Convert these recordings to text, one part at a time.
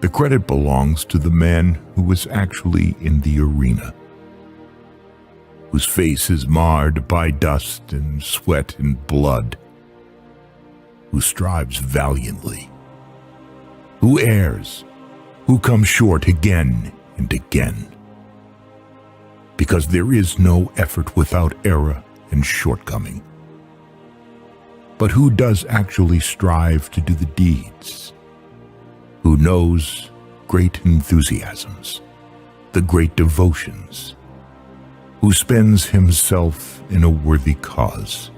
The credit belongs to the man who was actually in the arena, whose face is marred by dust and sweat and blood, who strives valiantly, who errs, who comes short again and again. Because there is no effort without error and shortcoming. But who does actually strive to do the deeds? Who knows great enthusiasms, the great devotions, who spends himself in a worthy cause,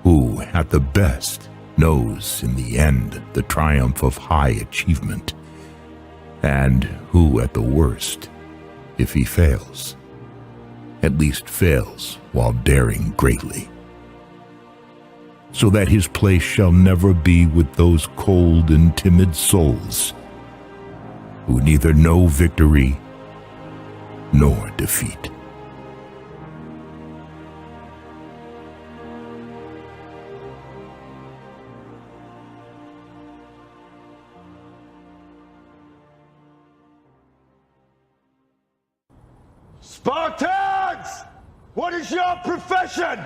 who, at the best, knows in the end the triumph of high achievement, and who, at the worst, if he fails, at least fails while daring greatly, so that his place shall never be with those cold and timid souls who neither know victory nor defeat. Spartans! What is your profession?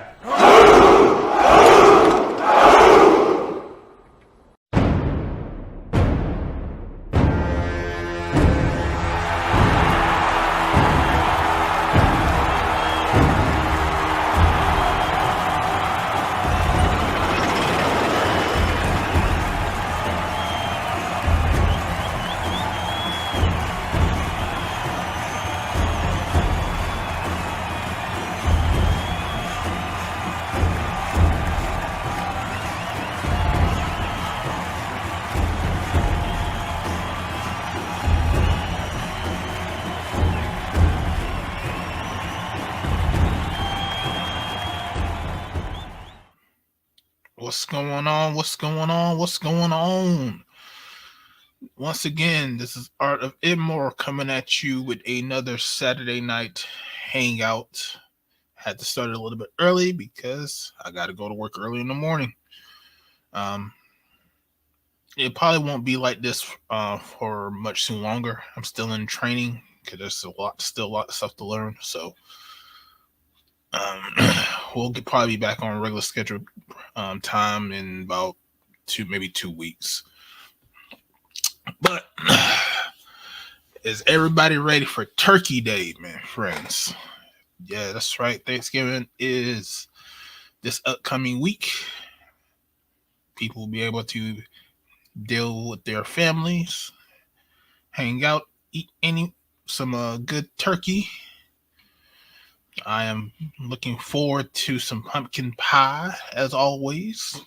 What's going on? What's going on? What's going on? Once again, this is Art of IBMOR coming at you with another Saturday night hangout. Had to start a little bit early because I got to go to work early in the morning. It probably won't be like this for much too longer. I'm still in training because there's still a lot of stuff to learn. So we'll probably be back on regular schedule time in about 2 weeks. But is everybody ready for Turkey Day, man, friends? Yeah, that's right. Thanksgiving is this upcoming week. People will be able to deal with their families, hang out, eat some good turkey. I am looking forward to some pumpkin pie, as always,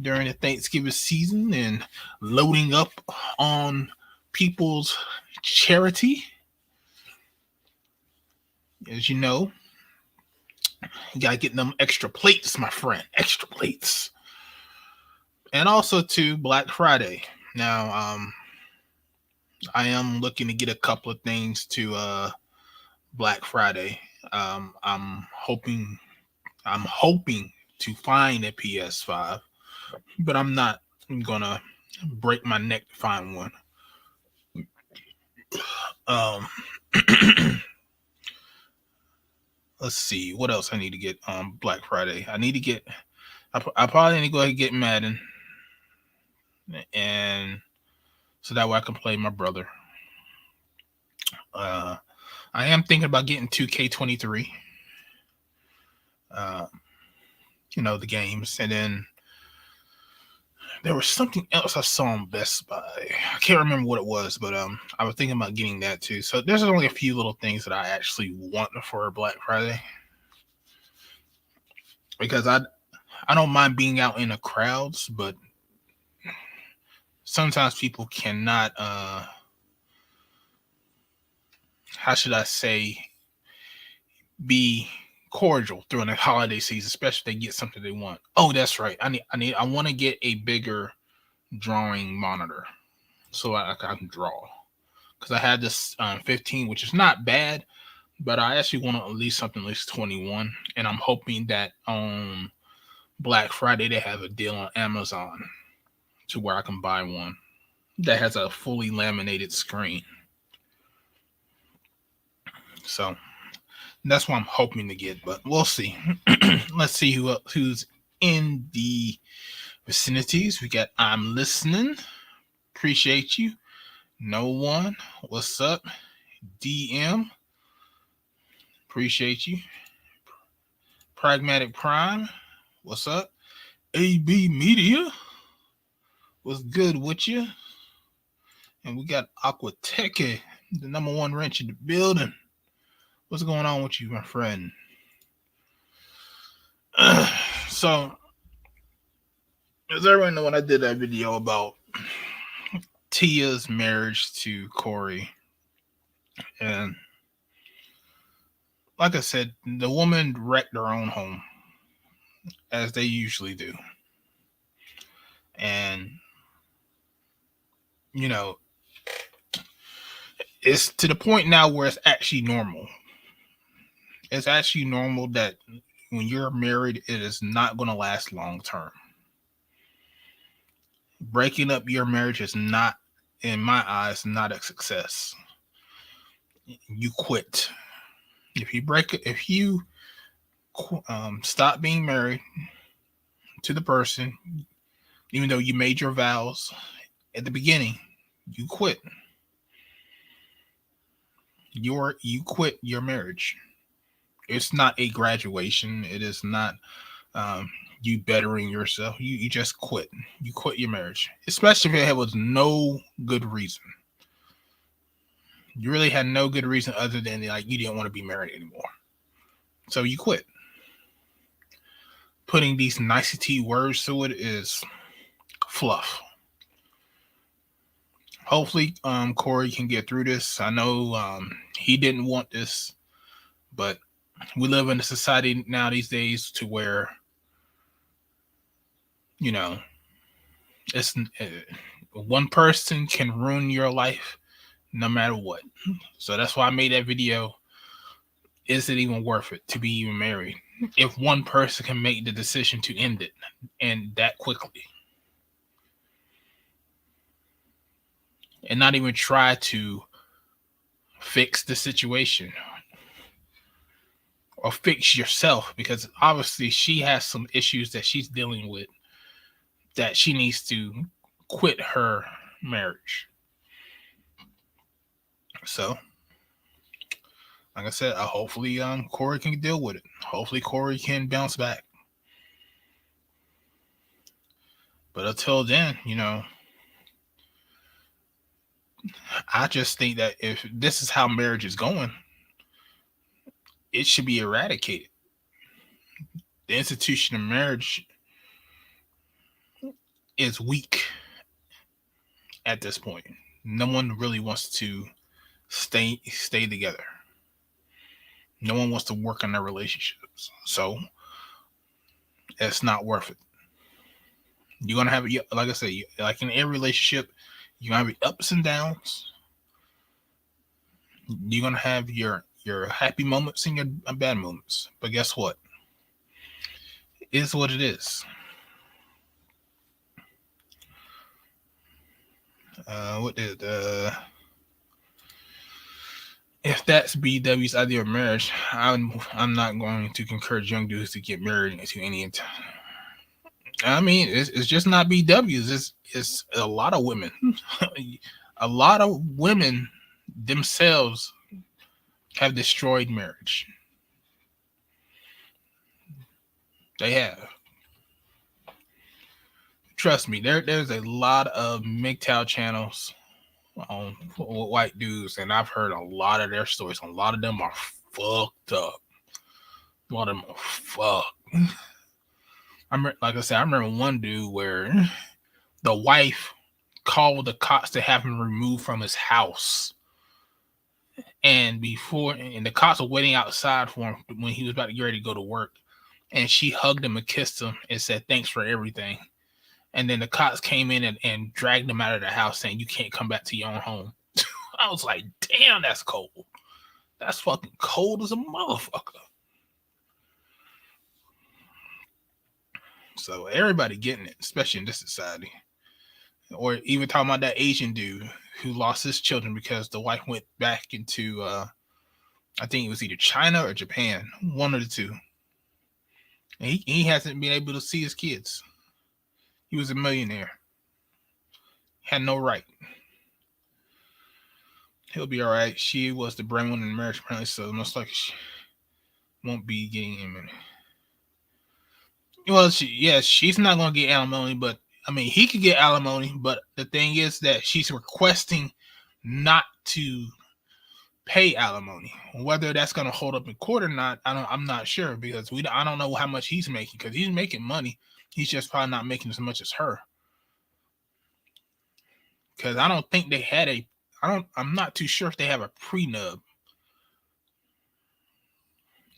during the Thanksgiving season and loading up on people's charity. As you know, you got to get them extra plates, my friend, extra plates. And also to Black Friday. Now, I am looking to get a couple of things to Black Friday. I'm hoping to find a PS5, but I'm not gonna break my neck to find one. Let's see what else I need to get on Black Friday. I probably need to go ahead and get Madden, and so that way I can play my brother. I am thinking about getting 2K23. The games, and then there was something else I saw on Best Buy. I can't remember what it was, but I was thinking about getting that too. So there's only a few little things that I actually want for Black Friday, because I don't mind being out in the crowds, but sometimes people cannot how should I say, be cordial during the holiday season, especially if they get something they want. Oh, that's right. I want to get a bigger drawing monitor so I can draw, because I had this 15, which is not bad, but I actually want at least 21, and I'm hoping that on Black Friday they have a deal on Amazon to where I can buy one. that has a fully laminated screen. So that's what I'm hoping to get, but we'll see. Let's see who's in the vicinities. We got I'm listening. Appreciate you. No one. What's up? DM. Appreciate you. Pragmatic Prime. What's up? AB Media. What's good with you? And we got Aquateque, the number one wrench in the building. What's going on with you, my friend? So, as everyone know, when I did that video about Tia's marriage to Corey, and like I said, the woman wrecked her own home, as they usually do. And, you know, it's to the point now where it's actually normal. It's actually normal that when you're married, it is not going to last long term. Breaking up your marriage is not, in my eyes, not a success. You quit. If you stop being married to the person, even though you made your vows at the beginning, you quit. You quit your marriage. It's not a graduation. It is not you bettering yourself. You just quit. You quit your marriage, especially if it was no good reason. You really had no good reason other than like you didn't want to be married anymore. So you quit. Putting these nicety words to it is fluff. Hopefully, Corey can get through this. I know he didn't want this, but we live in a society now these days to where, you know, it's one person can ruin your life no matter what. So that's why I made that video. Is it even worth it to be even married if one person can make the decision to end it and that quickly and not even try to fix the situation or fix yourself? Because obviously she has some issues that she's dealing with that she needs to quit her marriage. So, like I said, hopefully Corey can deal with it. Hopefully Corey can bounce back. But until then, you know, I just think that if this is how marriage is going, it should be eradicated. The institution of marriage is weak at this point. No one really wants to stay together. No one wants to work on their relationships. So it's not worth it. You're going to have, like I said, like in every relationship, you're going to have ups and downs. You're going to have your happy moments and your bad moments. But guess what? It is what it is. If that's BW's idea of marriage, I'm not going to encourage young dudes to get married to any. I mean, it's just not BW's. It's a lot of women. A lot of women themselves have destroyed marriage. They have. Trust me, there's a lot of MGTOW channels on white dudes, and I've heard a lot of their stories. A lot of them are fucked up. A lot of them are fucked. Like I said, I remember one dude where the wife called the cops to have him removed from his house. And the cops were waiting outside for him when he was about to get ready to go to work. And she hugged him and kissed him and said, "Thanks for everything." And then the cops came in and dragged him out of the house saying, "You can't come back to your own home." I was like, damn, that's cold. That's fucking cold as a motherfucker. So everybody getting it, especially in this society. Or even talking about that Asian dude who lost his children because the wife went back into, I think it was either China or Japan, one of the two. And he hasn't been able to see his kids. He was a millionaire. Had no right. He'll be all right. She was the breadwinner in the marriage, apparently, so most likely she won't be getting him. Well, she's not going to get alimony, but I mean, he could get alimony. But the thing is that she's requesting not to pay alimony. Whether that's going to hold up in court or not, I'm not sure, because I don't know how much he's making, because he's making money. He's just probably not making as much as her. Because I don't think they had I'm not too sure if they have a prenub.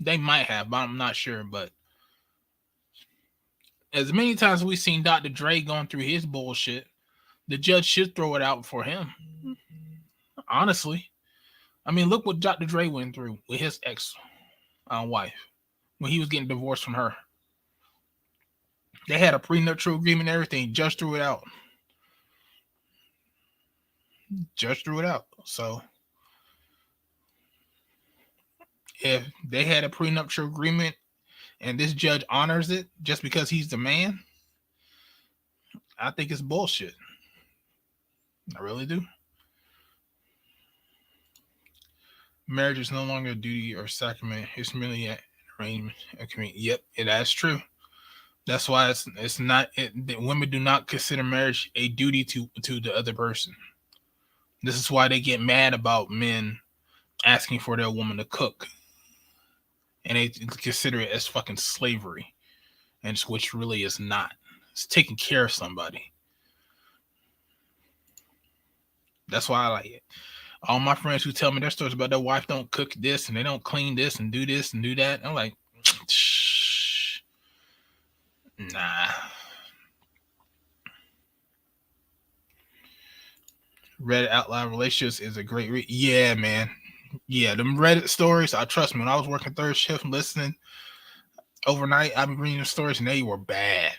They might have, but I'm not sure. But as many times we've seen Dr. Dre going through his bullshit, the judge should throw it out for him. Honestly. I mean, look what Dr. Dre went through with his ex-wife when he was getting divorced from her. They had a prenuptial agreement and everything. Judge threw it out. So if they had a prenuptial agreement and this judge honors it just because he's the man, I think it's bullshit. I really do. Marriage is no longer a duty or sacrament. It's merely an arrangement. Yep, that's true. That's why it's not. Women do not consider marriage a duty to the other person. This is why they get mad about men asking for their woman to cook, and they consider it as fucking slavery, and which really is not. It's taking care of somebody. That's why I like it. All my friends who tell me their stories about their wife don't cook this and they don't clean this and do that, I'm like, shh, nah. Reddit Out Loud Relationships is a great read. Yeah, man. Yeah, them Reddit stories, I trust me, when I was working third shift listening overnight, I've been reading the stories and they were bad.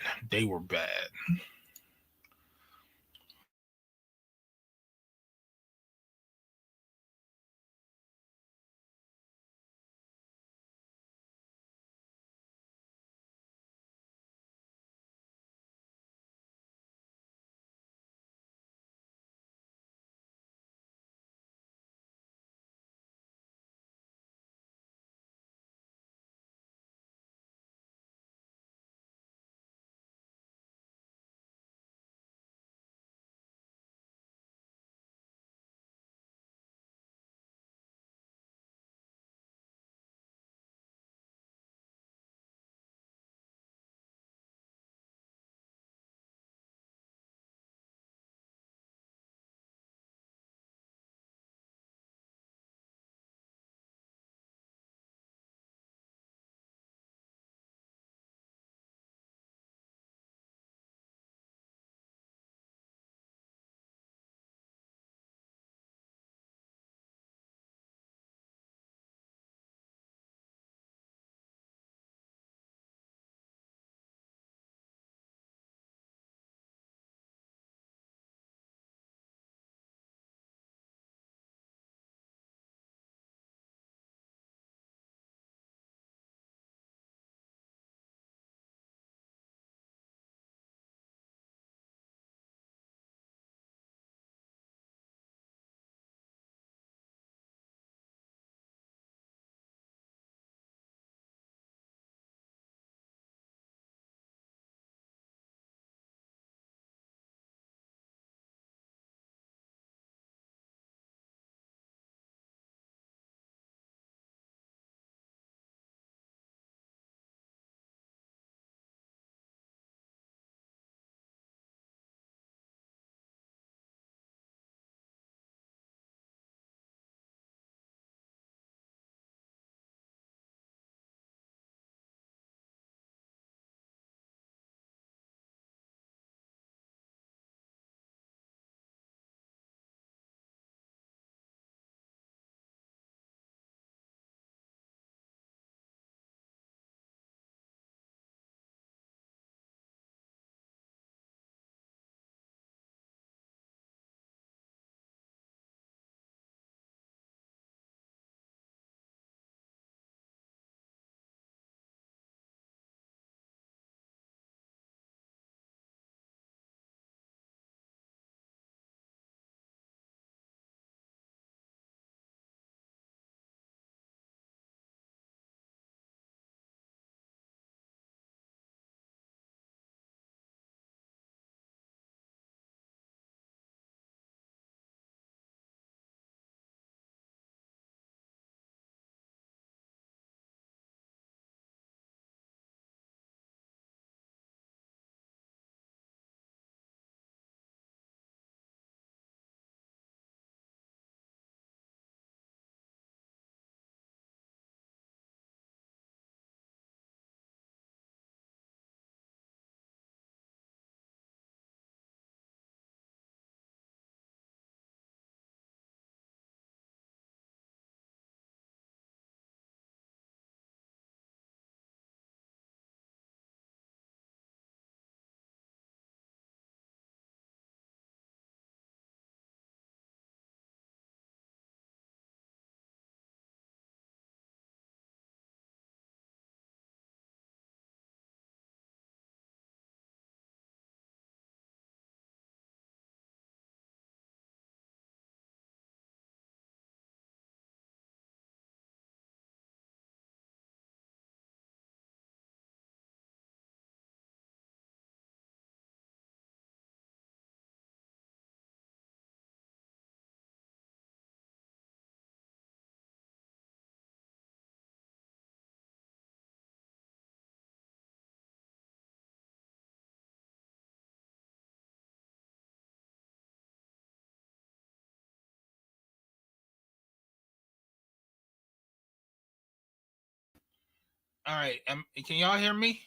All right. Can y'all hear me?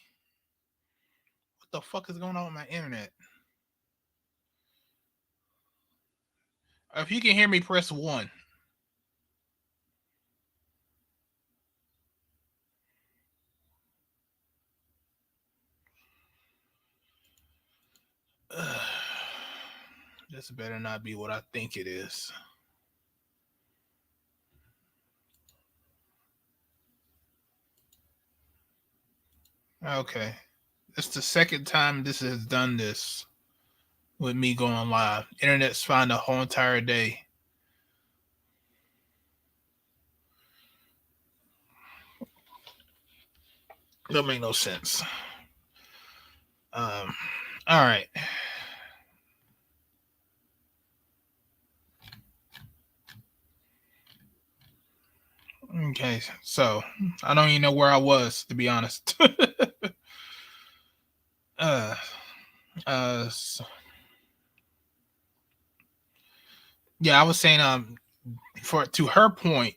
What the fuck is going on with my internet? If you can hear me, press 1. This better not be what I think it is. Okay. It's the second time this has done this with me going live. Internet's fine the whole entire day. Don't make no sense. All right. Okay, so I don't even know where I was, to be honest. So, yeah, I was saying, to her point,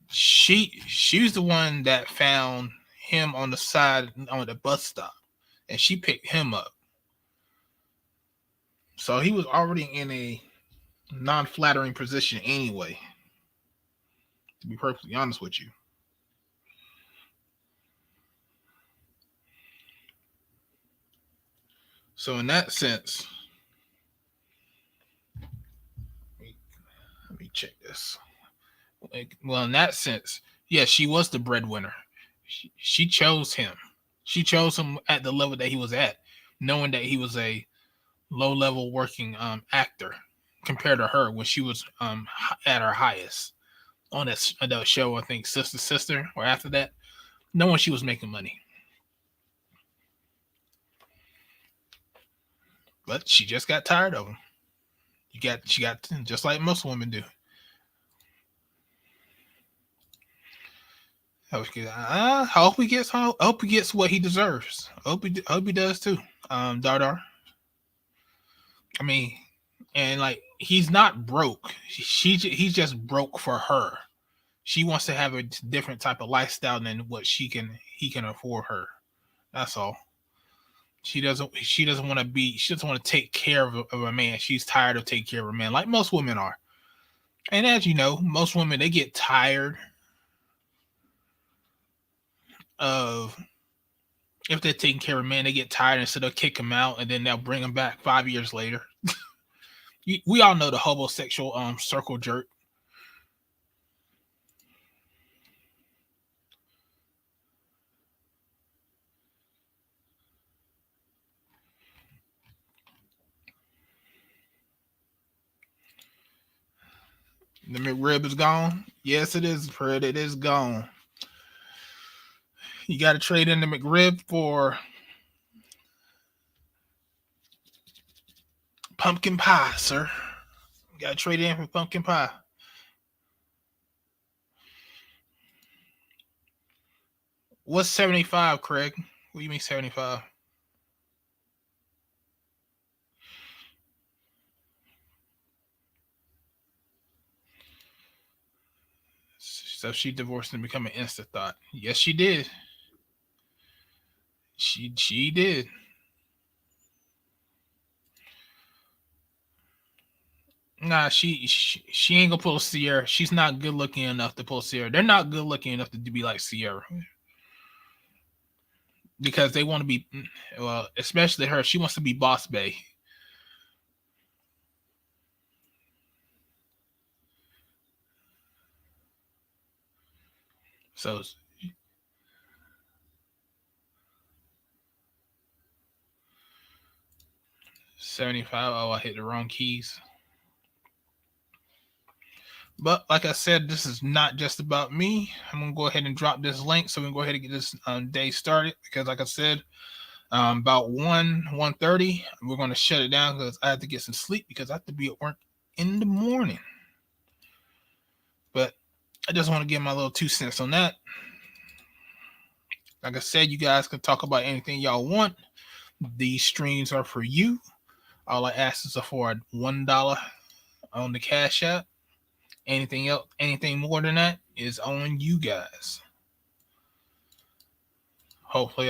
she's the one that found him on the side on the bus stop, and she picked him up. So he was already in a non-flattering position anyway, to be perfectly honest with you. So in that sense, let me check this. Well, in that sense, yes, she was the breadwinner. She chose him. She chose him at the level that he was at, knowing that he was a low-level working actor compared to her when she was at her highest on that show. I think Sister, or after that, knowing she was making money. But she just got tired of him. She got just like most women do. I hope he gets what he deserves. I hope he does too. Dardar. I mean, and like he's not broke. He's just broke for her. She wants to have a different type of lifestyle than what he can afford her. That's all. She doesn't want to be. She doesn't want to take care of a man. She's tired of taking care of a man, like most women are. And as you know, most women, they get tired of, if they're taking care of a man, they get tired, and so they'll kick him out, and then they'll bring him back 5 years later. We all know the homosexual circle jerk. The McRib is gone. Yes, it is, Fred. It is gone. You got to trade in the McRib for pumpkin pie, sir. You got to trade in for pumpkin pie. What's 75, Craig? What do you mean 75? So she divorced and become an instant thought. Yes, she did. She did. Nah, she ain't gonna pull Sierra. She's not good looking enough to pull Sierra. They're not good looking enough to be like Sierra. Because they want to be, well, especially her. She wants to be Boss Bae. So 75. Oh, I hit the wrong keys. But like I said, this is not just about me. I'm gonna go ahead and drop this link so we can go ahead and get this day started. Because like I said, about 1:30, we're gonna shut it down because I have to get some sleep because I have to be at work in the morning. But I just want to give my little 2 cents on that. Like I said, you guys can talk about anything y'all want. These streams are for you. All I ask is for $1 on the Cash App. Anything else, anything more than that is on you guys. Hopefully,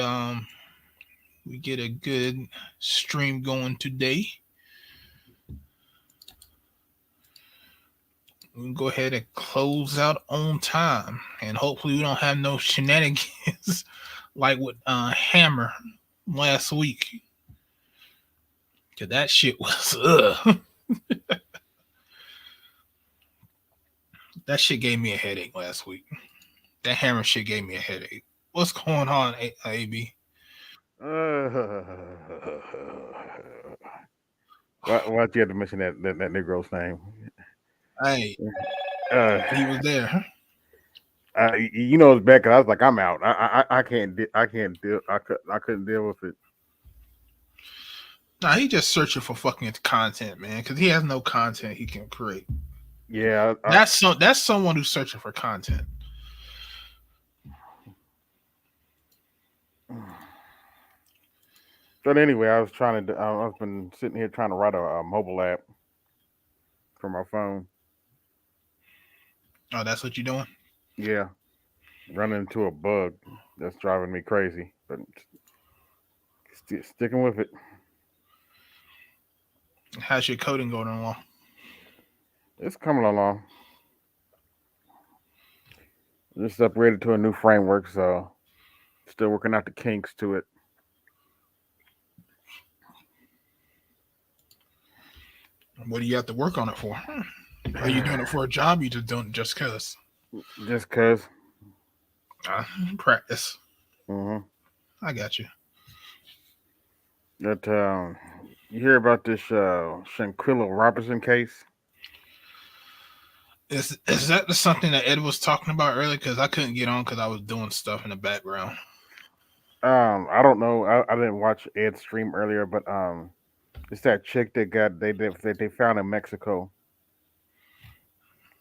we get a good stream going today. We can go ahead and close out on time, and hopefully we don't have no shenanigans like with Hammer last week. Cause that shit was that shit gave me a headache last week. That Hammer shit gave me a headache. What's going on, AB? Why'd you have to mention that Negro's name? Hey, he was there. You know it's bad because I was like, I'm out. I can't deal. I couldn't deal with it. Nah, he just searching for fucking content, man. Because he has no content he can create. Yeah, that's someone who's searching for content. But anyway, I was trying to. I've been sitting here trying to write a mobile app for my phone. Oh, that's what you're doing? Yeah, running into a bug that's driving me crazy, but sticking with it. How's your coding going along? It's coming along. Just upgraded to a new framework, so still working out the kinks to it. What do you have to work on it for? Are you doing it for a job? You just doing it just cause? Just cause. Practice. Mm-hmm. I got you. That you hear about this Sanquila Robinson case? Is that something that Ed was talking about earlier? Because I couldn't get on because I was doing stuff in the background. I don't know. I didn't watch Ed's stream earlier, but it's that chick that they found in Mexico,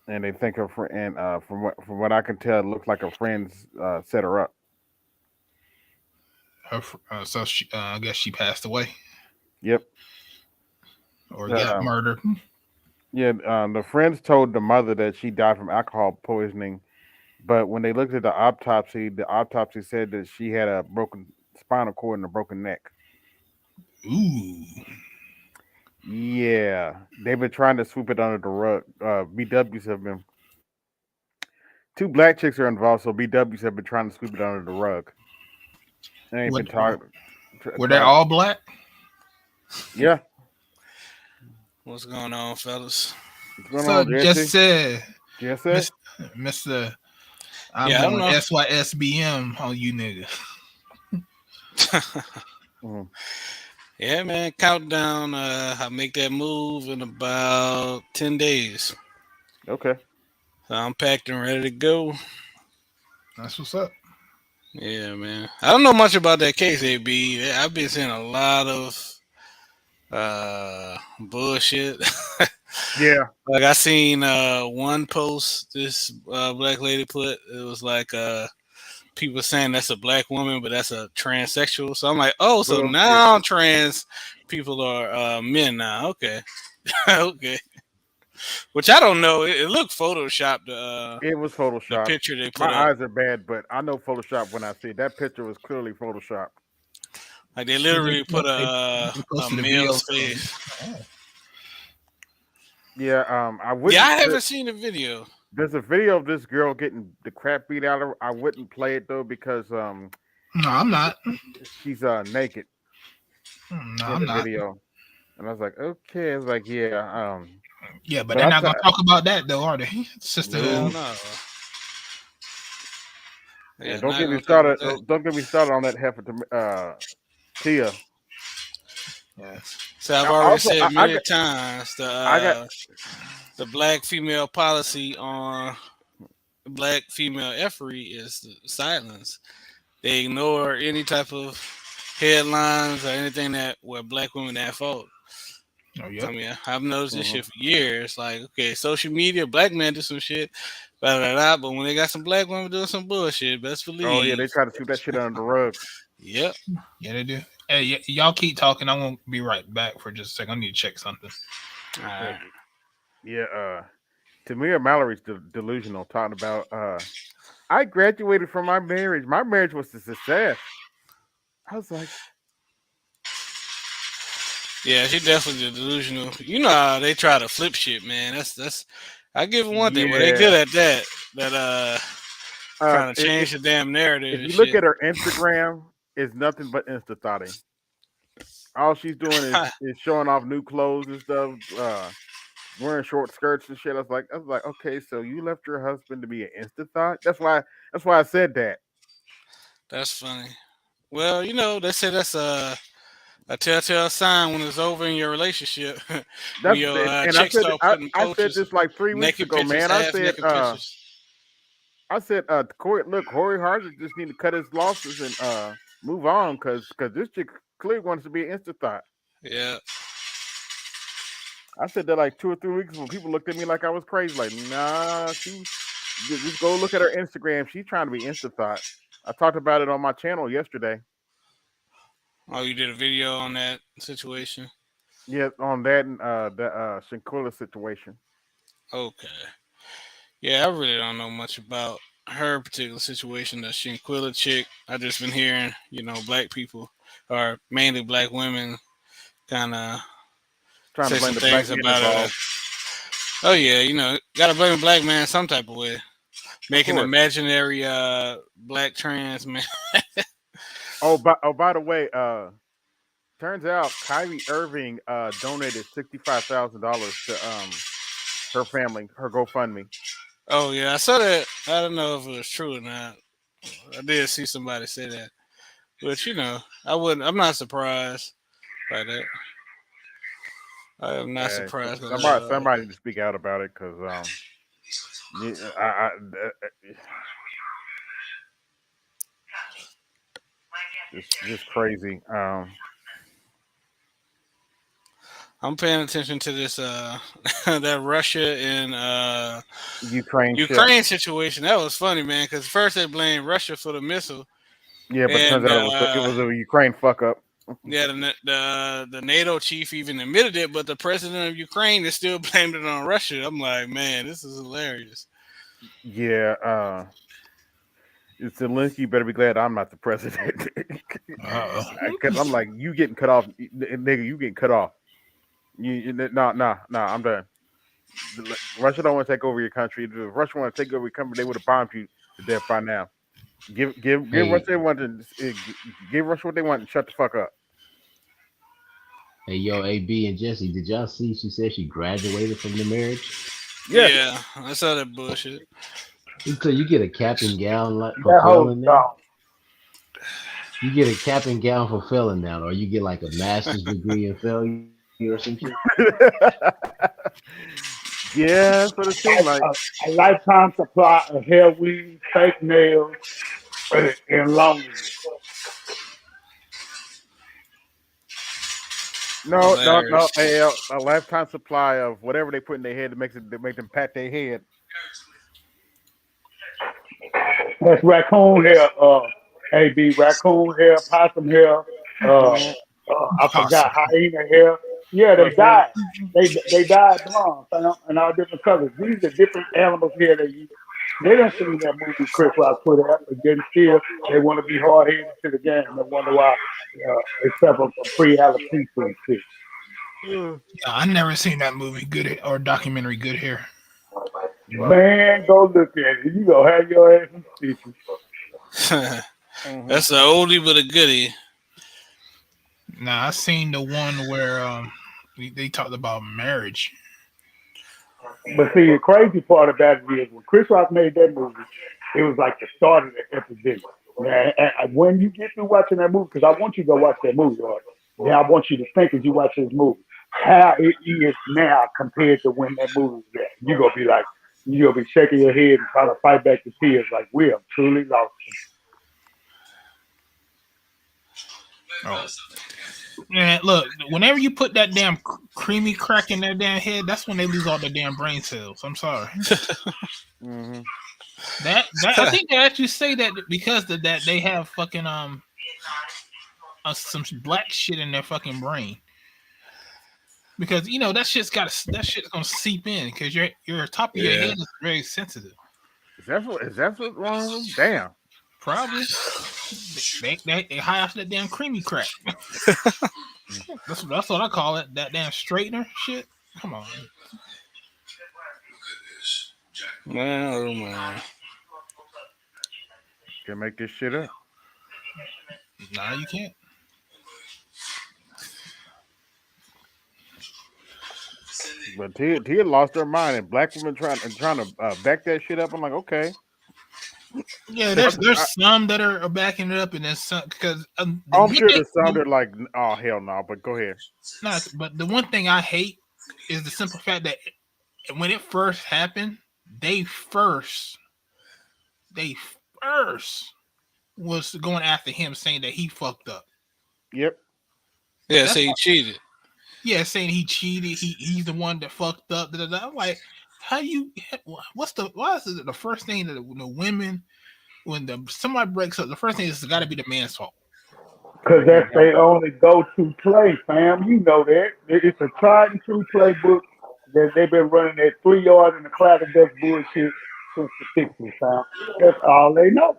and they think her friend. And from what I can tell, it looks like her friends set her up. So she, I guess she passed away. Yep. Or got murdered. Yeah. The friends told the mother that she died from alcohol poisoning, but when they looked at the autopsy said that she had a broken spinal cord and a broken neck. Ooh. Yeah, they've been trying to sweep it under the rug. BWs have been. Two black chicks are involved, so BWs have been trying to sweep it under the rug. They ain't been talking. Were they all black? Yeah. What's going on, fellas? What's going on, just said, Mr. I'm going SYSBM on you niggas. Mm-hmm. Yeah, man. Countdown. I make that move in about 10 days. Okay. So I'm packed and ready to go. That's what's up. Yeah, man. I don't know much about that case, AB. I've been seeing a lot of bullshit. Yeah. Like I seen one post this black lady put. It was like people saying that's a black woman, but that's a transsexual. So I'm like, oh, so now trans people are men now. Okay. Okay. Which I don't know. It looked photoshopped. It was photoshopped. The picture they put My up. eyes are bad, but I know Photoshop when I see it. That picture was clearly photoshopped. Like they literally put a male's face. Yeah, I haven't seen the video. There's a video of this girl getting the crap beat out of her. I wouldn't play it though because no, I'm not. She's naked. No, I'm not. Video, and I was like, okay. I was like, yeah, yeah, but they're not gonna talk about that though, are they? Sisterhood. No. Yeah, don't get me started. Don't get me started on that heifer, Tia. Yeah. So I've already said many times the black female policy on black female effery is silence. They ignore any type of headlines or anything where black women at fault. Oh, yeah. I mean, I've noticed this shit for years. Like, okay, social media, black men do some shit, blah, blah, blah, but when they got some black women doing some bullshit, best believe. Oh yeah, they try to sweep that shit under the rug. Yep. Yeah, they do. Hey, y'all keep talking. I'm gonna be right back for just a second. I need to check something. All right. Yeah. Tamir Mallory's delusional, talking about I graduated from my marriage. My marriage was a success. I was like, Yeah, she definitely delusional. You know how they try to flip shit, man. That's. I give them one thing. Well, they yeah. good at that. Trying to If, change the damn narrative if and you look shit. at her Instagram, it's nothing but insta thoughting. All she's doing is showing off new clothes and stuff. Wearing short skirts and shit. I was like, okay, so you left your husband to be an insta thought. That's why I said that. That's funny. Well, you know, they say that's a telltale sign when it's over in your relationship. When That's your and chick start putting I said pictures, this like 3 weeks naked ago, pictures, man. half naked pictures. Corey, look, Corey Hardwick just need to cut his losses and move on because this chick clearly wants to be an insta thought. Yeah. I said that like 2 or 3 weeks when people looked at me like I was crazy. Like, nah, she just go look at her Instagram. She's trying to be insta thought. I talked about it on my channel yesterday. Oh, you did a video on that situation? Yeah, on that and the Sanquila situation. Okay. Yeah, I really don't know much about her particular situation, the Shinquilla chick. I just been hearing, you know, black people or mainly black women kind of Trying to say blame some the black things men about her. involved. Oh yeah, you know, gotta blame a black man some type of way. Of Making course. imaginary black trans man. By the way, turns out Kyrie Irving donated $65,000 to her family, her GoFundMe. Oh yeah, I saw that. I don't know if it was true or not. I did see somebody say that, but you know, I'm not surprised by that. I am not Hey, surprised. somebody need to speak out about it because it's just crazy. I'm paying attention to this that Russia and Ukraine situation. That was funny, man. Because first they blamed Russia for the missile, yeah, but it turns and out it was a Ukraine fuck up. yeah, the NATO chief even admitted it, but the president of Ukraine is still blamed it on Russia. I'm like, man, this is hilarious. Yeah, Zelensky better be glad I'm not the president. Because I'm like, you getting cut off, nigga. You getting cut off. No, I'm done. Russia don't want to take over your country. If Russia want to take over your country, they would have bombed you to death by now. Give Russia they want to give Russia what they want and shut the fuck up. Hey, yo, AB and Jesse, did y'all see? She said she graduated from the marriage. Yeah, I saw that bullshit. So you get a cap and gown for failing now. You get a cap and gown for failing now, or you get like a master's degree in failure or something. Yeah, that's what it seems like. A lifetime supply of hair weave, fake nails, and loneliness. No. A lifetime supply of whatever they put in their head that make them pat their head. That's raccoon hair, AB, raccoon hair, possum hair, I forgot, hyena hair. Yeah, they died. They died blonde and all different colors. These are different animals here they use. They don't see that movie Chris Rock put out, but then still they want to be hard headed to the game. They wonder why they suffer from pre-alopecia and shit. Yeah, I never seen that movie, Good or documentary, Good Hair. Man, go look at it. You gonna have your ass in stitches. That's an oldie but a goodie. Nah, I seen the one where they talked about marriage. But see, the crazy part about it is when Chris Rock made that movie, it was like the start of the epidemic. And when you get through watching that movie, because I want you to go watch that movie, right? Then I want you to think as you watch this movie how it is now compared to when that movie was there. You're gonna be like, you're gonna be shaking your head and trying to fight back the tears, like we have truly lost him. Oh. Man, look, whenever you put that damn creamy crack in their damn head, that's when they lose all their damn brain cells. I'm sorry. That I think they actually say that because of that they have fucking some black shit in their fucking brain. Because you know that shit's gonna seep in because your top of your head is very sensitive. Is that what wrong with them? Damn. Probably. They high off that damn creamy crack. That's what I call it. That damn straightener shit. Come on. Man, oh man. Can make this shit up. Nah, you can't. But Tia lost her mind, and black women trying to back that shit up. I'm like, okay. Yeah, there's some that are backing it up, and there's some because I'm sure there's some that are like, oh hell no. But go ahead. No, but the one thing I hate is the simple fact that when it first happened, they first was going after him, saying that he fucked up. Yep. Yeah, say he cheated. Yeah, saying he cheated. He's the one that fucked up. I'm like, why is it the first thing that the women, when somebody breaks up, the first thing is got to be the man's fault. Because that's their only go-to play, fam. You know that. It's a tried and true playbook that they've been running that 3 yards in the cloud of dust bullshit since the 60s, fam. That's all they know.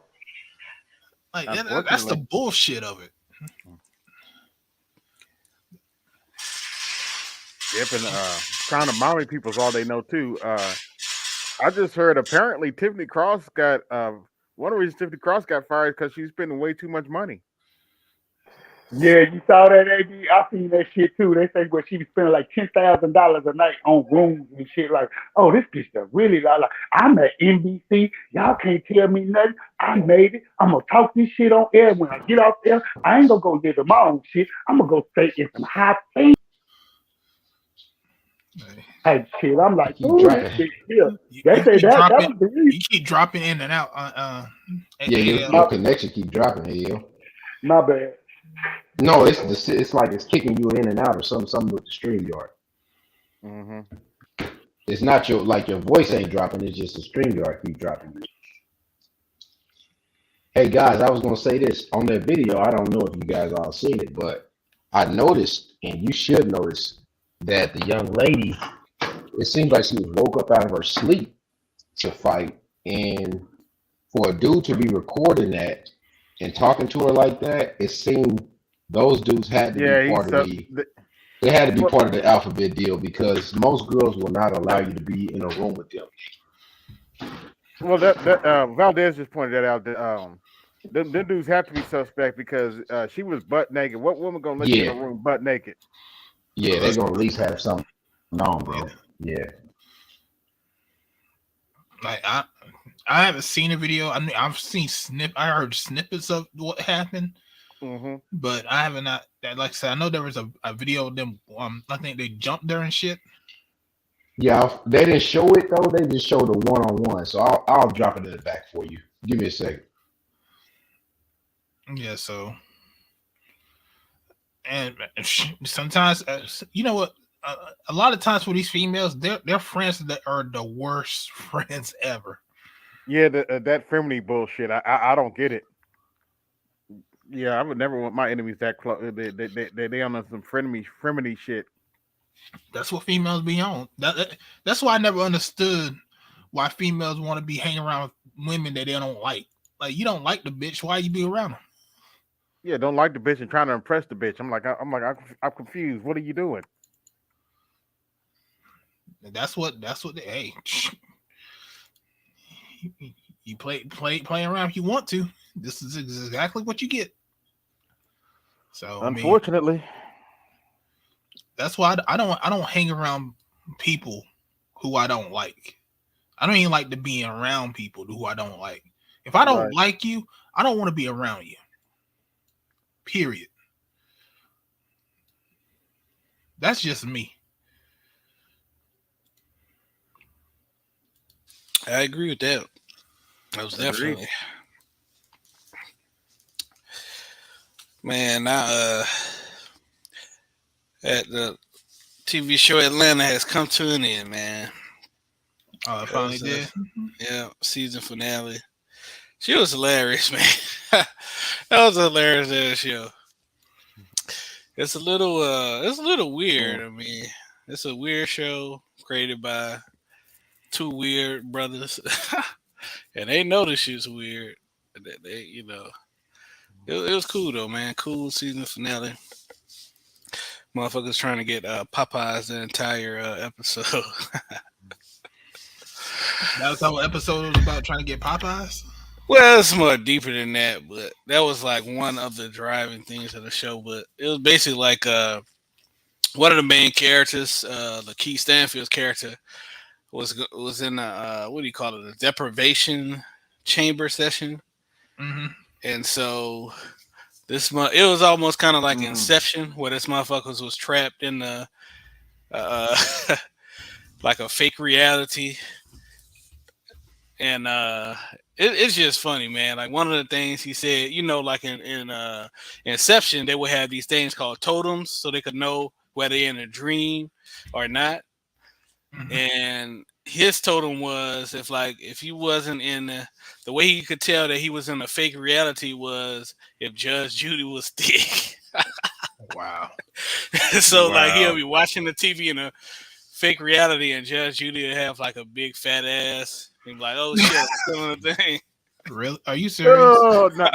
Like that's the bullshit of it. Yep, and trying to mommy people's all they know too. I just heard apparently Tiffany Cross got one of the reasons Tiffany Cross got fired because she's spending way too much money. Yeah, you saw that, AB? I seen that shit too. They say she was spending like $10,000 a night on rooms and shit. Like, oh, this bitch does really like. I'm at NBC. Y'all can't tell me nothing. I made it. I'm gonna talk this shit on air. When I get off air, I ain't gonna go live in my own shit. I'm gonna go stay in some high pay. Hey, shit, I'm like, ooh, this bitch here. They say that was the reason. You keep dropping in and out. Yeah, your connection keep dropping here. My bad. No, it's like it's kicking you in and out or something with the StreamYard. Mm-hmm. It's not your voice ain't dropping. It's just the StreamYard keep dropping. Hey guys, I was gonna say this on that video. I don't know if you guys all seen it, but I noticed, and you should notice, that the young lady, it seems like she was woke up out of her sleep to fight, and for a dude to be recording that and talking to her like that, it seemed those dudes had to be part of they had to be part of the alphabet deal, because most girls will not allow you to be in a room with them. Well, that Valdez just pointed that out. Them dudes have to be suspect because she was butt naked. What woman gonna let you in a room butt naked? Yeah, they're gonna at least have something on, bro. Yeah. Like I haven't seen a video. I mean, I've seen I heard snippets of what happened, but I haven't. Like I said, I know there was a video of them. I think they jumped there and shit. Yeah, they didn't show it though. They just showed a one-on-one. So I'll drop it in the back for you. Give me a second. Yeah. So, and sometimes, you know what? A lot of times for these females, they're friends that are the worst friends ever. Yeah, that feminine bullshit. I don't get it. Yeah, I would never want my enemies that close. They on some frenemy shit. That's what females be on. That's why I never understood why females want to be hanging around with women that they don't like. Like, you don't like the bitch, why you be around them? Yeah, don't like the bitch and trying to impress the bitch. I'm confused. What are you doing? That's what hey, you play around if you want to. This is exactly what you get. So unfortunately, that's why I don't hang around people who I don't like. I don't even like to be around people who I don't like. If I don't like you, I don't want to be around you. Period. That's just me. I agree with that. That was definitely. Man, now at the TV show Atlanta has come to an end, man. Oh, it finally did? Yeah, season finale. She was hilarious, man. That was a hilarious show. It's a little weird. I mean, it's a weird show created by two weird brothers. And they know this shit's weird. They It was cool though, man. Cool season finale. Motherfuckers trying to get Popeyes the entire episode. That was the whole episode was about trying to get Popeyes. Well, it's more deeper than that, but that was like one of the driving things of the show. But it was basically like one of the main characters, Lakeith Stanfield's character, was in a what do you call it, a deprivation chamber session, and so it was almost kind of like Inception, where this motherfuckers was trapped in the like a fake reality, and it's just funny, man. Like one of the things he said, like in Inception, they would have these things called totems, so they could know whether they're in a dream or not. And his totem was if you wasn't in the way he could tell that he was in a fake reality was if Judge Judy was thick. Wow. So like he'll be watching the TV in a fake reality, and Judge Judy will have like a big fat ass. He'd be like, "Oh shit, I'm still in the thing." Really? Are you serious? Oh, no,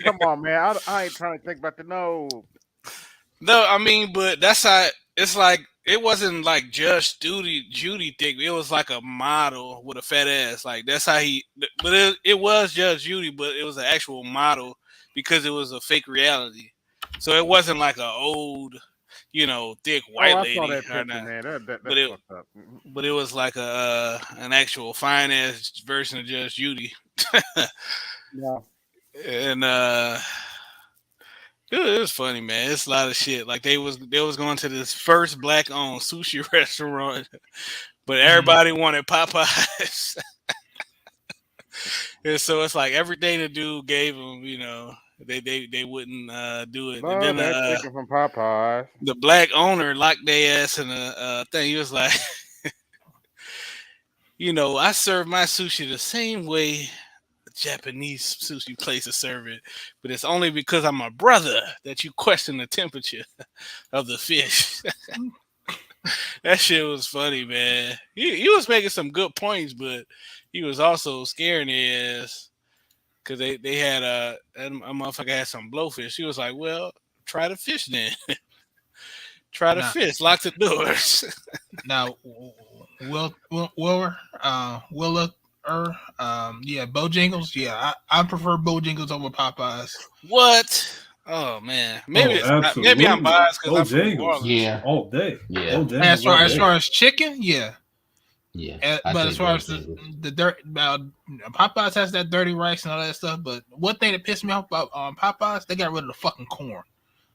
come on, man. I ain't trying to think about the no. No, I mean, but that's how it's like. It wasn't like Judge Judy thick. It was like a model with a fat ass. Like that's how but it was Judge Judy, but it was an actual model because it was a fake reality. So it wasn't like an old, thick white lady. Saw that picture, man. That's fucked up. But it was like an actual fine ass version of Judge Judy. Yeah. And it was funny, man. It's a lot of shit. Like they was going to this first black owned sushi restaurant, but everybody wanted Popeyes. And so it's like everything the dude gave them, they wouldn't do it. And then that chicken from Popeyes. The black owner locked their ass in a thing. He was like, I serve my sushi the same way Japanese sushi places serve it, but it's only because I'm a brother that you question the temperature of the fish. That shit was funny, man. He was making some good points, but he was also scaring their ass because they had a motherfucker had some blowfish. He was like, "Well, try the fish then. Try the fish. Lock the doors." Now, Bojangles. Yeah, I prefer Bojangles over Popeyes. What? Oh man, maybe I'm biased because I'm from New Orleans. Yeah, all day. Yeah, as far as chicken, yeah. But as far as the dirt, Popeyes has that dirty rice and all that stuff. But one thing that pissed me off about Popeyes, they got rid of the fucking corn.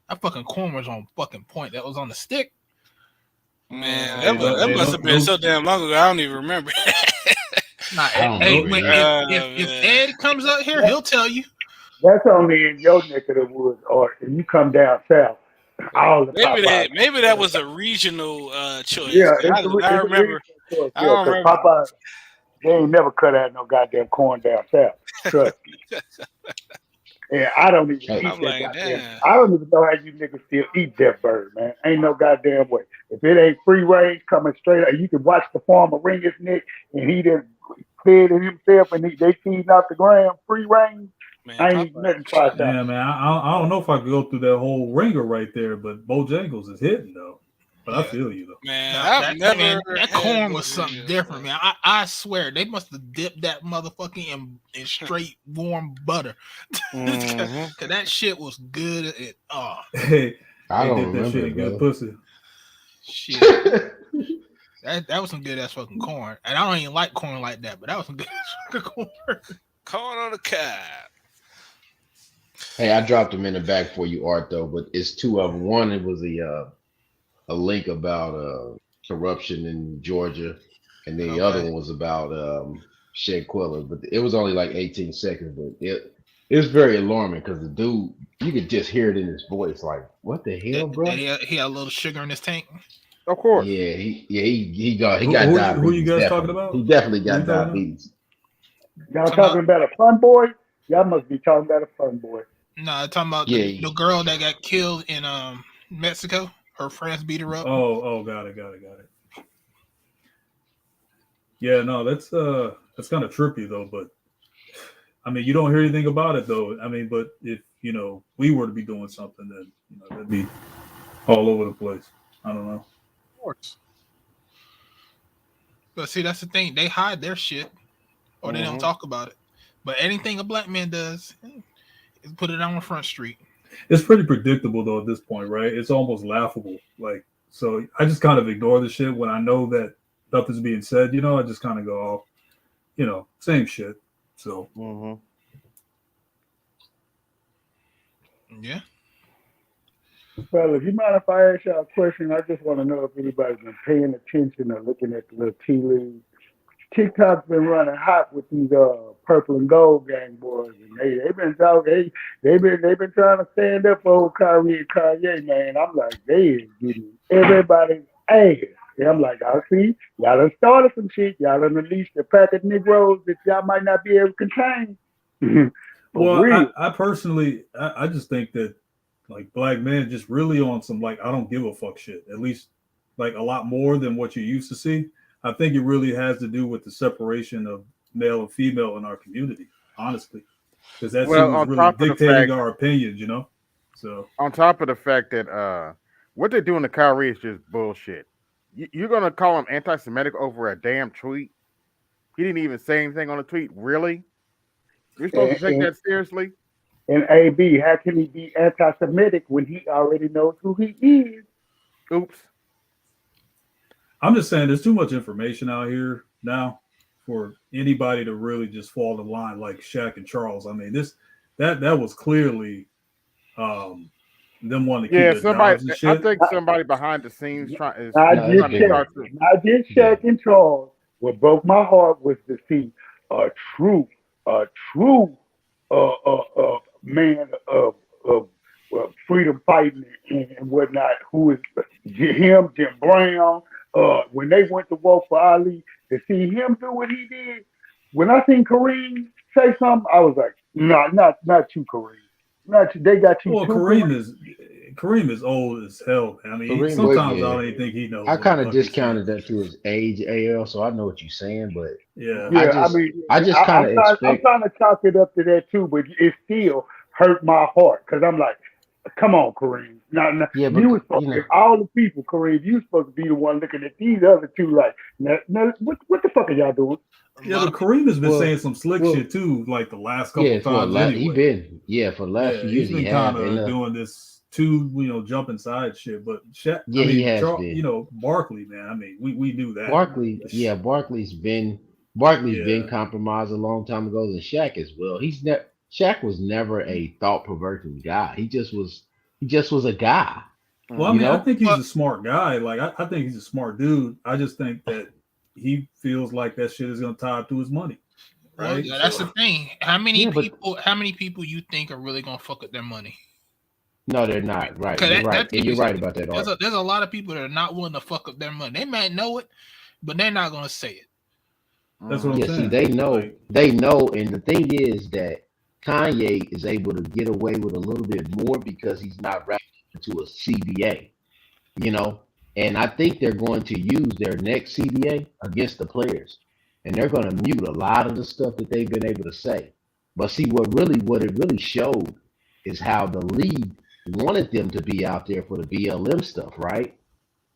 That fucking corn was on fucking point. That was on the stick. Man, that must have been so damn long ago. I don't even remember. If Ed comes up here, he'll tell you. That's only in your neck of the woods, or if you come down south. Maybe that was a regional choice. Yeah, I remember. I don't remember. Popeye, they ain't never cut out no goddamn corn down south. Trust me. And I don't even eat that goddamn. I don't even know how you niggas still eat that bird, man. Ain't no goddamn way. If it ain't free range coming straight out, you can watch the farmer wring his neck, and he done fed it himself, and they feeding out the ground free range. Man, I ain't nothing twice. Yeah, man. I don't know if I could go through that whole ringer right there, but Bojangles is hitting though. But I feel you though. Man, that corn was something different, man. I swear they must have dipped that motherfucking in straight warm butter. Cause that shit was good. Hey, I don't did remember that shit in good pussy. Shit. That was some good ass fucking corn. And I don't even like corn like that, but that was some good ass fucking corn. Corn on the cob. Hey, I dropped them in the back for you, Art, though, but it's two of them. One, it was a link about corruption in Georgia, and the other one was about Sanquila, but it was only like 18 seconds, but it was very alarming because the dude, you could just hear it in his voice, like, what the hell, bro? He had a little sugar in his tank. Of course. Yeah, he got diabetes. Who you guys talking about? He definitely got diabetes. Y'all talking about a fun boy? Y'all must be talking about a fun boy. No, I'm talking about the girl that got killed in Mexico. Her friends beat her up. Oh, got it. Yeah, no, that's kind of trippy though. But I mean, you don't hear anything about it though. I mean, but if we were to be doing something, then that'd be all over the place. I don't know. Of course. But see, that's the thing. They hide their shit, or they don't talk about it. But anything a black man does, is put it on the front street. It's pretty predictable though at this point, right? It's almost laughable. Like, so I just kind of ignore the shit when I know that nothing's being said. I just kind of go, same shit. So. Yeah. Fellas, you mind if I ask y'all a question? I just want to know if anybody's been paying attention or looking at the little tea leaves. TikTok's been running hot with these purple and gold gang boys, and they've been talking. They've been trying to stand up for old Kyrie and Kanye, man. I'm like, they is getting everybody's ass. And I'm like, I see y'all done started some shit. Y'all done unleashed a pack of Negroes that y'all might not be able to contain. Well, I personally, I just think that like black men just really on some like I don't give a fuck shit. At least like a lot more than what you used to see. I think it really has to do with the separation of male and female in our community, honestly, because that's who's really dictating our opinions, So on top of the fact that what they're doing to Kyrie is just bullshit. You're gonna call him anti-Semitic over a damn tweet? He didn't even say anything on the tweet. Really? You're supposed to take that seriously? And AB, how can he be anti-Semitic when he already knows who he is? Oops. I'm just saying there's too much information out here now for anybody to really just fall in line like Shaq and Charles. I mean, that was clearly them wanting to keep their jobs and shit. I think somebody behind the scenes not just Shaq and Charles. What broke my heart was to see a true man of freedom fighting and whatnot, who is Jim Brown. When they went to war for Ali, to see him do what he did. When I seen Kareem say something, I was like, no, not you, Kareem. Not you. They got you. Well, Kareem is old as hell. I mean, sometimes I don't even think he knows. I kind of discounted that to his age, AL. So I know what you're saying, but I'm trying to chalk it up to that too, but it still hurt my heart because I'm like, come on, Kareem. You was supposed to, all the people, Kareem, you supposed to be the one looking at these other two like, what the fuck are y'all doing? Yeah, but Kareem has been saying some slick shit too, like the last couple times. For the last few years, he's been kind of doing this jumping side shit. But Shaq, he has been. Barkley, man. I mean, we knew that. Barkley's been compromised a long time ago than Shaq as well. Shaq was never a thought-provoking guy. He just was a guy. Well, I mean, I think he's a smart guy. Like, I think he's a smart dude. I just think that he feels like that shit is going to tie up to his money. Right? Well, that's the thing. How many people you think are really going to fuck up their money? No, they're not. Right. You're right. You're right about that. There's a lot of people that are not willing to fuck up their money. They might know it, but they're not going to say it. That's what I'm saying. See, they know. And the thing is that Kanye is able to get away with a little bit more because he's not wrapped into a CBA, and I think they're going to use their next CBA against the players, and they're going to mute a lot of the stuff that they've been able to say. But see, what it really showed is how the league wanted them to be out there for the BLM stuff, right?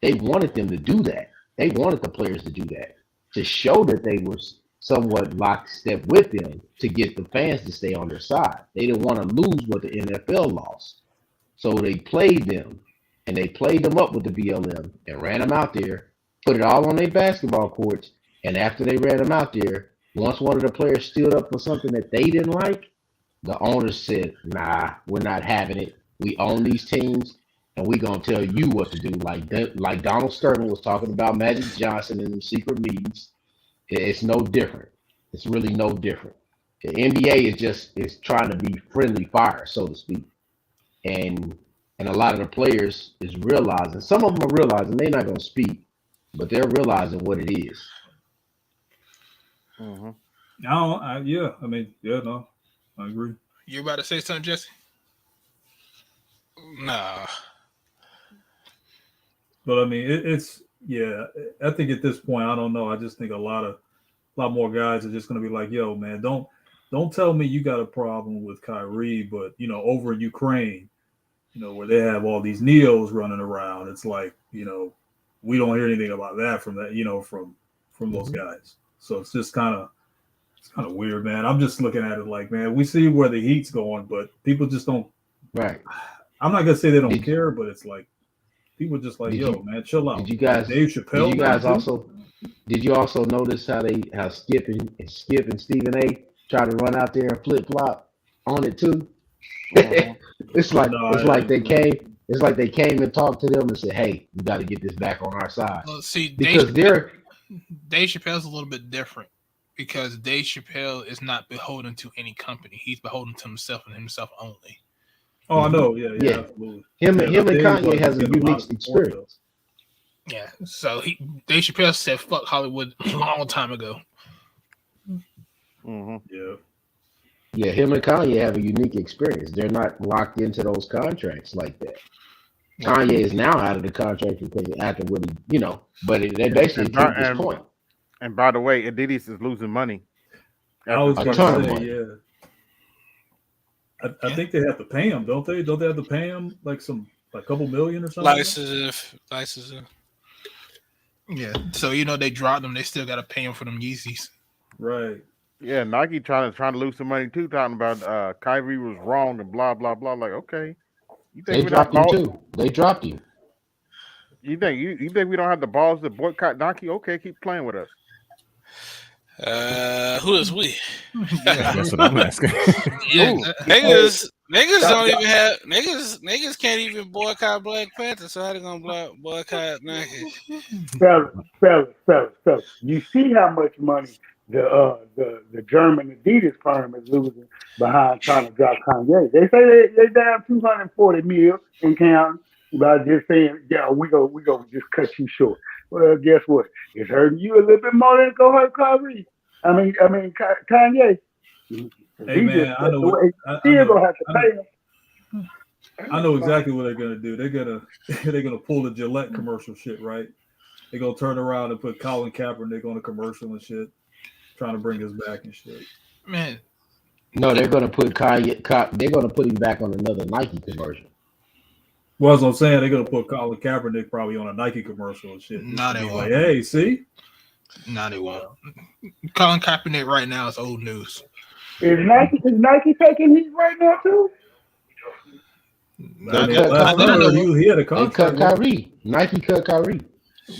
They wanted them to do that. They wanted the players to do that to show that they were somewhat lockstep with them to get the fans to stay on their side. They didn't want to lose what the NFL lost. So they played them, and they played them up with the BLM and ran them out there, put it all on their basketball courts, and after they ran them out there, once one of the players stood up for something that they didn't like, the owners said, nah, we're not having it. We own these teams, and we're going to tell you what to do. Like Donald Sterling was talking about Magic Johnson in the secret meetings. It's no different. It's really no different. The NBA is trying to be friendly fire, so to speak. And a lot of the players is realizing, some of them are realizing they're not going to speak, but they're realizing what it is. Mm-hmm. I agree. You about to say something, Jesse? Nah. But I mean, I think at this point, I don't know. I just think a lot more guys are just going to be like, yo, man, don't don't tell me you got a problem with Kyrie, but over in Ukraine, where they have all these neos running around, it's like, we don't hear anything about that from those guys. So it's just kind of weird, man. I'm just looking at it like, man, we see where the heat's going, but people just don't. Right. I'm not gonna say they don't care, but it's like people just like, man, chill out. Did you guys? Dave Chappelle. Did you also notice how Skip and Stephen A. tried to run out there and flip flop on it too? It's like they came and talked to them and said, "Hey, we got to get this back on our side." Well, see, because Dave Chappelle's a little bit different because Dave Chappelle is not beholden to any company. He's beholden to himself and himself only. Oh, I know. Yeah, absolutely. Him and Kanye has a unique experience. Yeah, so Dave Chappelle said "fuck Hollywood" a long time ago. Yeah, him and Kanye have a unique experience. They're not locked into those contracts like that. Kanye is now out of the contract because after what he, but they basically took this point. And by the way, Adidas is losing money. I was a ton of money. Yeah. I think they have to pay him, don't they? Don't they have to pay him like a couple million or something? Licensing. Yeah. So they dropped them. They still got to pay him for them Yeezys. Right. Yeah, Nike trying to lose some money too, talking about Kyrie was wrong and blah blah blah. Like, okay, you think they dropped him too? They dropped him. You think we don't have the balls to boycott Nike? Okay, keep playing with us. Who is we? Yeah, that's what I'm asking. Niggas don't even have niggas can't even boycott Black Panther, so how they gonna boycott Nike? Fellas, you see how much money the German Adidas firm is losing behind trying to drop Kanye. They say they down 240 mil in counting by just saying, yeah, we go just cut you short. Well, guess what? It's hurting you a little bit more than it go hurt Kyrie. I mean Kanye. Hey man, I know. Gonna have to pay him. I know exactly what they're gonna do. They're gonna pull the Gillette commercial shit, right? They're gonna turn around and put Colin Kaepernick on a commercial and shit, trying to bring us back and shit. Man, no, they're gonna put they're gonna put him back on another Nike commercial. Well, as I'm saying, they're gonna put Colin Kaepernick probably on a Nike commercial and shit. No, they won't. Like, hey, see? No, they won't. Colin Kaepernick right now is old news. Is Nike taking heat right now too? He had a contract. They cut Kyrie. Nike cut Kyrie.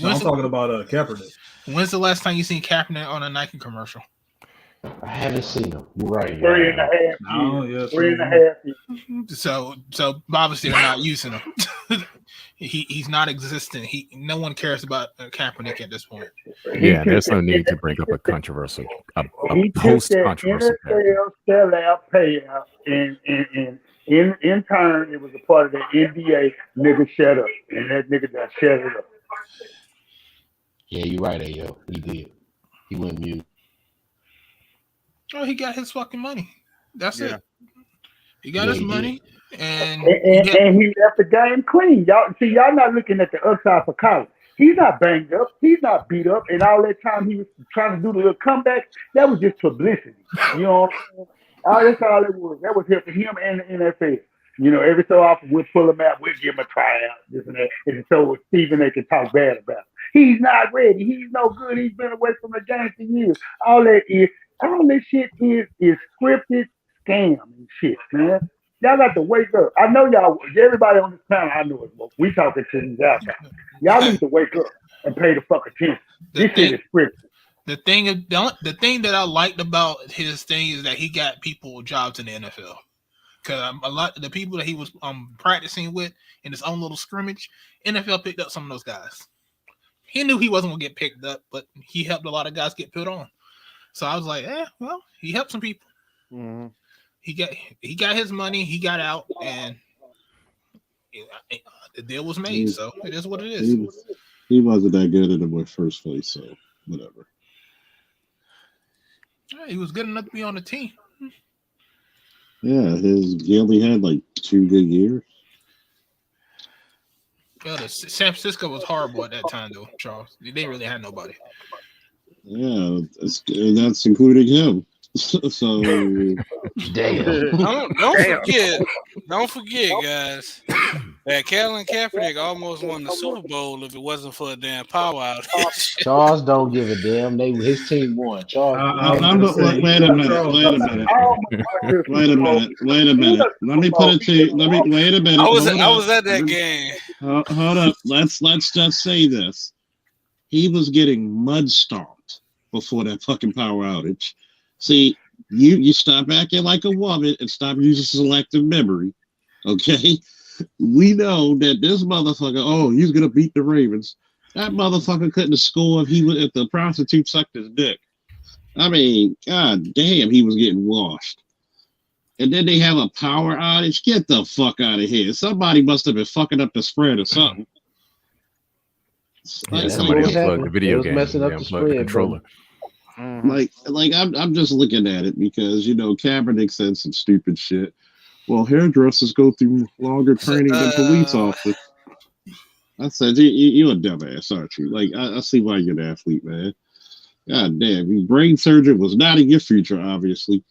I'm talking about Kaepernick. When's the last time you seen Kaepernick on a Nike commercial? I haven't seen him. Right. 3.5 years. Oh, yeah, 3.5 years. So obviously they're not using him. He's not existent. No one cares about Kaepernick at this point. Yeah, there's no need to bring up a controversial, a post-controversial NFL sellout payout, and in turn, it was a part of the NBA. Nigga, shut up, and that nigga just shut it up. Yeah, you're right, Ayo. He did. He went mute. Oh, he got his fucking money. That's it. He got his money, and he left the game clean. Y'all not looking at the upside for Kyrie. He's not banged up. He's not beat up. And all that time he was trying to do the little comeback, that was just publicity. You know what I'm saying? That's all it was. That was here for him and the NFL. Every so often we'll pull him out. We'll give him a tryout, this and that. And so Stephen they can talk bad about him. He's not ready. He's no good. He's been away from the game for years. All this shit is scripted scam and shit, man. Y'all got to wake up. I know y'all, everybody on this panel, I know it. We talking to these outside. Y'all need to wake up and pay the fuck attention. This shit is scripted. The thing that I liked about his thing is that he got people jobs in the NFL. Because a lot of the people that he was practicing with in his own little scrimmage, NFL picked up some of those guys. He knew he wasn't going to get picked up, but he helped a lot of guys get put on. So I was like, well, he helped some people. Mm-hmm. He got his money, he got out, and the deal was made. So it is what it is. He wasn't that good in the first place, so whatever. Yeah, he was good enough to be on the team. Yeah, he only had like 2 good years. Yeah, San Francisco was horrible at that time, though, Charles. They didn't really have nobody. Yeah, that's including him. So Damn. Don't forget, guys, that Kaepernick almost won the Super Bowl if it wasn't for a damn power outage. Charles don't give a damn. His team won. Charles. Wait a minute. Let me put it to you. Wait a minute. I was at that game. Hold up. Let's just say this. He was getting mud stomped before that fucking power outage. See, you stop acting like a woman and stop using selective memory. Okay? We know that this motherfucker, he's gonna beat the Ravens. That motherfucker couldn't have scored if the prostitute sucked his dick. I mean, god damn, he was getting washed. And then they have a power outage. Get the fuck out of here. Somebody must have been fucking up the spread or something. Yeah, somebody unplugged the video game. Messing up the unplugged the controller. Like I'm just looking at it because Kaepernick said some stupid shit. Well, hairdressers go through longer training than police officers. I said, you a dumbass, aren't you? Like, I see why you're an athlete, man. God damn, brain surgery was not in your future, obviously.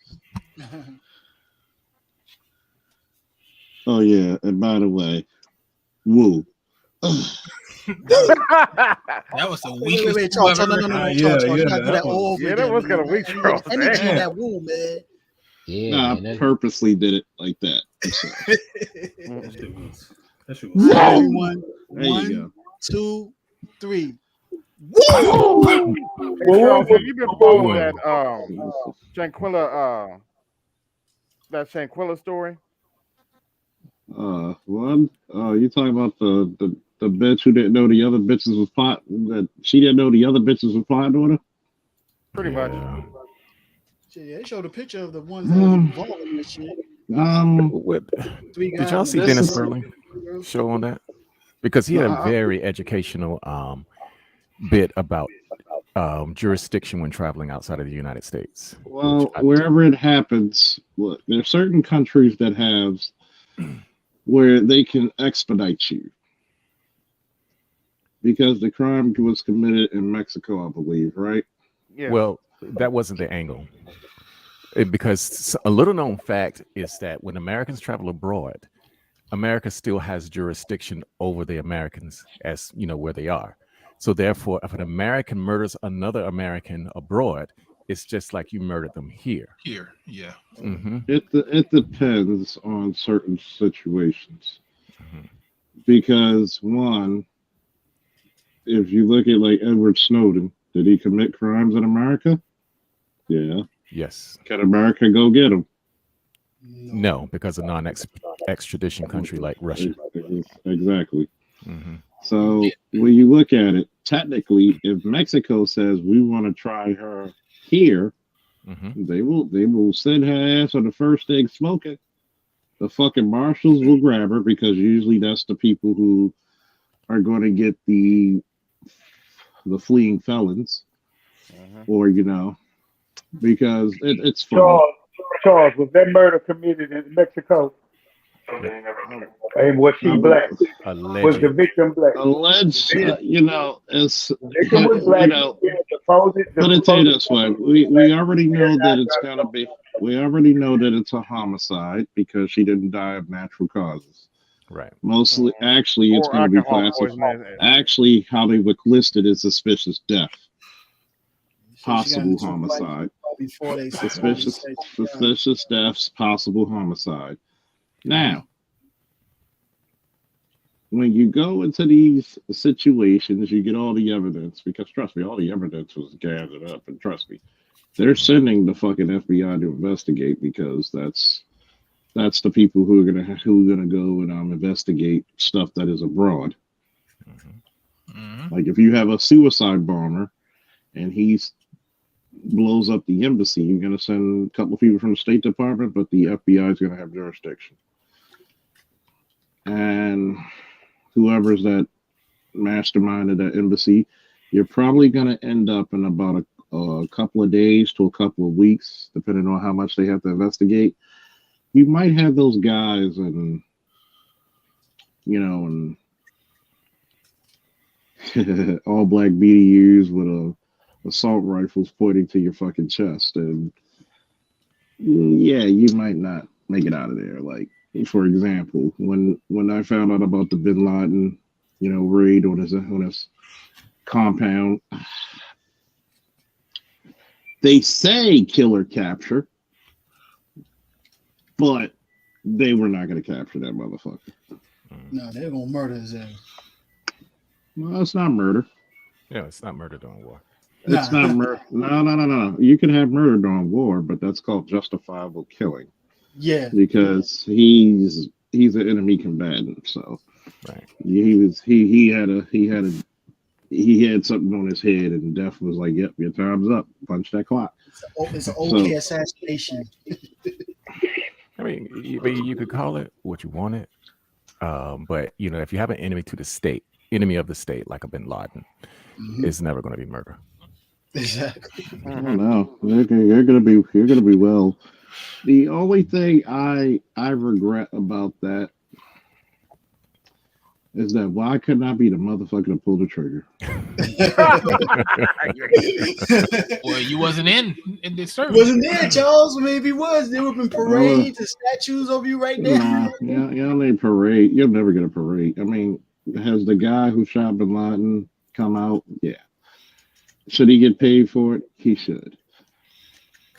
Oh yeah, and by the way, woo. That was the weakest. Wait, Charles, no. Charles, you gotta do that all over again. That was kind of weak, Charles. Energy in that woo, man. Yeah, I purposely did it like that. That shit was Everyone, There you go. 2, 3. Hey, Charles, have you been following that Sanquila story? One. You talking about the bitch who didn't know the other bitches was plotting, that she didn't know the other bitches was plotting on her? Pretty much. Yeah, they showed a picture of the ones that was involved in this shit. Did y'all see Dennis Sterling show on that? Because he had a very educational bit about jurisdiction when traveling outside of the United States. Well, wherever it happens, look, there are certain countries that have where they can expedite you because the crime was committed in Mexico, I believe, right? Yeah. Well, that wasn't the angle. Because a little known fact is that when Americans travel abroad, America still has jurisdiction over the Americans as where they are. So therefore, if an American murders another American abroad, it's just like you murdered them here. Here, yeah. Mm-hmm. It depends on certain situations. Mm-hmm. Because one, if you look at like Edward Snowden, did he commit crimes in America? Yeah. Yes. Can America go get him? No, because of non-extradition country like Russia. Exactly. Mm-hmm. So when you look at it, technically, if Mexico says we want to try her here, they will send her ass on the first thing smoking. The fucking marshals will grab her because usually that's the people who are going to get the fleeing felons, or because it's fun. Charles, was that murder committed in Mexico? And was she black? Alleged. Was the victim black? Alleged, it's Victim was black. Let me tell you this way: we already know that it's gonna be. We already know that it's a homicide because she didn't die of natural causes. Right. Mostly, actually, it's going to be classified. Actually, how they would list it is suspicious death, possible homicide. Suspicious deaths, possible homicide. Now, when you go into these situations, you get all the evidence, because trust me, all the evidence was gathered up, and trust me, they're sending the fucking FBI to investigate because that's the people who are gonna go and investigate stuff that is abroad. Like if you have a suicide bomber and he blows up the embassy, you're gonna send a couple of people from the State Department, but the FBI is gonna have jurisdiction. And whoever's that mastermind of that embassy, you're probably gonna end up in about a couple of days to a couple of weeks, depending on how much they have to investigate. You might have those guys and all black BDUs with assault rifles pointing to your fucking chest, and Yeah, you might not make it out of there. Like, for example, when I found out about the Bin Laden, raid on his compound, they say killer capture, but they were not going to capture that motherfucker. No, they're gonna murder his ass. No, it's not murder. Yeah, it's not murder during war. It's not murder. No. You can have murder during war, but that's called justifiable killing. Yeah, because he's an enemy combatant. So right, he had something on his head, and Death was like, "Yep, your time's up. Punch that clock." it's an okay assassination. I mean, you could call it what you want it, but if you have an enemy to the state, enemy of the state, like a Bin Laden, it's never going to be murder. Exactly. I don't know. You're gonna be well. The only thing I regret about that is that why couldn't I be the motherfucker to pull the trigger? Well, you wasn't in the service. Wasn't there, Charles? Maybe was. There would have been parades and statues of you right there. Nah, y'all ain't parade. You'll never get a parade. I mean, has the guy who shot Bin Laden come out? Yeah. Should he get paid for it? He should.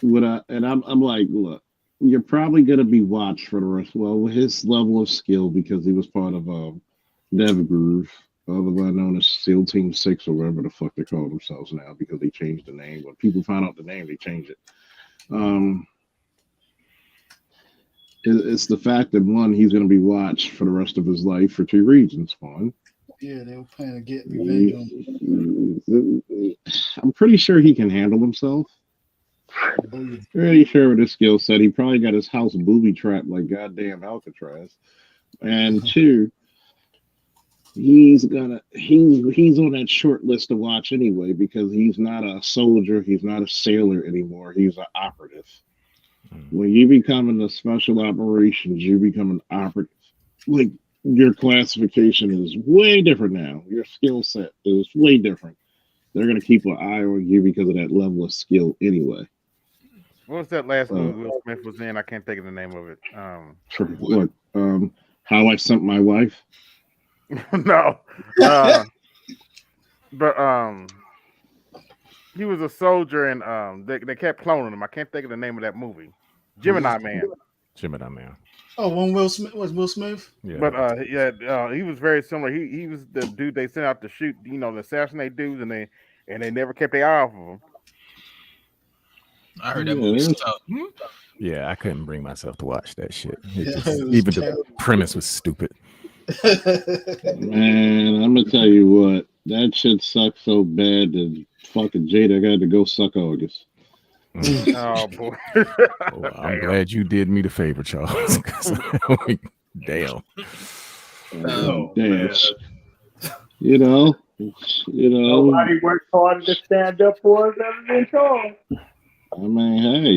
I'm like, look, you're probably gonna be watched for the rest. Well, with his level of skill, because he was part of Never Groove, otherwise known as SEAL Team 6 or whatever the fuck they call themselves now, because they changed the name. When people found out the name, they changed it. It's the fact that one, he's going to be watched for the rest of his life for two reasons. One, Yeah, they were planning to get revenge on him. I'm pretty sure he can handle himself. Pretty sure with his skill set, he probably got his house booby trapped like goddamn Alcatraz. And two, he's on that short list to watch anyway, because he's not a soldier, he's not a sailor anymore, he's an operative. When you become in the special operations, you become an operative. Like, your classification is way different now. Your skill set is way different. They're going to keep an eye on you because of that level of skill anyway. What was that last movie Will Smith was in? I can't think of the name of it. What? How I Sent My Wife? No. But he was a soldier, and they kept cloning him. I can't think of the name of that movie. Gemini Man. Gemini Man. Oh, one Will Smith was Will Smith. Yeah. But he was very similar. He was the dude they sent out to shoot, to assassinate dudes, and they never kept their eye off of him. I heard that movie stuff. Yeah, I couldn't bring myself to watch that shit. Even the premise was stupid. Man, I'm gonna tell you what, that shit sucked so bad that fucking Jada got to go suck August. Oh boy! Well, I'm glad you did me the favor, Charles. Damn. Damn. Nobody worked harder to stand up for us other than Charles. I mean, hey,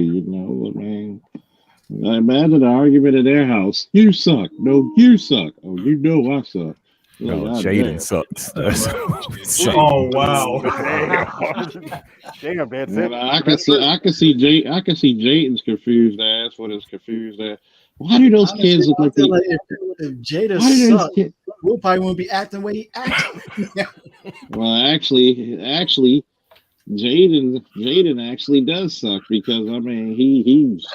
I imagine the argument in their house. You suck. No, you suck. Oh, I suck. No, Jaden sucks. Oh wow! Damn, that's Well, it. I can see Jaden's confused ass. What is confused ass? Why do those kids look like if Jada sucked, Will probably wouldn't be acting the way he acted. Well, actually, Jaden actually does suck, because I mean he's.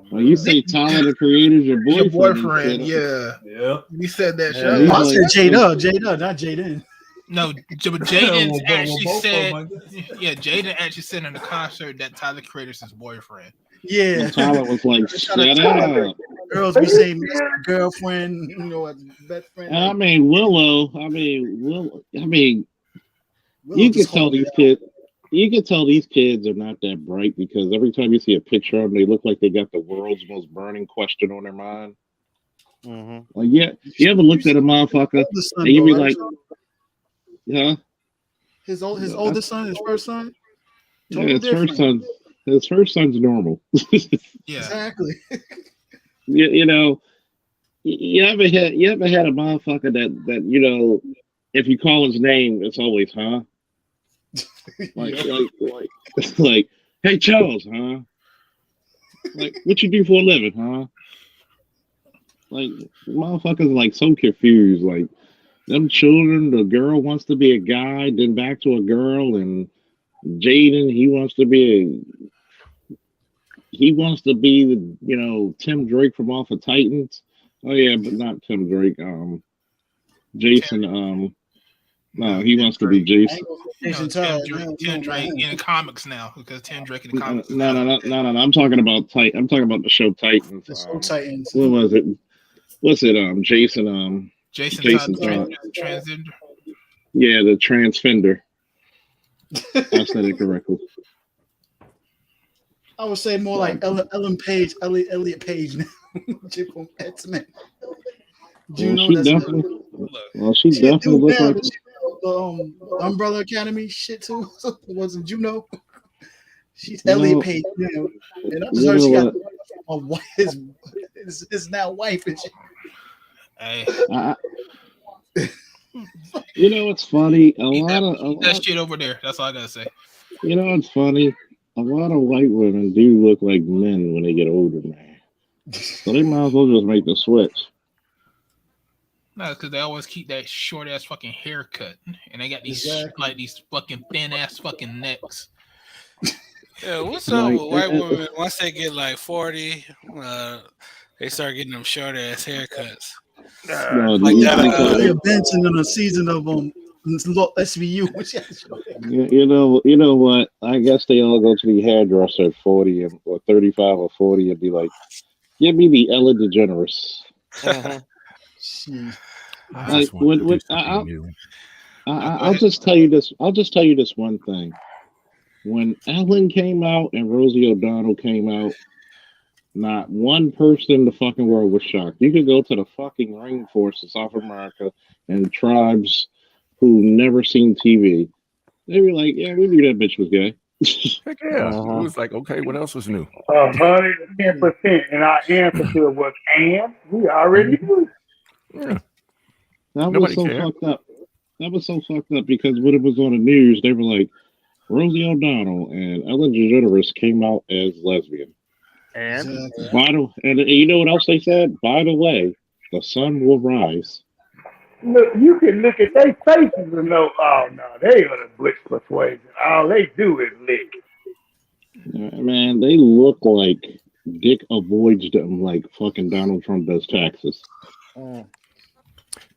When you say Tyler the Creator's your boyfriend, yeah. You said that. Yeah, I said Jada, not Jaden. No, but Jaden actually said. Yeah, Jaden actually said in the concert that Tyler the Creator's his boyfriend. Yeah, and Tyler was like, "Shut up." Girls be saying girlfriend, best friend. I mean, Willow. You can tell these kids. You can tell these kids are not that bright, because every time you see a picture of them, they look like they got the world's most burning question on their mind. Mm-hmm. Like, yeah, you ever looked at a motherfucker and you be like, yeah, his oldest son, his first son. Yeah, his first son's normal. Yeah, exactly. You ever had a motherfucker that if you call his name, it's always huh. Like, hey Charles, huh? Like, what you do for a living, huh? Like, motherfuckers like so confused. Like, them children, the girl wants to be a guy, then back to a girl, and Jaden, he wants to be Tim Drake from off of Titans. Oh yeah, but not Tim Drake. Jason. No, he wants to be Jason. Tim Drake in the comics now because Tim Drake in the comics. No. I'm talking about I'm talking about the show Titans. The show Titans. What was it? What's it? Jason. Jason transgender. Yeah, the transfender. I said it correctly. I would say more like Ellen Page, Elliot Page now. From X-Men. She definitely looks like the Umbrella Academy shit too. Wasn't Juno? She's Elliot Page now, and I just heard she got a wife. Is now wife and shit. Hey. You know what's funny? A lot that shit over there. That's all I gotta say. You know what's funny? A lot of white women do look like men when they get older, man. So they might as well just make the switch. No, because they always keep that short ass fucking haircut, and they got these like these fucking thin ass fucking necks. Yeah, what's up with white women? Once they get like 40, they start getting them short ass haircuts. Like that, Benson in a season of SVU. You know what? I guess they all go to the hairdresser at 40 or 35 or 40 and be like, "Give me the Ellen DeGeneres." I'll just tell you this. I'll just tell you this one thing. When Ellen came out and Rosie O'Donnell came out, not one person in the fucking world was shocked. You could go to the fucking rainforest of South America and tribes who never seen TV. They were like, "Yeah, we knew that bitch was gay." Heck yeah. It was like, okay, what else was new? 110%. And our answer to it was, and we already knew. Yeah. That was so fucked up. That was so fucked up because when it was on the news, they were like, Rosie O'Donnell and Ellen DeGeneres came out as lesbian. And you know what else they said? By the way, the sun will rise. Look, you can look at their faces and know, oh no, they are the Butch persuasion. All they do is lick. Man, they look like Dick avoids them like fucking Donald Trump does taxes.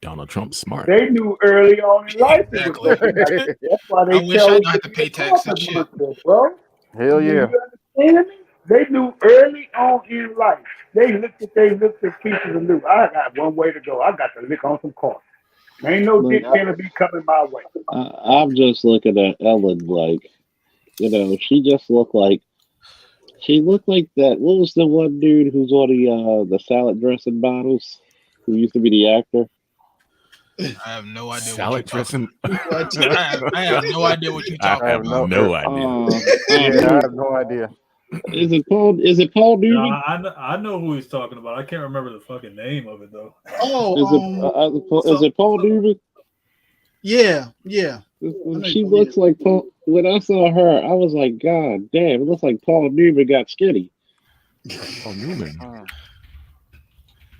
Donald Trump's smart. They knew early on in life. Exactly. That's why they I wish I didn't have to pay taxes and shit. Bro. Hell yeah. You understand me? They knew early on in life. They looked at pieces and knew, I got one way to go. I got to lick on some cards. Ain't no dick gonna be coming my way. I'm just looking at Ellen like, she just looked like that. What was the one dude who's on the salad dressing bottles? Who used to be the actor? I have no idea. Salad dressing. I have no idea what you're talking about. No idea. I have no idea. Is it Paul Newman? No, I know who he's talking about. I can't remember the fucking name of it though. Is it Paul Newman? Yeah. She looks like Paul. When I saw her, I was like, God damn! It looks like Paul Newman got skinny. Paul Newman.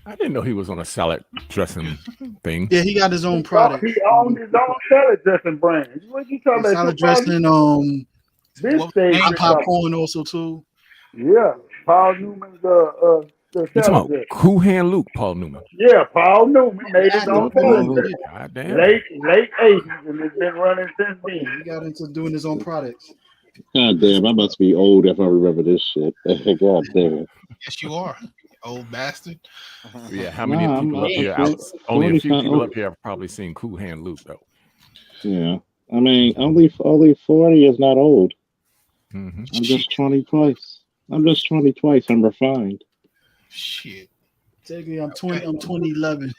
I didn't know he was on a salad dressing thing. Yeah, he got his own product. He owned his own salad dressing brand. What you talking about? Salad dressing. This stage popcorn also too. Yeah, Paul Newman's the You talking about Cool Hand Luke, Paul Newman? Yeah, Paul Newman made his own salad. God damn. Late 80s, and it's been running since then. He got into doing his own products. God damn, I must be old if I remember this shit. God damn. Yes, you are, old bastard. Yeah, how many people up here? Only a few people up here have probably seen Cool Hand Luke, though. Yeah, I mean, only 40 is not old. Mm-hmm. I'm just 20 twice. I'm refined. Shit. Technically, I'm 2011.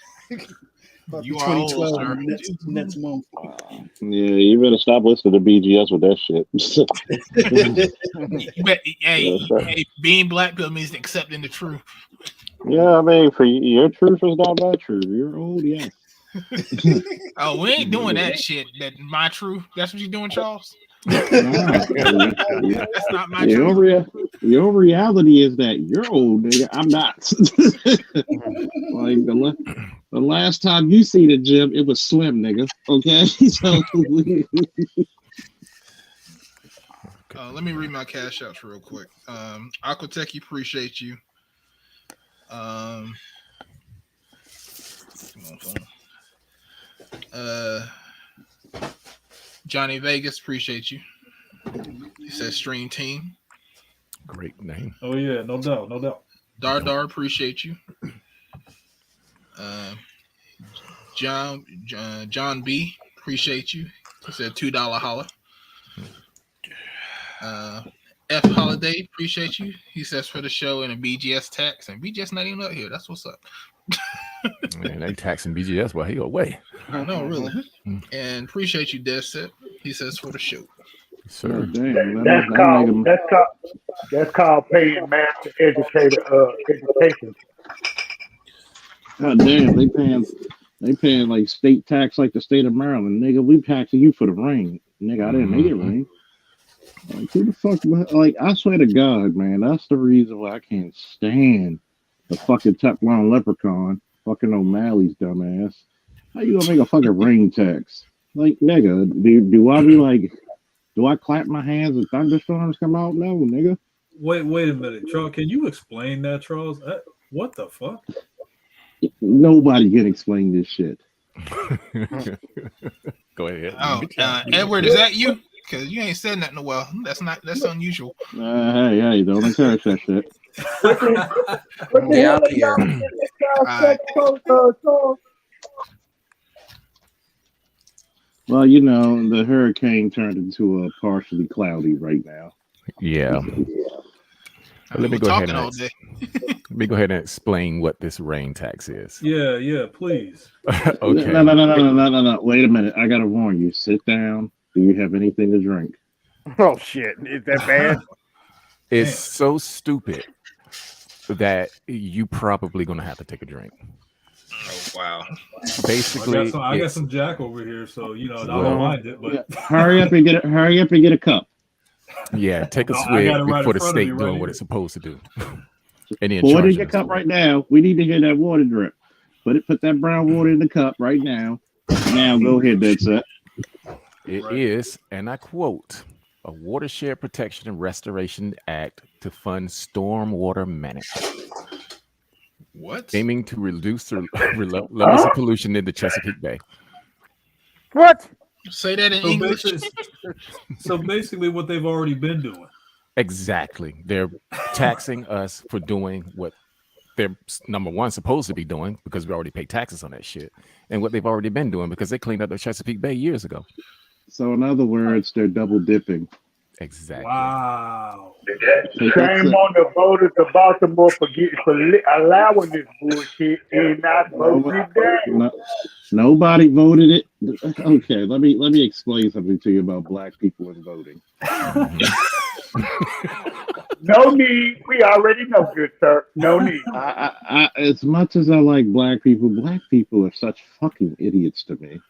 You are old, sir. Next month. Yeah, you better stop listening to BGS with that shit. Hey, being black pill means accepting the truth. Yeah, I mean, for your truth is not my truth. You're old, yes. Oh, we ain't doing that shit. That my truth. That's what you doing, Charles? That's not my truth. Your reality is that you're old, nigga. I'm not. Like the last time you see the gym, it was slim, nigga. Okay, so let me read my cash outs real quick. Aquatech, appreciate you. Come on, phone. Johnny Vegas, appreciate you. He says stream team. Great name. Oh yeah, no doubt, no doubt. Dar, appreciate you. John B, appreciate you. He said $2 holla. F Holiday, appreciate you. He says for the show and a BGS tax, and BGS not even up here. That's what's up. Man, they taxing BGS while he away. I know, really. And appreciate you, Dead Set. He says for the show. Sir. Damn, That's called paying master educator education. God damn, they paying like state tax like the state of Maryland, nigga. We taxing you for the rain, nigga. I didn't make it rain. Like who the fuck? Like I swear to God, man, that's the reason why I can't stand the fucking Teflon Leprechaun, fucking O'Malley's dumbass. How you gonna make a fucking rain tax? Like nigga, do I be like? Do I clap my hands and thunderstorms come out? No, nigga. Wait a minute, Charles. Can you explain that, Charles? What the fuck? Nobody can explain this shit. Go ahead. Oh, Edward, is that you? Because you ain't said nothing well. That's unusual. Hey, don't encourage that shit. Yeah, Well, you know, the hurricane turned into a partially cloudy right now. Yeah. Let me go ahead and explain what this rain tax is. Yeah, please. Okay. No. Wait a minute. I gotta warn you. Sit down. Do you have anything to drink? Oh shit! Is that bad? It's so stupid that you probably gonna have to take a drink. Oh wow! Basically, I got some Jack over here, so you know I don't mind it. But hurry up and get a cup. Yeah, take a swig before the state doing what it's supposed to do. And then pour it in your cup right now. We need to hear that water drip. Put that brown water in the cup right now. Now go ahead, that's it. It is, and I quote, a Watershed Protection and Restoration Act to fund stormwater management. What? Aiming to reduce the levels of pollution in the Chesapeake Bay. What? Say that in English. So basically what they've already been doing. Exactly. They're taxing us for doing what they're, number one, supposed to be doing, because we already pay taxes on that shit, and what they've already been doing because they cleaned up the Chesapeake Bay years ago. So in other words, they're double dipping. Exactly. Wow. Shame on the voters of Baltimore for allowing this bullshit and not voting down. Nobody voted it. Okay, let me explain something to you about black people and voting. No need. We already know, good sir. No need. I, as much as I like black people are such fucking idiots to me.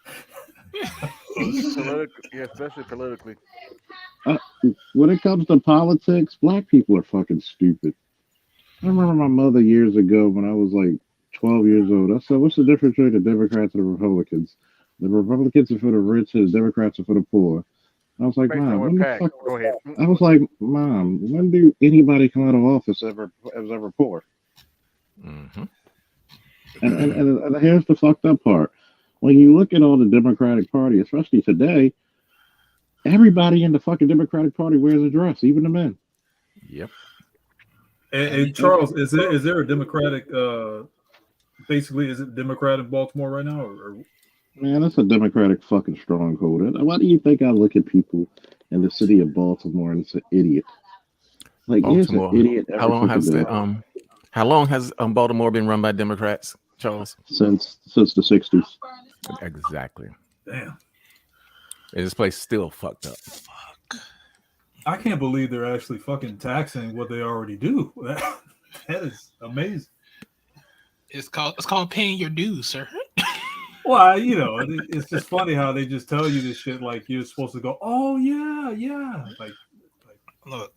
Especially politically. When it comes to politics, black people are fucking stupid. I remember my mother years ago when I was like 12 years old. I said, what's the difference between the Democrats and the Republicans? The Republicans are for the rich and the Democrats are for the poor. I was like, Mom, when the fuck? Go ahead. I was like, Mom, when do anybody come out of office ever poor? Mm-hmm. And here's the fucked up part. When you look at all the Democratic Party, especially today, everybody in the fucking Democratic Party wears a dress, even the men. Yep. And Charles, is there a Democratic? Basically, is it Democrat in Baltimore right now? Or? Man, that's a Democratic fucking stronghold. Why do you think I look at people in the city of Baltimore and it's an idiot? Like, Baltimore. Here's an idiot. How long has Baltimore been run by Democrats, Charles? Since the 60s. Exactly. Damn. And this place still fucked up. Fuck. I can't believe they're actually fucking taxing what they already do. That is amazing. It's called paying your dues, sir. Well, you know, it's just funny how they just tell you this shit like you're supposed to go, oh yeah, yeah. Like look,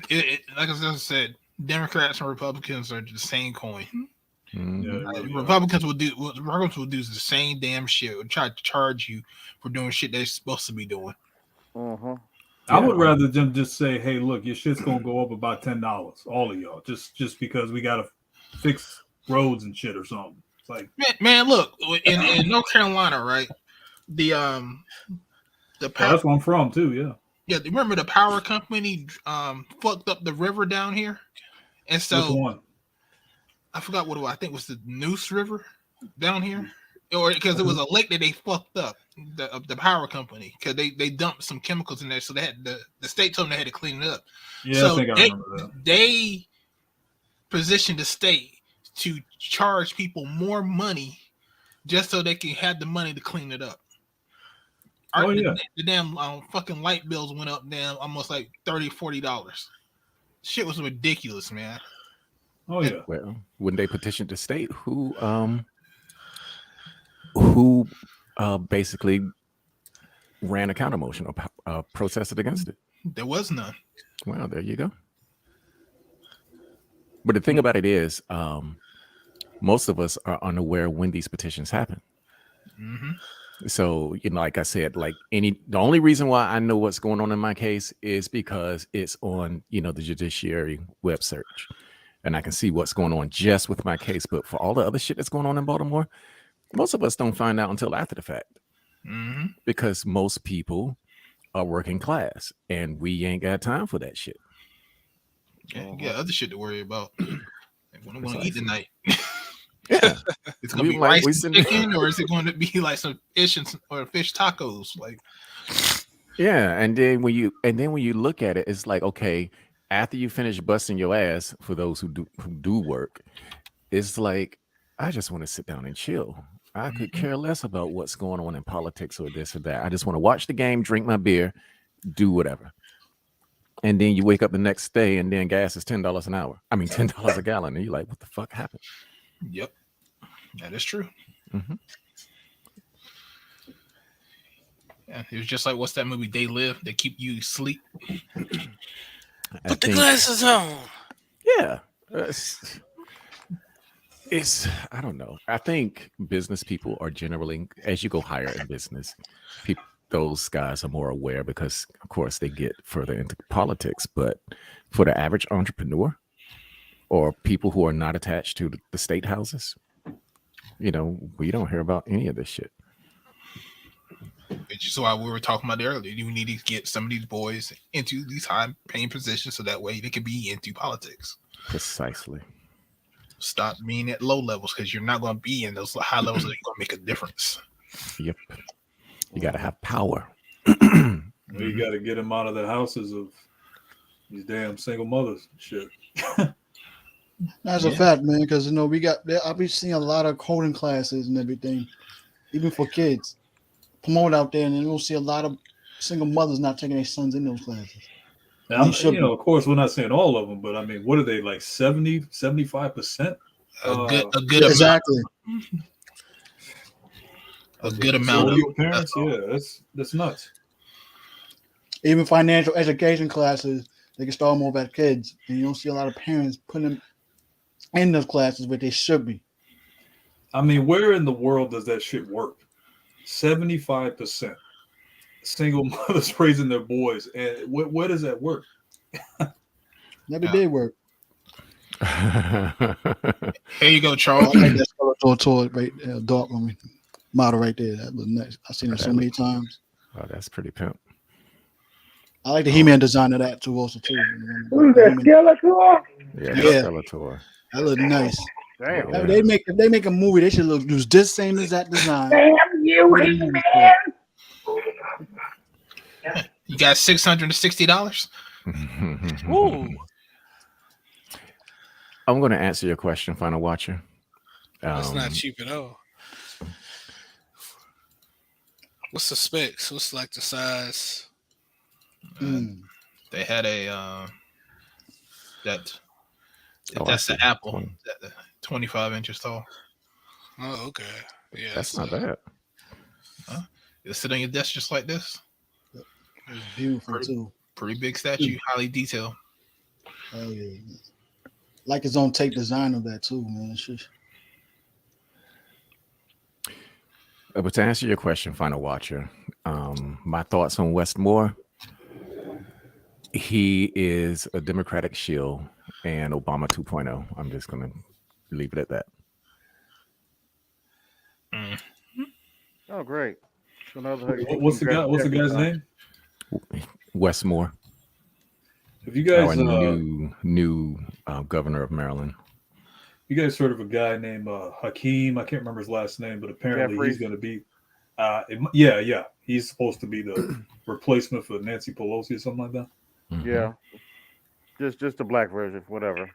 like I said, Democrats and Republicans are the same coin. Mhm. yeah, really are. Republicans will do what Republicans will do is the same damn shit. Will try to charge you for doing shit they're supposed to be doing. I would rather them just say, "Hey, look, your shit's gonna go up about $10, all of y'all, just because we gotta fix roads and shit or something." It's like, man, look in North Carolina, right? The power, that's where I'm from too. Yeah. yeah. Remember the power company fucked up the river down here, and so Which one? I forgot what it was. I think it was the Noose River down here, or because it was a lake that they fucked up. The power company because they dumped some chemicals in there, so they had the state told them they had to clean it up. Yeah, so I think I remember that. They positioned the state to charge people more money just so they can have the money to clean it up. Oh, yeah. The damn fucking light bills went up damn almost like $30-$40. Shit was ridiculous, man. Oh yeah. Well, when they petitioned the state, who basically ran a counter motion or protested against it? There was none. Well, there you go. But the thing about it is, most of us are unaware when these petitions happen. Mm-hmm. So, like I said, the only reason why I know what's going on in my case is because it's on, the judiciary web search. And I can see what's going on just with my case. But for all the other shit that's going on in Baltimore, most of us don't find out until after the fact. Mm-hmm. Because most people are working class and we ain't got time for that shit. Yeah, you got other shit to worry about. What am I going to eat tonight? Yeah. It's going to be rice and chicken, or is it going to be like some fish or fish tacos? Like, yeah. And then when you look at it, it's like, okay, after you finish busting your ass, for those who do work, it's like, I just want to sit down and chill. I could care less about what's going on in politics or this or that. I just want to watch the game, drink my beer, do whatever. And then you wake up the next day and then gas is $10 an hour. I mean, $10 a gallon. And you're like, what the fuck happened? Yep. That is true. Mm-hmm. Yeah, it was just like, what's that movie, They Live? They keep you asleep. Put the glasses on. Yeah. It's I don't know. I think business people are generally, as you go higher in business, those guys are more aware because, of course, they get further into politics. But for the average entrepreneur or people who are not attached to the state houses, we don't hear about any of this shit. Which is why we were talking about earlier. You need to get some of these boys into these high-paying positions so that way they can be into politics. Precisely. Stop being at low levels because you're not going to be in those high levels that you're going to make a difference. Yep. You got to have power. You got to get them out of the houses of these damn single mothers and shit. That's a fact, man, because I've been seeing a lot of coding classes and everything, even for kids, promoted out there, and then you'll see a lot of single mothers not taking their sons in those classes. Now, of course, we're not saying all of them, but I mean, what are they, like 70, 75%? A good exactly. A good amount of your parents. Yeah, that's nuts. Even financial education classes, they can start more about kids, and you don't see a lot of parents putting them in those classes where they should be. I mean, where in the world does that shit work? 75% single mothers raising their boys, and where does that work? Never did work. Here you go, Charles. I like that Skeletor right dark model right there. That was nice. I've seen it so many times. Oh, that's pretty pimp. I like the He-Man design of that too, also too. Who's that, Skeletor? Yeah, Skeletor. That look nice. Damn. If they make a movie, they should use this same exact design. Damn you, He-Man! You got $660? Ooh. I'm going to answer your question, Final Watcher. That's not cheap at all. What's the specs? What's like the size? They had a that's the Apple, 25 inches tall. Oh, okay. Yeah, that's not bad. Huh? You sit on your desk just like this. It's beautiful too. Pretty big statue, highly detailed. Oh yeah. Like his own tape design of that too, man. It's just... But to answer your question, Final Watcher, my thoughts on Westmore, he is a Democratic shill and Obama 2.0. I'm just going to leave it at that. Oh, great. What's the guy's name? Westmore. Have you guys our new governor of Maryland? You guys heard of a guy named Hakeem? I can't remember his last name, but apparently he's going to be. Yeah. He's supposed to be the replacement for Nancy Pelosi or something like that. Mm-hmm. Yeah, just a black version, whatever.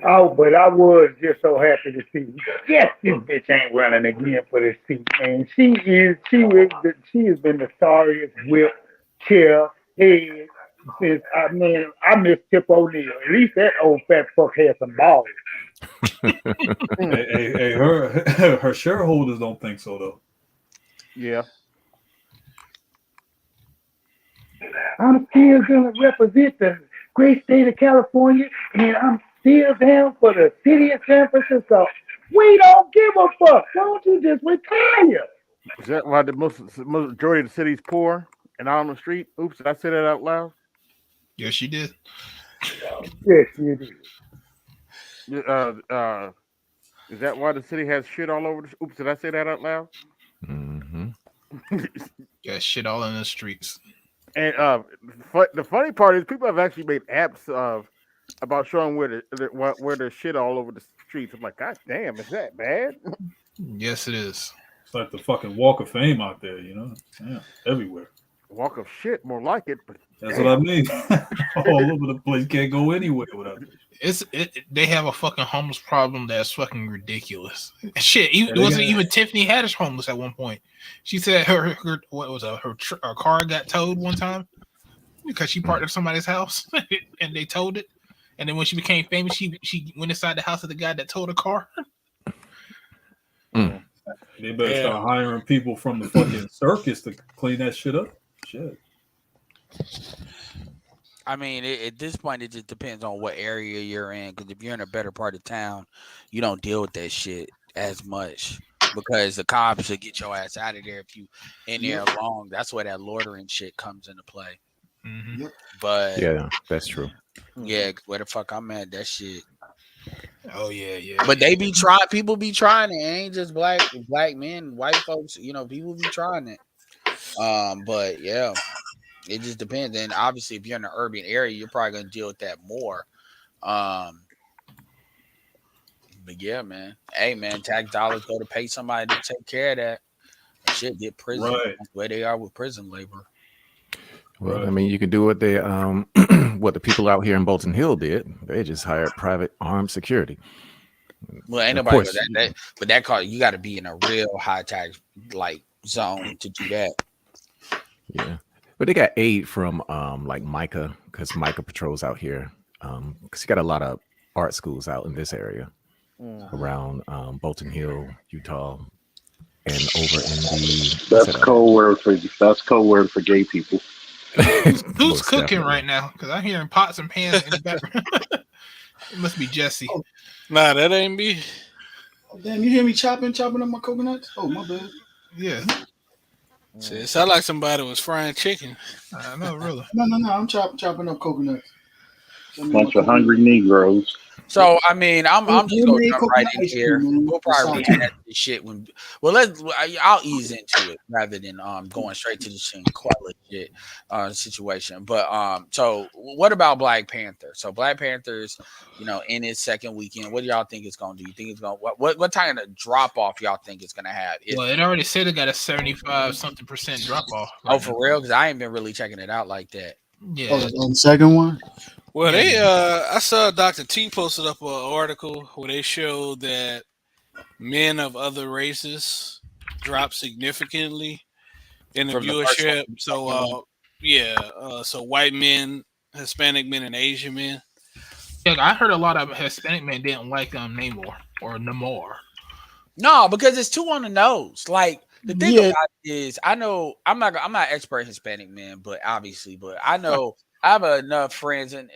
Oh, but I was just so happy to see. Yes, this bitch ain't running again for this seat, man. She has been the sorriest whip chair head since I miss Tip O'Neill. At least that old fat fuck had some balls. hey, her shareholders don't think so though. Yeah. I'm still gonna represent the great state of California, and I'm still down for the city of San Francisco. We don't give a fuck. Why don't you just retire? Is that why the majority of the city's poor and out on the street? Oops, did I say that out loud? Yes, you did. Yes, you did. Is that why the city has shit all over? Oops, did I say that out loud? Mm-hmm. Yeah, shit all in the streets. And the funny part is people have actually made apps about showing where there's shit all over the streets. I'm like, God damn, is that bad? Yes, it is. It's like the fucking Walk of Fame out there, you know? Yeah, everywhere. Walk of shit, more like it. But that's what I mean. All over the place, can't go anywhere without it. They have a fucking homeless problem that's fucking ridiculous. Shit, it wasn't even Tiffany Haddish homeless at one point. She said her car got towed one time because she parked at somebody's house and they towed it. And then when she became famous, she went inside the house of the guy that towed her car. They better start hiring people from the fucking circus to clean that shit up. Shit. I mean, at this point, it just depends on what area you're in. Because if you're in a better part of town, you don't deal with that shit as much because the cops will get your ass out of there if you in there long. That's where that loitering shit comes into play. Mm-hmm. But yeah, that's true. Yeah, where the fuck I'm at, that shit. Oh yeah. But they be trying. People be trying it. It ain't just black men, white folks. You know, people be trying it. But yeah. It just depends. And obviously, if you're in an urban area, you're probably going to deal with that more. But yeah, man. Hey, man, tax dollars go to pay somebody to take care of that. Shit, get prison. Right. That's where they are with prison labor. Well, I mean, you can do what they, what the people out here in Bolton Hill did. They just hired private armed security. Well, ain't nobody does that. But that cost, you got to be in a real high tax zone to do that. Yeah. But they got aid from like Micah, because Micah patrols out here. Because you got a lot of art schools out in this area around Bolton Hill, Utah, and over in the that's code word for gay people. Who's cooking right now? Because I'm hearing pots and pans in the background. It must be Jesse. Oh, nah, that ain't me. Oh, damn, you hear me chopping up my coconuts? Oh, my bad. Yeah. Shit, it sound like somebody was frying chicken. I know, really. No. I'm chopping up coconuts. Bunch of hungry Negroes. So I mean, I'm just gonna jump right in here. We'll probably retest this shit when. Well, I'll ease into it rather than going straight to the Sanquila shit situation. But so what about Black Panther? So Black Panther's, in its second weekend. What do y'all think it's gonna do? You think it's gonna what kind of drop off y'all think it's gonna have? Well, it already said it got a 75% drop off. Oh, for real? Because I ain't been really checking it out like that. Yeah. Oh, on the second one. Well, I saw Dr. T posted up an article where they showed that men of other races dropped significantly in the viewership. So, so white men, Hispanic men, and Asian men. Yeah, I heard a lot of Hispanic men didn't like Namor or Namor. No, because it's too on the nose. Like The thing about it is, I know I'm not expert Hispanic, man, but obviously, but I know I have enough friends, and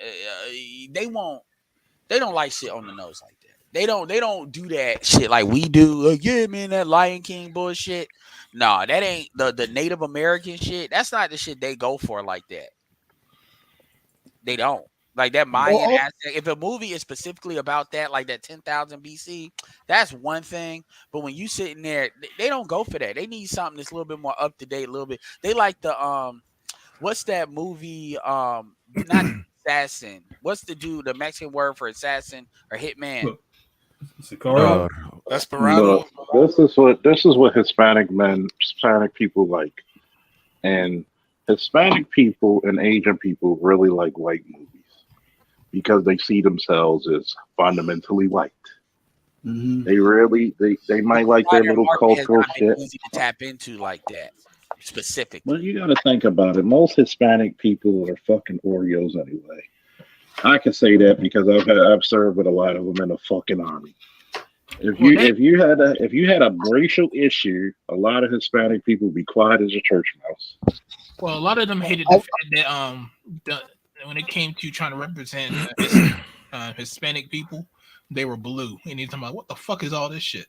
they don't like shit on the nose like that. They don't do that shit like we do. Like, yeah, man, that Lion King bullshit. Nah, that ain't the Native American shit. That's not the shit they go for like that. They don't. Like that Mayan aspect. If a movie is specifically about that, like that 10,000 BC, that's one thing. But when you sitting there, they don't go for that. They need something that's a little bit more up to date, a little bit. They like the what's that movie? Not assassin. What's the dude? The Mexican word for assassin or hitman? Sicario. Desperado. This is what Hispanic people like, and Hispanic people and Asian people really like white movies because they see themselves as fundamentally white. Mm-hmm. They might like their little cultural shit. Easy to tap into like that specific. Well, you got to think about it. Most Hispanic people are fucking Oreos anyway. I can say that because I've served with a lot of them in the fucking army. If you had a racial issue, a lot of Hispanic people would be quiet as a church mouse. Well, a lot of them hated the fact that when it came to trying to represent Hispanic people, they were blue. And you're talking about what the fuck is all this shit?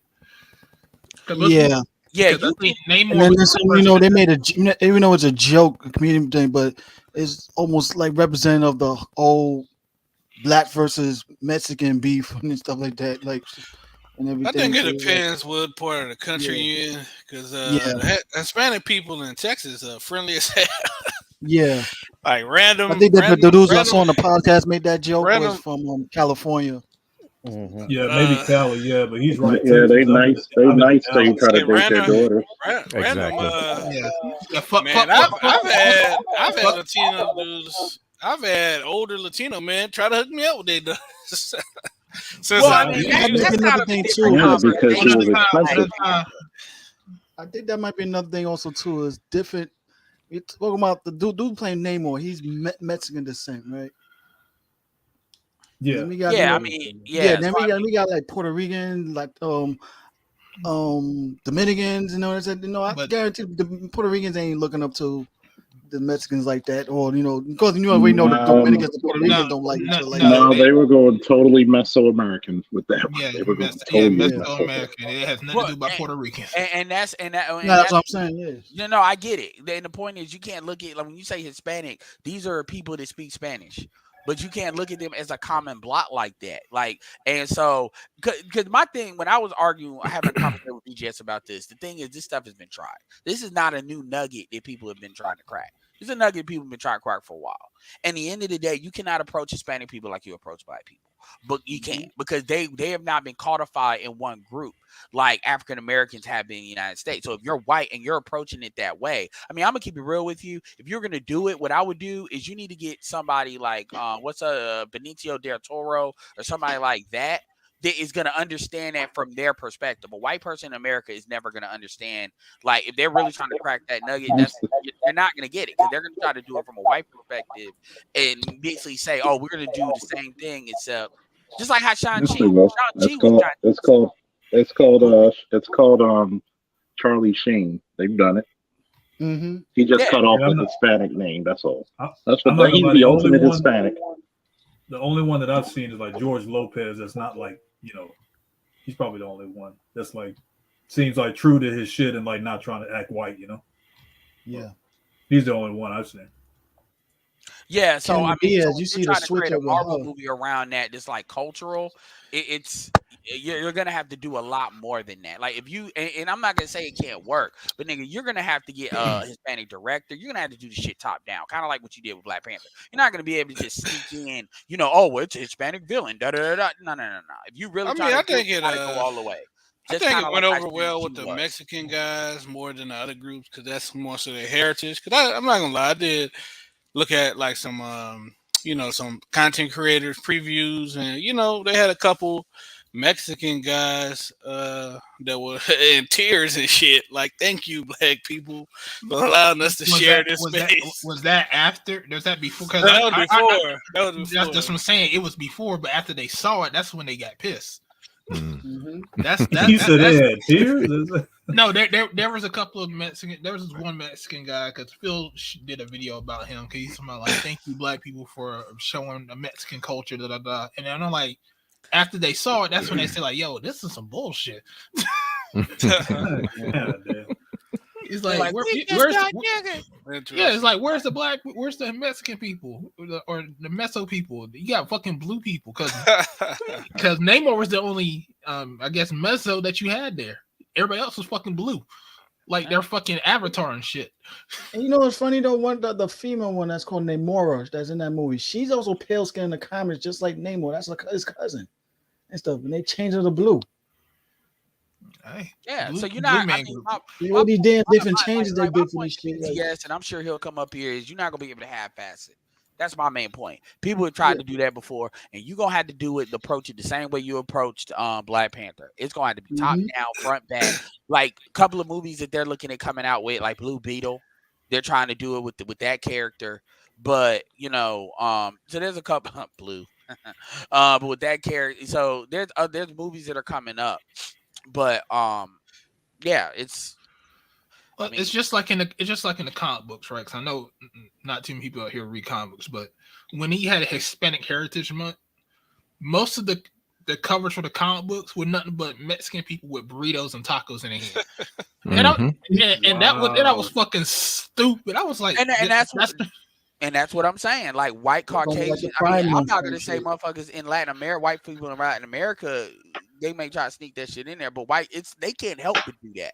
Yeah. Yeah, name more. They made even though it's a joke, a comedian thing, but it's almost like representative of the old black versus Mexican beef and stuff like that. Like, and everything. I think it depends what part of the country you're in, because Hispanic people in Texas are friendly as hell. Yeah, like random. I think that the dudes I saw on the podcast made that joke was from California. Mm-hmm. Yeah, maybe Cali. Yeah, but he's right. Yeah, they nice. They nice. They try to date their daughters. Exactly. Man, I've had Latino dudes. I've had older Latino men try to hook me up with their daughters. That's another thing too. Yeah, because she was expensive. I think that might be another thing also too. Is different. You're talking about the dude playing Namor. He's Mexican descent, right? Yeah. Then we got, Then we got like Puerto Rican, like Dominicans. I guarantee the Puerto Ricans ain't looking up to the Mexicans like that, or because we know the Dominicans and Puerto Ricans don't like each other like that. No, they were going totally Mesoamerican with that. Yeah, they were going totally Mesoamerican. It has nothing to do about Puerto Ricans. And that's what I'm saying. Yeah. No, I get it. And the point is, you can't look at when you say Hispanic. These are people that speak Spanish. But you can't look at them as a common blot like that. And so, because my thing, when I was arguing, I had a conversation with BGS about this. The thing is, this stuff has been tried. This is not a new nugget that people have been trying to crack. This is a nugget people have been trying to crack for a while. And at the end of the day, you cannot approach Hispanic people like you approach Black people. But you can't, because they have not been codified in one group like African Americans have been in the United States. So if you're white and you're approaching it that way, I mean, I'm gonna keep it real with you. If you're gonna do it, what I would do is you need to get somebody like Benicio del Toro or somebody like that is gonna understand that from their perspective. A white person in America is never gonna understand. Like, if they're really trying to crack that nugget, they're not gonna get it, because they're gonna try to do it from a white perspective and basically say, "Oh, we're gonna do the same thing," except just like how Shang-Chi was. It's called Charlie Sheen. They've done it. Mm-hmm. He just cut off the Hispanic name. That's all. That's what he's the ultimate Hispanic. The only one that I've seen is like George Lopez. That's not like, he's probably the only one that's like seems like true to his shit and like not trying to act white. Yeah, he's the only one I've seen. Yeah, so I mean, you see trying the to switch create a over Marvel movie around that, just like cultural. You're gonna have to do a lot more than that. Like, if you and I'm not gonna say it can't work, but nigga, you're gonna have to get a Hispanic director. You're gonna have to do the shit top down, kind of like what you did with Black Panther. You're not gonna be able to just sneak in, it's a Hispanic villain. No. If you really, I think it go all the way. I think it went over well with the Mexican guys more than the other groups, because that's more so their heritage. Because I'm not gonna lie, I did look at like some some content creators previews, and they had a couple Mexican guys that were in tears and shit. Like, thank you, Black people, for allowing us to share this space. Was that after? Was that before? That was before. That's what I'm saying. It was before, but after they saw it, that's when they got pissed. That's You said they had tears? No, there was a couple of Mexican. There was this one Mexican guy because Phil did a video about him. Cause he's talking about like, thank you black people for showing the Mexican culture. Da da da. And then I'm like, after they saw it, that's when they say like, yo, this is some bullshit. It's like, it's like, where's the Mexican people or the Meso people? You got fucking blue people because Namor was the only I guess Meso that you had there. Everybody else was fucking blue, like they're fucking Avatar and shit. And you know what's funny though? The female one that's called Namora that's in that movie. She's also pale skin in the comics, just like Namor. That's like his cousin and stuff. And they changed her to blue. Hey, yeah, blue, so you're not. I mean, all these damn different changes they did for this shit. Yes, and I'm sure he'll come up here. Is you're not gonna be able to half-pass it. That's my main point. People have tried to do that before, and you're gonna have to do it, approach it the same way you approached Black Panther. It's gonna have to be top down, front back. Like a couple of movies that they're looking at coming out with, like Blue Beetle, they're trying to do it with that character. But you know, so there's a couple blue, but with that character, so there's movies that are coming up. But yeah, it's. Well, I mean, it's just like in the comic books, right? Because I know not too many people out here read comic books, but when he had a Hispanic Heritage Month, most of the covers for the comic books were nothing but Mexican people with burritos and tacos in their hand. And that was fucking stupid. I was like, and that's what I'm saying. Like white Caucasians. I mean, I'm not gonna say motherfuckers in Latin America, white people in Latin America, they may try to sneak that shit in there, but they can't help but do that.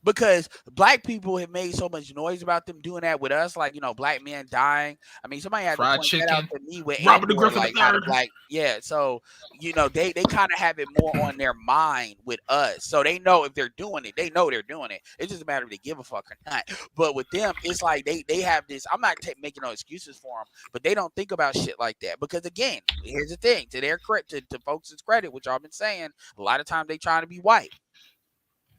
Because black people have made so much noise about them doing that with us, like, you know, black men dying. I mean, somebody had fried to point chicken, that out to me with Robert the Andor, Griffin like, black, yeah. So, you know, they kind of have it more on their mind with us. So they know if they're doing it, they know they're doing it. It's just a matter of they give a fuck or not. But with them, it's like they have this. I'm not making no excuses for them, but they don't think about shit like that. Because again, here's the thing: to their credit, to folks' credit, which I've been saying, a lot of times they trying to be white.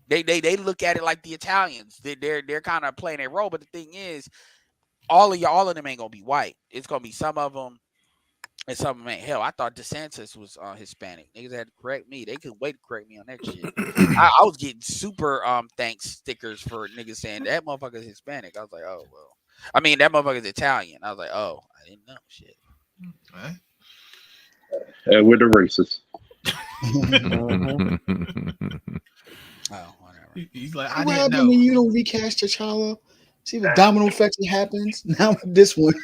They look at it like the Italians. They're kind of playing a role, but the thing is, all of them ain't gonna be white. It's gonna be some of them, and some of them ain't. Hell, I thought DeSantis was Hispanic. Niggas had to correct me. They couldn't wait to correct me on that shit. I was getting super thanks stickers for niggas saying that motherfucker's Hispanic. I was like, oh well. I mean, that motherfucker's Italian. I was like, oh, I didn't know shit. And we're the racists. Oh, whatever. He's like, what happened when you don't recast T'Challa? See the domino effect that happens now with this one.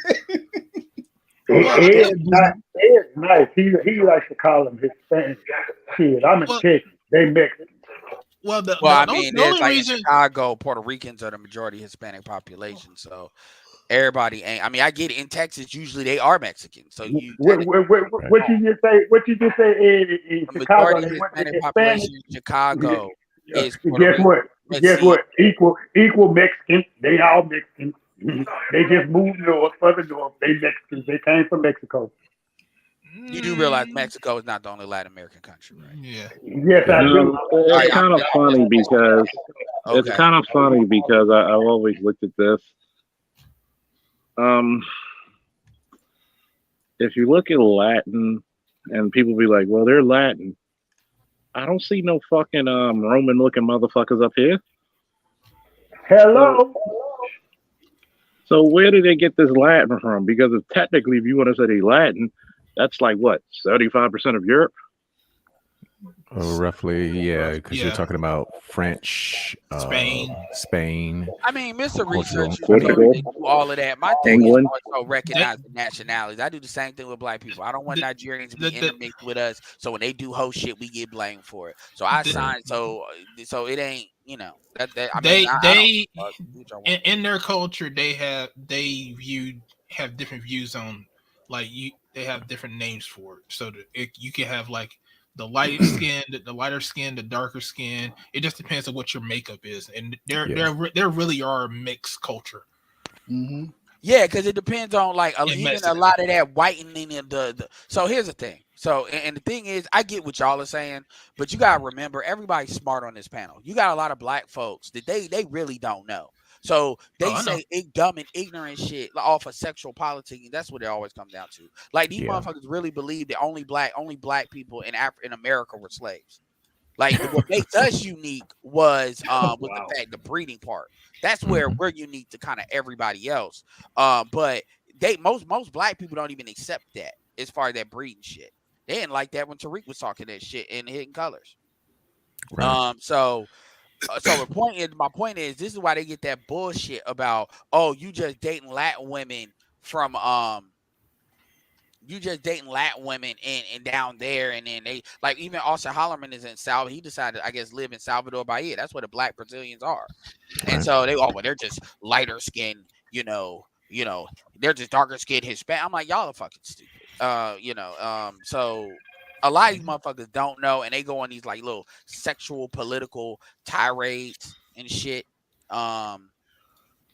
It's nice. He likes to call him Hispanic. Shit, I'm a chick. They mix it. I mean, there's like reason... in Chicago, Puerto Ricans are the majority Hispanic population, so everybody ain't. I mean, I get it. In Texas, usually they are Mexican. So what you just say? What you just say in Chicago? The Hispanic population in Chicago. Guess what? Equal Mexican. They all Mexican. They just moved north, further north. They Mexicans. They came from Mexico. You do realize Mexico is not the only Latin American country, right? Yeah. Yes, I do. It's kind of funny because I've always looked at this. If you look at Latin, and people be like, "Well, they're Latin." I don't see no fucking Roman looking motherfuckers up here. Hello. So where did they get this Latin from? Because technically, if you want to say they Latin, that's like what, 75% of Europe? Oh, roughly, yeah, because you're talking about French, Spain. I mean, Mr. Research, do all of that. My thing is also recognize the nationalities. I do the same thing with black people. I don't want Nigerians to be intermixed with us. So when they do whole shit, we get blamed for it. So I signed. So it ain't, you know, in their culture they have different views on, like, they have different names for it. So you can have like the lighter skin, the darker skin. It just depends on what your makeup is, and there really are a mixed culture. Mm-hmm. Yeah, because it depends on like even a lot of that whitening of the. So here's the thing. So and the thing is, I get what y'all are saying, but you gotta remember everybody's smart on this panel. You got a lot of black folks that they really don't know. So they say dumb and ignorant shit off of sexual politicking. That's what it always comes down to. Like these motherfuckers really believe that only black people in America were slaves. Like what makes us unique was the breeding part. That's where we're unique to kind of everybody else. But most black people don't even accept that as far as that breeding shit. They didn't like that when Tariq was talking that shit in Hidden Colors. Right. So my point is this is why they get that bullshit about, oh, you just dating Latin women from and down there, and then they like even Austin Hollerman is in Salvador. He decided, I guess, live in Salvador Bahia. That's where the black Brazilians are. And so they're just lighter skinned, they're just darker skinned Hispanic. I'm like, y'all are fucking stupid. So a lot of these motherfuckers don't know, and they go on these like little sexual political tirades and shit.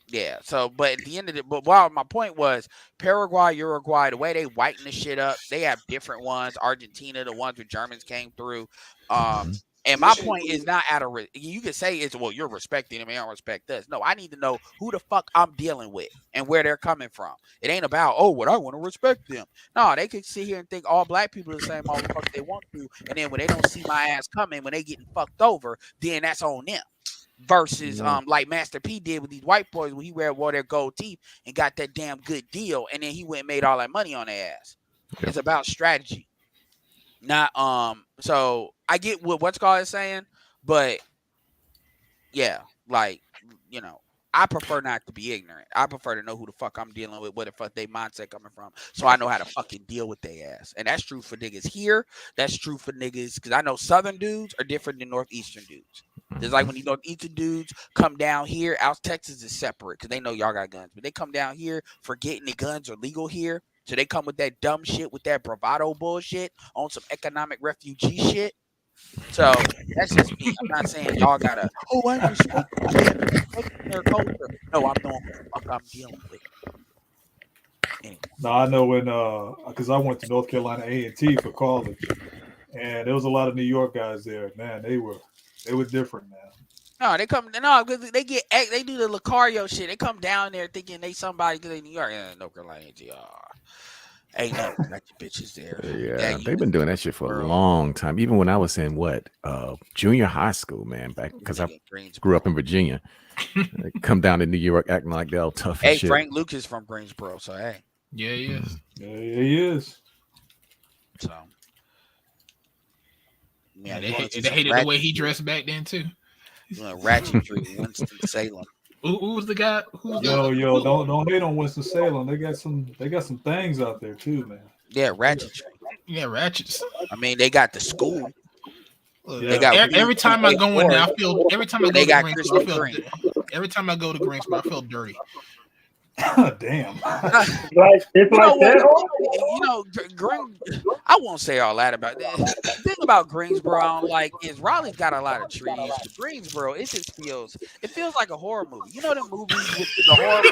Yeah. So, but at the end of it, my point was Paraguay, Uruguay, the way they whiten the shit up, they have different ones. Argentina, the ones where Germans came through. And my point is not you could say it's, well, you're respecting them, they don't respect us. No, I need to know who the fuck I'm dealing with and where they're coming from. It ain't about, oh, what I want to respect them. No, they could sit here and think all black people are the same all the fuck they want to. And then when they don't see my ass coming, when they getting fucked over, then that's on them. Versus like Master P did with these white boys when he wore their gold teeth and got that damn good deal, and then he went and made all that money on their ass. Yep. It's about strategy. Not so I get what what's called is saying, but yeah, like, I prefer not to be ignorant. I prefer to know who the fuck I'm dealing with, where the fuck they mindset coming from, so I know how to fucking deal with their ass. And that's true for niggas here. That's true for niggas, because I know Southern dudes are different than Northeastern dudes. It's like when you Northeastern dudes come down here, out Texas is separate because they know y'all got guns, but they come down here forgetting the guns are legal here. So they come with that dumb shit, with that bravado bullshit on some economic refugee shit. So that's just me. I'm not saying y'all gotta, I respect their culture. No, I'm knowing who the fuck I'm dealing with. Anyway. No, I know when because I went to North Carolina A&T for college, and there was a lot of New York guys there. Man, they were different, man. No, because they do the Lucario shit. They come down there thinking they somebody because they New York. North Carolina A&T. Ain't nothing got your bitches there. Yeah, they've been doing that shit for a long time. Even when I was in junior high school, man, back because I grew up in Virginia. They come down to New York acting like they're all tough. Hey, shit. Frank Lucas from Greensboro, so hey. Yeah, he is. Yeah, he is. So yeah, they hated the way he dressed back then too. Ratchetry, Winston-Salem. Who was the guy? Don't hate on Winston-Salem. They got some things out there too, man. Yeah, ratchetry. Yeah, ratchets. I mean, they got the school. They got every time I go in there, I feel every time I go to Greensboro, I feel dirty. Damn. It's like that. I won't say all that about that. The thing about Greensboro I don't like is Raleigh's got a lot of trees. But Greensboro, it feels like a horror movie. You know the movies with the horror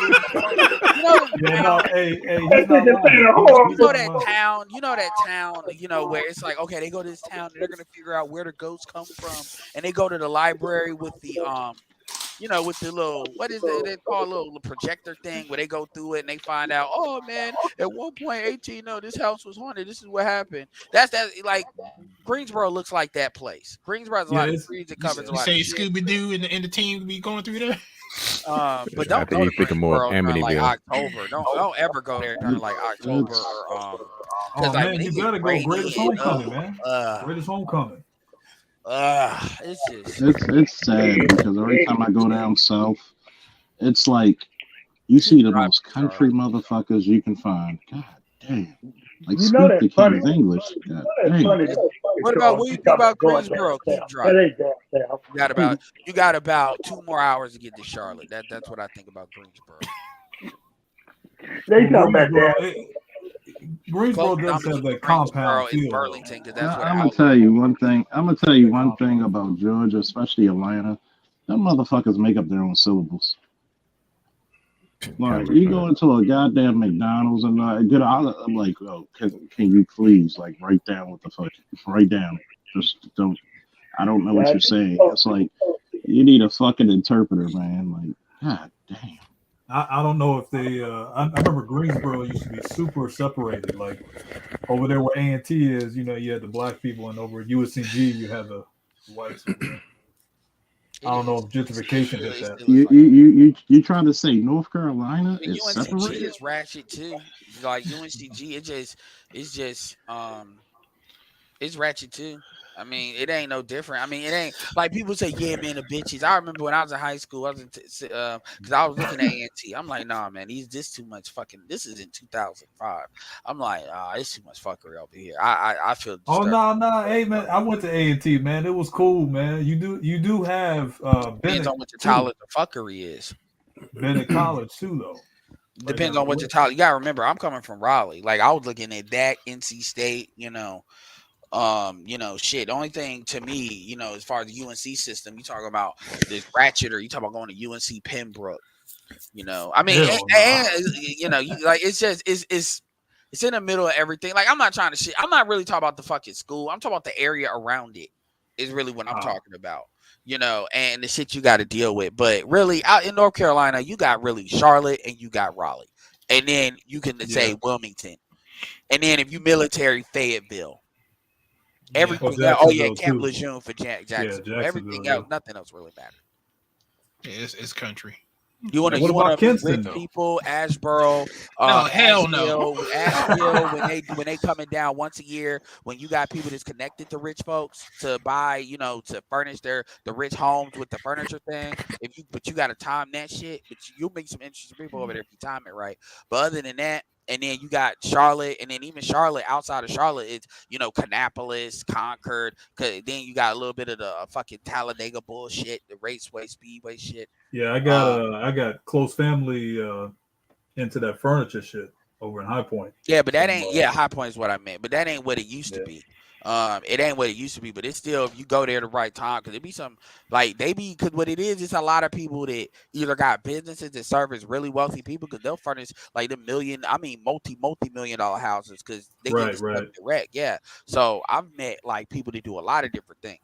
You know that town, where it's like, okay, they go to this town and they're gonna figure out where the ghosts come from, and they go to the library with the with the little, what is it? They call a little projector thing where they go through it and they find out, oh man, at one point, 18, this house was haunted. This is what happened. That's like Greensboro looks like that place. Greensboro has a lot of trees. It covers a lot. You say Scooby Doo and the team be going through there. But don't go to Greensboro during like October. Don't ever go there during like October or man, you gotta go Greatest Homecoming, man. Greatest Homecoming. It's sad because every time I go down south, it's like you see the most country motherfuckers you can find. God damn. Like speak the king's English. God damn. What about Greensboro? Keep driving. You got about 2 more hours to get to Charlotte. That's what I think about Greensboro. They talk about that. Greensboro does have that compound feel. Burlington, I'm gonna tell you one thing. About Georgia, especially Atlanta. Them motherfuckers make up their own syllables. Like you go into a goddamn McDonald's and I'm like, oh, can you please like write down what the fuck? Write down. Just don't. I don't know what you're saying. It's like you need a fucking interpreter, man. Like, god damn. I don't know if they. I remember Greensboro used to be super separated. Like over there where A&T is, you had the black people, and over at USCG you had the whites. I don't know if gentrification did that. You trying to say North Carolina is UNCG separated? is ratchet too. Like UNCG, it's ratchet too. I mean, it ain't no different. I mean, it ain't like people say, yeah, man, the bitches. I remember when I was in high school, I was because I was looking at A&T. I'm like, nah, man, this too much fucking. This is in 2005. I'm like, it's too much fuckery over here. I feel. Oh no, hey man, I went to A&T, man. It was cool, man. You do have depends on what your tolerance of fuckery is. Bennett College too, though. Depends on what your tolerance. You gotta remember, I'm coming from Raleigh. Like I was looking at that NC State, shit. The only thing to me, as far as the UNC system, you talk about this ratchet, or you talk about going to UNC Pembroke. I mean, it's in the middle of everything. Like I'm not trying to shit. I'm not really talking about the fucking school. I'm talking about the area around it. Is really what I'm talking about. And the shit you got to deal with. But really, out in North Carolina, you got really Charlotte and you got Raleigh, and then you can say Wilmington, and then if you military, Fayetteville. Everything Camp Lejeune for Jacksonville. Everything else, nothing else really matters. Yeah, it's country. You want to rich people, Asheboro, hell no. Asheville, when they coming down once a year, when you got people that's connected to rich folks to buy, to furnish the rich homes with the furniture thing. But you got to time that shit. But you'll make some interesting people over there if you time it right. But other than that. And then you got Charlotte, and then even Charlotte, outside of Charlotte, it's, Kannapolis, Concord. Cause then you got a little bit of the fucking Talladega bullshit, the raceway, speedway shit. Yeah, I got close family into that furniture shit over in High Point. Yeah, but that ain't. High Point is what I meant, but that ain't what it used to be. It ain't what it used to be, but it's still, if you go there the right time, because it be some because what it is, it's a lot of people that either got businesses that service really wealthy people, because they'll furnish like the multi-million dollar houses, because they get stuff direct. Yeah, so I've met like people that do a lot of different things.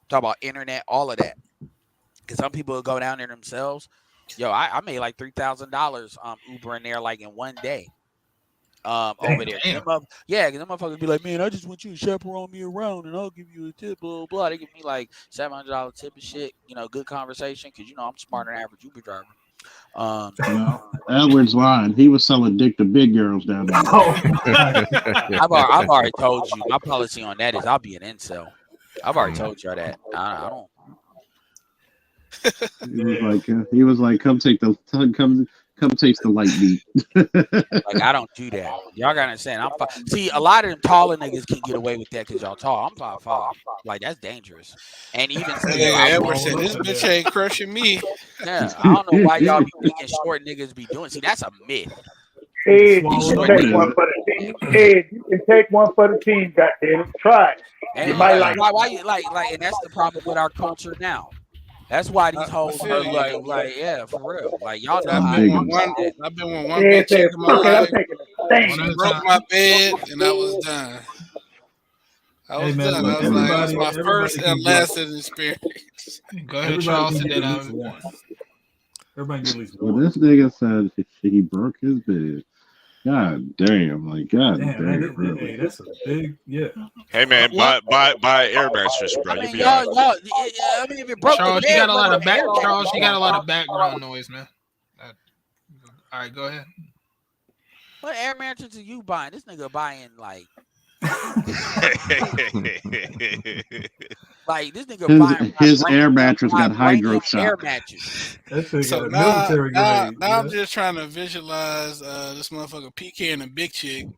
Talk about internet, all of that, because some people will go down there themselves. I made like $3,000 Uber in there like in one day. Over there. Because them motherfuckers be like, man, I just want you to chaperone me around and I'll give you a tip, blah, blah. They give me like $700 tip and shit, good conversation, because, I'm smarter than average Uber driver. Edward's lying. He was selling dick to big girls down there. I've already told you, my policy on that is I'll be an incel. I've already told you that. I don't. He was like, come taste the light meat. Like I don't do that. Y'all gotta understand. See, a lot of them taller niggas can get away with that because y'all tall. I'm 5'5". Like that's dangerous. And even Edward said this bitch ain't crushing me. Yeah, I don't know why y'all be thinking short niggas be doing. See, that's a myth. Ed, you can take one for the team. Ed, you can take one for the team. Goddamn, try it. And you might like. Why you like, and that's the problem with our culture now. That's why these hoes are like, yeah, for real. Like y'all know I've been with one bitch chick in my life. When I broke my bed and I was done. I was done. I was like, it was my first and last experience. Go ahead, Charles. Everybody get at least one. Well, this nigga said he broke his bed. God damn, damn. Hey, that's a big, Hey man, buy air mattress, bro. I mean, if it broke Charles, the bed, you got a lot of background noise, man. All right, go ahead. What air mattress are you buying? This nigga buying like this nigga buying his air mattress got hydro shock. Air mattress. So now I'm just trying to visualize this motherfucker PK and a big chick,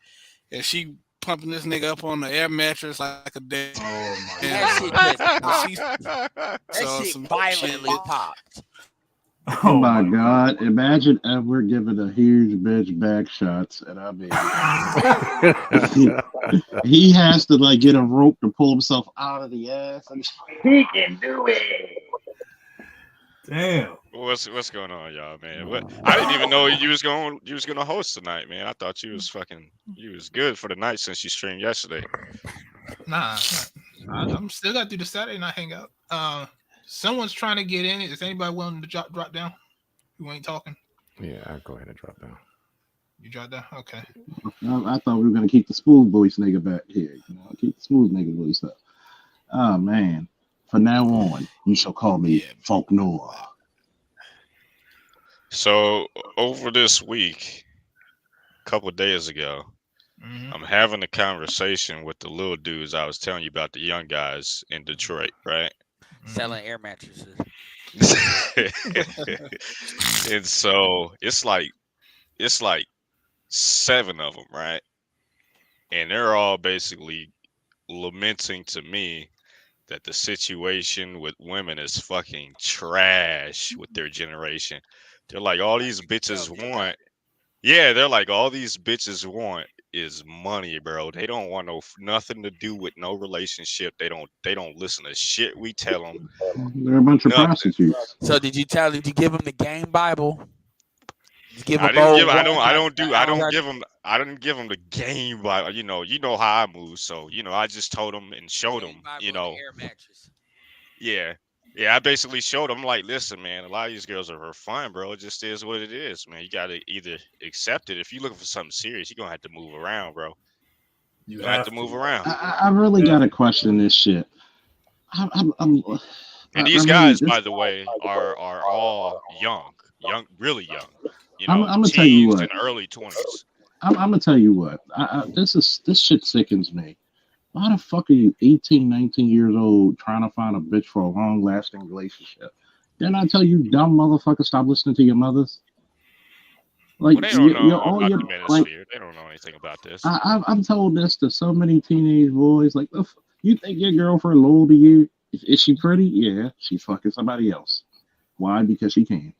and she pumping this nigga up on the air mattress like a damn. Oh my god! That shit violently popped. Oh my god! Imagine Edward giving a huge bitch back shots, and I mean, he has to get a rope to pull himself out of the ass. He can do it. Damn. What's going on, y'all, man? I didn't even know you was gonna host tonight, man. I thought you was good for the night since you streamed yesterday. Nah, I'm still got to do the Saturday night hangout. Someone's trying to get in. Is anybody willing to drop down? You ain't talking. Yeah, I'll go ahead and drop down. You drop down? Okay. I thought we were gonna keep the smooth voice nigga back here. Keep the smooth nigga voice up. Oh man, From now on, you shall call me Folk Noir. So over this week, a couple of days ago, I'm having a conversation with the little dudes I was telling you about, the young guys in Detroit, right? Selling air mattresses. And so it's like 7 of them, right? And they're all basically lamenting to me that the situation with women is fucking trash with their generation. They're like, all these bitches want. Yeah, they're like, all these bitches want is money, bro. They don't want nothing to do with no relationship. They don't listen to shit we tell them. They're a bunch of prostitutes. So did you give them the game Bible? I don't give them the game Bible. You know how I move. So I just told them and showed them. Air mattress. Yeah. I basically showed them, like, listen, man, a lot of these girls are for fun, bro. It just is what it is, man. You gotta either accept it. If you're looking for something serious, you're gonna have to move around, bro. You have to move around. I really gotta question this shit. And these guys, by the way, are all young, really young. I'm gonna tell you what. In early 20s. I'm gonna tell you what. This shit sickens me. Why the fuck are you 18, 19 years old trying to find a bitch for a long-lasting relationship? Didn't I tell you, dumb motherfucker, stop listening to your mothers? Like, they don't know about the manosphere. They don't know anything about this. I'm told this to so many teenage boys. Like, you think your girlfriend loyal to you? Is she pretty? Yeah, she's fucking somebody else. Why? Because she can.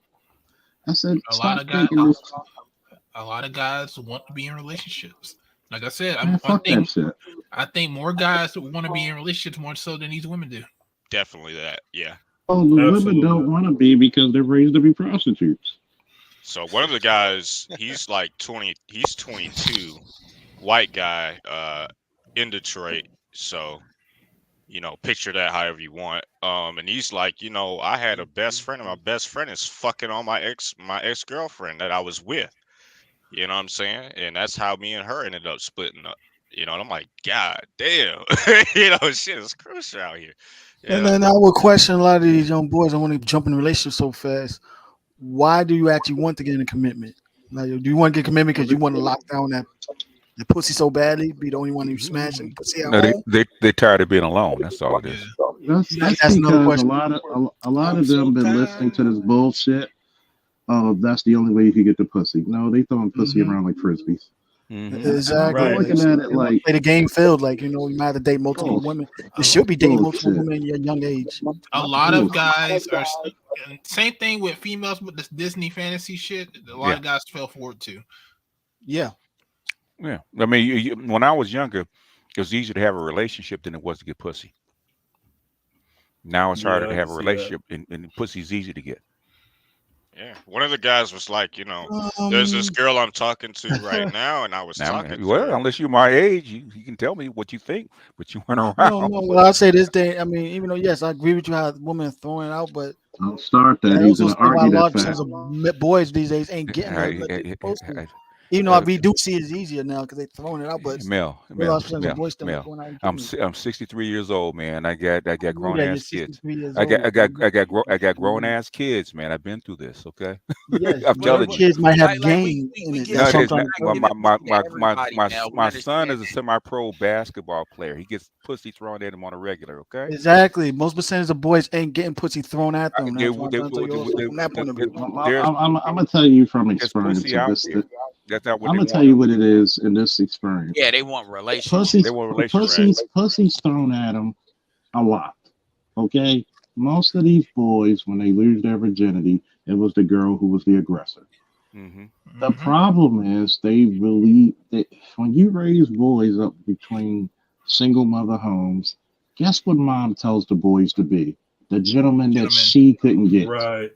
I said, a lot of guys want to be in relationships. Like I said, I think more guys want to be in relationships more so than these women do. Definitely that, yeah. Oh, the women don't want to be because they're raised to be prostitutes. So one of the guys, he's like 20. He's 22, white guy, in Detroit. So, picture that however you want. And he's like, I had a best friend, and my best friend is fucking on my ex-girlfriend that I was with. You know what I'm saying? And that's how me and her ended up splitting up. And I'm like, God damn. Shit is crucial out here. And then I would question a lot of these young boys. I want to jump in a relationship so fast. Why do you actually want to get in a commitment? Like, do you want to get a commitment because you want to lock down that pussy so badly, be the only one who smash and pussy out? No, they're tired of being alone. That's all it is. That's because a lot of them been listening to this bullshit. Oh, that's the only way you can get the pussy. No, they throwing pussy around like frisbees. Exactly. I'm looking at it like the game failed. Like, you might have to date multiple women. You should be dating multiple women in your young age. A lot of guys are same thing with females with this Disney fantasy shit. A lot of guys fell for it too. Yeah. Yeah. I mean, when I was younger, it was easier to have a relationship than it was to get pussy. Now it's harder to have a relationship, and pussy's easy to get. Yeah, one of the guys was like, there's this girl I'm talking to right now, and I was talking to her. Unless you're my age, you can tell me what you think, but you weren't around. No, well, I'll say this day. I mean, even though, yes, I agree with you how women are throwing it out, but don't start that. He's going to argue that fact. Of boys these days ain't getting it. Even though we do see it's easier now because they're throwing it out, but Mel, I'm 63 years old, man. I got grown ass kids. I got grown ass kids, man. I've been through this. Okay, yes, I'm telling you, kids might have game in it. My son is a semi-pro basketball player. He gets pussy thrown at him on a regular. Okay, exactly. Most percentage of boys ain't getting pussy thrown at them. I'm gonna tell you from experience. I'm gonna tell you what it is in this experience. Yeah, they want relationships. Pussy's thrown at them a lot. Okay, most of these boys, when they lose their virginity, it was the girl who was the aggressor. The problem is they believe that when you raise boys up between single mother homes, guess what mom tells the boys to be? The gentleman that she couldn't get. Right.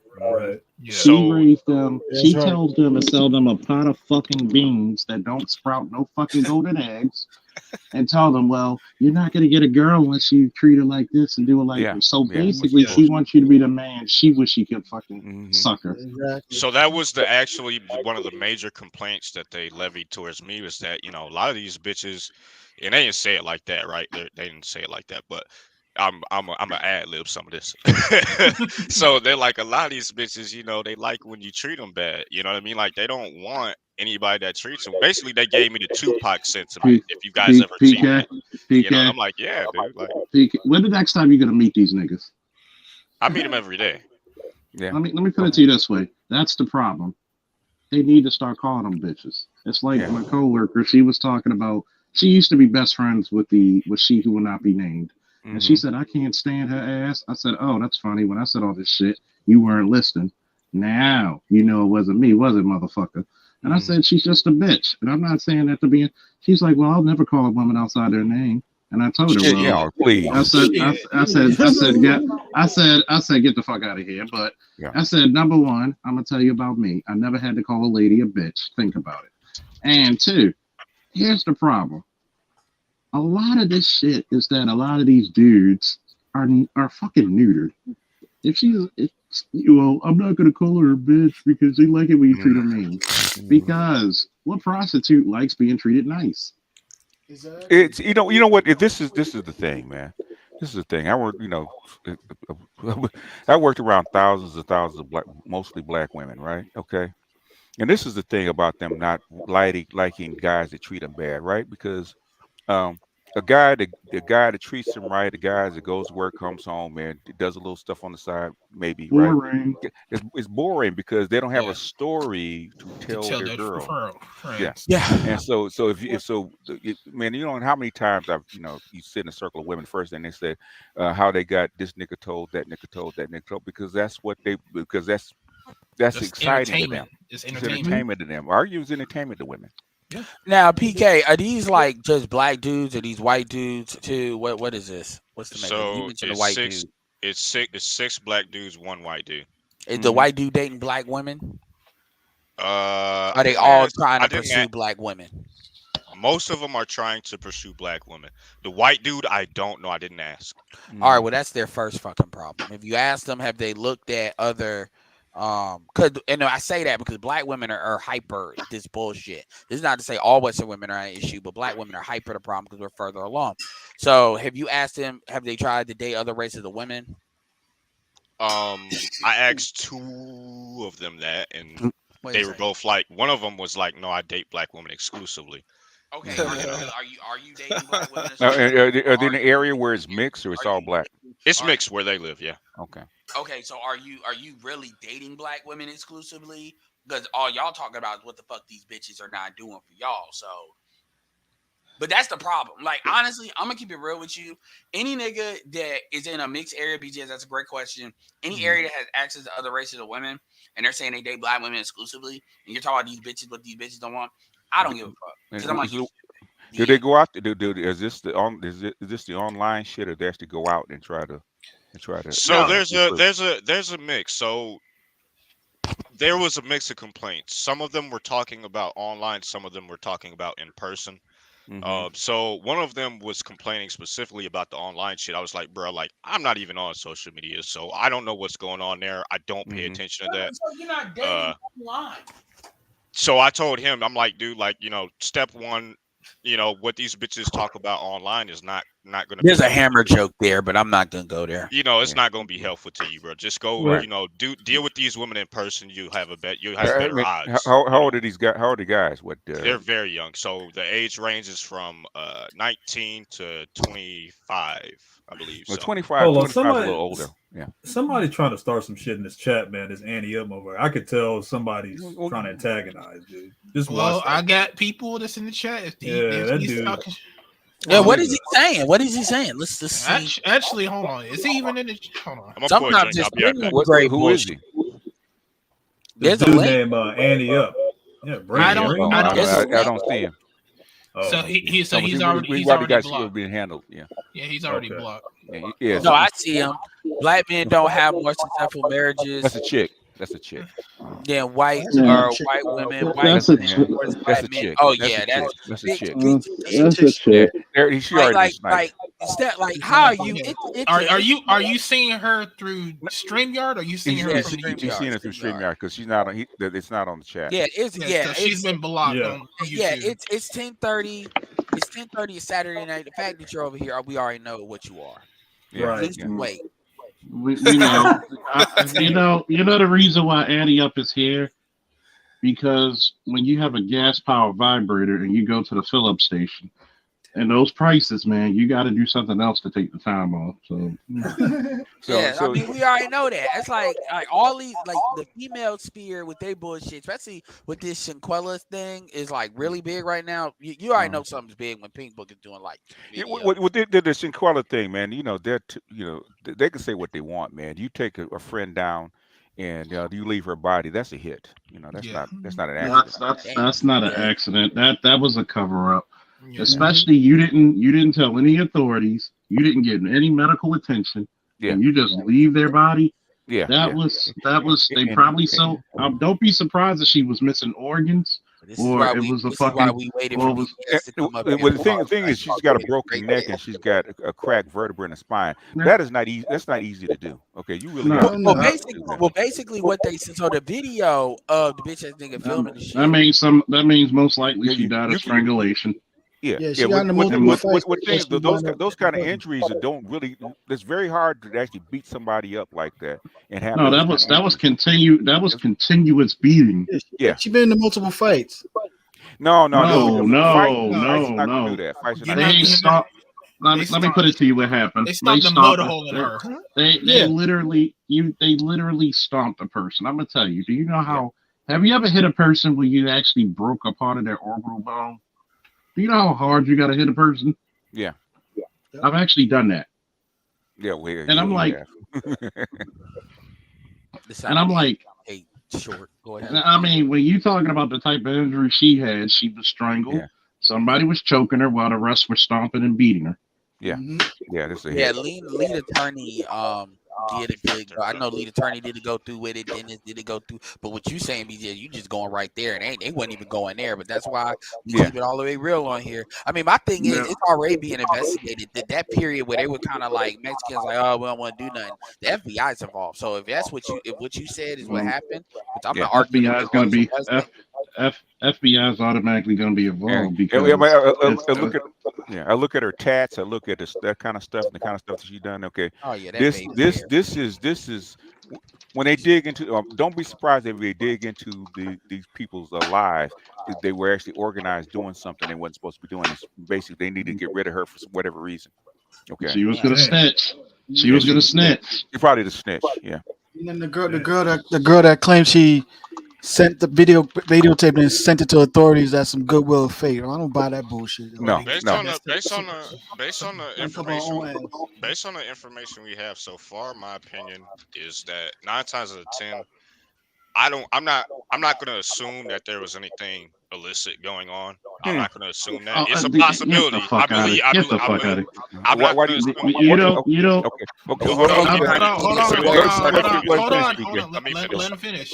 Yeah. She raised them. She tells them to sell them a pot of fucking beans that don't sprout no fucking golden eggs, and tell them, well, you're not gonna get a girl unless you treat her like this and do it like this. So basically, she wants you to be the man. She wish she could fucking suck her. Exactly. So that was actually one of the major complaints that they levied towards me was that a lot of these bitches, and they didn't say it like that, right? They didn't say it like that, but I'm an ad lib some of this. So they're like a lot of these bitches, you know, they like when you treat them bad. You know what I mean? Like they don't want anybody that treats them. Basically, they gave me the Tupac sentiment. If you guys ever seen that, you know, I'm like, yeah, dude. Like, when the next time you gonna meet these niggas? I meet them every day. Yeah. Let me put it to you this way. That's the problem. They need to start calling them bitches. It's like my coworker. She was talking about. She used to be best friends with she who will not be named. And she said, I can't stand her ass. I said, oh, that's funny. When I said all this shit, you weren't listening. Now, you know it wasn't me, was it, motherfucker? And I said, she's just a bitch. And I'm not saying that to be. She's like, well, I'll never call a woman outside their name. And I told her, well, yeah, please. I said, get the fuck out of here. But I said, number one, I'm going to tell you about me. I never had to call a lady a bitch. Think about it. And two, here's the problem. A lot of this shit is that a lot of these dudes are fucking neutered. I'm not gonna call her a bitch because they like it when you treat her mean. Because what prostitute likes being treated nice? It's you know what? This is the thing, man. This is the thing. I worked, I worked around thousands of mostly black women, right? Okay. And this is the thing about them not liking guys that treat them bad, right? Because the guy that treats them right, the guy that goes to work, comes home, man, does a little stuff on the side, maybe, boring. Right? It's boring because they don't have a story to tell their girl. And so man, you know how many times I've you sit in a circle of women first, and they say how they got this nigga told, that nigga told, that nigga told, because that's exciting to them. It's entertainment to them. Arguing is entertainment to women. Yeah. Now, PK, are these like just black dudes or these white dudes too? What is this? What's the so you mentioned the white dude. It's six black dudes, one white dude. Is the white dude dating black women? Are they all trying to pursue black women? Most of them are trying to pursue black women. The white dude, I don't know. I didn't ask. All right, well, that's their first fucking problem. If you ask them, have they looked at other? And I say that because black women are hyper this bullshit. This is not to say all Western women are an issue, but black women are hyper the problem because we're further along. So have you asked them, have they tried to date other races of women? I asked two of them that, and they were both like, one of them was like, no, I date black women exclusively. Okay, are you dating black women? Are they in an area where it's mixed or it's all black? It's mixed where they live, yeah. Okay. Okay, so are you really dating black women exclusively? Because all y'all talking about is what the fuck these bitches are not doing for y'all. So, but that's the problem. Like, honestly, I'm gonna keep it real with you. Any nigga that is in a mixed area, BJs, that's a great question. Any area that has access to other races of women, and they're saying they date black women exclusively, and you're talking about these bitches, what these bitches don't want, I don't give a fuck. Because I'm like, do they go out? Is this the online shit, or they actually go out and try to? So there's a mix. So there was a mix of complaints. Some of them were talking about online. Some of them were talking about in person. So one of them was complaining specifically about the online shit. I was like, bro, like I'm not even on social media, so I don't know what's going on there. I don't pay attention to that. So you're not dating online. So I told him, I'm like, dude, like, step one, what these bitches talk about online is not going to There's a hammer joke there, but I'm not going to go there. It's not going to be helpful to you, bro. Just go, deal with these women in person. You have better odds. How old are these guys? How old are the guys? They're very young. So the age range is from 19 to 25, I believe. Well, so. 25 is a little older. Yeah. Somebody trying to start some shit in this chat, man. This Annie up over. I could tell somebody's trying to antagonize, dude. Just watch that. I got people that's in the chat. That dude. Talking. Yeah, what is he saying? What is he saying? Let's see. Actually, hold on. Is he even in the? Hold on. Sometimes just who is he? There's a dude named Annie up. Yeah, I don't see him. Oh. So he's already got blocked. Being handled. Yeah, he's already blocked. Yeah, no, I see him. Black men don't have more successful marriages. That's a chick. Yeah, white women. That's a chick. Oh yeah, that's a chick. That's a chick. Like how are you? Are you seeing her through StreamYard? Or are you seeing her through YouTube? You're seeing her through StreamYard because she's not on. It's not on the chat. Yeah, so she's been blocked. Yeah. On YouTube. It's 10:30. It's 10:30. It's Saturday night. The fact that you're over here, we already know what you are. Right. Just wait. We know. You know the reason why Annie Up is here? Because when you have a gas powered vibrator and you go to the fill up station and those prices, man, you got to do something else to take the time off. So, I mean, we already know that. It's like all these, like the female sphere with their bullshit, especially with this Sanquila thing, is like really big right now. You already know something's big when Pink Book is doing like. What the Sanquila thing, man? You know, they can say what they want, man. You take a friend down, and you leave her body. That's a hit. You know, that's not an accident. That's not an accident. That was a cover up. Yeah. Especially you didn't tell any authorities. You didn't get any medical attention. Yeah. And you just leave their body. Yeah. That was they probably so. Don't be surprised that she was missing organs. Or it was a fucking. Why we waited for to come up well, the thing is, she's got a broken neck and she's got a cracked vertebra in the spine. That is not easy. That's not easy to do. Okay, you really. Basically, what they said. So the video of the bitch that nigga filming the shit. That means most likely she died of strangulation. Those kind of injuries that don't really. It's very hard to actually beat somebody up like that and have. No, that was continuous beating. Yeah, she been in multiple fights. No. They stopped. Let me put it to you. What happened? They stopped the motor hole in her. They literally stomped a person. I'm gonna tell you. Do you know how? Have you ever hit a person where you actually broke a part of their orbital bone? Do you know how hard you got to hit a person? Yeah. I've actually done that. Yeah, and I'm like, short. Go ahead. I mean, when you're talking about the type of injury she had, she was strangled. Yeah. Somebody was choking her while the rest were stomping and beating her. Yeah. Yeah. Lead attorney did a good. I know lead attorney did go through with it. Dennis did go through. But what you saying, BJ, you just going right there, and they wasn't even going there. But that's why we keep it all the way real on here. I mean, my thing is, it's already being investigated. That period where they were kind of like Mexicans, like, oh, we don't want to do nothing. The FBI's involved. So if that's what you said is what happened, I'm not arguing. FBI is going to be FBI is automatically going to be involved because I look at her tats. I look at that kind of stuff and the kind of stuff that she's done. Okay. Oh yeah. This is when they dig into. Don't be surprised if they dig into these people's lives. They were actually organized doing something they wasn't supposed to be doing. Basically, they need to get rid of her for whatever reason. Okay. She was going to snitch. She was going to snitch. She probably the snitch. Yeah. And then the girl that claimed she sent the videotape and sent it to authorities. That's some goodwill of fate. I don't buy that bullshit. Based on the information we have so far, my opinion is that 9 times out of 10, I'm not going to assume that there was anything illicit going on. I'm not going to assume that. It's a possibility. Hold on. Let him finish.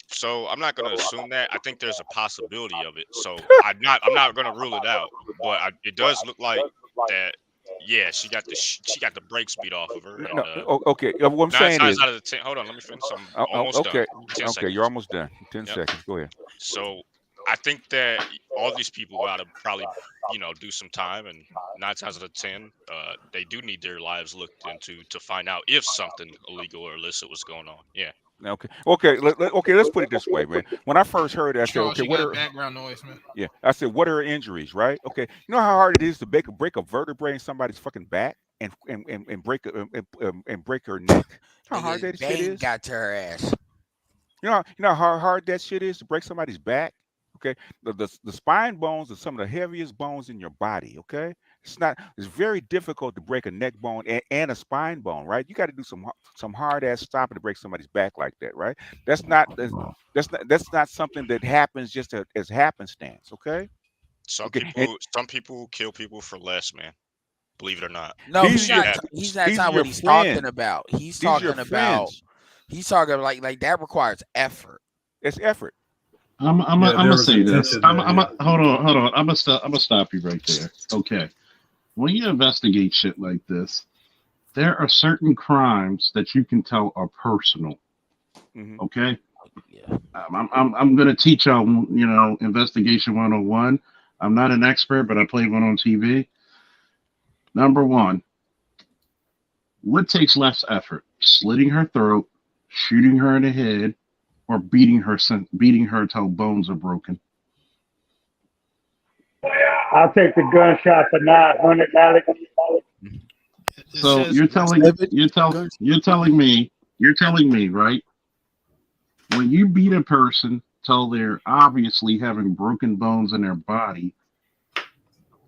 So I'm not going to assume that. I think there's a possibility of it. So I'm not going to rule it out. But it does look like that. Yeah, she got the brakes beat off of her. And, okay. What I'm saying is, out of the 10. Hold on, let me finish. I'm almost done. 10 seconds. You're almost done. 10 seconds. Go ahead. So I think that all these people got to probably, do some time, and 9 times out of 10, they do need their lives looked into to find out if something illegal or illicit was going on. Yeah. Okay. Let's put it this way, man. When I first heard it, I said, okay, what are background noise, man? Yeah, I said, what are her injuries, right? Okay, you know how hard it is to break a vertebrae in somebody's fucking back and break her neck. How hard that shit is. Got to her ass. You know how hard that shit is to break somebody's back. Okay, the spine bones are some of the heaviest bones in your body. Okay, it's very difficult to break a neck bone and a spine bone, right? You got to do some hard ass stopping to break somebody's back like that, right? That's not something that happens just as happenstance. Okay. Some people kill people for less, man. Believe it or not. No, he's not what he's talking about. He's talking about like that requires effort. It's effort. I'm gonna say this. Hold on. I'm gonna stop you right there. Okay. When you investigate shit like this, there are certain crimes that you can tell are personal. Mm-hmm. Okay. Yeah. I'm gonna teach y'all, investigation 101. I'm not an expert, but I played one on TV. Number one, What takes less effort? Slitting her throat, shooting her in the head, or beating her till bones are broken? I'll take the gunshot for $900. So you're telling me, right? When you beat a person till they're obviously having broken bones in their body,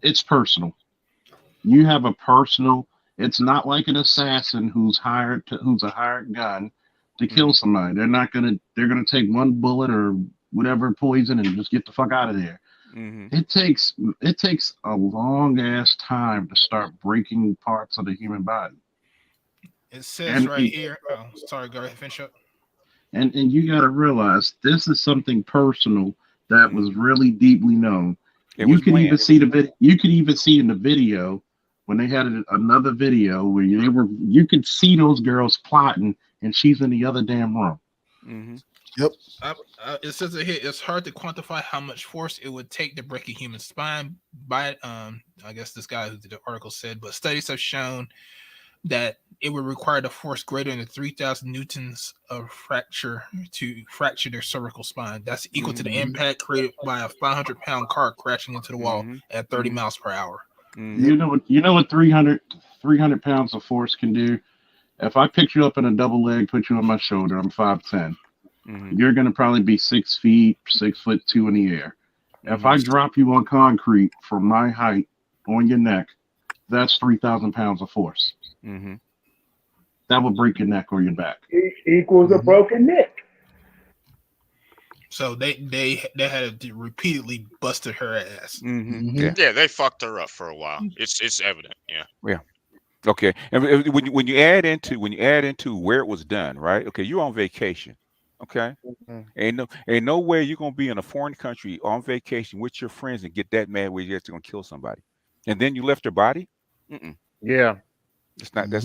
it's personal. You have a personal. It's not like an assassin who's a hired gun to kill somebody. They're gonna take one bullet or whatever poison and just get the fuck out of there. It takes a long ass time to start breaking parts of the human body. It says here. Oh, sorry, go ahead, finish up. And you got to realize this is something personal that was really deeply known. You could even see in the video when they had another video where you could see those girls plotting, and she's in the other damn room. Yep. It says it here. It's hard to quantify how much force it would take to break a human spine. By I guess this guy who did the article said, but studies have shown that it would require a force greater than 3,000 newtons of fracture to fracture their cervical spine. That's equal to the impact created by a 500-pound car crashing into the wall at 30 miles per hour. You know what 300 pounds of force can do? If I pick you up in a double leg, put you on my shoulder, I'm 5'10". You're gonna probably be 6 feet, 6'2" in the air. If I drop you on concrete from my height on your neck, that's 3,000 pounds of force. That would break your neck or your back. Equals a broken neck. So they had to repeatedly busted her ass. Yeah, they fucked her up for a while. It's evident. Yeah. Okay. And when you add into where it was done, right? Okay, you're on vacation. Okay. Ain't no way you're gonna be in a foreign country on vacation with your friends and get that mad where you're just gonna kill somebody, and then you left her body. Yeah. It's not. That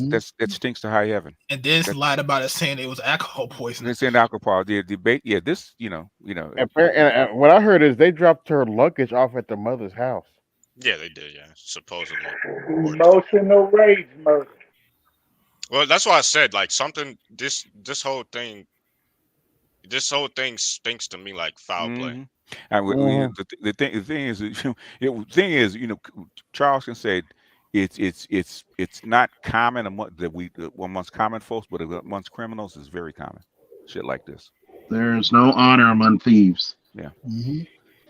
stinks to high heaven. And then lied about it, saying it was alcohol poisoning. It's in alcohol. The debate. Yeah. This. You know. And what I heard is they dropped her luggage off at the mother's house. Yeah, they did. Yeah, supposedly. Emotional rage murder. Well, that's why I said like something. This whole thing stinks to me like foul play. The thing is, Charles can say it's not common amongst common folks, but amongst criminals is very common. Shit like this. There's no honor among thieves. Yeah.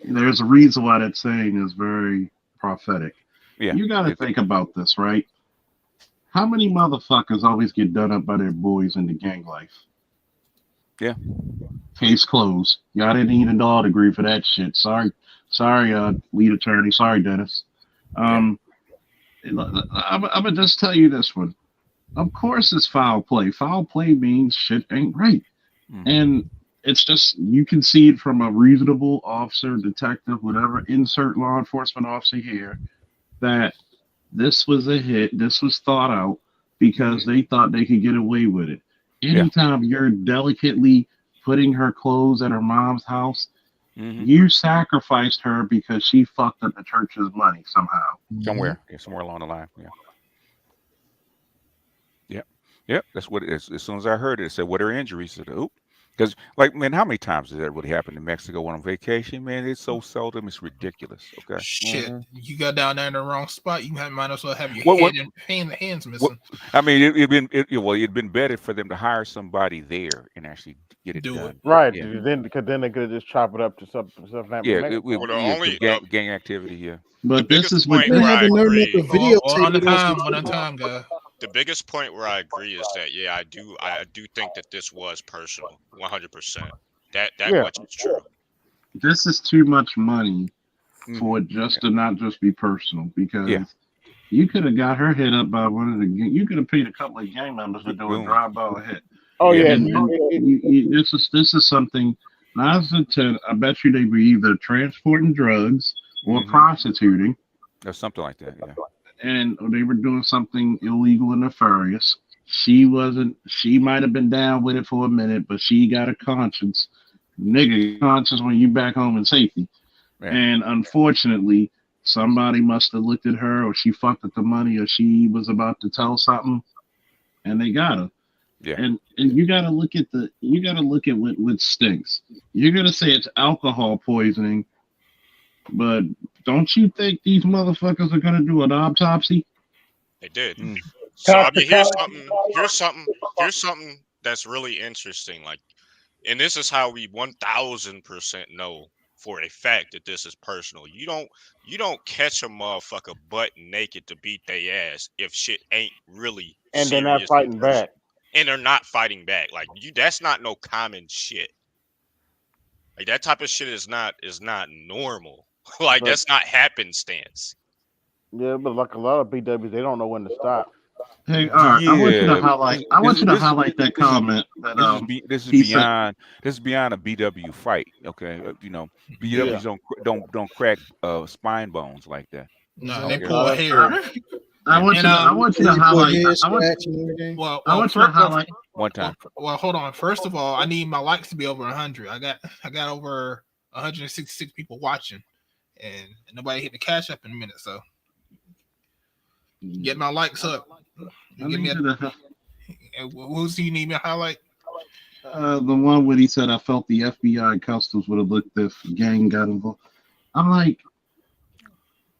There's a reason why that saying is very prophetic. Yeah. You got to think about this, right? How many motherfuckers always get done up by their boys in the gang life? Yeah. Case closed. Y'all didn't need a law degree for that shit. Sorry, lead attorney. Sorry, Dennis. I'm gonna just tell you this one. Of course, it's foul play. Foul play means shit ain't right, and it's just you can see it from a reasonable officer, detective, whatever. Insert law enforcement officer here that this was a hit. This was thought out because they thought they could get away with it. Anytime you're delicately putting her clothes at her mom's house, you sacrificed her because she fucked up the church's money somehow. Somewhere along the line. Yep. That's what it is. As soon as I heard it, it said, "What are injuries?" I said, "Oop." Because, like, man, how many times does that really happen in Mexico when on vacation? Man, it's so seldom, it's ridiculous. Okay. Shit, you got down there in the wrong spot. You might as well have your hands missing. I mean, it'd been better for them to hire somebody there and actually get it done. Right. Yeah. Then they could have just chop it up to something. Gang activity. Yeah. But this is what where I agree. One at a time, guy. The biggest point where I agree is that I do think that this was personal, 100%. That much is true. This is too much money for it just to not just be personal because you could have got her hit up by one of the. You could have paid a couple of gang members to do a drive-by hit. Oh yeah. This is something. 9 out of 10. I bet you they were either transporting drugs or prostituting, or something like that. Yeah. And they were doing something illegal and nefarious. She wasn't. She might have been down with it for a minute, but she got a conscience. Nigga, conscience when you back home in safety. Right. And unfortunately, somebody must have looked at her, or she fucked up the money, or she was about to tell something, and they got her. Yeah. And you gotta look at what stinks. You're gonna say it's alcohol poisoning, but don't you think these motherfuckers are gonna do an autopsy? They did. So I mean, here's something that's really interesting. Like, and this is how we 1000% know for a fact that this is personal. You don't catch a motherfucker butt naked to beat their ass if shit ain't really And they're serious not fighting back. and they're not fighting back. Like that's not no common shit. Like that type of shit is not normal. Like that's not happenstance. Yeah, but like a lot of BWs, they don't know when to stop. Hey, I want you to highlight that comment. This is beyond a BW fight. Okay, BWs don't crack spine bones like that. No, they pull hair. I want you to highlight. One time. Well, hold on. First of all, I need my likes to be over 100. I got over 166 people watching, and nobody hit the cash up in a minute. So get my likes up. Give me who's do you need me to highlight? The one where he said, "I felt the FBI and customs would have looked if gang got involved." I'm like,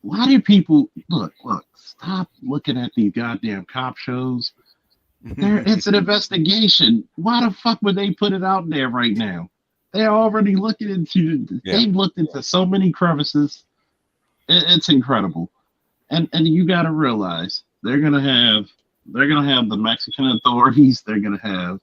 why do people look? Stop looking at these goddamn cop shows. It's an investigation. Why the fuck would they put it out there right now? They're already looking into. They've looked into so many crevices. It's incredible, and you got to realize they're gonna have the Mexican authorities. They're gonna have,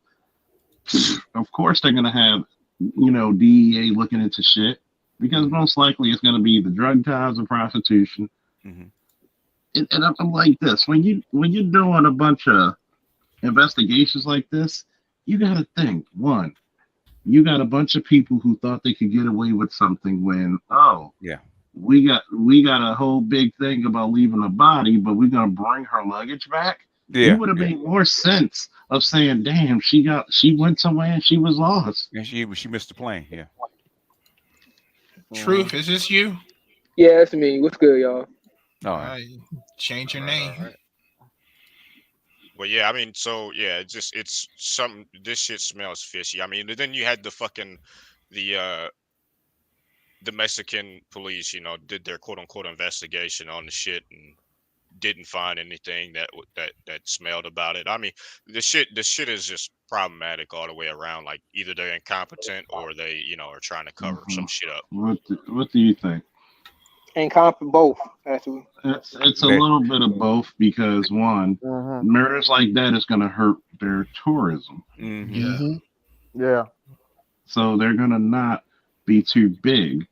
of course, they're gonna have, DEA looking into shit, because most likely it's gonna be the drug ties and prostitution. And I'm like this: when you're doing a bunch of investigations like this, you got to think. One, you got a bunch of people who thought they could get away with something when we got a whole big thing about leaving a body, but we're gonna bring her luggage back. It would have made more sense of saying, "Damn, she went somewhere and she was lost, and she missed the plane." Yeah. Truth, is this you? Yeah, it's me. What's good, y'all? All right. Change your name. All right. Well, yeah, I mean, so yeah, it's something. This shit smells fishy. I mean, then you had the Mexican police, did their quote unquote investigation on the shit and didn't find anything that smelled about it. I mean, the shit is just problematic all the way around. Like either they're incompetent or they, are trying to cover some shit up. What do you think? Incompetent, both actually. It's a little bit of both, because one, murders like that is going to hurt their tourism. Yeah. So they're going to not be too big,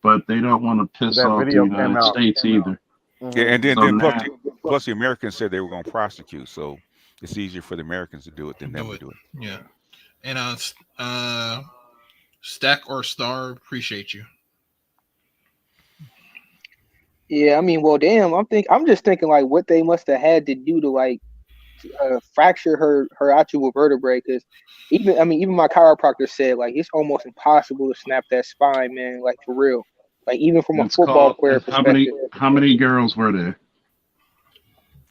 but they don't want to piss off the United States either. Yeah, and then plus the Americans said they were going to prosecute, so it's easier for the Americans to do it than them to do it. Yeah. And Stack or Star, appreciate you. Yeah, I mean, well, damn. I'm just thinking like what they must have had to do to like fracture her actual vertebrae, because even my chiropractor said like it's almost impossible to snap that spine, man. Like for real. Like even from a football player perspective. How many girls were there?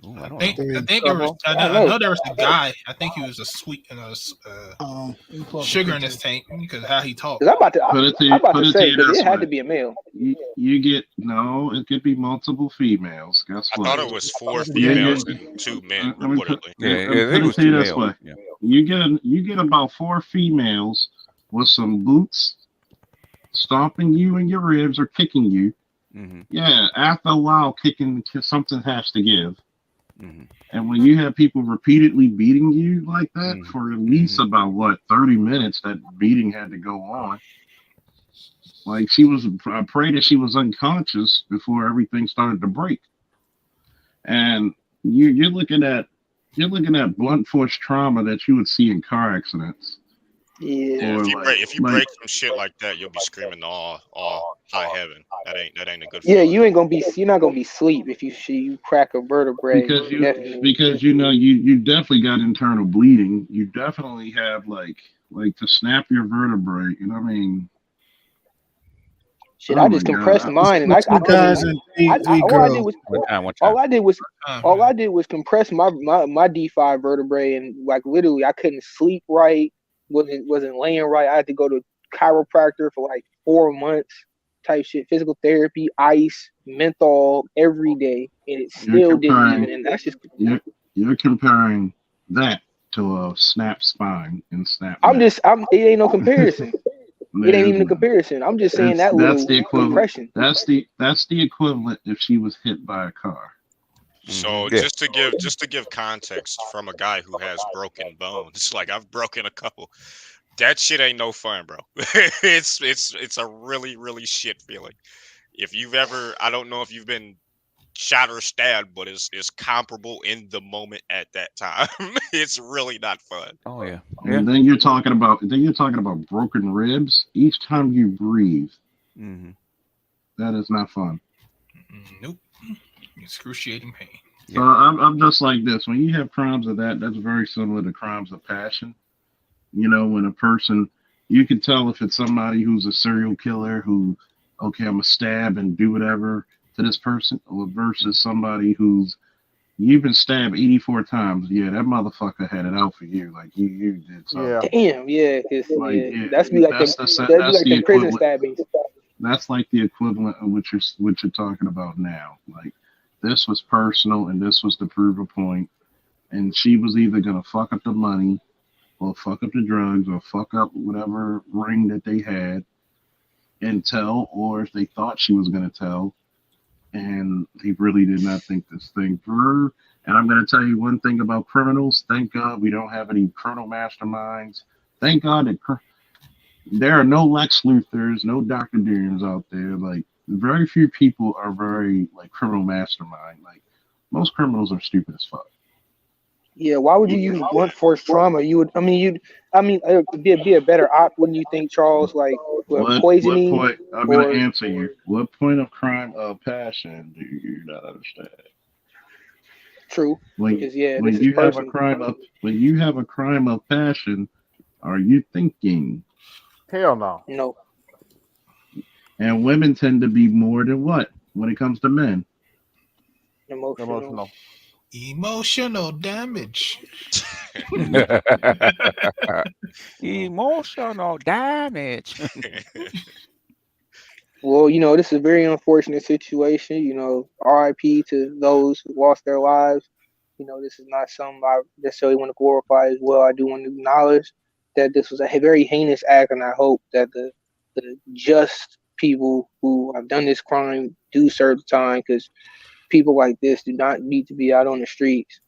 Ooh, I think there was. I know there was a guy. I think he was a sweet sugar in his tank because how he talked. I'm about to say it had to be a male. It could be multiple females. Guess what? I thought it was 4 females and 2 men. It was 2 males. You get about 4 females with some boots stomping you in your ribs or kicking you. Yeah, after a while, something has to give. And when you have people repeatedly beating you like that for at least about 30 minutes, that beating had to go on. Like I pray that she was unconscious before everything started to break. And you're looking at blunt force trauma that you would see in car accidents. Yeah. If you break some shit like that, you'll be screaming all high heaven. That ain't a good. Yeah, you're not gonna be asleep if you crack a vertebrae. Because you definitely got internal bleeding. You definitely have like to snap your vertebrae. You know what I mean? Shit, I just compressed mine, and I Two guys and three all I girls. did was One time. all I did was compress my D5 vertebrae, and like literally I couldn't sleep right, wasn't laying right. I had to go to chiropractor for like 4 months type shit, physical therapy, ice, menthol every day, and it still didn't even. And that's just you're comparing that to a snap spine and snap. It ain't no comparison. It ain't even a comparison. I'm just saying that's the equivalent. That's the equivalent if she was hit by a car. So just to give context from a guy who has broken bones, like I've broken a couple. That shit ain't no fun, bro. it's a really, really shit feeling. If you've ever, I don't know if you've been shot or stabbed, but it's comparable in the moment at that time. It's really not fun. Oh yeah. And then you're talking about broken ribs each time you breathe. Mm-hmm. That is not fun. Nope. Excruciating pain. So I'm just like this. When you have crimes of that's very similar to crimes of passion. You know, when a person, you can tell if it's somebody who's a serial killer who, okay, I'm gonna stab and do whatever to this person, or versus somebody who's, you've been stabbed 84 times. Yeah, that motherfucker had it out for you. Like you did something. Damn, yeah. That's the prison stabbings. That's like the equivalent of what you're talking about now. Like this was personal, and this was to prove a point, and she was either gonna fuck up the money, or fuck up the drugs, or fuck up whatever ring that they had and tell, or if they thought she was going to tell, and they really did not think this thing through. And I'm going to tell you one thing about criminals. Thank God we don't have any criminal masterminds. Thank God that there are no Lex Luthors, no Dr. Dooms out there. Like, very few people are very, like, criminal mastermind. Like, most criminals are stupid as fuck. Yeah, why would you use blunt force trauma? It'd be a better op, wouldn't you think, Charles? Like poisoning. I'm going to answer you. What point of crime of passion do you not understand? True. When you have a crime of passion, are you thinking? Hell no. No. And women tend to be more than what when it comes to men? Emotional damage. Emotional damage. Well, this is a very unfortunate situation. RIP to those who lost their lives. This is not something I necessarily want to glorify as well. I do want to acknowledge that this was a very heinous act, and I hope that the just people who have done this crime do serve the time, because people like this do not need to be out on the streets.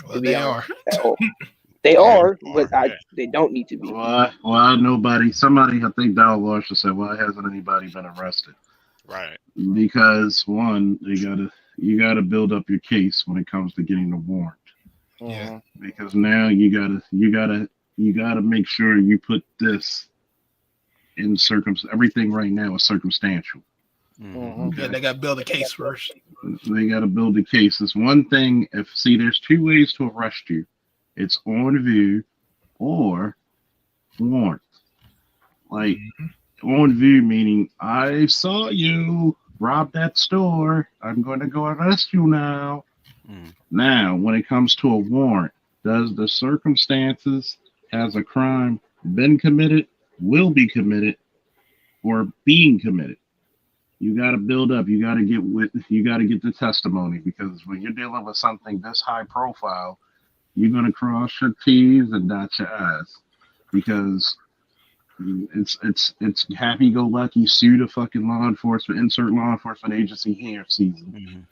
Well, they are. They are, but they don't need to be. Why somebody, I think Donald Walsh said, why hasn't anybody been arrested? Right. Because one, you gotta build up your case when it comes to getting the warrant. Yeah. Because now you gotta make sure you put this in everything right now is circumstantial. Mm-hmm. Yeah, they got to build a case first. They got to build a case. It's one thing. There's two ways to arrest you. It's on view or warrant. Like on view meaning I saw you rob that store. I'm going to go arrest you now. Now, when it comes to a warrant, does the circumstances, has a crime been committed, will be committed, or being committed? You got to build up. You got to get the testimony, because when you're dealing with something this high profile, you're going to cross your T's and dot your I's, because it's happy-go-lucky, sue the fucking law enforcement, insert law enforcement agency here season.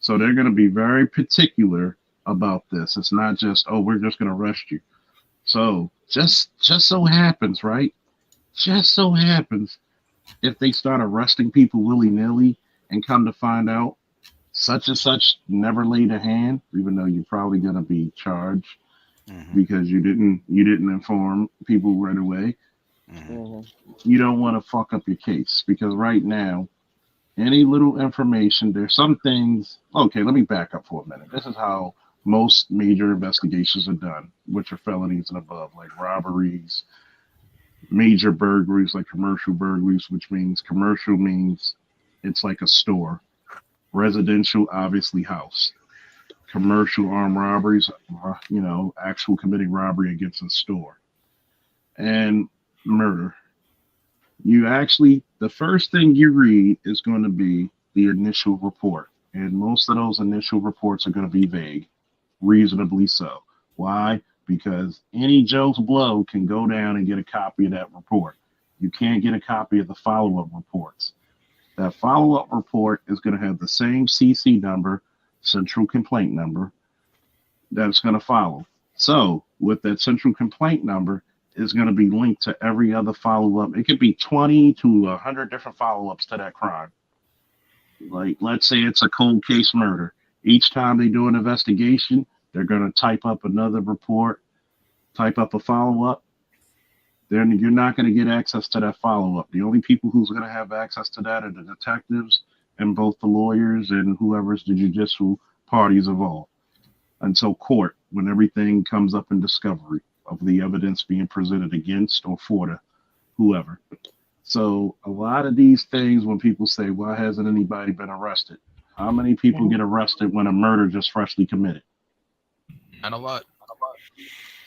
So they're going to be very particular about this. It's not just, oh, we're just going to arrest you. So just so happens, right? Just so happens, if they start arresting people willy-nilly and come to find out such and such never laid a hand, even though you're probably going to be charged because you didn't inform people right away. You don't want to fuck up your case, because right now, any little information, there's some things. Okay, let me back up for a minute. This is how most major investigations are done, which are felonies and above, like robberies, major burglaries, like commercial burglaries, which means commercial means it's like a store. Residential, obviously, house. Commercial armed robberies, actual committing robbery against a store. And murder. The first thing you read is going to be the initial report. And most of those initial reports are going to be vague, reasonably so. Why? Because any Joe's Blow can go down and get a copy of that report. You can't get a copy of the follow-up reports. That follow-up report is going to have the same CC number, central complaint number, that's going to follow. So with that central complaint number, is going to be linked to every other follow-up. It could be 20 to 100 different follow-ups to that crime. Like, let's say it's a cold case murder. Each time they do an investigation, they're going to type up another report, type up a follow-up. Then you're not going to get access to that follow-up. The only people who's going to have access to that are the detectives and both the lawyers and whoever's the judicial parties involved until court, when everything comes up in discovery of the evidence being presented against or for the whoever. So a lot of these things, when people say, why hasn't anybody been arrested? How many people get arrested when a murder just freshly committed? Not a lot.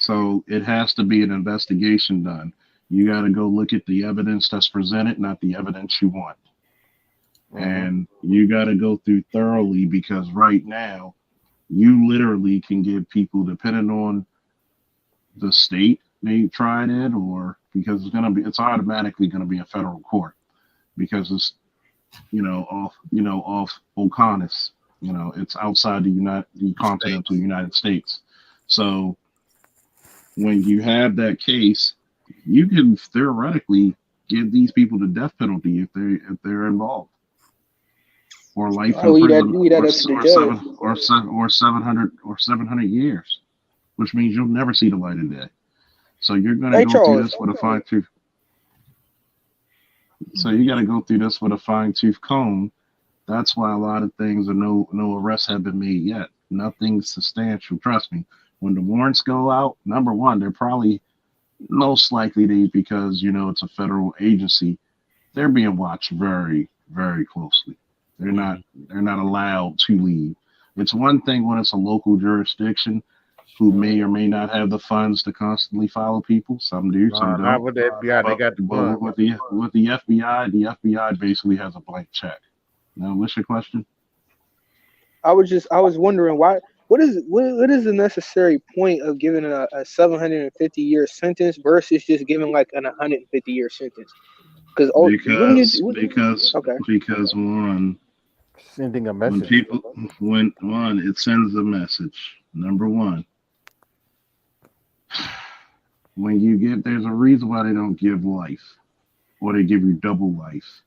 So it has to be an investigation done. You got to go look at the evidence that's presented, not the evidence you want. And you got to go through thoroughly, because right now you literally can give people, depending on the state they tried it, or because it's automatically going to be a federal court, because it's off Oconus, it's outside the continental United States. So when you have that case, you can theoretically give these people the death penalty if they're involved, or life in prison, or 700 years, which means you'll never see the light of day. So you're going to go through this with a fine tooth. So you got to go through this with a fine tooth comb. That's why a lot of things are no arrests have been made yet. Nothing substantial. Trust me. When the warrants go out, number one, they're probably most likely because it's a federal agency. They're being watched very, very closely. They're not allowed to leave. It's one thing when it's a local jurisdiction who may or may not have the funds to constantly follow people. Some do, some don't. Not with the FBI, they got the gun. With the FBI basically has a blank check. Now, what's your question? I was wondering what is the necessary point of giving a 750-year sentence versus just giving like an 150-year sentence? Because one, sending a message. It sends a message. Number one, there's a reason why they don't give life, or they give you double life,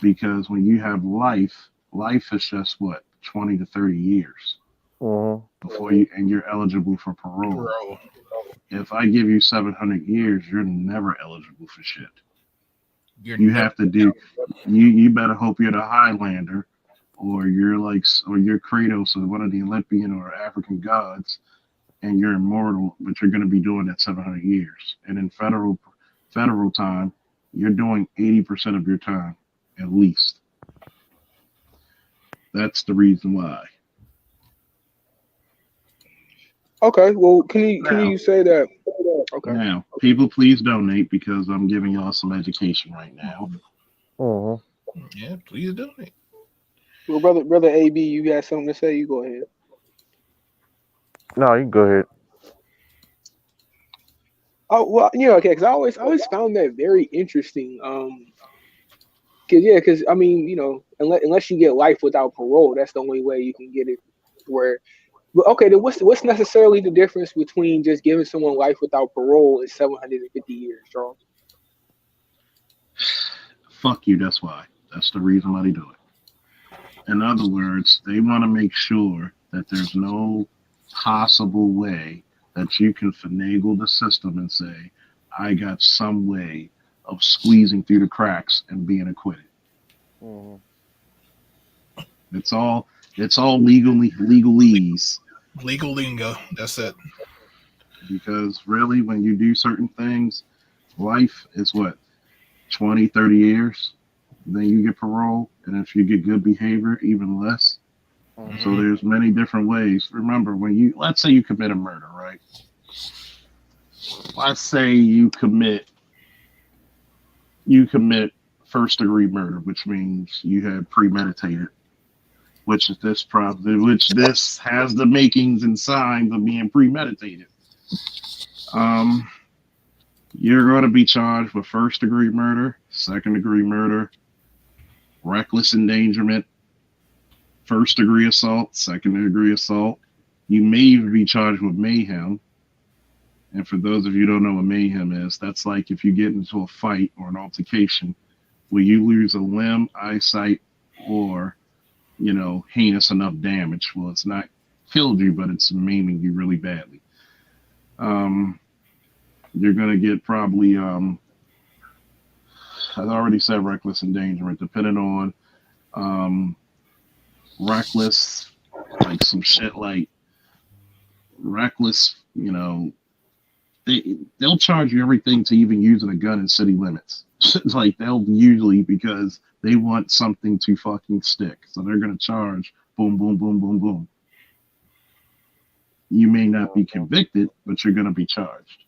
because when you have life is just 20 to 30 years before you're eligible for parole. If I give you 700 years, you're never eligible for shit. You better hope you're the Highlander, or you're Kratos, or one of the Olympian or African gods, and you're immortal, but you're going to be doing that 700 years. And in federal time, you're doing 80% of your time, at least. That's the reason why. Okay, well, can you say that? Okay. Now, people, please donate, because I'm giving y'all some education right now. Yeah, please donate. Well, brother AB, you got something to say? You go ahead. No, you can go ahead. Oh well, okay. Because I always found that very interesting. Because I mean, unless you get life without parole, that's the only way you can get it. But okay, then what's necessarily the difference between just giving someone life without parole and 750 years, Charles? Fuck you. That's why. That's the reason why they do it. In other words, they want to make sure that there's no possible way that you can finagle the system and say, I got some way of squeezing through the cracks and being acquitted. It's all legalese. Legal lingo. That's it. Because really, when you do certain things, life is what, 20, 30 years. Then you get parole, and if you get good behavior, even less. So there's many different ways. Remember, when let's say you commit a murder, right? Let's say you commit first degree murder, which means you had premeditated, which this has the makings and signs of being premeditated. You're going to be charged with first degree murder, second degree murder, reckless endangerment, first degree assault, second degree assault. You may even be charged with mayhem. And for those of you who don't know what mayhem is, that's like if you get into a fight or an altercation where you lose a limb, eyesight, or, heinous enough damage. Well, it's not killed you, but it's maiming you really badly. You're going to get probably, I've already said reckless endangerment, depending on reckless, like some shit like reckless, they'll charge you everything to even using a gun in city limits. Like they'll usually, because they want something to fucking stick. So they're going to charge boom, boom, boom, boom, boom. You may not be convicted, but you're going to be charged.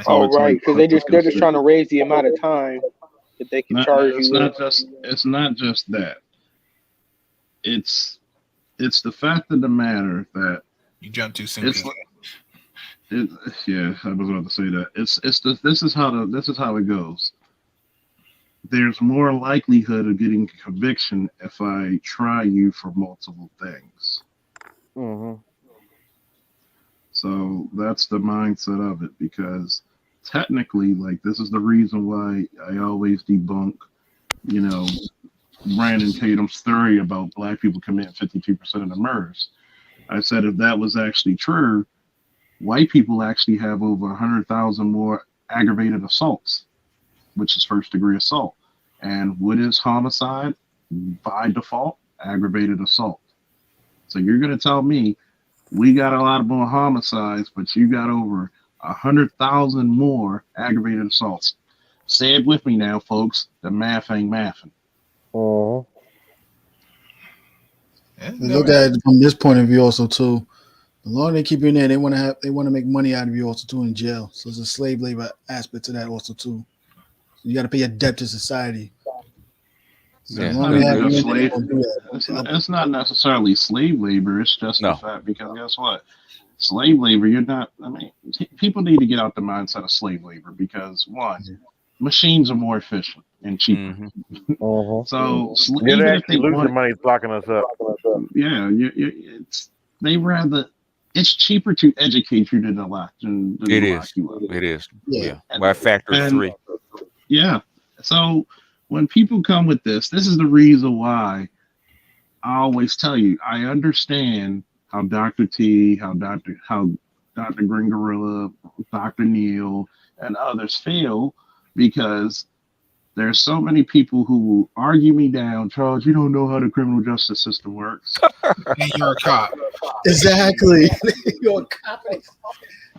Oh, right, because they're just trying to raise the amount of time that they can charge you. It's not just that. It's the fact of the matter that you jump too soon. Yeah, I was about to say that. This is how it goes. There's more likelihood of getting conviction if I try you for multiple things. So that's the mindset of it, because technically, like, this is the reason why I always debunk, Brandon Tatum's theory about black people committing 52% of the murders. I said if that was actually true, white people actually have over 100,000 more aggravated assaults, which is first degree assault. And what is homicide? By default, aggravated assault. So you're going to tell me we got a lot more homicides, but you got over 100,000 more aggravated assaults. Say it with me now, folks. The math ain't mathing. Look at it from this point of view also too. The longer they keep you in there, they want to make money out of you also too in jail. So there's a slave labor aspect to that also too. So you got to pay a debt to society. So it's not necessarily slave labor. It's just the fact, because guess what? Slave labor, people need to get out the mindset of slave labor, because one, machines are more efficient and cheaper. So even if they lose money, it's locking us up. Yeah, it's cheaper to educate you than to lock you up. It is. Yeah. By a factor of 3. Yeah. So when people come with this is the reason why I always tell you, I understand how Dr. T, how Dr. Green Gorilla, Dr. Neil, and others feel, because there's so many people who will argue me down. Charles, you don't know how the criminal justice system works. And you're a cop. Exactly. You're a cop.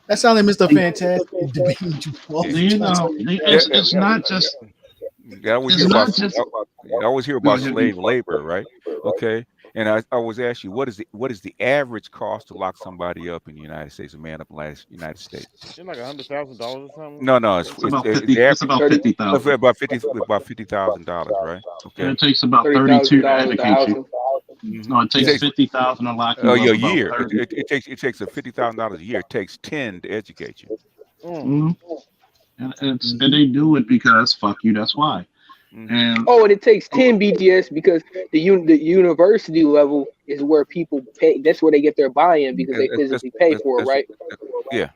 That sounded like Mr. Fantastic debating you. It's not just. I always hear about slave labor, right? Okay. And I always ask you, what is the average cost to lock somebody up in the United States, a man up in the United States? It's like $100,000 or something. No, it's about $50,000. About $50,000, right? Okay. And it takes about 32 to educate you. No, it takes 50,000 to lock you up. A year. It takes a $50,000 a year. It takes 10 to educate you. And they do it because fuck you. That's why. And it takes 10 BGS because the university level is where people pay. That's where they get their buy-in, because they physically pay for it, right? Yeah.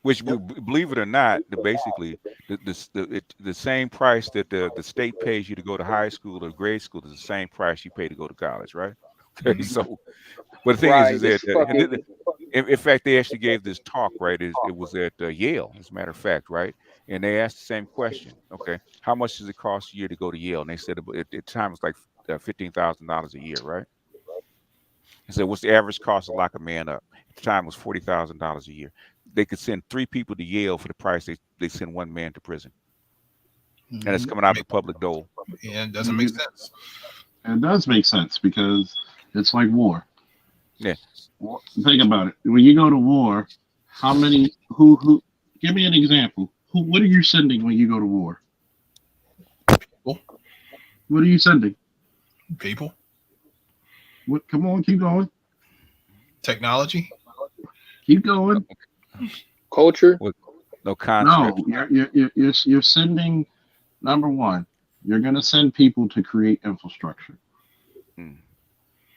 Which, believe it or not, basically the same price that the state pays you to go to high school or grade school is the same price you pay to go to college, right? Okay, so, but the thing is that in fact, they actually gave this talk, right? It was at Yale, as a matter of fact, right? And they asked the same question. Okay, how much does it cost a year to go to Yale? And they said at the time it was like $15,000 a year, right? I said, what's the average cost to lock a man up? At the time it was $40,000 a year. they could send 3 people to Yale for the price they send 1 man to prison, and it's Mhm. coming out of the public dole. Yeah, it doesn't make sense. It does make sense because it's like war. Yeah. Think about it. When you go to war, how many? Who? Give me an example. What are you sending when you go to war? People. What are you sending? People. What? Come on, keep going. Technology. Keep going. Culture. No concept. No, you're sending. Number one, you're going to send people to create infrastructure,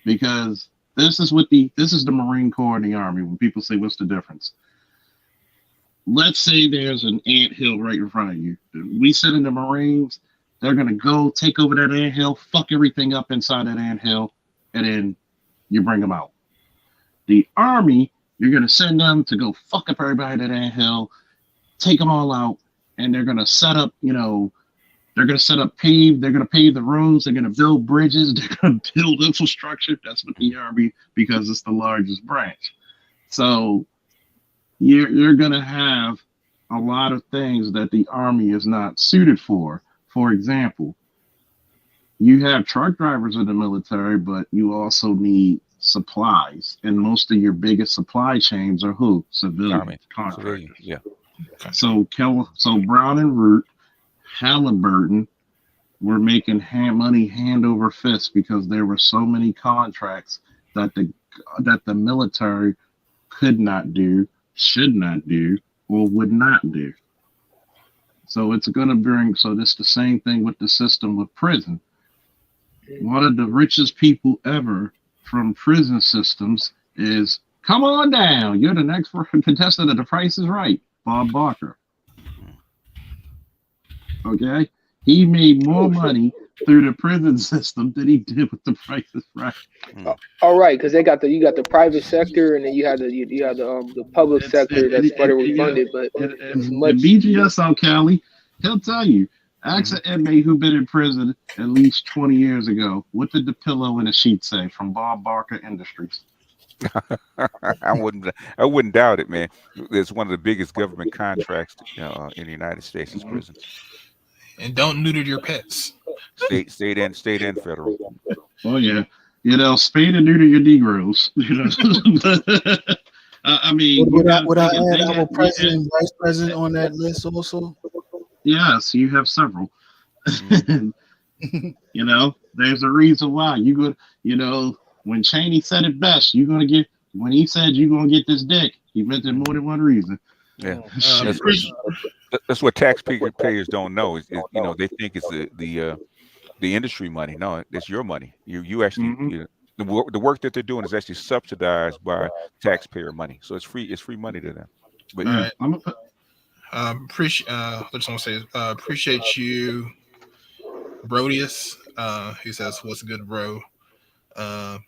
because this is the Marine Corps and the Army. When people say, "What's the difference?" Let's say there's an anthill right in front of you. We send in the Marines. They're going to go take over that anthill, fuck everything up inside that anthill, and then you bring them out. The Army, you're going to send them to go fuck up everybody at that anthill, take them all out, and they're going to set up, they're going to set up they're going to pave the roads, they're going to build bridges, they're going to build infrastructure. That's what the Army, because it's the largest branch. So you're going to have a lot of things that the Army is not suited for. For example, you have truck drivers in the military, but you also need supplies, and most of your biggest supply chains are who? Civilian contractors. Yeah. So Brown and Root, Halliburton were making money hand over fist because there were so many contracts that the military could not do, should not do, or would not do. So it's going to bring. So it's the same thing with the system of prison. One of the richest people ever from prison systems is, come on down. You're the next contestant of The Price is Right, Bob Barker. Okay? He made more money through the prison system than he did with The Price is Right. All right, because you got the private sector, and then you have the public sector that's federally funded, but it's much. The BGS on Cali, he'll tell you. Ask an inmate who been in prison at least 20 years ago. What did the pillow in the sheet say from Bob Barker Industries? I wouldn't doubt it, man. It's one of the biggest government contracts in the United States is prisons. And don't neuter your pets. State and federal. Oh yeah, spay and neuter your Negroes. I mean, would I add our president and vice president on that list also? Yes, you have several. There's a reason why you go. When Cheney said it best, when he said you're gonna get this dick, he meant it more than one reason. Yeah, that's what taxpayers don't know. Is they think it's the industry money. No, it's your money. You actually the work that they're doing is actually subsidized by taxpayer money, so it's free money to them. But all right. Appreciate appreciate you, Brodius. He says, "What's good, bro?" No,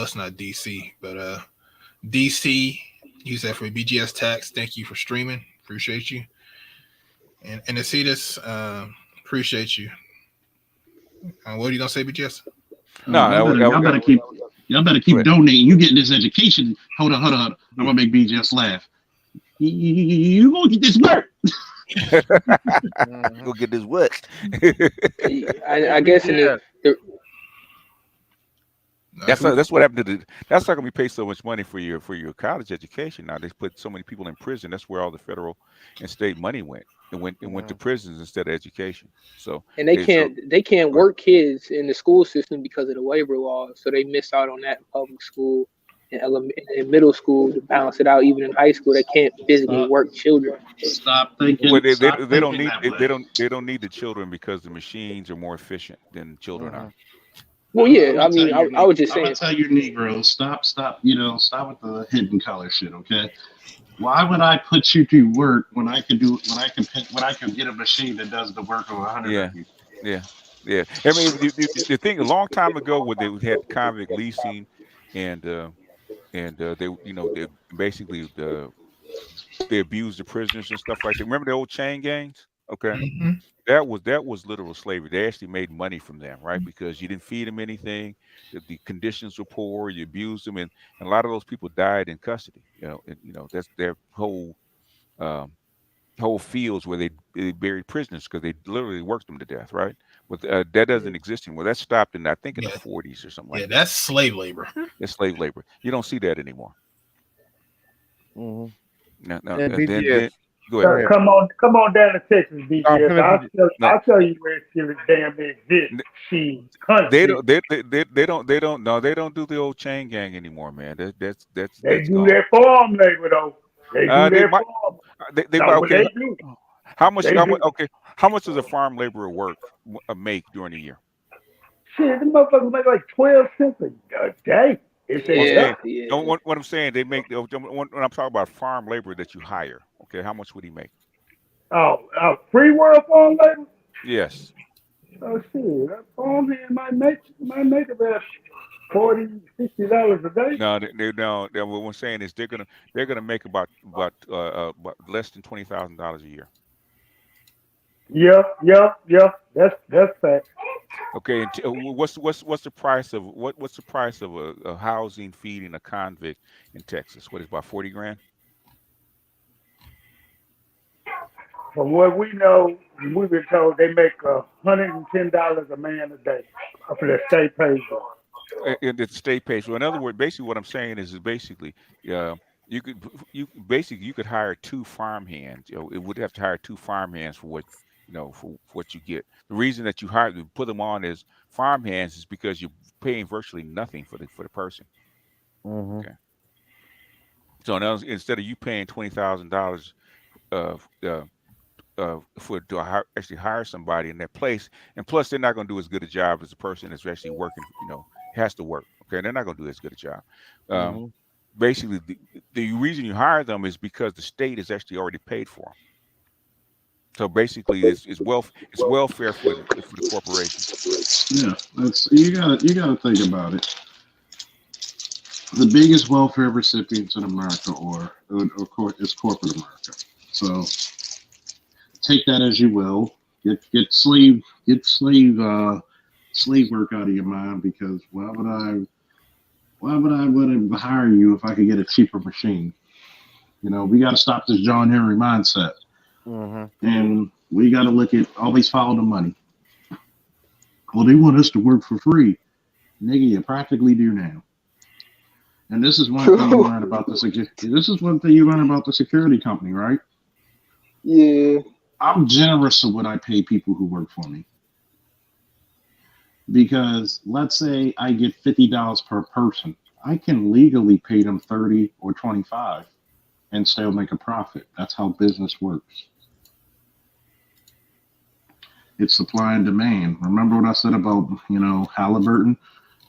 it's not DC, but DC. He said, "For BGS tax, thank you for streaming. Appreciate you." And Acitus, appreciate you. What are you gonna say, BGS? No, y'all better keep donating. You getting this education? Hold on. I'm gonna make BGS laugh. You gonna get this work? Go get this work. I guess that's what happened to that's how come we pay so much money for your college education. Now they put so many people in prison. That's where all the federal and state money went. It went to prisons instead of education. So they can't work kids in the school system because of the waiver law. So they miss out on that in public school and in middle school to balance it out. Even in high school, they can't physically work children. Stop thinking. Well, they don't need the children because the machines are more efficient than children are. Well, yeah, I mean, I was just saying. I'm gonna tell you, Negroes, stop, stop with the hidden color shit, okay? Why would I put you to work when I can get a machine that does the work of 100 of you? Yeah. I mean, the thing a long time ago when they had convict leasing, and they basically they abused the prisoners and stuff like that. Remember the old chain gangs? Okay. that was literal slavery. They actually made money from them, right? Because you didn't feed them anything, the conditions were poor, you abused them, and a lot of those people died in custody. That's their um, whole fields where they buried prisoners because they literally worked them to death, right? But that doesn't exist anymore. That stopped in, I think, in the 40s or something like that. That's slave labor. It's slave labor. You don't see that anymore. Mm-hmm. No, And then BGS, go ahead. Come on down to Texas, BGS. I'll tell you where it damn exists. They don't do the old chain gang anymore, man. That's They do gone. their farm labor though. They do their farm. Okay. They do. How much? They do. Okay. How much does a farm laborer make during a year? Shit, them motherfuckers make like 12 cents a day. If they What I'm saying, they make. When I'm talking about farm labor that you hire, okay, how much would he make? Free world farm labor? Yes. Oh shit, that farm hand might make about $40, $60 a day. No. What I'm saying is they're gonna make about less than $20,000 a year. Yeah. That's fact. Okay, and what's the price of what's the price of a housing feeding a convict in Texas? What is about 40 grand? From what we know, we've been told they make $110 a man a day for the state pays them. And the state pays. So in other words, basically what I'm saying is basically, you could hire 2 farm hands. It would have to hire 2 farm hands for what you get. The reason that you put them on as farm hands is because you're paying virtually nothing for the person. Mm-hmm. Okay. So now instead of you paying $20,000 to actually hire somebody in their place, and plus they're not going to do as good a job as the person that's actually working. Has to work. Okay, they're not going to do as good a job. Basically, the reason you hire them is because the state is actually already paid for them. So basically, it's welfare for the corporation. Yeah, you gotta think about it. The biggest welfare recipients in America is corporate America. So take that as you will. Get slave work out of your mind, because why would I hire you if I could get a cheaper machine? We got to stop this John Henry mindset. Mm-hmm. And we got to look at always follow the money. Well, they want us to work for free. Nigga, you practically do now. And this is one thing you learn about the security company, right? Yeah. I'm generous of what I pay people who work for me. Because let's say I get $50 per person. I can legally pay them $30 or $25 and still make a profit. That's how business works. It's supply and demand. Remember what I said about, Halliburton?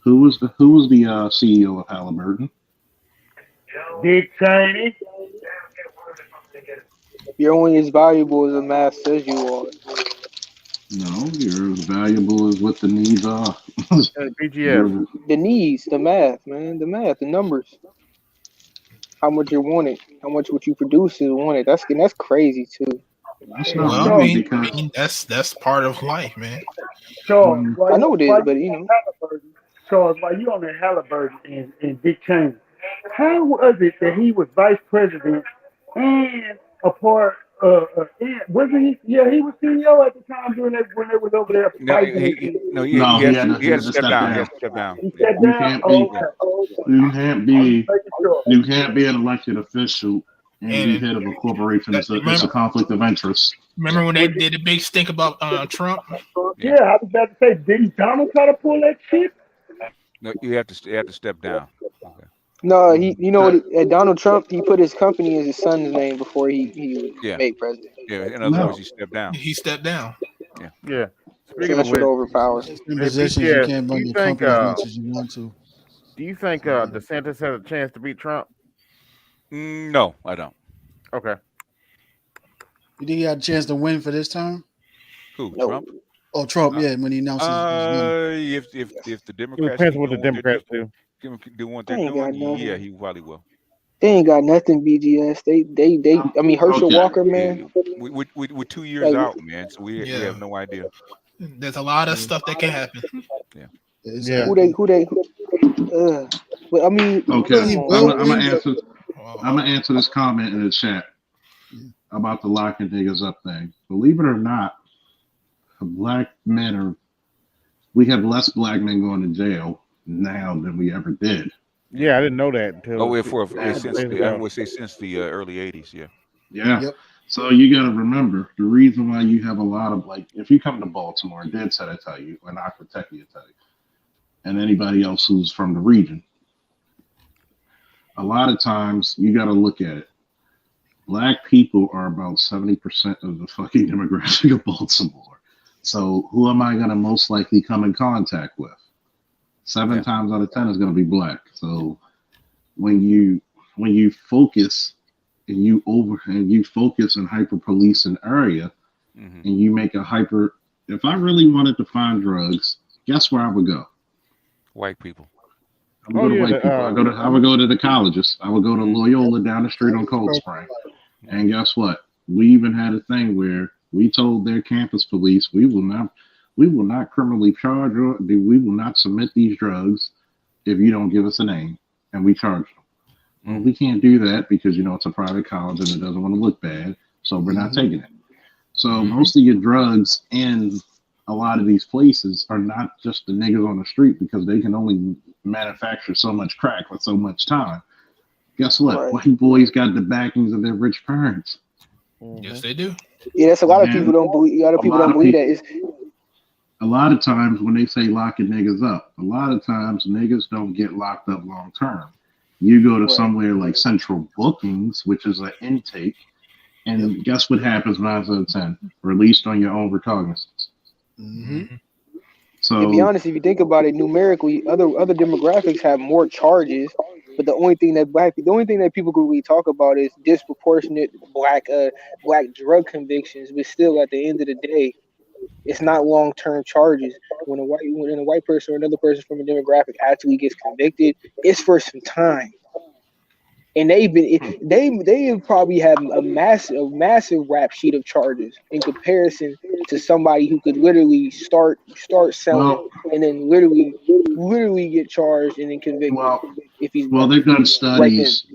Who was the CEO of Halliburton? Dick Cheney. You're only as valuable as the math says you are. No, you're as valuable as what the needs are. BGF. The needs, the math, man, the numbers. How much you want it? How much what you produce is wanted? That's crazy too. That's not that's part of life, man. Charles, I know it is, but Charles, while you on the Halliburton and Dick Cheney, how was it that he was vice president and a part? Wasn't he? Yeah, he was CEO at the time when they was over there fighting. He had to step down. You can't be an elected official and be head of a corporation. It's a conflict of interest. Remember when they did a big stink about Trump? Yeah, I was about to say, didn't Donald try to pull that shit? No, you have to step down. Okay. No, Donald Trump, he put his company as his son's name before he was made president. Yeah, in other words, he stepped down. He stepped down. Yeah. Speaking of overpowered. In positions you can't run your company as much as you want to. Do you think DeSantis has a chance to beat Trump? No, I don't. Okay. You think he had a chance to win for this time? Who? Trump? Oh, Trump, yeah, when he announced if the Democrats depends what the Democrats do. Do what they're doing, yeah, he probably will. They ain't got nothing, BGS. They. I mean, Herschel Walker, man. We're 2 years Like, out, man. So we have no idea. There's a lot of stuff that can happen. Yeah. Who they? But I mean, Okay, come on, I'm gonna answer this comment in the chat about the locking niggas up thing. Believe it or not, we have less black men going to jail now than we ever did. Yeah, I didn't know that until. I would say since the early '80s. Yeah. Yeah. Yep. So you got to remember the reason why you have a lot of, like, if you come to Baltimore, Dead Set, I tell you, and Aquatechia, I tell you, and anybody else who's from the region, a lot of times you got to look at it. Black people are about 70% of the fucking demographic of Baltimore. So who am I going to most likely come in contact with? 7 times out of 10 is going to be black. So when you focus and you focus and hyper police an area, and you make a hyper. If I really wanted to find drugs, guess where I would go? White people. I would go to the colleges. I would go to Loyola down the street on Cold Spring. And guess what? We even had a thing where we told their campus police we will not criminally charge or we will not submit these drugs if you don't give us a name, and we charge them. Well, we can't do that because it's a private college and it doesn't want to look bad, so we're not taking it. So most of your drugs in a lot of these places are not just the niggas on the street because they can only manufacture so much crack with so much time. Guess what? Right. White boys got the backings of their rich parents. Yes, they do. Yeah, that's a lot of people don't believe. A lot of people don't believe that. A lot of times when they say locking niggas up, a lot of times niggas don't get locked up long term. You go to somewhere like Central Bookings, which is an intake, and guess what happens 9 out of 10? Released on your own recognizance. So to be honest, if you think about it, numerically, other demographics have more charges, but the only thing that people could really talk about is disproportionate black drug convictions. But still, at the end of the day, it's not long-term charges. When a white person or another person from a demographic actually gets convicted, it's for some time. And they probably have a massive rap sheet of charges in comparison to somebody who could literally start selling and then literally get charged and then convicted. They've done studies.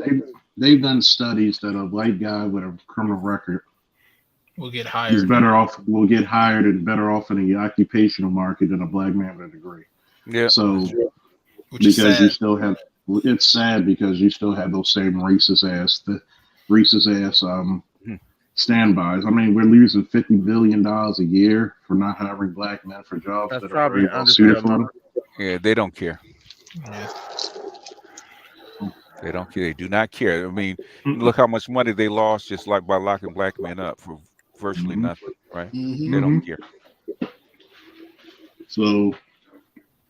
They've done studies that a white guy with a criminal record will get hired. Will get hired and better off in the occupational market than a black man with a degree. Yeah. So because you still have. It's sad because you still have those same racist ass standbys. I mean, we're losing $50 billion a year for not hiring black men for jobs that are very well suited for them. Yeah, they don't care. They don't care. They do not care. I mean, look how much money they lost just like by locking black men up for virtually nothing, right? They don't care. So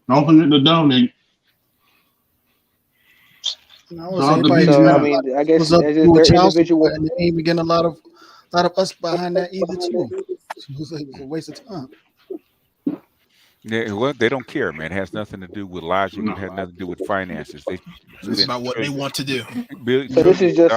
don't forget to donate. I guess their individual. And they ain't getting a lot of us behind that either too. It was a waste of time. Yeah, well, they don't care, man. It has nothing to do with logic. It has nothing to do with finances. It's about what they want to do. So this is just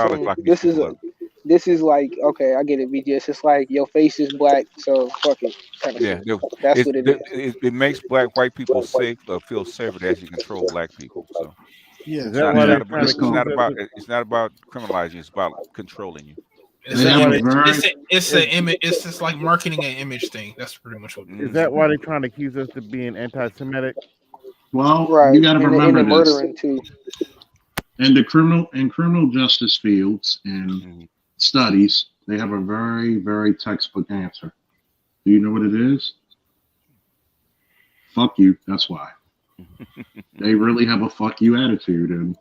this is like, okay, I get it, BGS. It's like your face is black, so fuck it. Yeah, that's what it is. It makes white people safe or feel safer as you control black people. So yeah, it's not about criminalizing. It's about controlling you. It's an image. It's just like marketing an image thing. That's pretty much what it is. Is that why they're trying to accuse us of being anti-Semitic? Well, you got to remember this. In the criminal justice fields and studies, they have a very, very textbook answer. Do you know what it is? Fuck you. That's why. They really have a fuck you attitude, and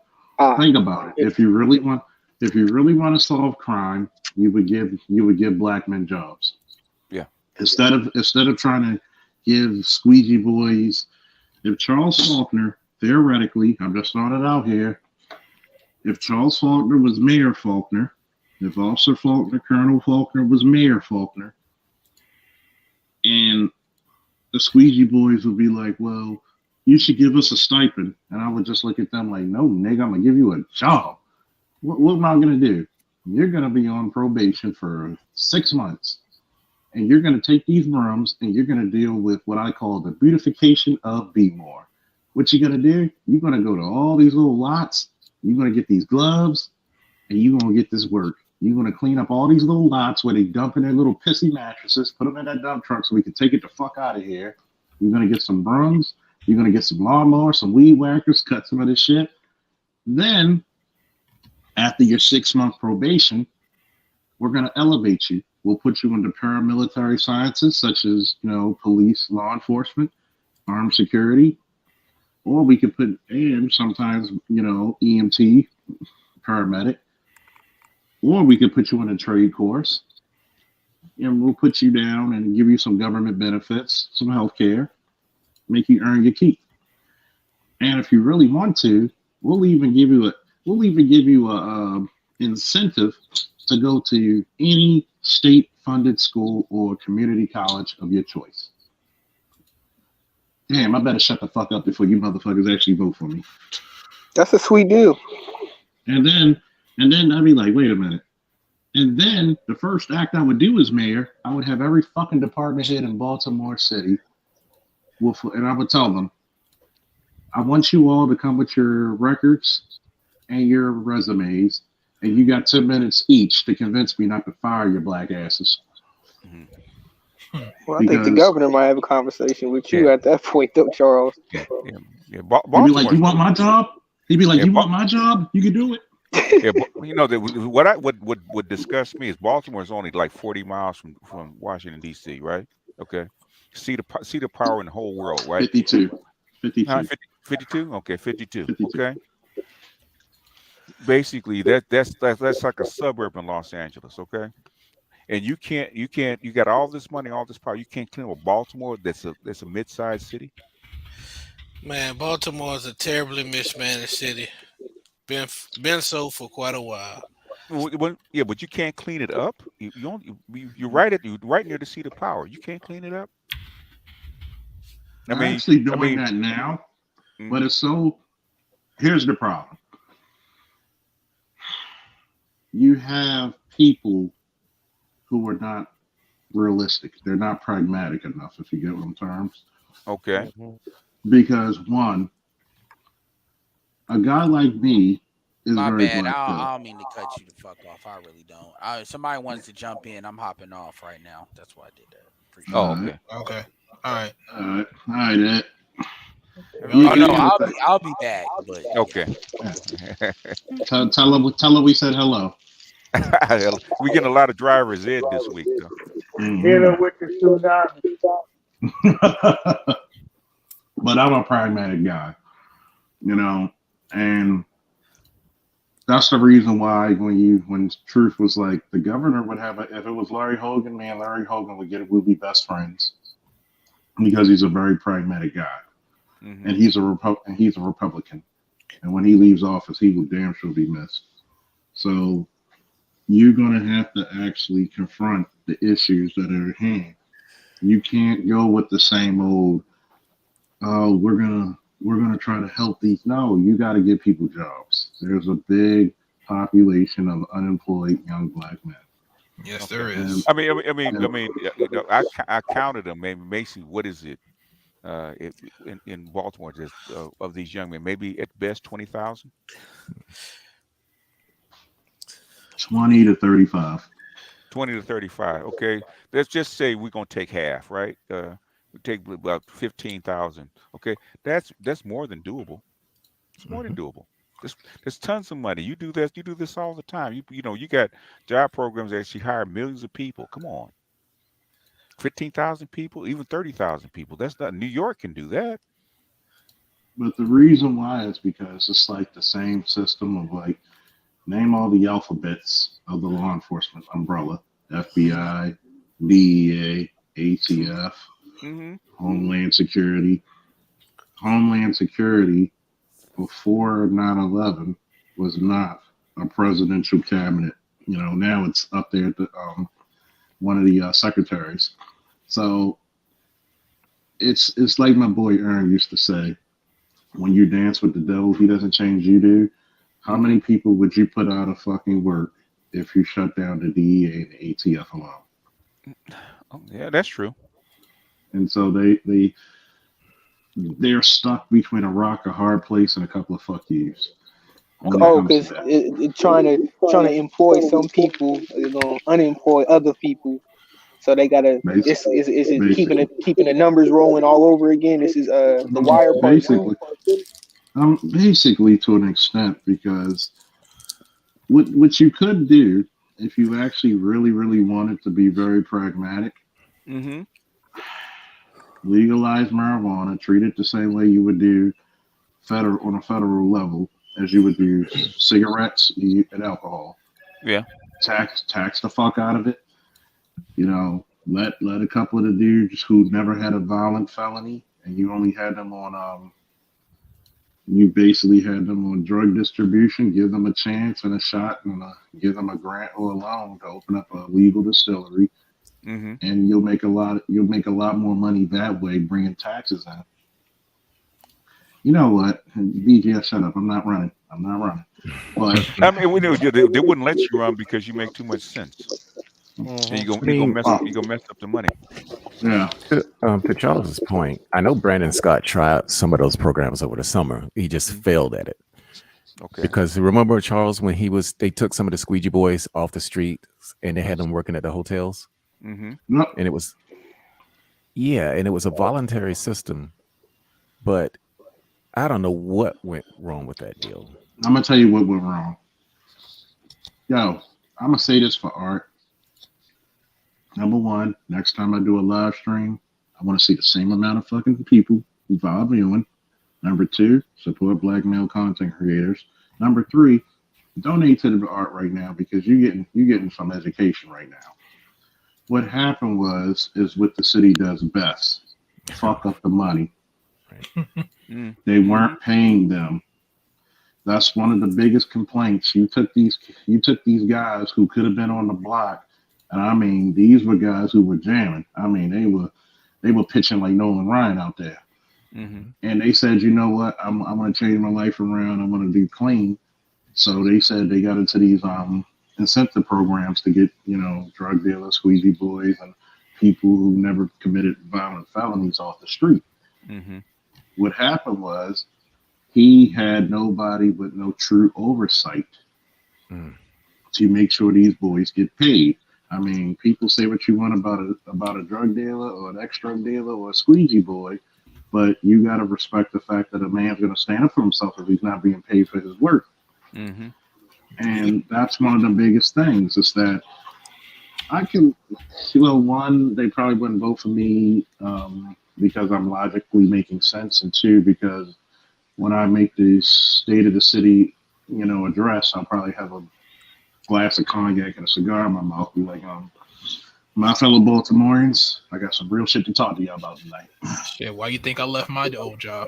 think about it. If you really want to solve crime, you would give black men jobs. Yeah. Instead of trying to give squeegee boys. If Charles Faulkner, theoretically, I'm just throwing it out here. If Charles Faulkner was Mayor Faulkner, if Officer Faulkner, Colonel Faulkner was Mayor Faulkner, and the squeegee boys would be like, well, you should give us a stipend. And I would just look at them like, no, nigga, I'm going to give you a job. what am I going to do? You're going to be on probation for 6 months. And you're going to take these brooms and you're going to deal with what I call the beautification of IBMOR. What you're going to do? You're going to go to all these little lots. You're going to get these gloves and you're going to get this work. You're going to clean up all these little lots where they dump in their little pissy mattresses, put them in that dump truck so we can take it the fuck out of here. You're going to get some brooms. You're going to get some lawnmowers, some weed whackers, cut some of this shit. Then, after your 6-month probation, we're going to elevate you. We'll put you into paramilitary sciences such as, police, law enforcement, armed security, or we could put in sometimes, EMT, paramedic, or we could put you in a trade course and we'll put you down and give you some government benefits, some health care, make you earn your keep. And if you really want to, we'll even give you a incentive to go to any state-funded school or community college of your choice. Damn, I better shut the fuck up before you motherfuckers actually vote for me. That's a sweet deal. And then I'd be like, wait a minute. And then the first act I would do as mayor, I would have every fucking department head in Baltimore City, and I would tell them, I want you all to come with your records and your resumes, and you got 10 minutes each to convince me not to fire your black asses. Well, I think the governor might have a conversation with you at that point, though, Charles. Yeah. He'd be like, "You want my job?" He'd be like, "You want my job? You can do it." Yeah, what would disgust me is Baltimore is only like 40 miles from Washington D.C. Right? Okay, see the power in the whole world, right? 52. 52. Okay, 52. Okay. Basically, that's like a suburb in Los Angeles. Okay. And you got all this money, all this power. You can't clean up Baltimore. That's a mid-sized city. Man, Baltimore is a terribly mismanaged city. Been so for quite a while. Well, yeah, but you can't clean it up. You're right near the seat of power. You can't clean it up. I'm actually doing that now, but it's so. Here's the problem. You have people who are not realistic. They're not pragmatic enough, if you get what I'm terms. Okay. Because one, a guy like me is My very bad. black. I don't mean to cut you the fuck off. I really don't. Somebody wants to jump in. I'm hopping off right now. That's why I did that. Appreciate okay. Okay. All right. All right, Ed. Oh no, I'll be back. But okay. Tell her we said hello. We getting a lot of drivers in this week, though. Hit her with the tsunami. But I'm a pragmatic guy, and that's the reason why when Truth was like the governor would have if it was Larry Hogan, man, Larry Hogan we'll be best friends because he's a very pragmatic guy, and he's a Republican, and when he leaves office, he will damn sure be missed. So you're going to have to actually confront the issues that are at hand. You can't go with the same old, we're gonna try to help these. No, you got to give people jobs. There's a big population of unemployed young black men. Yes, there is. I counted them. Maybe Macy, what is it? In Baltimore, just of these young men, maybe at best 20,000. 20 to 35. 20 to 35. Okay, let's just say we're gonna take half, right? We take about 15,000. Okay, that's more than doable. It's more than doable. There's tons of money. You do this all the time. You got job programs that actually hire millions of people. Come on, 15,000 people, even 30,000 people. That's not. New York can do that. But the reason why is because it's like the same system of like. Name all the alphabets of the law enforcement umbrella: FBI, DEA, ATF, Homeland Security. Homeland Security before 9/11 was not a presidential cabinet. Now it's up there at one of the secretaries. So it's like my boy Ern used to say: when you dance with the devil, he doesn't change, you do. How many people would you put out of fucking work if you shut down the DEA and the ATF alone? Oh, yeah, that's true. And so they're stuck between a rock, a hard place, and a couple of fuck yous. Oh, because trying to employ some people, they're gonna unemploy other people. So they gotta. This is it keeping the numbers rolling all over again. This is the Wire part two. Basically to an extent, because what you could do if you actually really wanted to be very pragmatic, legalize marijuana, treat it the same way you would do on a federal level as you would do cigarettes and alcohol. Yeah. Tax the fuck out of it. You know, let a couple of the dudes who never had a violent felony, and you only had them on you basically had them on drug distribution, give them a chance and a shot, and give them a grant or a loan to open up a legal distillery, and you'll make a lot more money that way, bringing taxes in. You know what, BJ, shut up. I'm not running. But I mean, we knew they wouldn't let you run because you make too much sense. And you gonna mess up the money. Yeah. To Charles's point, I know Brandon Scott tried some of those programs over the summer. He just failed at it. Okay. Because remember, Charles, when they took some of the squeegee boys off the street and they had them working at the hotels, and it was a voluntary system, but I don't know what went wrong with that deal. I'm gonna tell you what went wrong. Yo, I'm gonna say this for Art. Number one, next time I do a live stream, I want to see the same amount of fucking people who are viewing. Number two, support black male content creators. Number three, donate to the art right now because you're getting some education right now. What happened is what the city does best: fuck up the money. They weren't paying them. That's one of the biggest complaints. You took these guys who could have been on the block. And I mean, these were guys who were jamming. I mean, they were pitching like Nolan Ryan out there. And they said, you know what? I'm going to change my life around. I'm going to do clean. So they said they got into these incentive programs to get, drug dealers, squeegee boys, and people who never committed violent felonies off the street. What happened was he had nobody with no true oversight to make sure these boys get paid. I mean, people say what you want about a drug dealer or an ex-drug dealer or a squeegee boy, but you got to respect the fact that a man's going to stand up for himself if he's not being paid for his work. And that's one of the biggest things is that they probably wouldn't vote for me because I'm logically making sense, and two, because when I make the State of the City, address, I'll probably have a glass of cognac and a cigar in my mouth. Be like, my fellow Baltimoreans, I got some real shit to talk to y'all about tonight. Shit, why you think I left my old job?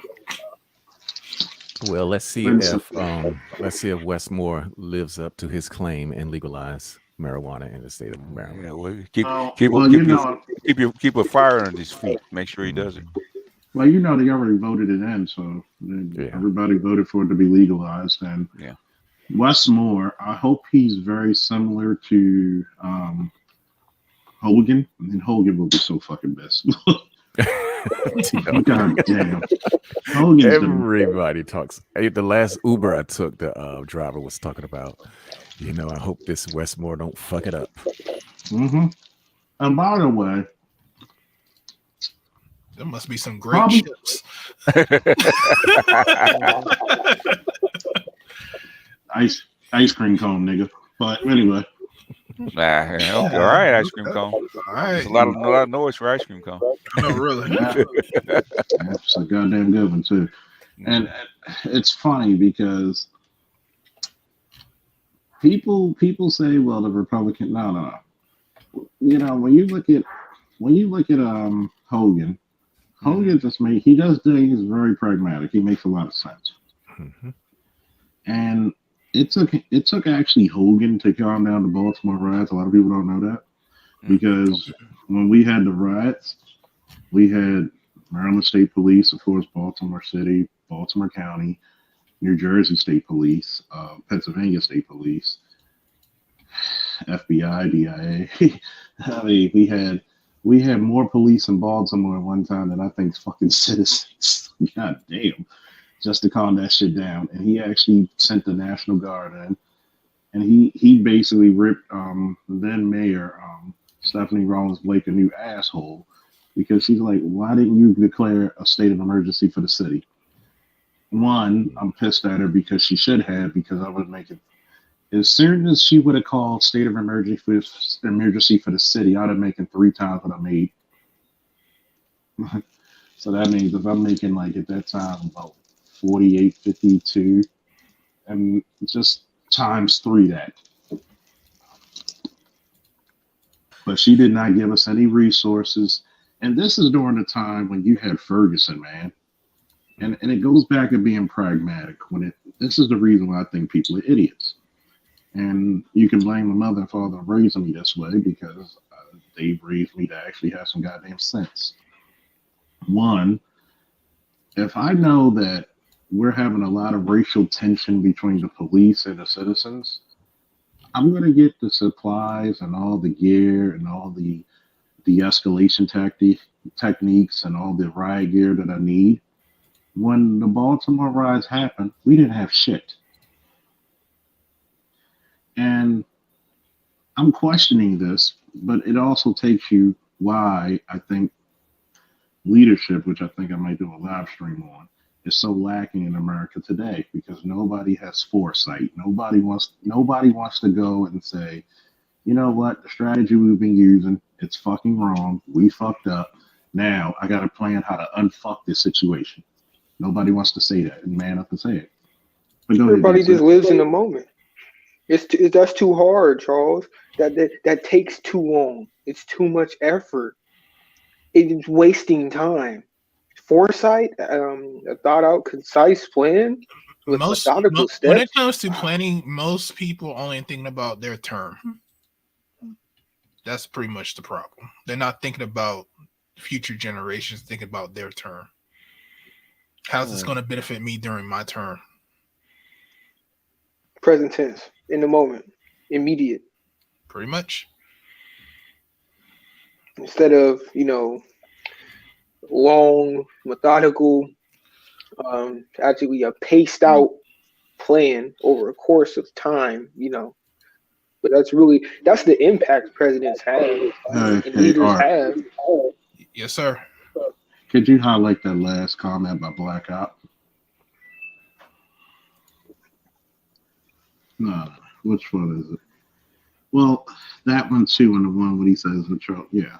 Well, let's see if Westmore lives up to his claim and legalize marijuana in the state of Maryland. Yeah, well, keep a fire under his feet. Make sure he does it. Well, they already voted it in, so everybody voted for it to be legalized. And Westmore, I hope he's very similar to Hogan. I mean, Hogan will be so fucking best. God damn. Everybody talks. The last Uber I took, the driver was talking about, I hope this Westmore don't fuck it up. And by the way, there must be some great chips. Ice cream cone, nigga. But anyway. Okay, all right, ice cream cone. All right. There's a lot of noise for ice cream cone. No, really. It's a goddamn good one too. And it's funny because people say, well, the Republican, no. When you look at Hogan he does things very pragmatic. He makes a lot of sense. And it took actually Hogan to calm down the Baltimore riots. A lot of people don't know that because when we had the riots, we had Maryland State Police, of course, Baltimore City, Baltimore County, New Jersey State Police, Pennsylvania State Police, FBI, DIA. I mean, we had more police in Baltimore at one time than I think fucking citizens. God damn, just to calm that shit down. And he actually sent the National Guard in, and he basically ripped then Mayor Stephanie Rawlins Blake a new asshole because she's like, why didn't you declare a state of emergency for the city? One, I'm pissed at her because she should have, because I was making, as soon as she would have called state of emergency for the city, I'd have making 3 times what I made. So that means if I'm making like at that time about 48.52, and just times 3 that. But she did not give us any resources, and this is during the time when you had Ferguson, man. And it goes back to being pragmatic. This is the reason why I think people are idiots. And you can blame my mother and father raising me this way because they raised me to actually have some goddamn sense. One, if I know that we're having a lot of racial tension between the police and the citizens, I'm going to get the supplies and all the gear and all the de-escalation techniques and all the riot gear that I need. When the Baltimore riots happened, we didn't have shit. And I'm questioning this, but it also takes you why I think leadership, which I think I might do a live stream on, is so lacking in America today because nobody has foresight. Nobody wants to go and say, you know what, the strategy we've been using, it's fucking wrong. We fucked up. Now I got a plan how to unfuck this situation. Nobody wants to say that and man up and say it. Everybody just lives in the moment. That's too hard, Charles. That takes too long. It's too much effort. It's wasting time. Foresight, a thought out, concise plan with methodical steps. When it comes to planning, most people only thinking about their term. That's pretty much the problem. They're not thinking about future generations, thinking about their term. How's this going to benefit me during my term? Present tense, in the moment, immediate. Pretty much. Instead of, long, methodical, actually a paced out plan over a course of time, But that's the impact presidents have and leaders have. Yes, sir. Could you highlight that last comment by Black Op? No, which one is it? Well, that one too, and the one when he says, yeah.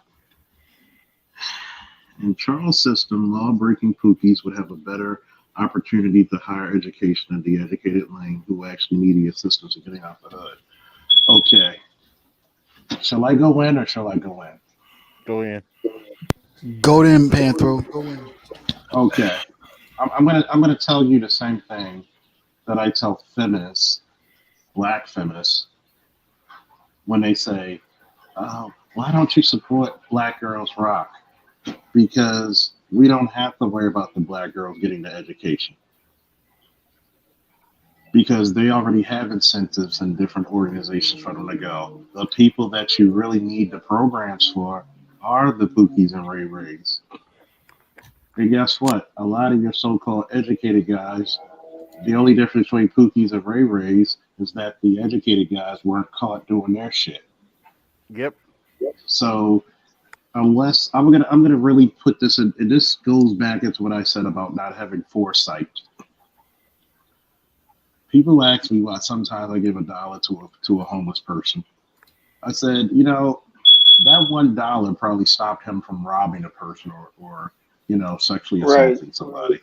In Charles' system, law-breaking pookies would have a better opportunity to higher education than the educated lame who actually need the assistance of getting out the hood. Okay. Shall I go in or shall I go in? Go in. Go in, Panthro. Go in. Okay. I'm gonna tell you the same thing that I tell feminists, black feminists, when they say, "Oh, why don't you support Black Girls Rock?" Because we don't have to worry about the black girls getting the education. Because they already have incentives in different organizations for them to go. The people that you really need the programs for are the Pookies and Ray Rays. And guess what? A lot of your so-called educated guys, the only difference between Pookies and Ray Rays is that the educated guys weren't caught doing their shit. Yep. So unless I'm gonna really put this in, and this goes back into what I said about not having foresight. People ask me why sometimes I give $1 to a homeless person. I said, that $1 probably stopped him from robbing a person or sexually assaulting somebody.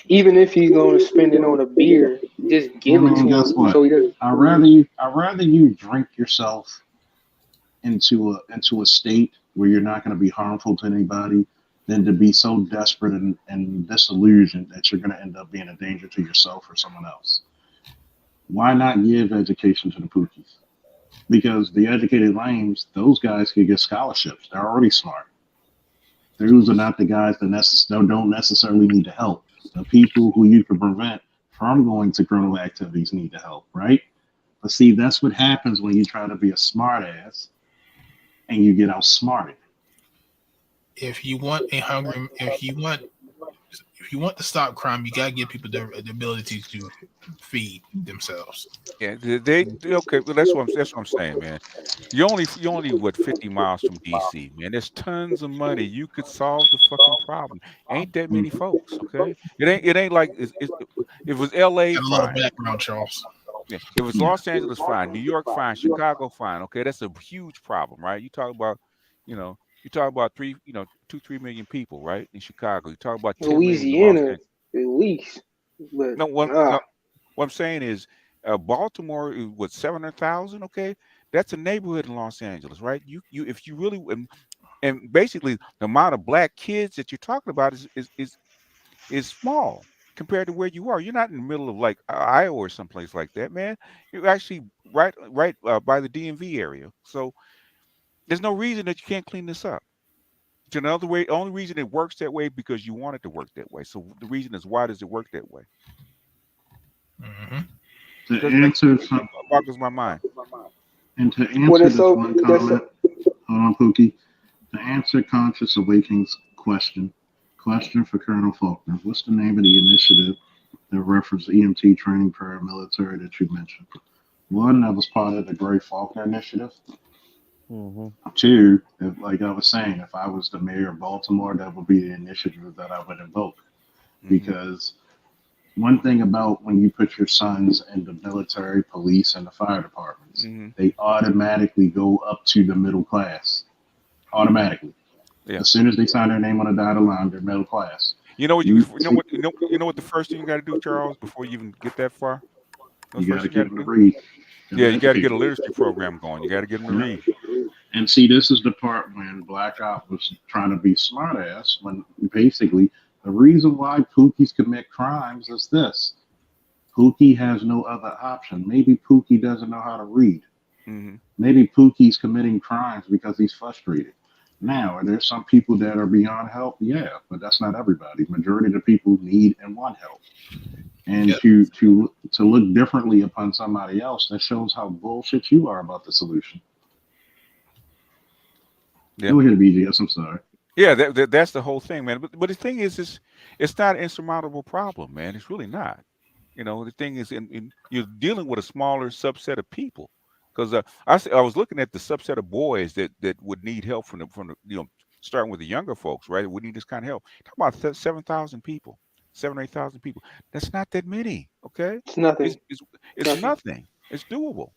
Even if he's going to spend it on a beer, just give it to him. Guess what? So he doesn't. I'd rather you drink yourself into a state where you're not going to be harmful to anybody than to be so desperate and disillusioned that you're going to end up being a danger to yourself or someone else. Why not give education to the Pookies? Because the educated lames, those guys could get scholarships. They're already smart. Those are not the guys that don't necessarily need the help. The people who you can prevent from going to criminal activities need to help, right? But see, that's what happens when you try to be a smart ass and you get outsmarted. If you want to stop crime, you gotta give people the ability to feed themselves. Yeah, they okay. Well, that's what I'm saying, man. You only what 50 miles from DC, man. There's tons of money. You could solve the fucking problem. Ain't that many folks? Okay, it ain't like if it was L.A. Got a lot of fine. background, Charles. Yeah, if it's Los Angeles, fine. New York, fine. Chicago, fine. Okay, that's a huge problem, right? You talk about, you talk about 2-3 million people, right, in Chicago. You talk about 10 million in Los Louisiana, Angeles. at least. But No, what I'm saying is, Baltimore is what 700,000. Okay, that's a neighborhood in Los Angeles, right? If you really and basically the amount of black kids that you're talking about is small compared to where you are. You're not in the middle of like Iowa or someplace like that, man. You're actually right by the DMV area. So there's no reason that you can't clean this up. It's another way. Only reason it works that way because you want it to work that way. So the reason is, why does it work that way? To Because answer it boggles my mind. And to answer this one comment, hold on, Pookie. To answer Conscious Awakening's question for Colonel Faulkner. What's the name of the initiative that referenced EMT training paramilitary that you mentioned? One, that was part of the Gray Faulkner Initiative. Two, like I was saying, if I was the mayor of Baltimore, that would be the initiative that I would invoke. Because one thing about when you put your sons in the military, police, and the fire departments, they automatically go up to the middle class. Automatically. Yeah. As soon as they sign their name on the dotted line, they're middle class. You know what the first thing you got to do, Charles, before you even get that far? You got to get them to read. Yeah, you got to get a literacy program going. You got to get them to read. And see, this is the part when Black Op was trying to be smart ass, when basically the reason why Pookies commit crimes is this. Pookie has no other option. Maybe Pookie doesn't know how to read. Maybe Pookie's committing crimes because he's frustrated. Now, are there some people that are beyond help? Yeah, but that's not everybody. Majority of the people need and want help. And to look differently upon somebody else, that shows how bullshit you are about the solution. Yeah. Go ahead, BGS. I'm sorry. Yeah, that's the whole thing, man. But the thing is, it's not an insurmountable problem, man. It's really not. The thing is, you're dealing with a smaller subset of people. Because I was looking at the subset of boys that would need help from the starting with the younger folks, right? Would need this kind of help. Talk about 7,000 people, 7,000 or 8,000 people. That's not that many, okay? It's nothing. It's nothing. It's doable.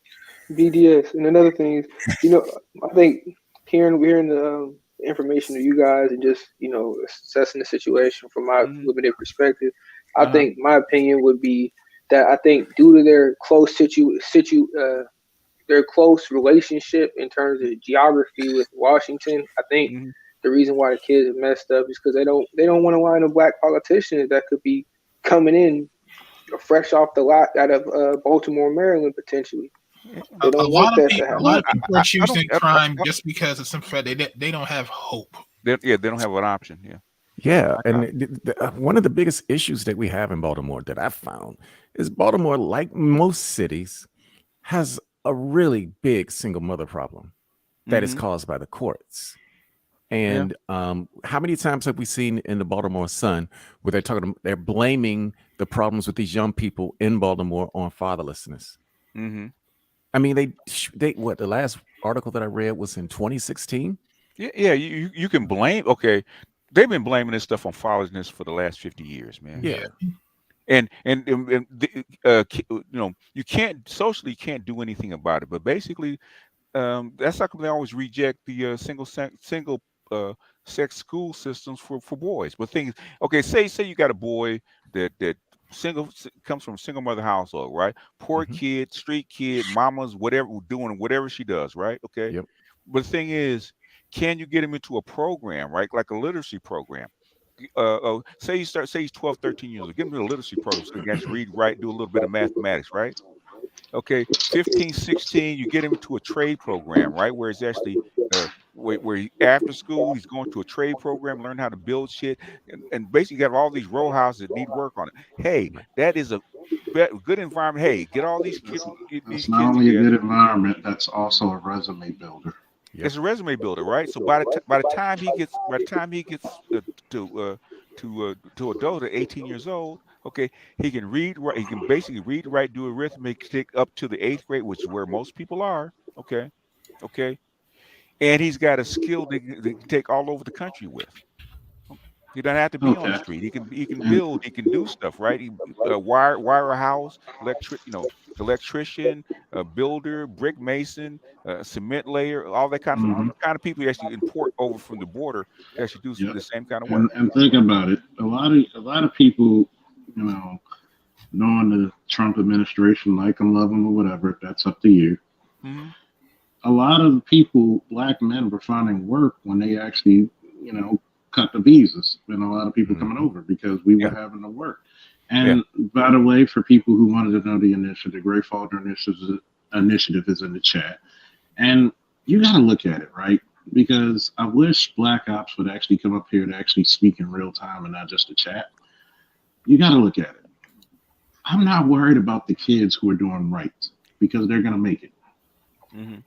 BDS. And another thing is, I think hearing the information of you guys and just, assessing the situation from my limited perspective, I think my opinion would be that I think due to their close their close relationship in terms of geography with Washington, I think the reason why the kids are messed up is because they don't want to line up black politicians that could be coming in fresh off the lot out of Baltimore, Maryland, potentially. They don't want that to happen. A lot of people are choosing crime just because of some fact they don't have hope. They don't have an option. Yeah. Yeah, and one of the biggest issues that we have in Baltimore that I've found is Baltimore, like most cities, has a really big single mother problem that is caused by the courts. And how many times have we seen in the Baltimore Sun where they're blaming the problems with these young people in Baltimore on fatherlessness? I mean, the last article that I read was in 2016. Yeah, you can blame. Okay, they've been blaming this stuff on fatherlessness for the last 50 years, man. Yeah. And you can't do anything about it. But basically, that's how come they always reject the single sex school systems for boys. But things, okay, say you got a boy that comes from a single mother household, right? Poor kid, street kid, mama's doing whatever she does, right? Okay. Yep. But the thing is, can you get him into a program, right? Like a literacy program. Say he's 12, 13 years old. Get him to a literacy program so he can actually read, write, do a little bit of mathematics, right? Okay, 15, 16, you get him into a trade program, right? Where it's actually where after school he's going to a trade program, learn how to build shit, and basically you got all these row houses that need work on it. Hey, that is good environment. Hey, get all these kids. It's not only a good environment, that's also a resume builder. Yep. It's a resume builder, right? So by the time he gets to adult at 18 years old, okay, he can read, right? He can basically read, write, do arithmetic up to the 8th grade, which is where most people are. Okay, and he's got a skill that he can take all over the country with. He doesn't have to be on the street. He can build. He can do stuff, right? He wire a house, electrician, builder, brick mason, cement layer, all that kind of stuff. The kind of people you actually import over from the border to actually do the same kind of work. And think about it. A lot of people, knowing the Trump administration, like them, love them, or whatever, that's up to you. Mm-hmm. A lot of the people, black men, were finding work when they actually, cut the visas, and a lot of people coming over because we were having to work. And by the way, for people who wanted to know the initiative, the Great Falter Initiative is in the chat. And you got to look at it, right? Because I wish black ops would actually come up here to actually speak in real time and not just a chat. You got to look at it. I'm not worried about the kids who are doing right because they're going to make it. Mm-hmm.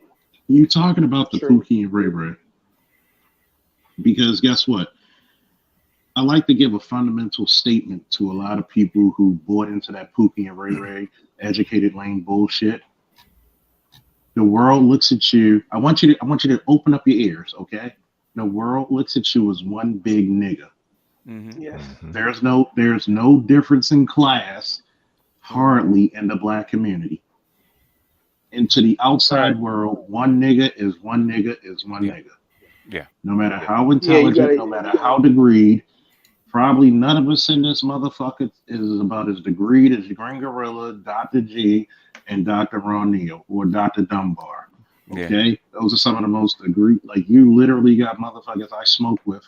You talking about the Pookie and Ray Ray. Because guess what? I like to give a fundamental statement to a lot of people who bought into that Pookie and Ray Ray educated lane bullshit. The world looks at you. I want you to open up your ears, okay? The world looks at you as one big nigga. Mm-hmm. Yes. There's no difference in class, hardly, in the black community. And to the outside world, one nigga is one nigga is one nigga. Yeah. No matter how intelligent, no matter how degreed, probably none of us in this motherfucker is about as degreed as Green Gorilla, Dr. G, and Dr. Ron Neal or Dr. Dunbar. Okay? Those are some of the most degreed. Like, you literally got motherfuckers I smoke with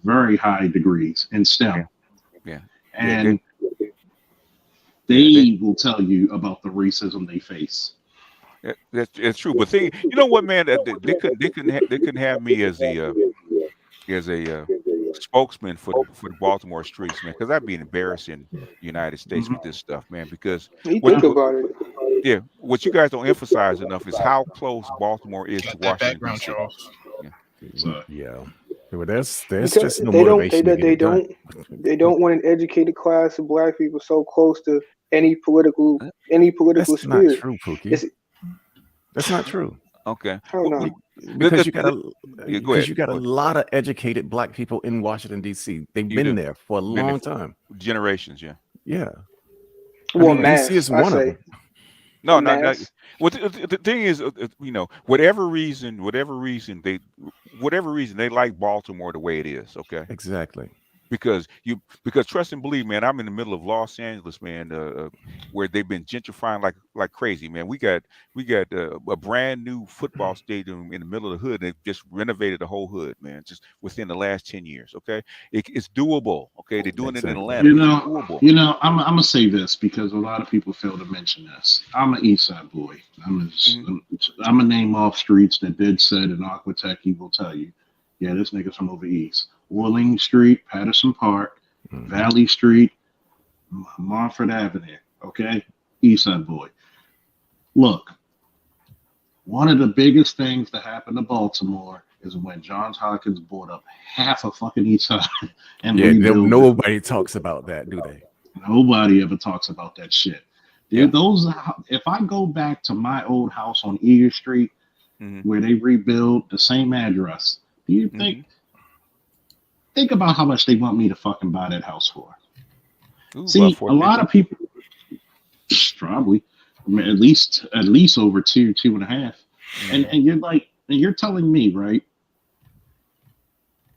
very high degrees in STEM. Yeah. And they will tell you about the racism they face. It's true, but you know what, man? They couldn't have me as a spokesman for the Baltimore streets, man, because I'd be embarrassing the United States with this stuff, man. Because what you guys don't emphasize enough is how close Baltimore is to Washington D.C. Well, there's just no motivation. They don't want an educated class of black people so close to any political That's sphere. not true, Pookie. That's not true. Okay. Because you got a lot of educated black people in Washington D.C. They've been there for a long time, generations. Yeah. Well, mass, D.C. is one of them. No, not. Well, the thing is, whatever reason they like Baltimore the way it is. Okay. Exactly. Because trust and believe, man, I'm in the middle of Los Angeles, man, where they've been gentrifying like crazy, man. We got a brand new football stadium in the middle of the hood. They've just renovated the whole hood, man, just within the last 10 years. Okay, it's doable. Okay, they're doing it in Atlanta. I'm gonna say this because a lot of people fail to mention this. I'm an East Side boy. I'm a name off streets that Bid said in Aquatech. He will tell you, yeah, this nigga's from over east. Orleans Street, Patterson Park, Valley Street, Montford Avenue, okay? Eastside boy. Look, one of the biggest things that happened to Baltimore is when Johns Hopkins bought up half of fucking Eastside. And nobody talks about that, do they? Nobody ever talks about that shit. Dude, if I go back to my old house on Eager Street, where they rebuild the same address, do you think about how much they want me to fucking buy that house for? See, a lot of people probably, I mean, at least over 2.5. And you're telling me, right?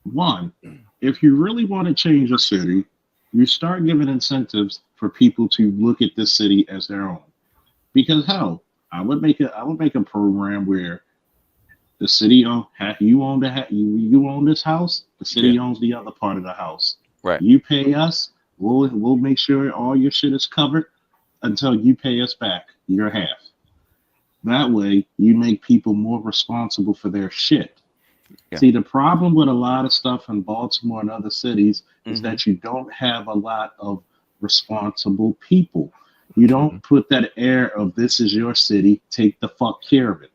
One, if you really want to change a city, you start giving incentives for people to look at this city as their own. Because hell, I would make a program where the city you own this house. The city owns the other part of the house. Right. You pay us. We'll make sure all your shit is covered until you pay us back your half. That way, you make people more responsible for their shit. Yeah. See, the problem with a lot of stuff in Baltimore and other cities is that you don't have a lot of responsible people. You don't put that air of this is your city, take the fuck care of it.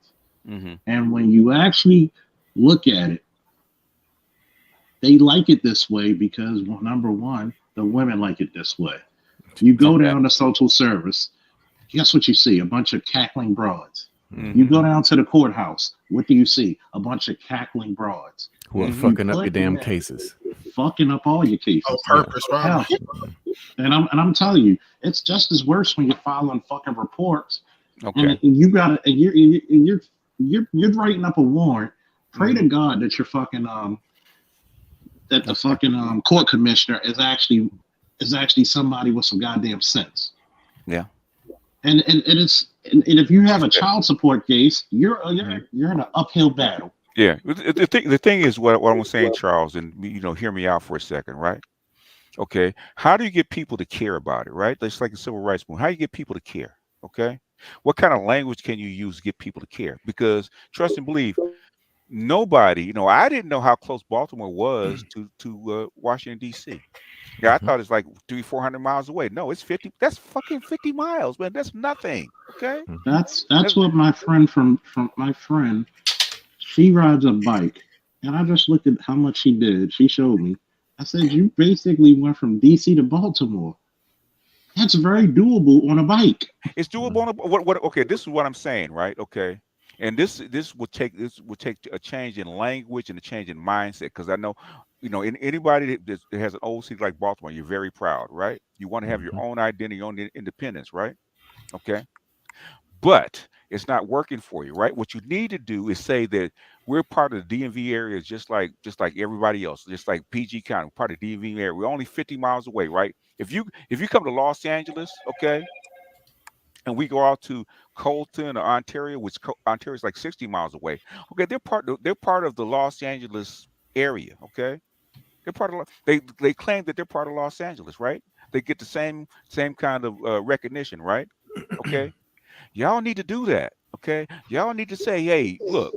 Mm-hmm. And when you actually look at it, they like it this way because, well, number one, the women like it this way. You go down to social service, guess what you see? A bunch of cackling broads. Mm-hmm. You go down to the courthouse, what do you see? A bunch of cackling broads. Who are fucking up your damn cases. Fucking up all your cases. Oh, purpose, right? And I'm telling you, it's just as worse when you're filing fucking reports. Okay. And you gotta, and you're writing up a warrant. Pray to God that you're fucking that the fucking court commissioner is actually somebody with some goddamn sense. Yeah. And if you have a child support case, you're in an uphill battle. Yeah. The thing is what I'm saying, Charles, and hear me out for a second, right? Okay. How do you get people to care about it, right? It's like the civil rights movement. How do you get people to care? Okay. What kind of language can you use to get people to care? Because trust and believe, nobody, I didn't know how close Baltimore was to Washington, D.C. Yeah, I thought it's like 300-400 miles away. No, it's 50. That's fucking 50 miles, man. That's nothing. Okay. That's what my friend from my friend, she rides a bike, and I just looked at how much she did. She showed me. I said, you basically went from D.C. to Baltimore. That's very doable on a bike. It's doable on a what? Okay, this is what I'm saying, right? Okay, and this would take a change in language and a change in mindset, because I know, anybody that has an old city like Baltimore, you're very proud, right? You want to have your own identity, your own independence, right? Okay, but it's not working for you, right? What you need to do is say that we're part of the DMV area, just like everybody else, just like PG County, part of the DMV area. We're only 50 miles away, right? If you come to Los Angeles, okay, and we go out to Colton or Ontario, which Ontario is like 60 miles away, okay, they're part of the Los Angeles area, okay. They're part of they claim that they're part of Los Angeles, right? They get the same kind of recognition, right? Okay. Y'all need to do that, okay? Y'all need to say, hey, look,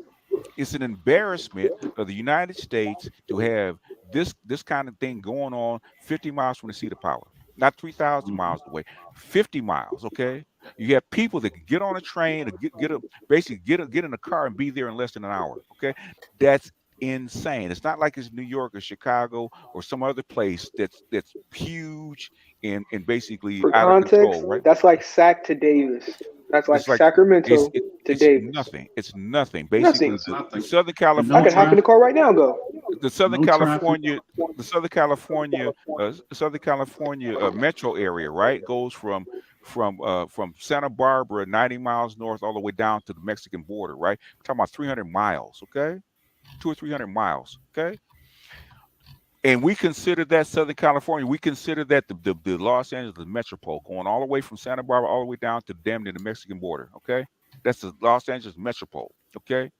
it's an embarrassment of the United States to have this kind of thing going on 50 miles from the seat of power, not 3,000 miles away, 50 miles, okay? You have people that can get on a train or get in a car and be there in less than an hour, okay? That's insane. It's not like it's New York or Chicago or some other place that's huge and basically For out context, of control, right? that's like Sac to Davis. That's like It's like Sacramento to it's Davis. Nothing. It's nothing. Basically, Nothing. the Southern I California. can hop in the car right now and go. The Southern California metro area, right, goes from Santa Barbara, 90 miles north, all the way down to the Mexican border, right? We're talking about 300 miles, okay, 200 or 300 miles, okay. And we consider that Southern California. We consider that the Los Angeles metropole, going all the way from Santa Barbara all the way down to damn near the Mexican border. Okay, that's the Los Angeles metropole. Okay,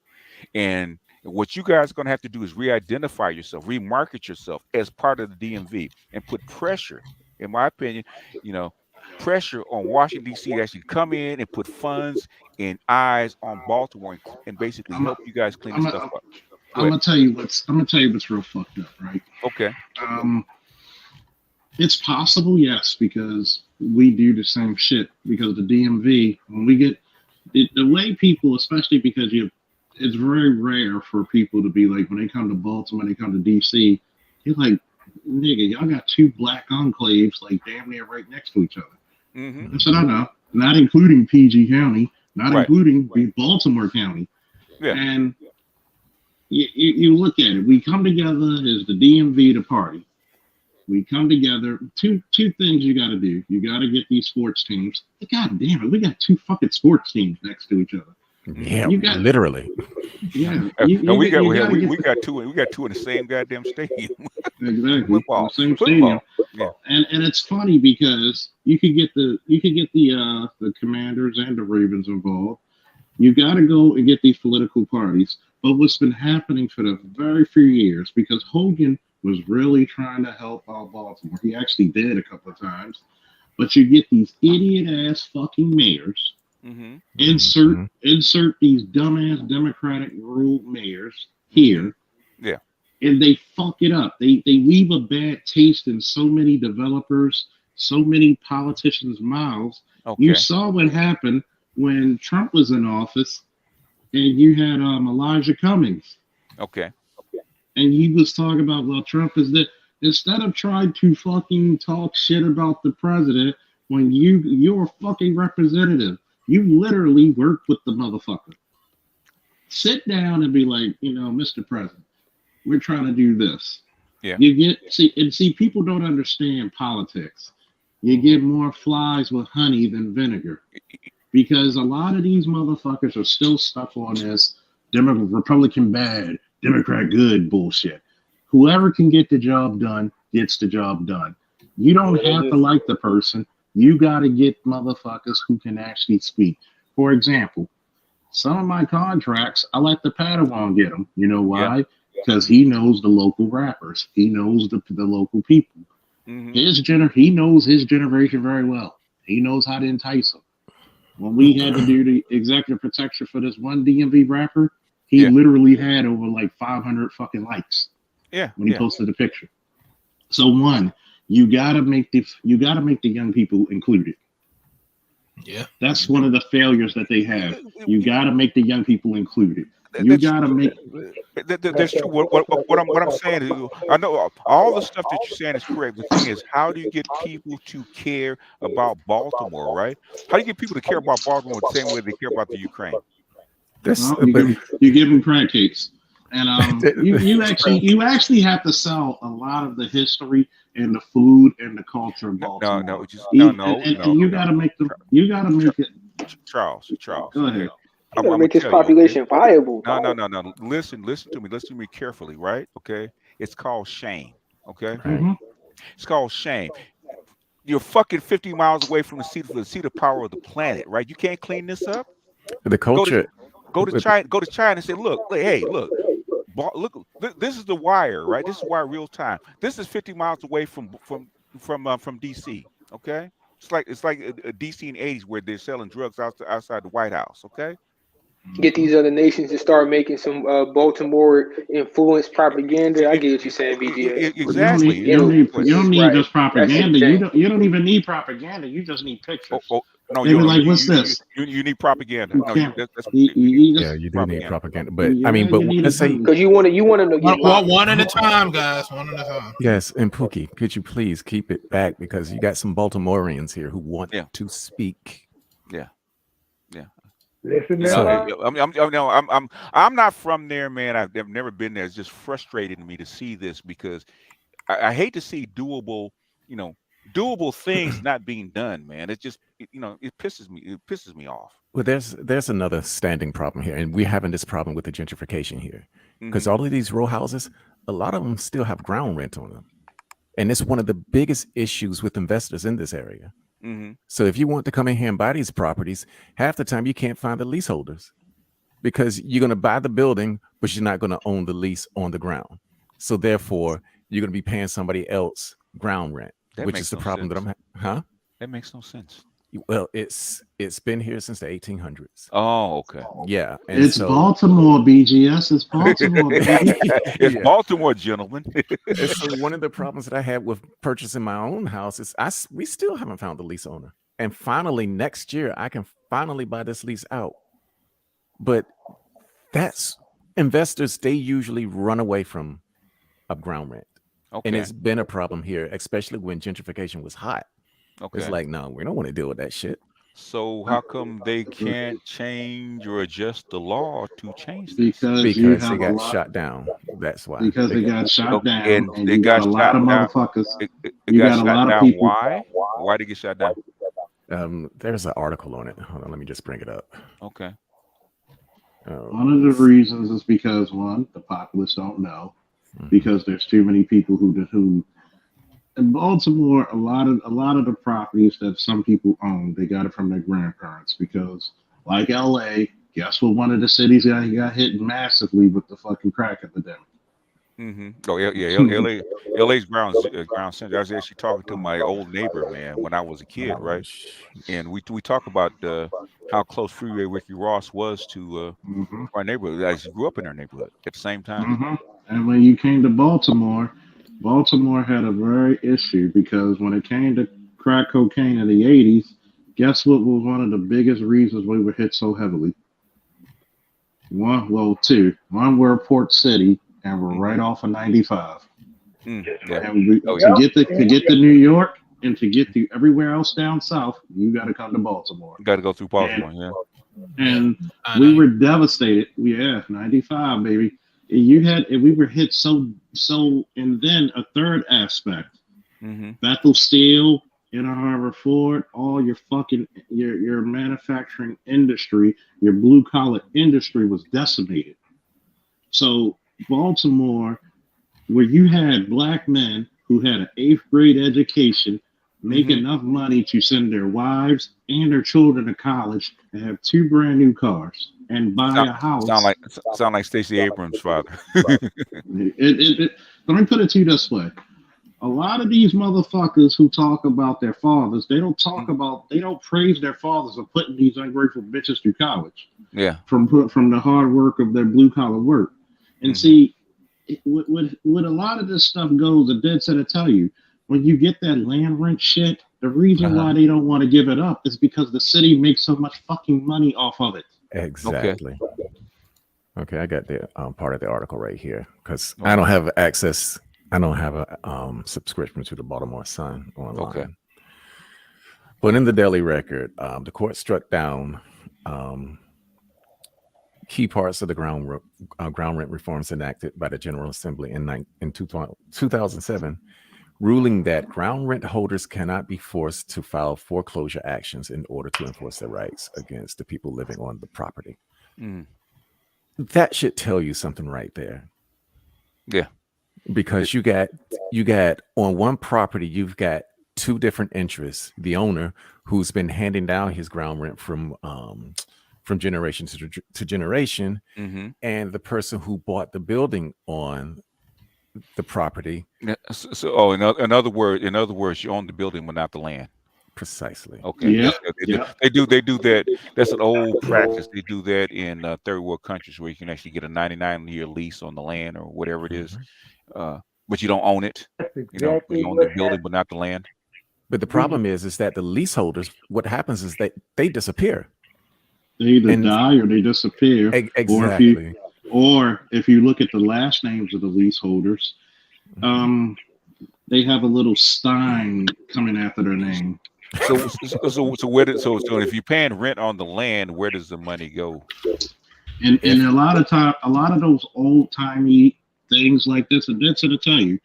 and what you guys are going to have to do is re-identify yourself, remarket yourself as part of the DMV, and put pressure, in my opinion, pressure on Washington D.C. to actually come in and put funds and eyes on Baltimore and basically help you guys clean this stuff up. I'm gonna tell you what's real fucked up, right? Okay. It's possible, yes, because we do the same shit. Because the DMV, when we get the way people, especially because it's very rare for people to be like, when they come to Baltimore, when they come to DC, you're like, nigga, y'all got two black enclaves like damn near right next to each other. Mm-hmm. That's what I know. Not including PG County, not including Baltimore County. Yeah. And you look at it. We come together as the DMV to party. We come together. Two things you got to do. You got to get these sports teams. God damn it, we got two fucking sports teams next to each other. Yeah, literally. Yeah, we got two in the same goddamn stadium. Exactly. Football. The same stadium. Yeah. And it's funny because you could get the Commanders and the Ravens involved. You got to go and get these political parties. But what's been happening for the very few years, because Hogan was really trying to help out Baltimore. He actually did a couple of times. But you get these idiot-ass fucking mayors. Mm-hmm. Insert these dumbass Democratic ruled mayors here. Yeah. And they fuck it up. They leave a bad taste in so many developers, so many politicians' mouths. Okay. You saw what happened when Trump was in office, and you had Elijah Cummings. Okay. And he was talking about, well, Trump is that. Instead of trying to fucking talk shit about the president, when you're a fucking representative, you literally work with the motherfucker. Sit down and be like, Mr. President, we're trying to do this. Yeah. You see, people don't understand politics. You get more flies with honey than vinegar, because a lot of these motherfuckers are still stuck on this Republican bad, Democrat good bullshit. Whoever can get the job done gets the job done. You don't have to like the person. You got to get motherfuckers who can actually speak. For example, some of my contracts, I let the Padawan get them. You know why? Because he knows the local rappers. He knows the local people. Mm-hmm. He knows his generation very well. He knows how to entice them. When we had to do the executive protection for this one DMV rapper, he literally had over like 500 fucking likes. Yeah. When he posted the picture. So one, you gotta make the young people included. Yeah. That's one of the failures that they have. You gotta make the young people included. You gotta make. That's true. What I'm saying is, I know all the stuff that you're saying is correct. The thing is, how do you get people to care about Baltimore, right? How do you get people to care about Baltimore the same way they care about the Ukraine? You give them crack cakes. And you actually have to sell a lot of the history and the food and the culture of Baltimore. No. And you gotta make it. Charles. Go ahead. You gotta make his population viable. No. Listen to me. Listen to me carefully, right? Okay. It's called shame. Okay. Mm-hmm. It's called shame. You're fucking 50 miles away from the seat of power of the planet, right? You can't clean this up. The culture. Go to China and say, look, this is the Wire, right? This is Wire real time. This is 50 miles away from DC. Okay, it's like DC in the 80s where they're selling drugs outside the White House. Okay, get these other nations to start making some Baltimore influenced propaganda. I get what you're saying, BGA. Exactly. You don't need just propaganda. You don't even need propaganda. You just need pictures. No, they were like, "What's this?" You need propaganda. You do need propaganda, but I mean, but let's say because you want them to get one at a time, guys. One at a time. Yes, and Pookie, could you please keep it back because you got some Baltimoreans here who want to speak. Yeah. Listen, I'm not from there, man. I've never been there. It's just frustrating to me to see this because I hate to see doable things not being done, man. It just it pisses me off. Well, there's another standing problem here, and we're having this problem with the gentrification here because all of these row houses, a lot of them still have ground rent on them, and it's one of the biggest issues with investors in this area. So if you want to come in here and buy these properties, half the time you can't find the leaseholders because you're going to buy the building, but you're not going to own the lease on the ground. So therefore, you're going to be paying somebody else ground rent, which is the problem that I'm having. That makes no sense. Well, it's been here since the 1800s. Oh, okay. Yeah. And it's Baltimore, BGS. It's Baltimore. It's Baltimore, gentlemen. And so one of the problems that I had with purchasing my own house is we still haven't found the lease owner. And finally, next year, I can finally buy this lease out. But that's investors, they usually run away from a ground rent. Okay. And it's been a problem here, especially when gentrification was hot. Okay. It's like, no, we don't want to deal with that shit. So how come they can't change or adjust the law to change this? Because they got shot down. That's why. Because they got shot down, and they got a lot of motherfuckers. You got a lot of people. Why? Why did they get shot down? There's an article on it. Hold on, let me just bring it up. Okay. One of the reasons is because the populace don't know, because there's too many people who. In Baltimore, a lot of the properties that some people own, they got it from their grandparents because, like LA, guess what? One of the cities got hit massively with the fucking crack epidemic. Oh yeah, LA's ground center. I was actually talking to my old neighbor, man, when I was a kid, right? And we talk about how close Freeway Ricky Ross was to our neighborhood. I actually grew up in our neighborhood at the same time. And when you came to Baltimore had a very issue because when it came to crack cocaine in the 80s, Guess what was one of the biggest reasons we were hit so heavily? Two. One, we're Port City, and we're right off of 95. Yeah. And to get to New York and to get to everywhere else down south, you got to come to Baltimore. You got to go through Baltimore, And we were devastated. 95, baby. We were hit so. And then a third aspect, Bethel Steel, Inner Harbor Ford, all your fucking your manufacturing industry, your blue collar industry was decimated. So Baltimore, where you had black men who had an 8th grade education, make enough money to send their wives and their children to college and have 2 brand new cars and buy a house. Sound like Stacey Abrams' father. Let me put it to you this way. A lot of these motherfuckers who talk about their fathers, they don't praise their fathers for putting these ungrateful bitches through college. Yeah. From the hard work of their blue collar work. And see, with a lot of this stuff goes, the dead set to tell you, when you get that land rent shit, the reason why they don't want to give it up is because the city makes so much fucking money off of it. Exactly. Okay, I got the part of the article right here because I don't have access. I don't have a subscription to the Baltimore Sun online. Okay. But in the Daily Record, the court struck down key parts of the ground rent reforms enacted by the General Assembly in 2007, ruling that ground rent holders cannot be forced to file foreclosure actions in order to enforce their rights against the people living on the property. That should tell you something right there. Yeah. Because you got on one property, you've got 2 different interests: the owner, who's been handing down his ground rent from generation to generation, and the person who bought the building on the property. So, in other words, you own the building but not the land. Precisely. Okay. They do that. That's an old practice. They do that in third world countries where you can actually get a 99-year lease on the land or whatever it is. But you don't own it. You own the building, but not the land. But the problem is that the leaseholders, what happens is that they disappear. They either die or they disappear. Exactly. Or if you look at the last names of the leaseholders, they have a little Stein coming after their name. So if you're paying rent on the land, where does the money go? And a lot of those old timey things like this, and that's to tell you,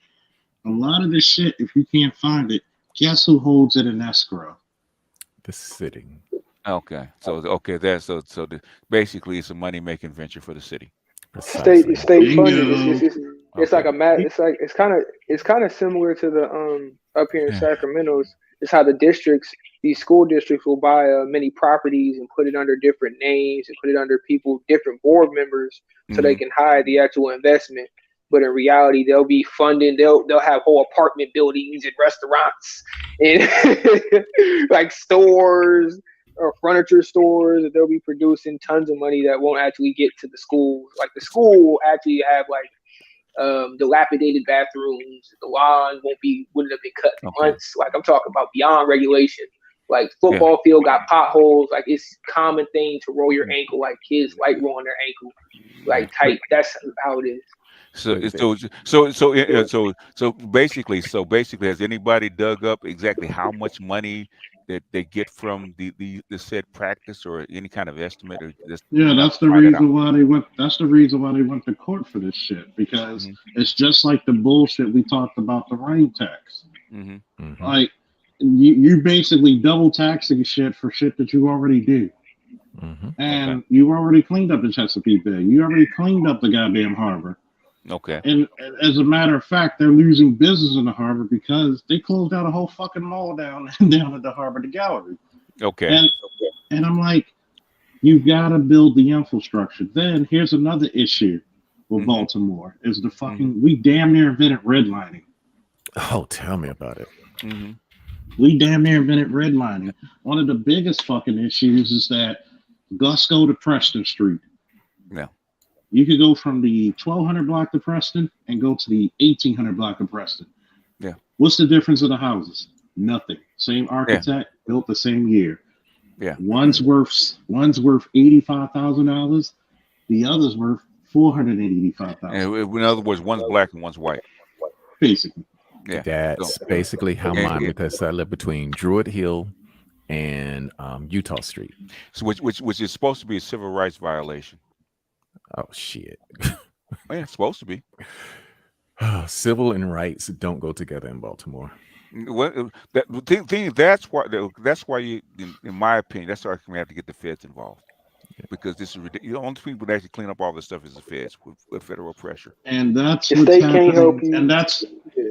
a lot of this shit, if you can't find it, guess who holds it in escrow? The city. Okay, basically it's a money making venture for the city. State funded. It's like it's kind of similar to the up here in Sacramento. It's how the these school districts will buy many properties and put it under different names and put it under different board members so they can hide the actual investment. But in reality, they'll be funding. They'll have whole apartment buildings and restaurants and like stores or furniture stores that they'll be producing tons of money that won't actually get to the schools. Like the school will actually have like dilapidated bathrooms. The lawn wouldn't have been cut in months. Like I'm talking about beyond regulation. Like football field got potholes. Like it's common thing to roll your ankle. Like kids like rolling their ankle. Like tight. That's how it is. So basically, has anybody dug up exactly how much money that they get from the said practice or any kind of estimate? Or just that's the reason why they went. That's the reason why they went to court for this shit, because it's just like the bullshit we talked about, the rain tax. Like you basically double taxing shit for shit that you already do. And you already cleaned up the Chesapeake Bay. You already cleaned up the goddamn harbor. Okay. And as a matter of fact, they're losing business in the harbor because they closed down a whole fucking mall down at the harbor, the gallery. Okay. And I'm like, you've got to build the infrastructure. Then here's another issue with Baltimore is the fucking we damn near invented redlining. Oh, tell me about it. We damn near invented redlining. One of the biggest fucking issues is that Gusco to Preston Street. Yeah. You could go from the 1200 block to Preston and go to the 1800 block of Preston. Yeah. What's the difference of the houses? Nothing. Same architect, built the same year. Yeah. One's worth $85,000. The other's worth $485,000. In other words, one's black and one's white. Basically. Yeah. That's basically how mine, because I live between Druid Hill and Utah Street. So which is supposed to be a civil rights violation. Oh shit. Yeah, it's supposed to be. Civil and rights don't go together in Baltimore. Well, that's why you, in my opinion, that's why we have to get the feds involved, because this is ridiculous. The only people that actually clean up all this stuff is the feds with federal pressure. And that's what's happening.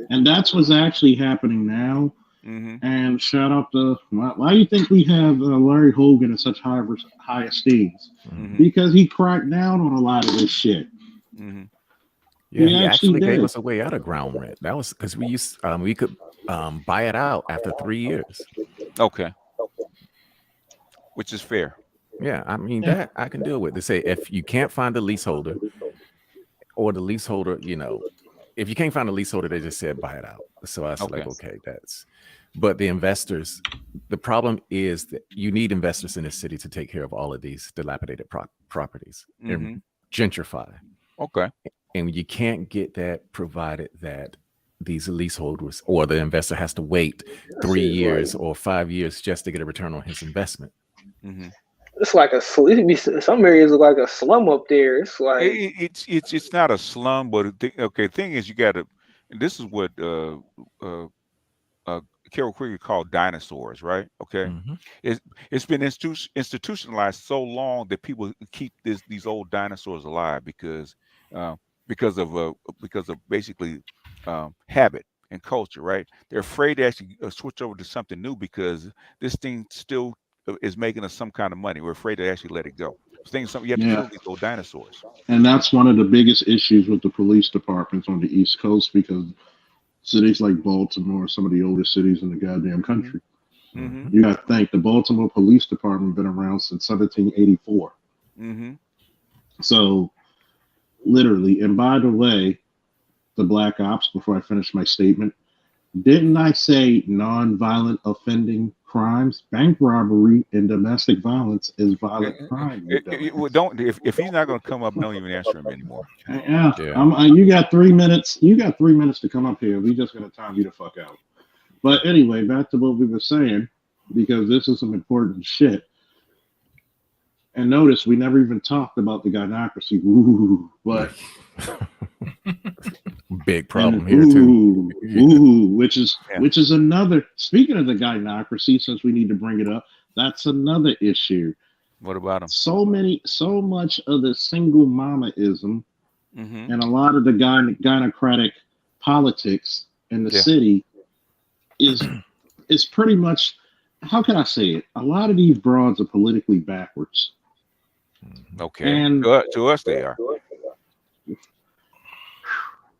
And that's what's actually happening now. Mm-hmm. And shout out to why do you think we have Larry Hogan in such high esteem? Mm-hmm. Because he cracked down on a lot of this shit. Mm-hmm. Yeah, he actually gave us a way out of ground rent. That was because we could buy it out after 3 years. Okay. Which is fair. Yeah, I mean that I can deal with. They say if you can't find the leaseholder, or the leaseholder, if you can't find a leaseholder, they just said buy it out. So I was like, okay, that's. But the investors, the problem is that you need investors in the city to take care of all of these dilapidated properties and gentrify. Okay. And you can't get that provided that these leaseholders or the investor has to wait 3 years or 5 years just to get a return on his investment. Mm-hmm. It's like some areas look like a slum up there. It's like it's not a slum, but thing is you got to. This is what Carol Quigley called dinosaurs, right? Okay, it's been institutionalized so long that people keep these old dinosaurs alive because of basically habit and culture, right? They're afraid to actually switch over to something new because this thing still is making us some kind of money. We're afraid to actually let it go. You have to kill these old dinosaurs. And that's one of the biggest issues with the police departments on the East Coast, because cities like Baltimore, some of the oldest cities in the goddamn country. Mm-hmm. You got to think the Baltimore Police Department been around since 1784. Mm-hmm. So literally, and by the way, the black ops, before I finish my statement, didn't I say non-violent offending crimes? Bank robbery and domestic violence is violent crime. If he's not going to come up, don't even answer him anymore. Yeah. You got 3 minutes. You got 3 minutes to come up here. We just gonna time you the fuck out. But anyway, back to what we were saying, because this is some important shit. And notice we never even talked about the gynocracy. But big problem here too. Which is another. Speaking of the gynocracy, since we need to bring it up, that's another issue. What about them? So much of the single mamaism and a lot of the gynocratic politics in the city is pretty much. How can I say it? A lot of these broads are politically backwards. Okay. And to us, they are.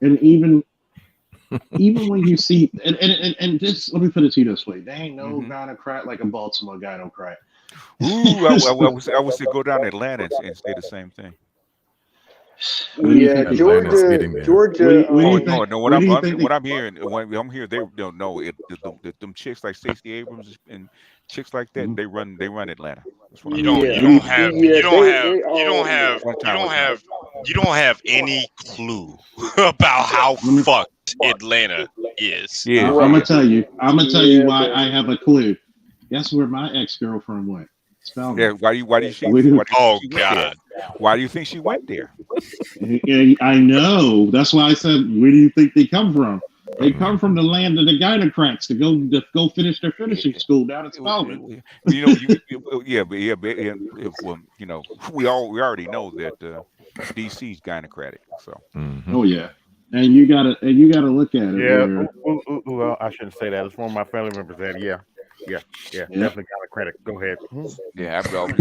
And even when you see and this, let me put it to you this way: they ain't no gynocrat like a Baltimore gynocrat. Ooh, I would say go down to Atlanta and say the same thing. Yeah, Georgia. What I'm hearing, I'm here. They don't know it. Them chicks like Stacey Abrams and chicks like that. They run Atlanta. You don't have any clue about how fucked Atlanta is. Yeah, I'm gonna tell you why I have a clue. Guess where my ex-girlfriend went? Yeah, why do you think? Why do you think she went there? I know. That's why I said, where do you think they come from? They come from the land of the gynocrats to go finish their finishing school down in Spalding. We already know that DC's gynocratic. So. Oh yeah, and you gotta look at it. Yeah. Well, I shouldn't say that. It's one of my family members that. Yeah. Definitely gynocratic. Go ahead. Yeah, I don't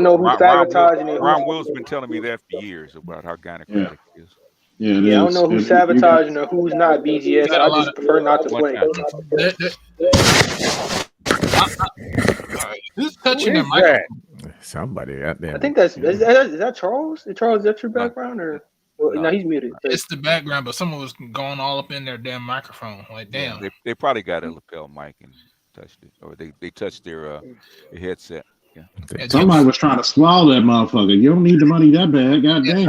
know who's sabotaging it. Ron Will's been telling me that for years about how gynocratic it is. Yeah, I don't know who's sabotaging or who's not. BGS. I just prefer not to play. Who's touching the microphone? Somebody out there. I think is that Charles? Charles, is that your background or? Well, no, he's muted. It's the background, but someone was going all up in their damn microphone. Like, damn. They probably got a lapel mic. touched it, or they touched their headset. Yeah. Somebody was trying to swallow that motherfucker. You don't need the money that bad. God damn.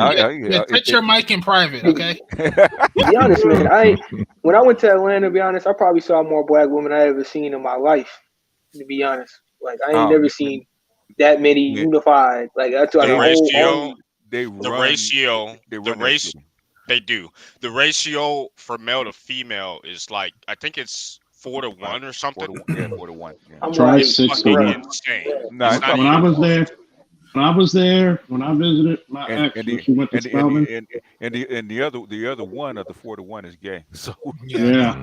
Touch your mic in private, okay? To be honest, man, when I went to Atlanta, to be honest, I probably saw more black women I ever seen in my life. To be honest, like I ain't never seen that many unified. Like that's like the ratio. They do. The ratio for male to female is like I think it's 4 to 1 or something. 4 to 1. Yeah. Try 6 to 1. Insane. No, when I was there, when I visited my ex, when she went to Spelman, and the other one of the 4 to 1 is gay. So yeah.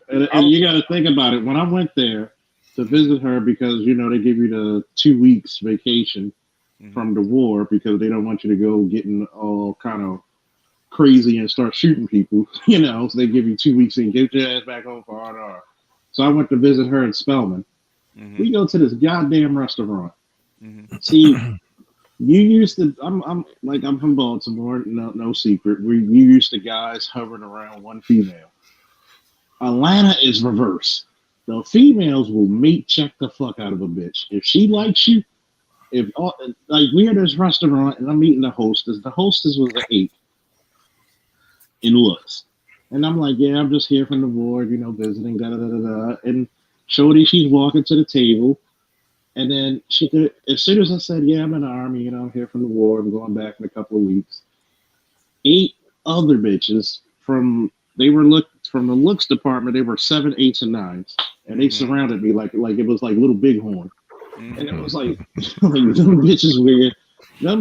And you got to think about it. When I went there to visit her, because they give you the 2 weeks vacation from the war because they don't want you to go getting all kind of crazy and start shooting people, so they give you 2 weeks and get your ass back home for R&R. So I went to visit her in Spelman. We go to this goddamn restaurant. See, you used to, I'm from Baltimore, no secret. You used to guys hovering around one female. Atlanta is reverse. The females will mate check the fuck out of a bitch. If she likes you, we're at this restaurant and I'm meeting the hostess. The hostess was an 8 in looks. And I'm like, yeah, I'm just here from the board, visiting, da-da-da-da-da. And shorty, she's walking to the table. And then as soon as I said, yeah, I'm in the Army, I'm here from the war, I'm going back in a couple of weeks. 8 other bitches from the looks department, they were 7, 8s, and 9s. And they surrounded me like it was like little bighorn. And it was like them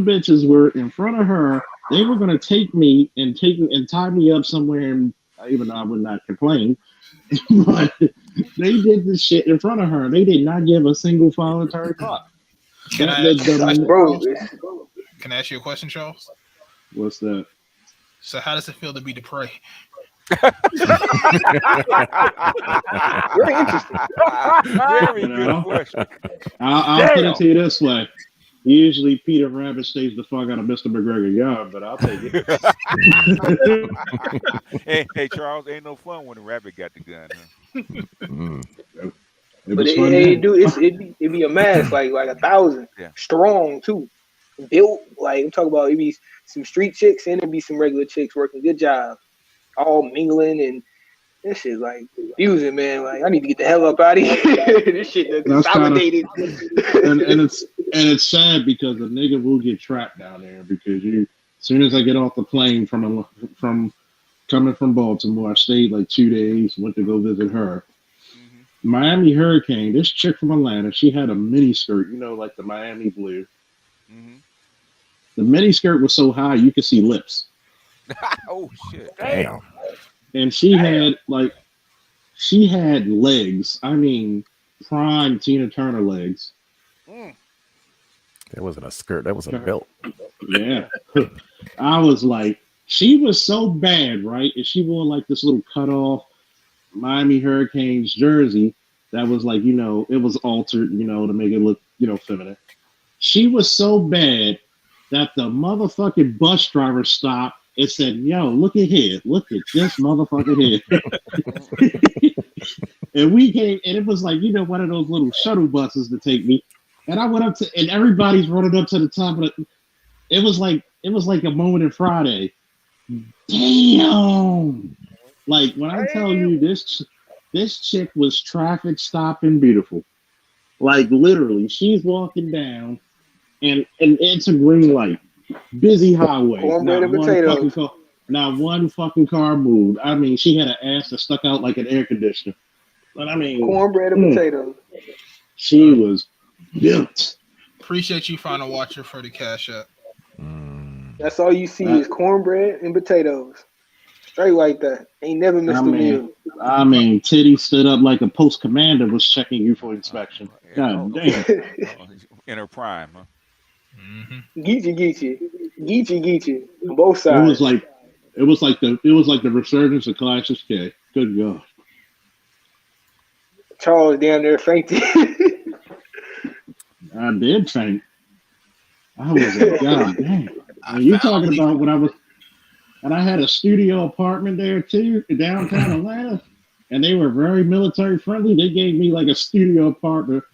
bitches were in front of her. They were gonna take me and tie me up somewhere, and even though I would not complain, but they did this shit in front of her. They did not give a single voluntary thought. Can I ask you a question, Charles? What's that? So how does it feel to be the prey? Very interesting. Very good question. I'll put it to you this way. Usually Peter Rabbit stays the fuck out of Mr. McGregor yard, but I'll take it. hey, Charles, ain't no fun when the rabbit got the gun. Huh? But it'd be a mass like 1,000 strong too, built like I'm talking about. It'd be some street chicks and it'd be some regular chicks working good job, all mingling, and this shit like confusing, man. Like I need to get the hell up out of here. This shit consolidated. And it's sad because the nigga will get trapped down there because as soon as I get off the plane from coming from Baltimore, I stayed like 2 days, went to go visit her. Miami Hurricane, this chick from Atlanta, she had a mini skirt, like the Miami blue. The mini skirt was so high you could see lips. Oh shit! Damn. And she had legs. I mean, prime Tina Turner legs. That wasn't a skirt. That was a belt. Yeah. I was like, she was so bad, right? And she wore like this little cut off Miami Hurricanes jersey that was like, it was altered, to make it look, feminine. She was so bad that the motherfucking bus driver stopped and said, yo, look at here. Look at this motherfucker here. And we came, and it was like, one of those little shuttle buses to take me. And I went up to, and everybody's running up to the top of it. It was like a moment in Friday. Damn. Like when I tell you this chick was traffic stopping beautiful. Like literally, she's walking down and it's a green light. Busy highway. Cornbread and potatoes. Not one fucking car moved. I mean, she had an ass that stuck out like an air conditioner. But I mean, cornbread and potatoes. She was built. Appreciate you, final watcher, for the cash up. That's all you see is cornbread and potatoes. Straight like that. Ain't never missed a meal. I mean, Titty stood up like a post commander was checking you for inspection. God damn. In her prime, huh? Geechee. On both sides. It was like the resurgence of Classic K. Good God. Charles damn near fainted. I did faint. I was like, God damn. You talking about when I was, and I had a studio apartment there too, in downtown Atlanta. and they were very military friendly. They gave me like a studio apartment,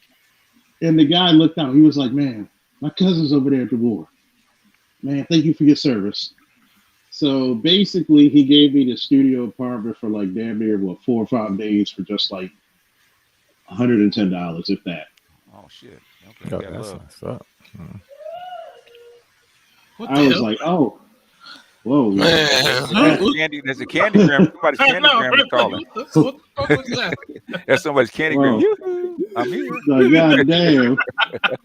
and the guy looked out. He was like, "Man, my cousin's over there at the war. Man, thank you for your service." So basically, he gave me the studio apartment for like damn near 4 or 5 days for just like $110, if that. Oh shit! Okay, Oh, got that's love. what's up. I was like, "Oh, whoa, Man, There's a candygram. Somebody's candygram is calling. What the fuck was that? That's somebody's candygram. Whoa. Yoo-hoo, I'm here. Like, goddamn,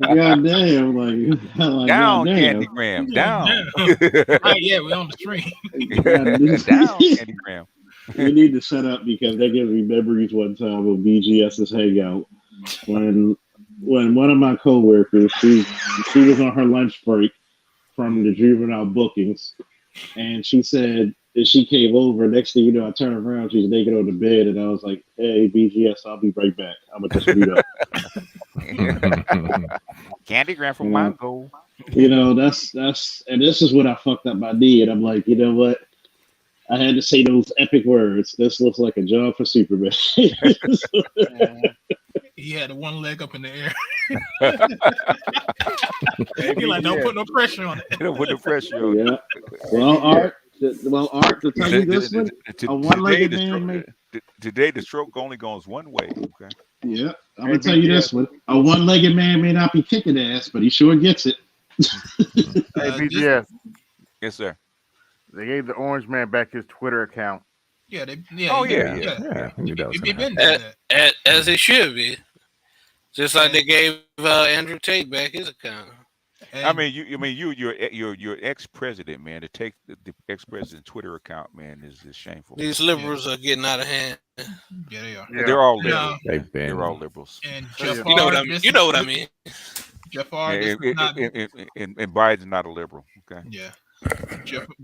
goddamn, like Down, goddamn. candygram. Down. Right, yeah, we on the stream. Down, candygram. We need to set up because that gives me memories one time of BGS's Hangout when one of my coworkers, she was on her lunch break from the juvenile bookings, and she said that she came over. Next thing you know, I turned around, she's naked on the bed, and I was like, "Hey, BGS, I'll be right back. I'm gonna just mute up." Candygram from Mongo. You know, that's and this is what I fucked up my knee, and I'm like, you know what? I had to say those epic words. This looks like a job for Superman. He had one leg up in the air. He like, don't put no pressure on it. Don't put no pressure on it. Yeah. Art, to tell you this one, a one-legged man. Today, the stroke only goes one way. Okay. Yeah, I'm gonna tell you this one: a one-legged man may not be kicking ass, but he sure gets it. Hey, BGS. Yes, sir. They gave the Orange Man back his Twitter account. Yeah, as it should be. Just like they gave Andrew Tate back his account. I mean, you're ex-president, man. To take the ex-president's Twitter account, man, is shameful. These liberals are getting out of hand. Yeah, they are. Yeah. They're all liberals. Yeah. They're all liberals. And you know what I mean. You know what I mean. Jeff R. And Biden's not a liberal. Okay. Yeah.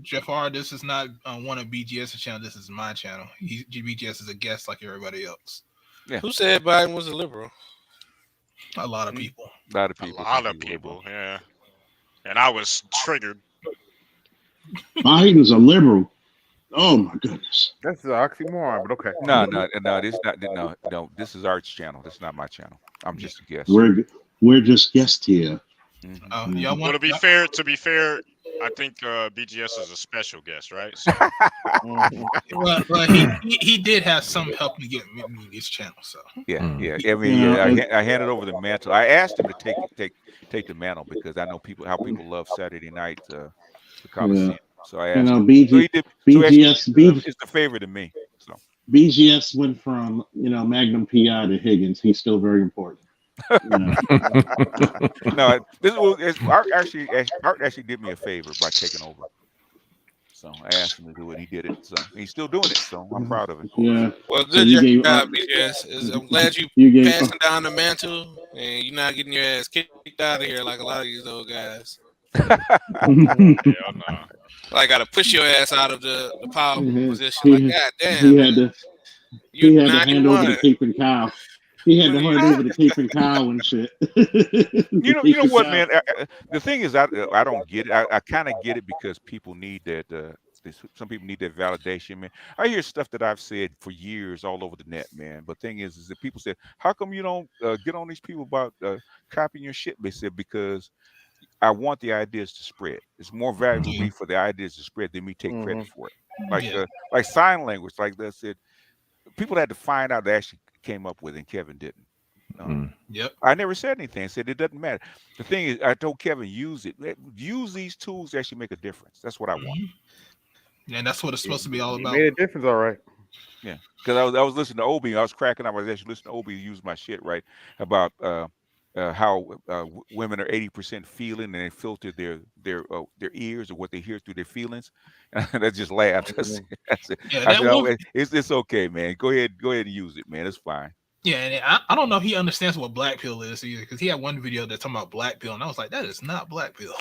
Jeff R. This is not one of BGS's channel. This is my channel. BGS is a guest like everybody else. Yeah. Who said Biden was a liberal? A lot of people. A lot of people. Yeah. And I was triggered. Biden's a liberal. Oh my goodness. That's an oxymoron, but okay. No. This is not. No. This is Art's channel. This is not my channel. I'm just a guest. We're just guests here. Y'all Well, to be fair, I think BGS is a special guest, right? So. Well, he did have some help me get me this channel. So yeah. I mean, I handed over the mantle. I asked him to take the mantle because I know how people love Saturday night the Coliseum. So I asked him. BGS is the favorite to me. So BGS went from Magnum PI to Higgins. He's still very important. No, Art actually did me a favor by taking over. So I asked him to do it. He did it. So he's still doing it. So I'm proud of it. Yeah. Well, good job, BGS. I'm glad you passing down the mantle and you're not getting your ass kicked out of here like a lot of these old guys. Hell no. Like, gotta push your ass out of the power position. Like, God damn. He had to hand over the Cape and Cow. He had to hand over the Cape and Cow and shit. You know what, man? The thing is, I don't get it. I kind of get it because people need that. Some people need that validation, man. I hear stuff that I've said for years all over the net, man. But thing is that people say, "How come you don't get on these people about copying your shit?" They said, "Because I want the ideas to spread. It's more valuable to me for the ideas to spread than me take credit for it." Like sign language, like that said, people had to find out they actually came up with it, and Kevin didn't. Yep. I never said anything. I said it doesn't matter. The thing is, I told Kevin, use it. Use these tools to actually make a difference. That's what I want. And that's what it's supposed to be all about. Made a difference, all right. Yeah, because I was listening to Obi. I was cracking up. I was actually listening to Obi use my shit right about how women are 80% feeling, and they filter their ears or what they hear through their feelings. And I just laughed. It's okay, man. Go ahead and use it, man. It's fine. Yeah, and I don't know if he understands what black pill is either, because he had one video that's talking about black pill, and I was like, that is not black pill.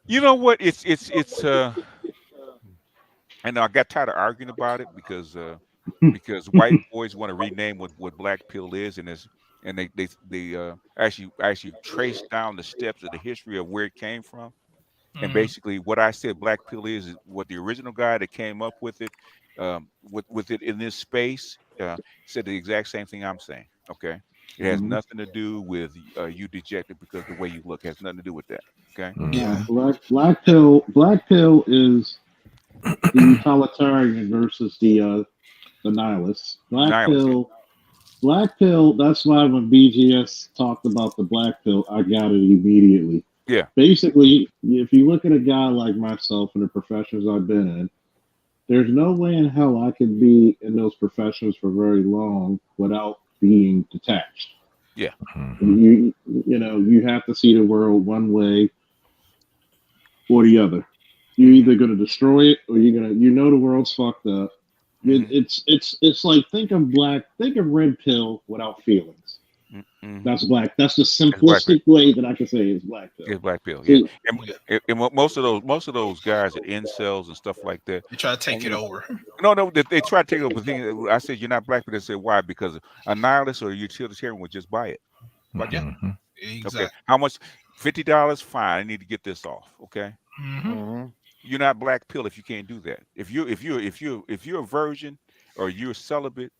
You know what? It's I know I got tired of arguing about it because white boys want to rename what black pill is, and they actually trace down the steps of the history of where it came from. And basically what I said black pill is what the original guy that came up with it in this space, said the exact same thing I'm saying. Okay, it has nothing to do with you dejected because the way you look has nothing to do with that. Okay. Yeah, black pill is the utilitarian versus the nihilists. Nihilist, Black pill. That's why when BGS talked about the black pill, I got it immediately. yeah. Basically, if you look at a guy like myself and the professions I've been in, there's no way in hell I could be in those professions for very long without being detached. Yeah. You know, you have to see the world one way or the other. You're either going to destroy it or you're going to, the world's fucked up. It's like think of red pill without feelings. That's black. That's the simplistic way that I can say it's black pill. It's black pill. Yeah. And most of those guys at incels and stuff like that, they try to take it over. No, they try to take it over. I said you're not black, but they said why? Because a nihilist or a utilitarian would just buy it. Like, Exactly. Okay. How much? $50. Fine. I need to get this off. Okay. You're not black pill if you can't do that. If you're a virgin or you're celibate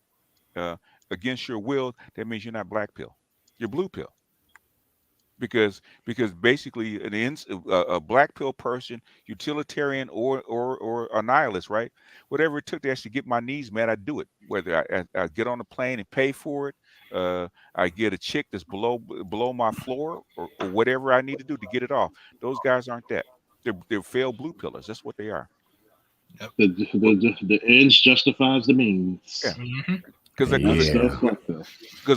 against your will, that means you're not black pill. You're blue pill. Because basically a black pill person, utilitarian or a nihilist, right? Whatever it took to actually get my needs met, I do it. Whether I get on the plane and pay for it, I get a chick that's below my floor or whatever I need to do to get it off. Those guys aren't that. They're failed blue pillars. That's what they are. Yep. The ends justifies the means. Yeah. Because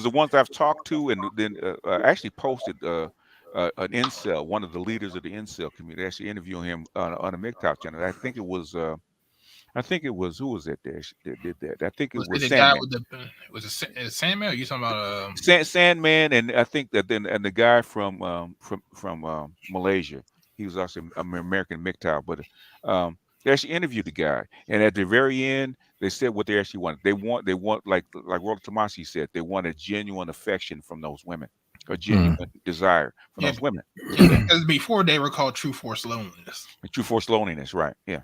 the ones I've talked to and then actually posted an incel, one of the leaders of the incel community, actually interviewing him on a MGTOW channel. I think it was who was that there that did that? I think it was the Sandman. guy with the Sandman. Or you talking about Sandman, and I think that then and the guy from Malaysia. He was also an American MGTOW, but they actually interviewed the guy, and at the very end, they said what they actually want. They want like Roland Tomasi said, they want a genuine affection from those women, a genuine desire from those women. Because before they were called true force loneliness. True force loneliness, right? Yeah.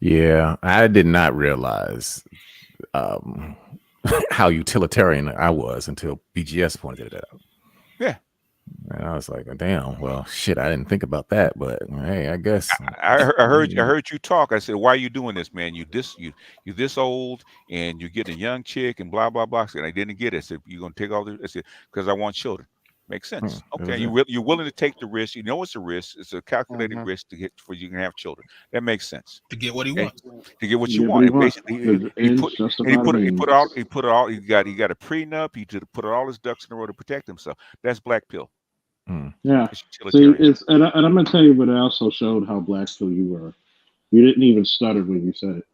Yeah, I did not realize how utilitarian I was until BGS pointed it out. Yeah. And I was like, damn, well, shit, I didn't think about that, but hey, I guess I heard you talk. I said, why are you doing this, man? You this old and you're getting a young chick and blah blah blah. And I didn't get it. I said, you're gonna take all the I said, because I want children. Makes sense. Okay, you're willing to take the risk. You know it's a risk. It's a calculated risk to get for you can have children. That makes sense. To get what he wants. To get what you want. And basically, he put all. He got a prenup. He put all his ducks in a row to protect himself. That's black pill. Yeah. See, and I'm gonna tell you, but it also showed how black pill you were. You didn't even stutter when you said it.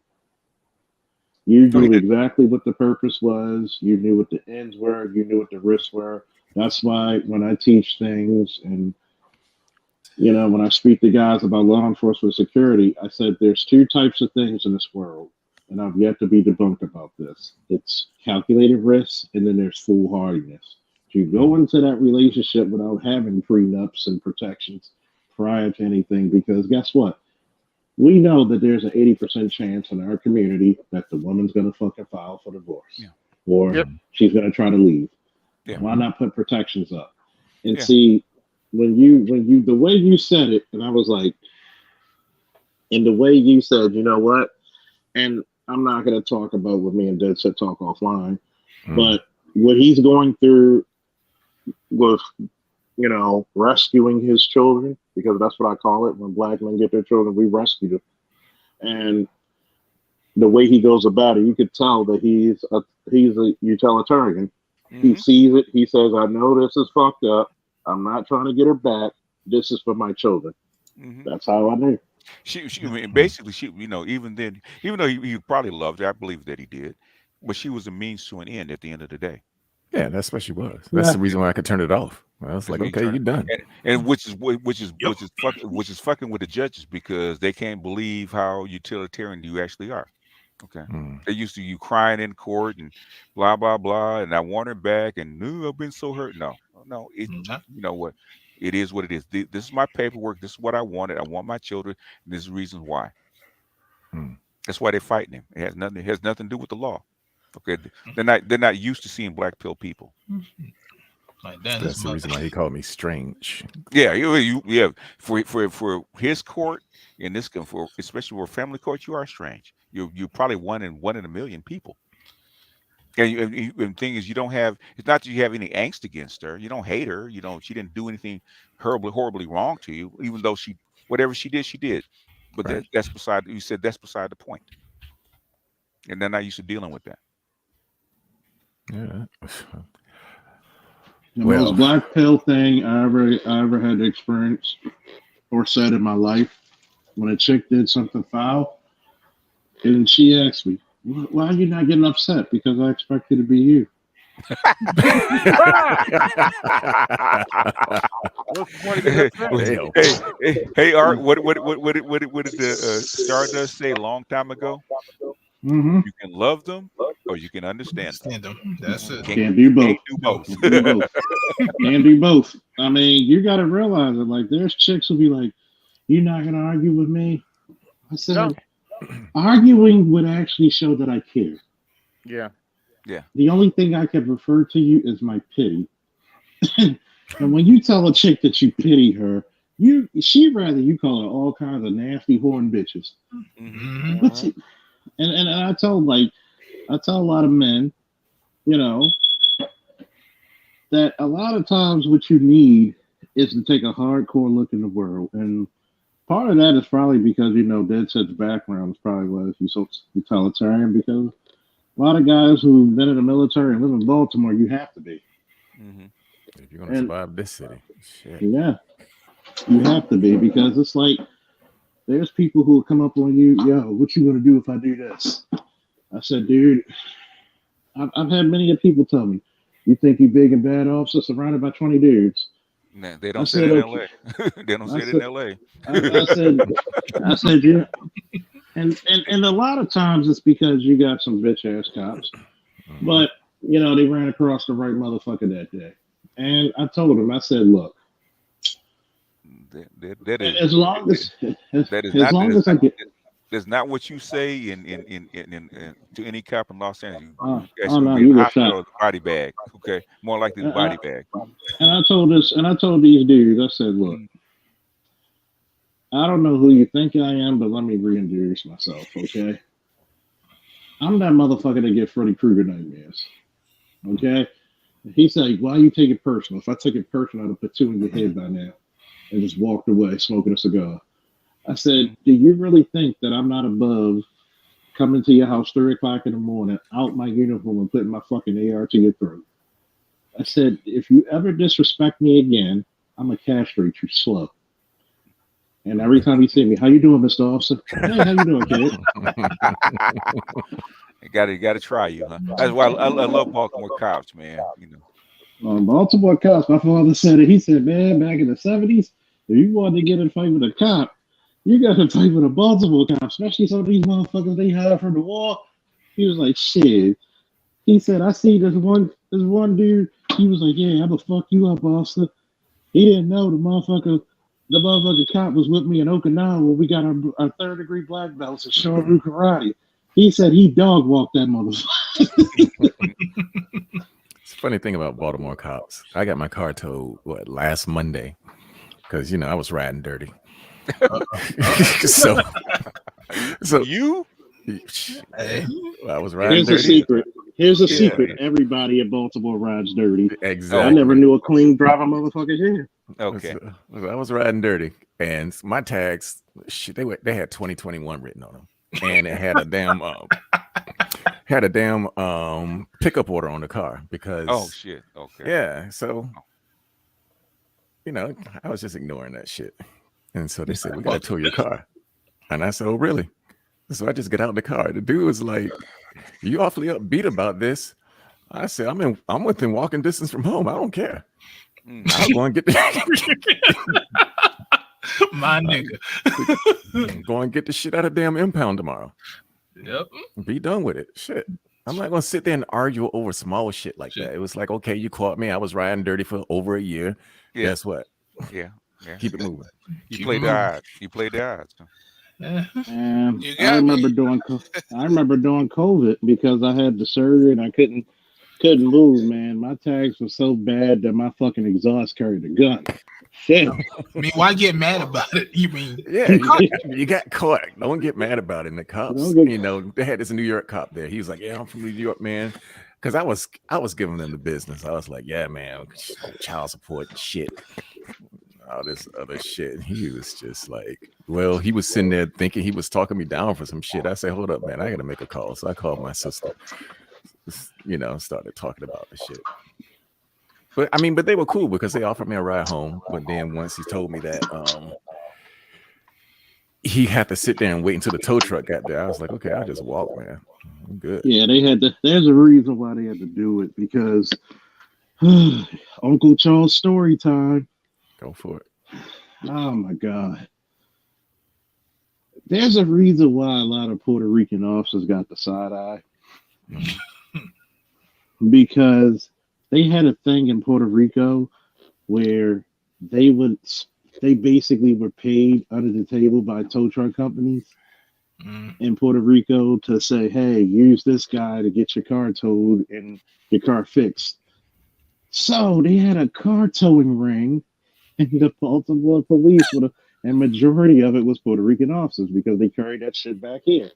You knew exactly what the purpose was. You knew what the ends were. You knew what the risks were. That's why when I teach things and, when I speak to guys about law enforcement security, I said there's two types of things in this world, and I've yet to be debunked about this. It's calculated risk, and then there's foolhardiness. You go into that relationship without having prenups and protections prior to anything, because guess what? We know that there's an 80% chance in our community that the woman's going to fucking file for divorce, or she's going to try to leave. Yeah. Why not put protections up? And see, when you the way you said it, and I was like, and the way you said, you know what? And I'm not going to talk about what me and Dead said talk offline, but what he's going through with, rescuing his children, because that's what I call it. When black men get their children, we rescue them. And the way he goes about it, you could tell that he's a utilitarian. He sees it. He says, I know this is fucked up. I'm not trying to get her back. This is for my children. That's how I knew. She basically, even then, even though he probably loved her, I believe that he did, but she was a means to an end at the end of the day. Yeah, that's what she was. That's the reason why I could turn it off. I was like, okay, you're done. And which is fucking with the judges, because they can't believe how utilitarian you actually are. Okay. They used to you crying in court and blah blah blah, and I want her back, and I've been so hurt. No, you know what? It is what it is. This is my paperwork. This is what I wanted. I want my children. And this is the reason why. That's why they're fighting him. It has nothing to do with the law. Okay, they're not used to seeing black pill people. Like That's the reason why he called me strange. Yeah, yeah. For his court in this, for especially for family court, you are strange. You're probably one in a million people. And the thing is, you don't have. It's not that you have any angst against her. You don't hate her. You don't. She didn't do anything horribly wrong to you. Even though whatever she did, she did. But Right. that's beside. You said that's beside the point. And they're not used to dealing with that. Yeah. The most black pill thing I ever had to experience or said in my life, when a chick did something foul, and she asked me, "Why are you not getting upset?" Because I expect you to be you. Hey, Art, what did the Stardust say a long time ago? Mm-hmm. You can love them or you can understand them. That's it. Can't do both. Can't do both. Can't do both. Can't do both. I mean, you got to realize it. Like, there's chicks who'll be like, "You're not gonna argue with me." I said, arguing would actually show that I care. Yeah. Yeah. The only thing I can refer to you is my pity. And when you tell a chick that you pity her, she'd rather you call her all kinds of nasty horn bitches. Mm-hmm. And I tell a lot of men, that a lot of times what you need is to take a hardcore look in the world. And part of that is probably because, Dead Set's background is probably why he's so utilitarian, because a lot of guys who've been in the military and live in Baltimore, you have to be. Mm-hmm. If you're going to survive this city. Shit. Yeah. You have to be, because it's like, there's people who will come up on you, "Yo, what you going to do if I do this?" I said, "Dude, I've had many people tell me, you think you big and bad officer surrounded by 20 dudes." Nah, they don't say it in LA. They don't say it in LA. I said, yeah. And a lot of times it's because you got some bitch ass cops. But, they ran across the right motherfucker that day. And I told him, I said, look, as long as I get. That's not what you say in to any cop in Los Angeles. You get shot. The body bag, okay? More likely the body bag. And I told these dudes, I said, look, I don't know who you think I am, but let me reintroduce myself, okay? I'm that motherfucker that get Freddy Krueger nightmares, okay? He said, "Why you take it personal? If I took it personal, I'd have put two in your head by now," and just walked away smoking a cigar. I said, "Do you really think that I'm not above coming to your house 3 o'clock in the morning, out my uniform and putting my fucking AR to your throat?" I said, "If you ever disrespect me again, I'm gonna castrate you slow." And every time you see me, "How you doing, Mr. Officer?" "Hey, how you doing, kid?" Got to try you, huh? That's why I love Baltimore cops, man. Baltimore cops. My father said it. He said, "Man, back in the 70s, if you wanted to get in a fight with a cop, you got to fight with a Baltimore cop, especially some of these motherfuckers they hired from the war." He was like, "Shit." He said, "I see this one dude." He was like, "Yeah, I'm gonna fuck you up, officer." He didn't know the motherfucker cop was with me in Okinawa when we got our 3rd-degree black belts in Shorin karate. He said he dog walked that motherfucker. It's a funny thing about Baltimore cops. I got my car towed last Monday because I was riding dirty. so you? I was riding dirty. Here's a secret. Everybody in Baltimore rides dirty. Exactly. I never knew a clean driver motherfucker here. Okay. I was riding dirty, and my tags, they had 2021 written on them, and it had a damn pickup order on the car because. Oh shit. Okay. Yeah. So, I was just ignoring that shit, and so they said, "We gotta tow your car," and I said, "Oh, really?" So I just get out of the car. The dude was like, "You awfully upbeat about this." I said, I'm within walking distance from home. I don't care. I'll go and get my nigga. Go and get the shit out of damn impound tomorrow. Yep. Be done with it. Shit. I'm not gonna sit there and argue over small shit like that. It was like, okay, you caught me. I was riding dirty for over a year. Yeah. Guess what? Yeah. Keep it moving. You play the odds. And You I got remember me. doing COVID because I had the surgery and I couldn't move, man. My tags were so bad that my fucking exhaust carried a gun. Shit. I mean, why get mad about it? You mean Yeah, you got caught. Don't get mad about it. And the cops, they had this New York cop there. He was like, "Yeah, I'm from New York, man." Because I was giving them the business. I was like, "Yeah, man, child support and shit, all this other shit." And he was just like, well, he was sitting there thinking he was talking me down for some shit. I said, "Hold up, man, I got to make a call." So I called my sister. Started talking about the shit. But I mean, they were cool because they offered me a ride home. But then once he told me that he had to sit there and wait until the tow truck got there, I was like, okay, I'll just walk, man. I'm good. Yeah, there's a reason why they had to do it because Uncle Charles story time. Go for it. Oh my God. There's a reason why a lot of Puerto Rican officers got the side eye. Because they had a thing in Puerto Rico where they basically were paid under the table by tow truck companies in Puerto Rico to say, hey, use this guy to get your car towed and your car fixed. So they had a car towing ring in the Baltimore police and majority of it was Puerto Rican officers because they carried that shit back here.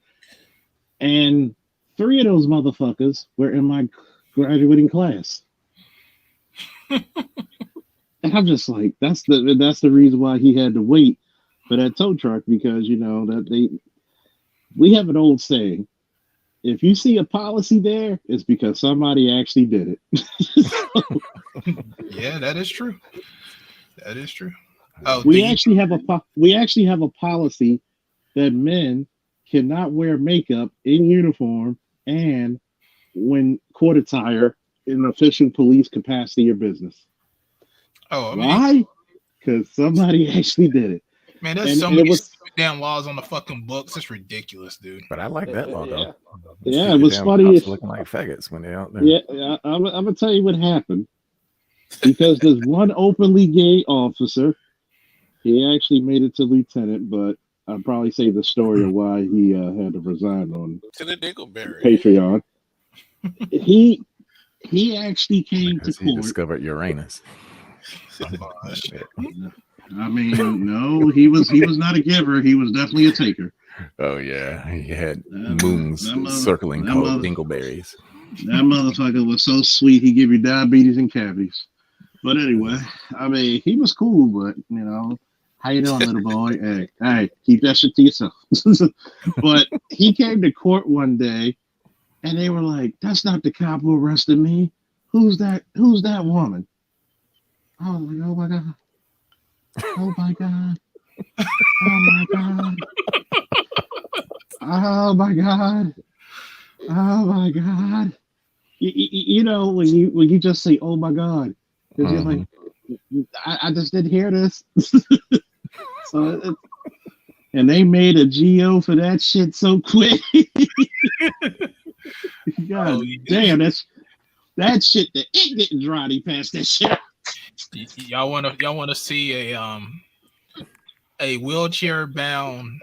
And 3 of those motherfuckers were in my graduating class. And I'm just like, that's the reason why he had to wait for that tow truck because we have an old saying, if you see a policy there, it's because somebody actually did it. Yeah, that is true. That is true. We actually have a policy that men cannot wear makeup in uniform and when court attire in official police capacity or business. Oh, why? Because somebody actually did it. Man, there's so many damn laws on the fucking books. It's ridiculous, dude. But I like that law though. Yeah, it was funny. Looking like faggots when they're out there. Yeah, I'm gonna tell you what happened. Because there's one openly gay officer. He actually made it to lieutenant, but I'll probably say the story of why he had to resign on Patreon. He actually came to court. He discovered Uranus. I mean, no, he was not a giver. He was definitely a taker. Oh yeah, he had moons circling called dingleberries. That motherfucker was so sweet. He give you diabetes and cavities. But anyway, I mean, he was cool. But how you doing, little boy? Hey, keep that shit to yourself. But he came to court one day, and they were like, "That's not the cop who arrested me. Who's that? Who's that woman?" I was like, "Oh my god! Oh my god! Oh my god! Oh my god! Oh my god!" You know when you just say, "Oh my god," because you're like, I just didn't hear this. And they made a GO for that shit so quick. God damn, that shit. The ink didn't dry. He passed that shit. Y'all wanna see a wheelchair bound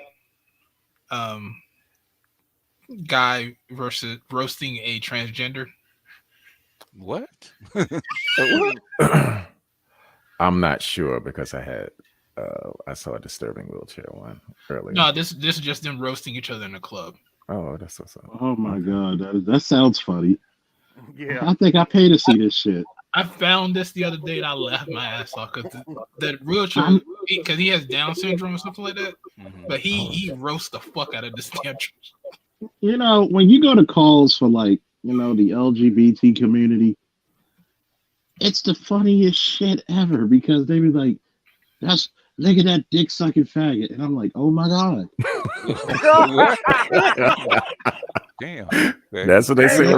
guy versus roasting a transgender? What? I'm not sure because I saw a disturbing wheelchair one earlier. No, this is just them roasting each other in a club. Oh, that's what's up. Oh my god, that sounds funny. Yeah, I think I pay to see this shit. I found this the other day and I laughed my ass off because the wheelchair, because he has Down syndrome or something like that. But he roasts the fuck out of this damn. When you go to calls for the LGBT community, it's the funniest shit ever because they be like, look at that dick sucking faggot. And I'm like, oh my God. Damn. That's what they say.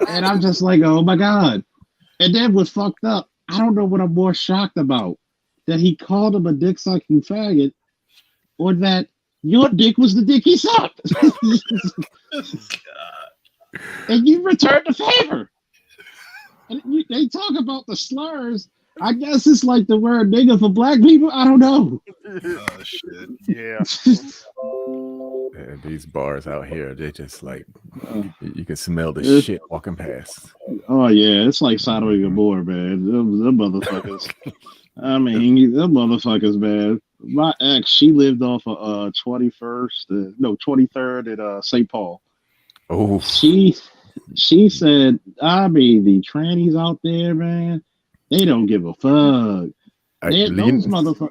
And I'm just like, oh my God. And then what's fucked up, I don't know what I'm more shocked about. That he called him a dick sucking faggot or that your dick was the dick he sucked. And you returned the favor. And they talk about the slurs. I guess it's like the word nigga for black people. I don't know. Oh shit. Yeah. these bars out here, they just like you can smell the It's- shit walking past. Oh yeah, it's like Sodom and Gomorrah, man. Them motherfuckers. I mean, them motherfuckers, man. My ex, she lived off of 23rd at St. Paul. Oh, She said, I mean, the trannies out there, man, they don't give a fuck. Those motherfuckers.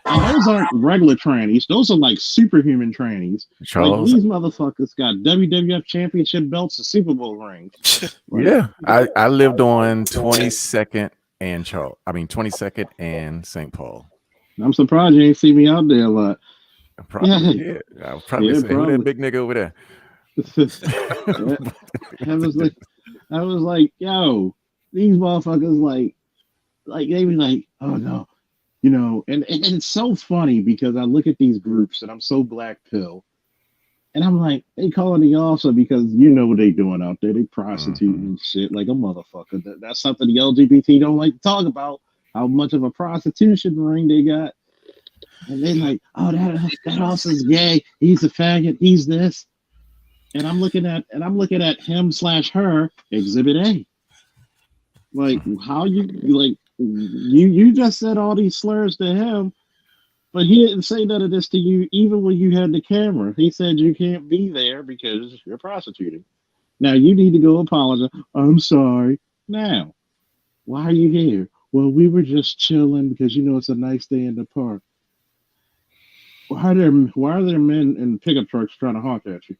And those aren't regular trannies. Those are like superhuman trannies. Charles, like these motherfuckers got WWF championship belts and Super Bowl rings. yeah, I lived on 22nd and 22nd and St. Paul. I'm surprised you ain't see me out there a lot. Probably, I was probably saying, who that big nigga over there? I was like, yo, these motherfuckers like they be like, oh no, and it's so funny because I look at these groups and I'm so black pill, and I'm like, they calling the officer because you know what they doing out there, they prostituting and shit like a motherfucker. That's something the LGBT don't like to talk about, how much of a prostitution ring they got, and they like, oh that officer's gay, he's a faggot, he's this. And I'm looking at him/her, Exhibit A. Like, how you just said all these slurs to him, but he didn't say none of this to you, even when you had the camera. He said you can't be there because you're prostituting. Now you need to go apologize. I'm sorry. Now, why are you here? Well, we were just chilling because it's a nice day in the park. Why are there men in pickup trucks trying to honk at you?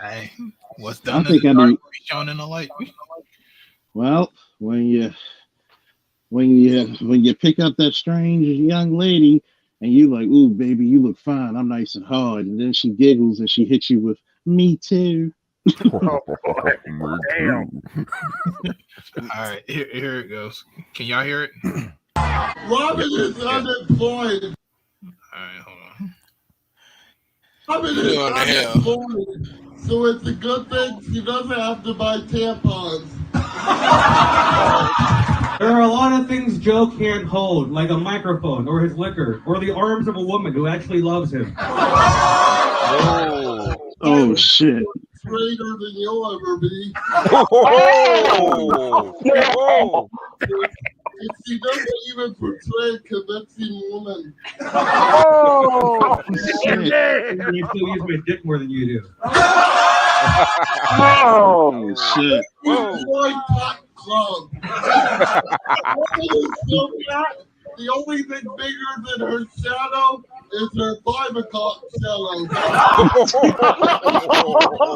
Hey, what's done I think in the I dark need. will be shown in the light. Well, when you pick up that strange young lady and you like, ooh, baby, you look fine. I'm nice and hard, and then she giggles and she hits you with me too. All right, here it goes. Can y'all hear it? Robin is unemployed. All right, hold on. Robin is unemployed, so it's a good thing she doesn't have to buy tampons. There are a lot of things Joe can't hold, like a microphone, or his liquor, or the arms of a woman who actually loves him. Oh shit. Straighter than you'll ever be. And she doesn't even portray a convincing woman. I still use my dick more than you do. Oh shit. Boy Talk Club. The only thing bigger than her shadow is her 5 o'clock shadow.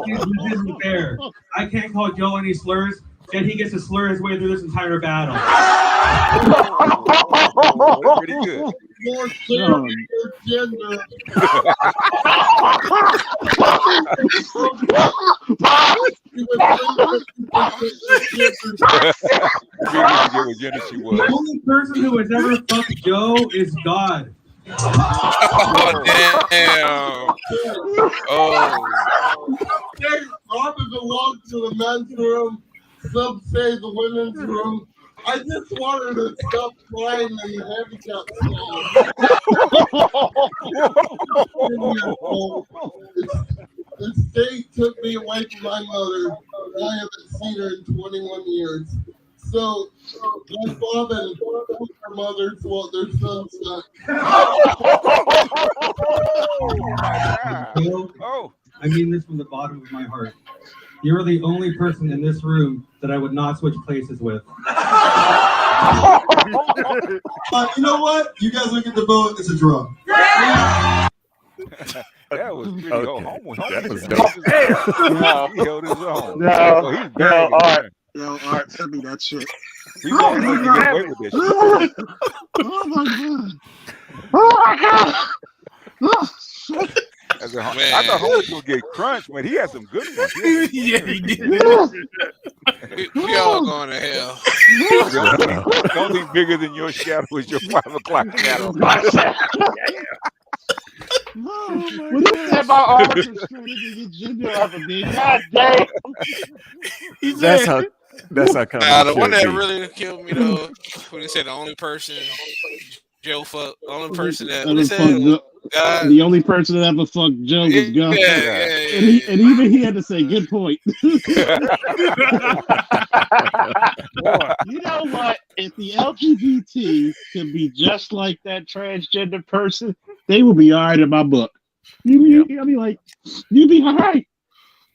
This isn't fair. I can't call Joe any slurs, yet he gets to slur his way through this entire battle. Pretty good. More clear your gender. The only person who has ever fucked Joe is God. Oh, damn. Oh. Robin belongs to the men's room. Some say the women's room. I just wanted to stop crying in the handicap stall. The state took me away from my mother. I haven't seen her in 21 years. So my father and her mothers want their sons back. Joe, I mean this from the bottom of my heart. You're the only person in this room that I would not switch places with. You know what? You guys look at the vote. It's a draw. That was pretty That was dope. He held his own. Oh, he's bagging, man. Yo, Art, send me that shit. He's going to get away with this shit. Oh my god. Oh my god. Oh, shit. I thought Holmes was going to get crunched, man. He had some good ones. Yeah, he did. We all going to hell. The only thing bigger than your shadow is your 5 o'clock shadow. What is that about artists trying to get gender off of me? God damn. That's how Nah, the one that really killed me though, when they said the only person Joe fuck. Only person that Ever what he fucked said. Joe- God. the only person that ever fucked Joe was God. And even he had to say, "Good point." Boy, You know what? If the LGBT can be just like that transgender person, they will be all right in my book. I'll be like, you be all right.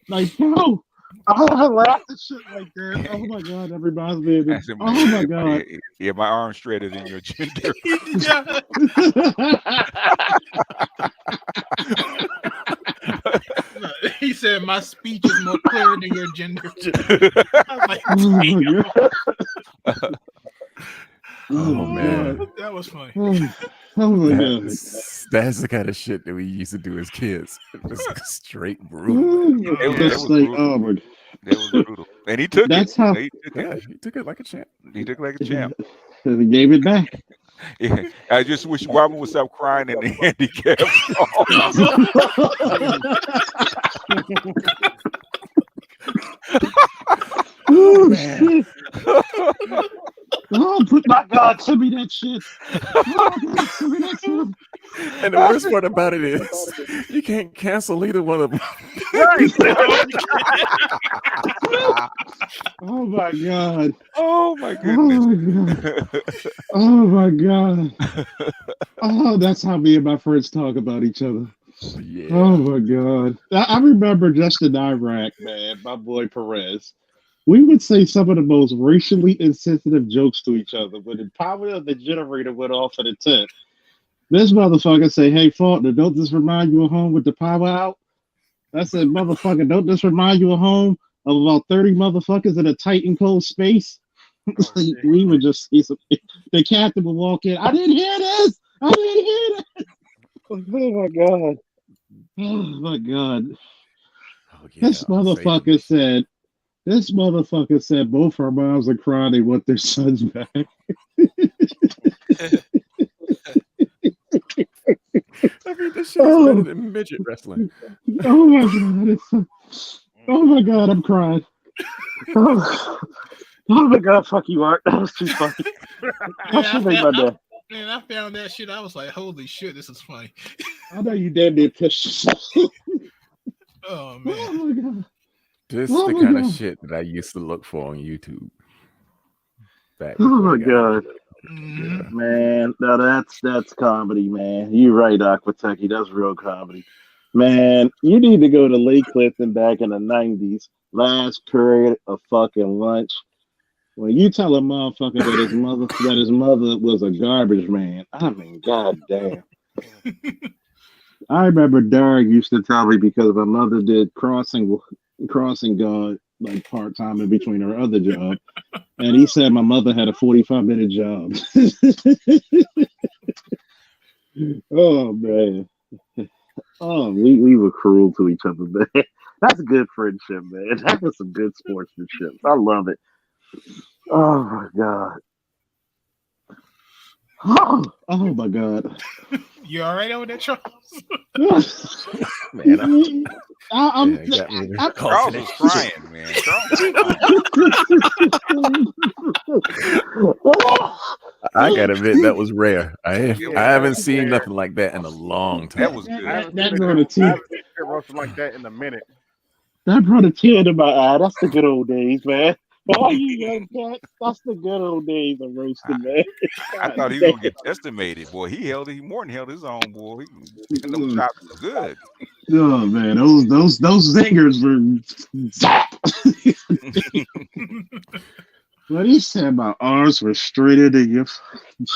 Like, no. I laugh at shit like that. Oh my god, that reminds me of I it. said, Oh man, my god. yeah, my arm shredded in your gender. He said, "My speech is more clear than your gender." I was like, Oh man, that was funny. Oh my god. That's the kind of shit that we used to do as kids. It was straight brutal. It was Just like brutal. Auburn. That was brutal. And he took That's it. how. He took it. He took it like a champ. He took it like a champ. He gave it back. Yeah. I just wish Robin would stop crying in the handicap. Oh, shit. Oh, put my God, send me that shit. Oh, God, send me that shit. And the worst part about it is you can't cancel either one of them. Right. Oh my God. Oh my goodness. Oh my God. Oh, that's how me and my friends talk about each other. Yeah. Oh my God. I remember just in Iraq, man, my boy Perez. We would say some of the most racially insensitive jokes to each other, but the power of the generator went off in the tent. This motherfucker say, "Hey, Faulkner, don't this remind you of home with the power out?" I said, "Motherfucker, don't this remind you of home of about 30 motherfuckers in a tight and cold space?" We would just see some. The captain would walk in. "I didn't hear this. I didn't hear this." Oh my God. Oh my God. Oh, yeah, This motherfucker said. This motherfucker said both her moms are crying. They want their sons back. I mean, this shit is better than midget wrestling. Oh my God. Oh my God, I'm crying. Oh my God, fuck you, Art. That was too funny. That should make my day. Man, I found that shit. I was like, "Holy shit, this is funny." I know you damn near pissed yourself. Oh man. Oh my God. This Oh the my kind God. of shit that I used to look for on YouTube. Oh my God. Yeah. Man, now that's comedy, man. You're right, Aquateki. That's real comedy. Man, you need to go to Lake Clifton back in the 90s, last period of fucking lunch. When you tell a motherfucker that his mother was a garbage man, I mean, goddamn. I remember Derek used to tell me because my mother did crossing guard like part time in between her other job, and he said my mother had a 45-minute job. Oh man, oh we were cruel to each other, man. That's good friendship, man. That was some good sportsmanship. I love it. Oh my God. Oh my God. You all right over there, Charles? Man, I'm Charles was crying, man. I gotta admit that was rare. I haven't seen nothing like that in a long time. That was good. That brought a tear. Something like that in a minute. That brought a tear to my eye. That's the good old days, man. All you young cats, that's the good old days of roasting, man. I thought he was gonna get estimated, boy. He more than held his own, boy. Those chops was good. Oh man, those zingers were zap. What he said, my arms were straighter than your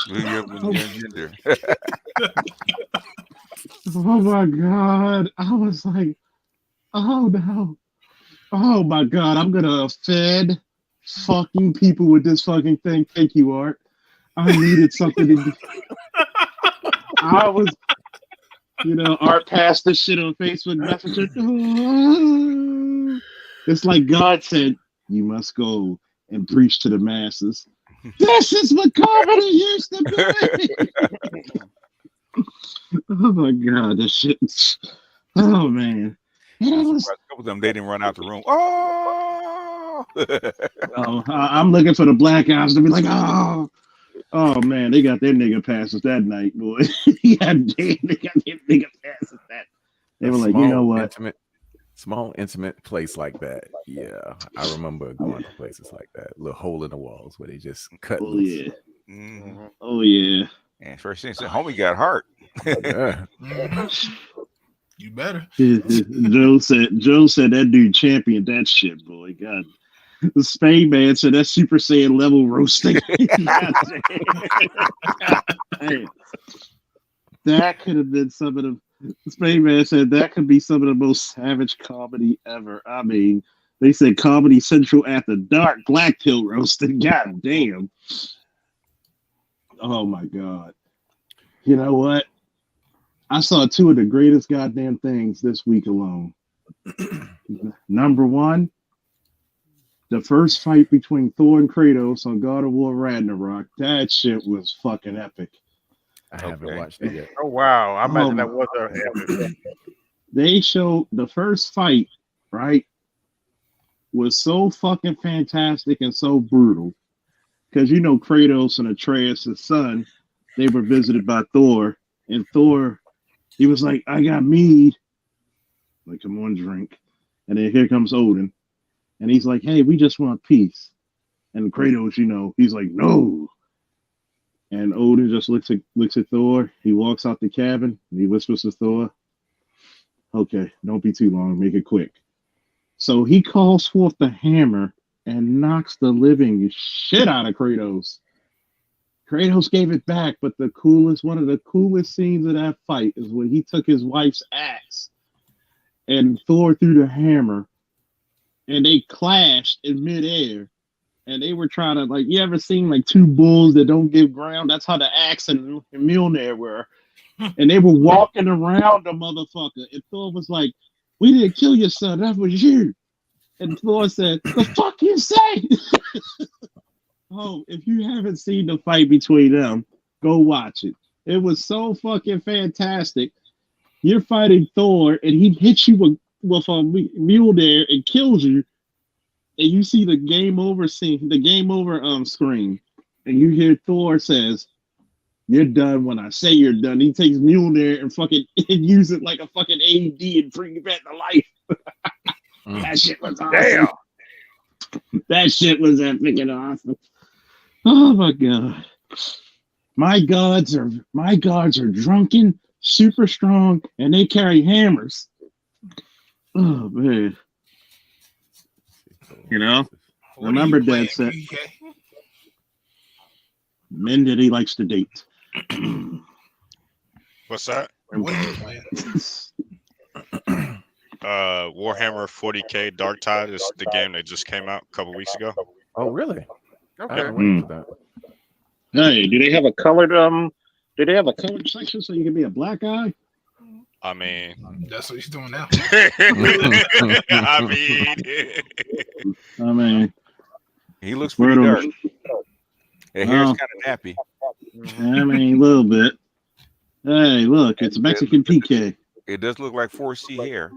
gender. Oh my God. I was like, oh no. Oh my God, I'm gonna offend fucking people with this fucking thing. Thank you, Art. I needed something to do. I was, Art passed this shit on Facebook Messenger. It's like God said, you must go and preach to the masses. This is what comedy used to be. Oh my God, this shit. Oh man. A couple of them, they didn't run out the room. Oh, I'm looking for the black guys to be like, oh. Oh man, they got their nigga passes that night, boy. They got their nigga passes that. They were like, you know what? Small intimate place like that. Yeah, I remember going to places like that. Little hole in the walls where they just cut loose. Yeah. Mhm. Oh yeah. And first thing said, homie got hurt. Yeah. You better. Joe said that dude championed that shit, boy. God. The Spain man said that Super Saiyan level roasting. That could have been some of the Spain man said that could be some of the most savage comedy ever. I mean, they said Comedy Central after dark, black pill roasting. God damn. Oh my god. You know what? I saw two of the greatest goddamn things this week alone. Number one, the first fight between Thor and Kratos on God of War Ragnarok. That shit was fucking epic. I haven't watched it yet. Oh wow! I imagine that was a. They showed the first fight, right? Was so fucking fantastic and so brutal. Because you know Kratos and Atreus' son, they were visited by Thor, and Thor, he was like, I got mead. Like, come on, drink. And then here comes Odin. And he's like, hey, we just want peace. And Kratos, you know, he's like, no. And Odin just looks at Thor. He walks out the cabin and he whispers to Thor, okay, don't be too long, make it quick. So he calls forth the hammer and knocks the living shit out of Kratos. Kratos gave it back, but one of the coolest scenes of that fight is when he took his wife's axe and Thor threw the hammer and they clashed in midair. And they were trying to, like, you ever seen like two bulls that don't give ground? That's how the axe and Mjolnir were. And they were walking around the motherfucker. And Thor was like, we didn't kill your son, that was you. And Thor said, the fuck you say? Oh, if you haven't seen the fight between them, go watch it. It was so fucking fantastic. You're fighting Thor, and he hits you with a Mjolnir and kills you. And you see the game over scene, the game over screen, and you hear Thor says, "You're done when I say you're done." He takes Mjolnir and fucking use it like a fucking AED and bring it back to life. That shit was awesome. Damn. That shit was epic and awesome. Oh my god. My gods are drunken, super strong, and they carry hammers. Oh man. You know? Remember Dad said men that he likes to date. What's that? What are you playing? Warhammer 40K Dark Tide is the game that just came out a couple weeks ago. Oh, really? Okay. I waited for that. Hey, do they have a colored section so you can be a black guy? I mean, that's what he's doing now. I mean, he looks pretty dark. His hair's kind of nappy. I mean, a little bit. Hey, look, it's Mexican PK. It does look like 4C hair.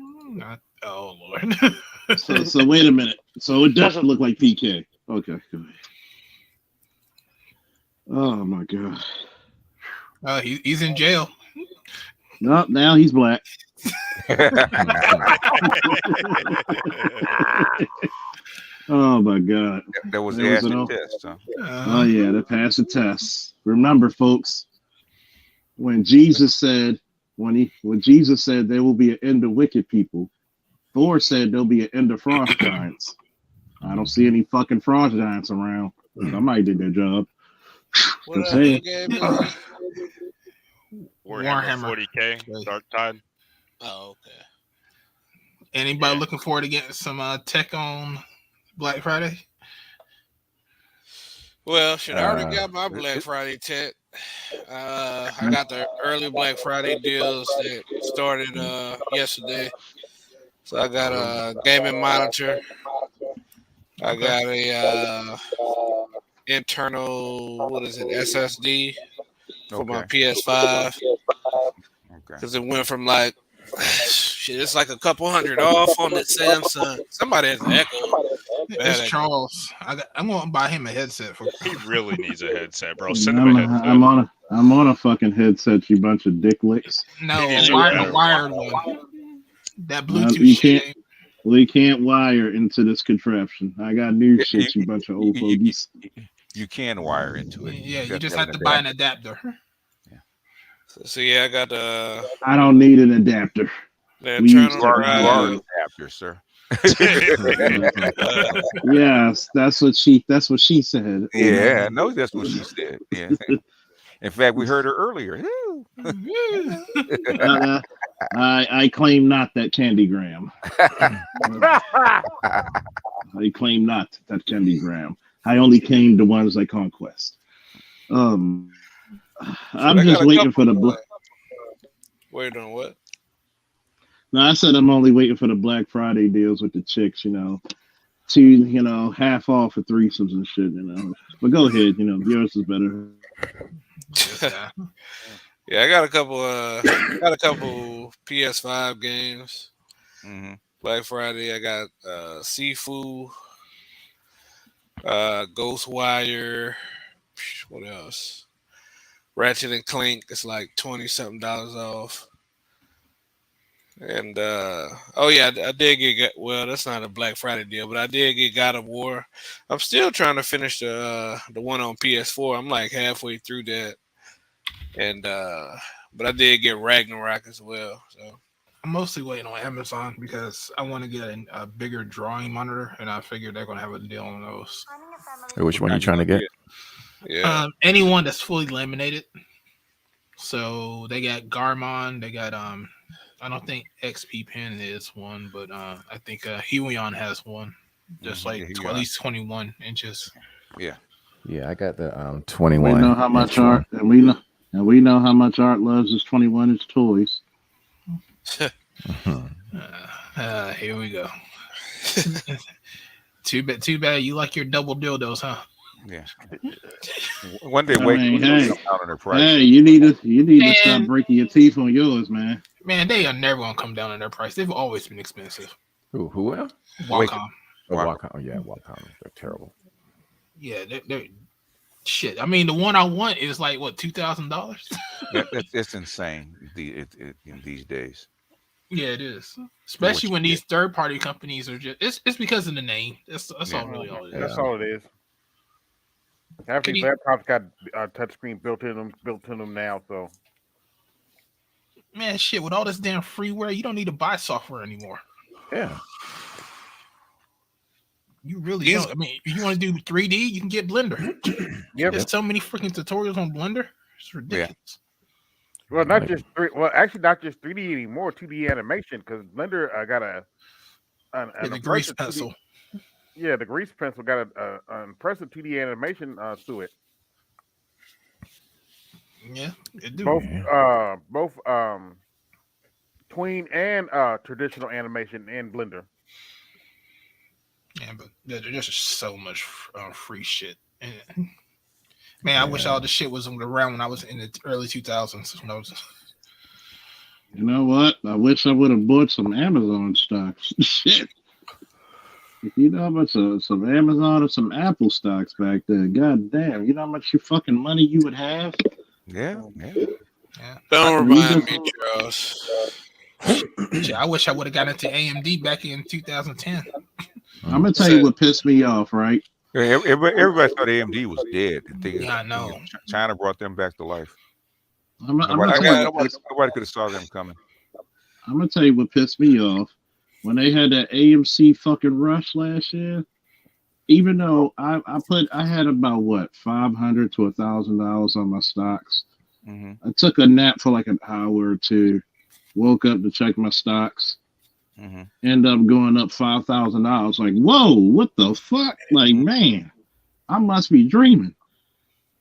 Oh Lord. So wait a minute. So it doesn't look like PK. Okay, go ahead. Oh my god. He's in jail. No, now he's black. Oh my god. That was the acid test, huh? Oh yeah, that passed the test. Remember, folks, when Jesus said there will be an end of wicked people, Thor said there'll be an end of frost giants. I don't see any fucking frost giants around. Somebody did their job. Warhammer 40K Dark Tide. Oh, okay. Anybody looking forward to getting some tech on Black Friday? Well, I already got my Black Friday tech. I got the early Black Friday deals that started yesterday. So I got a gaming monitor. I got a internal, SSD for my PS5. Because it went from like, shit, it's like a couple $100 off on the Samsung. Somebody has an Echo. It's Charles. I'm going to buy him a headset. He really needs a headset, bro. I'm, Send him a headset. I'm on a fucking headset, you bunch of dick licks. No, a wired one. That Bluetooth you shit. can't. We can't wire into this contraption. I got new shit, you bunch of old fogies. You can wire into it. Yeah, you just have to buy an adapter. So yeah, I got I don't need an adapter. You are an adapter, sir. Yes, that's what she said. Yeah, I know that's what she said. Yeah. In fact, we heard her earlier. I claim not that candygram. I claim not that candygram. I only claim the ones I conquest. I'm just waiting for the black. Wait on what? No, I said I'm only waiting for the Black Friday deals with the chicks. To half off for threesomes and shit. But go ahead. Yours is better. Yeah, I got a couple PS5 games. Mm-hmm. Black Friday, I got Sifu, Ghostwire. What else? Ratchet and Clank. It's like $20-something off. And I did get that's not a Black Friday deal, but I did get God of War. I'm still trying to finish the one on PS4. I'm like halfway through that. And but I did get Ragnarok as well. So I'm mostly waiting on Amazon because I want to get a bigger drawing monitor, and I figured they're gonna have a deal on those. Which one are you trying to get? Yeah, anyone that's fully laminated. So they got Garmon, they got I don't think XP Pen is one, but I think Huion has one, just like at least 21 inches. Yeah, I got the 21. We know how much art, and we know how much art loves his 21-inch toys. Here we go. Too bad you like your double dildos, huh? Yeah. One day, wait. Hey, you need to stop breaking your teeth on yours, man. Man, they are never gonna come down on their price. They've always been expensive. Who? Wacom. Wacom. Oh, yeah, Wacom. They're terrible. Yeah, they're shit. I mean, the one I want is like what, $2,000? It's insane. In these days. Yeah, it is. Especially when these third-party companies are just. It's because of the name. That's all really all it is. That's all it is. Half these laptops got touchscreen built in them now, so. Man, shit! With all this damn freeware, you don't need to buy software anymore. Yeah. You really don't. I mean, if you want to do 3D, you can get Blender. There's so many freaking tutorials on Blender. It's ridiculous. Yeah. Well, not just 3D anymore. 2D animation, because Blender got the grease pencil. Yeah, the grease pencil got an impressive 2D animation to it. Yeah, it do. Both tween and traditional animation in Blender. Yeah, but there's just so much free shit. And, man, I wish all this shit was around when I was in the early 2000s. When I was... You know what? I wish I would have bought some Amazon stocks. Shit. If you know how much some Amazon or some Apple stocks back then, god damn, you know how much fucking money you would have? Yeah. Don't remind me, Charles. I wish I would have got into AMD back in 2010. I'm gonna tell you what pissed me off, right? Everybody thought AMD was dead. Yeah, I know. China brought them back to life. Nobody could have saw them coming. I'm gonna tell you what pissed me off. When they had that AMC fucking rush last year, even though I had about what $500 to $1,000 on my stocks. Mm-hmm. I took a nap for like an hour or two, woke up to check my stocks, end up going up $5,000. Like, whoa, what the fuck? Like, man, I must be dreaming.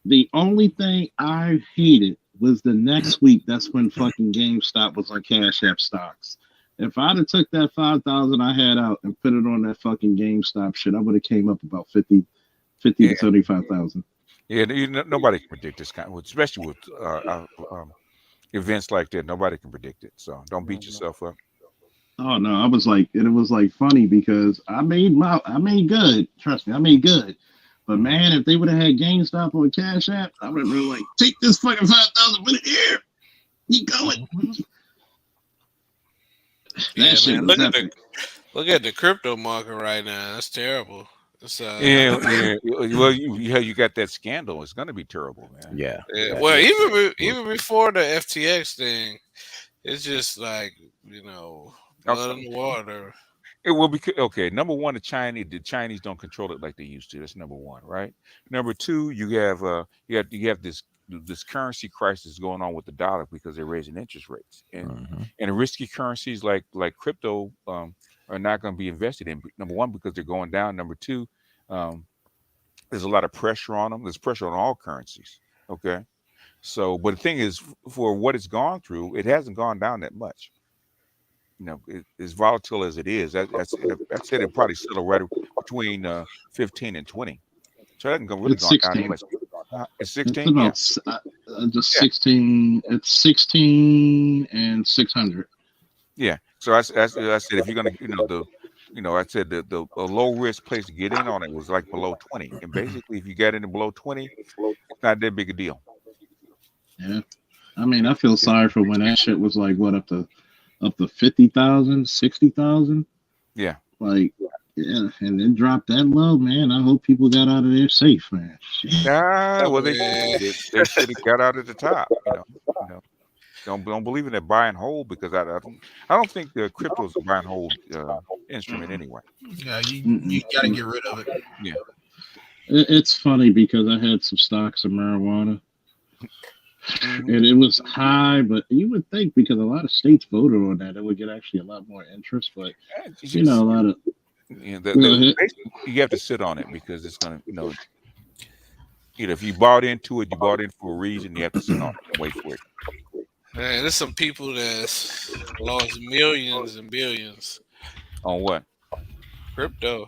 The only thing I hated was the next week. That's when fucking GameStop was on Cash App stocks. If I'd have took that $5,000 I had out and put it on that fucking GameStop shit, I would have came up about 50 to 35,000. Yeah, nobody can predict this kind, especially with events like that. Nobody can predict it. So don't beat yourself up. Oh no, I was like, and it was like funny because I made good. Trust me, I made good. But man, if they would have had GameStop or Cash App, I would have been like, take this fucking 5,000 for the year. Keep going. That shit man, was epic. look at the crypto market right now. That's terrible. It's Yeah. Well, you got that scandal. It's going to be terrible, man. Yeah. well, even before the FTX thing, it's just like blood in the water. It will be okay. Number one, the Chinese don't control it like they used to. That's number one, right? Number two, you have this currency crisis going on with the dollar because they're raising interest rates, and risky currencies like crypto are not going to be invested in. Number one, because they're going down. Number two, there's a lot of pressure on them. There's pressure on all currencies. Okay, so but the thing is, for what it's gone through, it hasn't gone down that much. As volatile as it is, I said it probably settle right between 15 and 20. So it hasn't really gone down much. It's 16. It's about just 16. It's 16 and 600. Yeah. So I said if you're gonna, I said the low risk place to get in on it was like below 20, and basically if you got in below 20, it's not that big a deal. Yeah. I mean, I feel sorry for when that shit was like what up to 50,000, 60,000. Yeah. Like, yeah, and then dropped that low, man. I hope people got out of there safe, man. Well, they should have got out at the top. Don't believe in that buy and hold because I don't think the crypto is a buy and hold instrument anyway. Yeah, you got to get rid of it. Yeah. It's funny because I had some stocks of marijuana. And it was high, but you would think because a lot of states voted on that, it would get actually a lot more interest. But a lot of you have to sit on it because it's gonna, if you bought into it, you bought in for a reason. You have to sit on it and wait for it. Man, there's some people that's lost millions and billions on what? Crypto.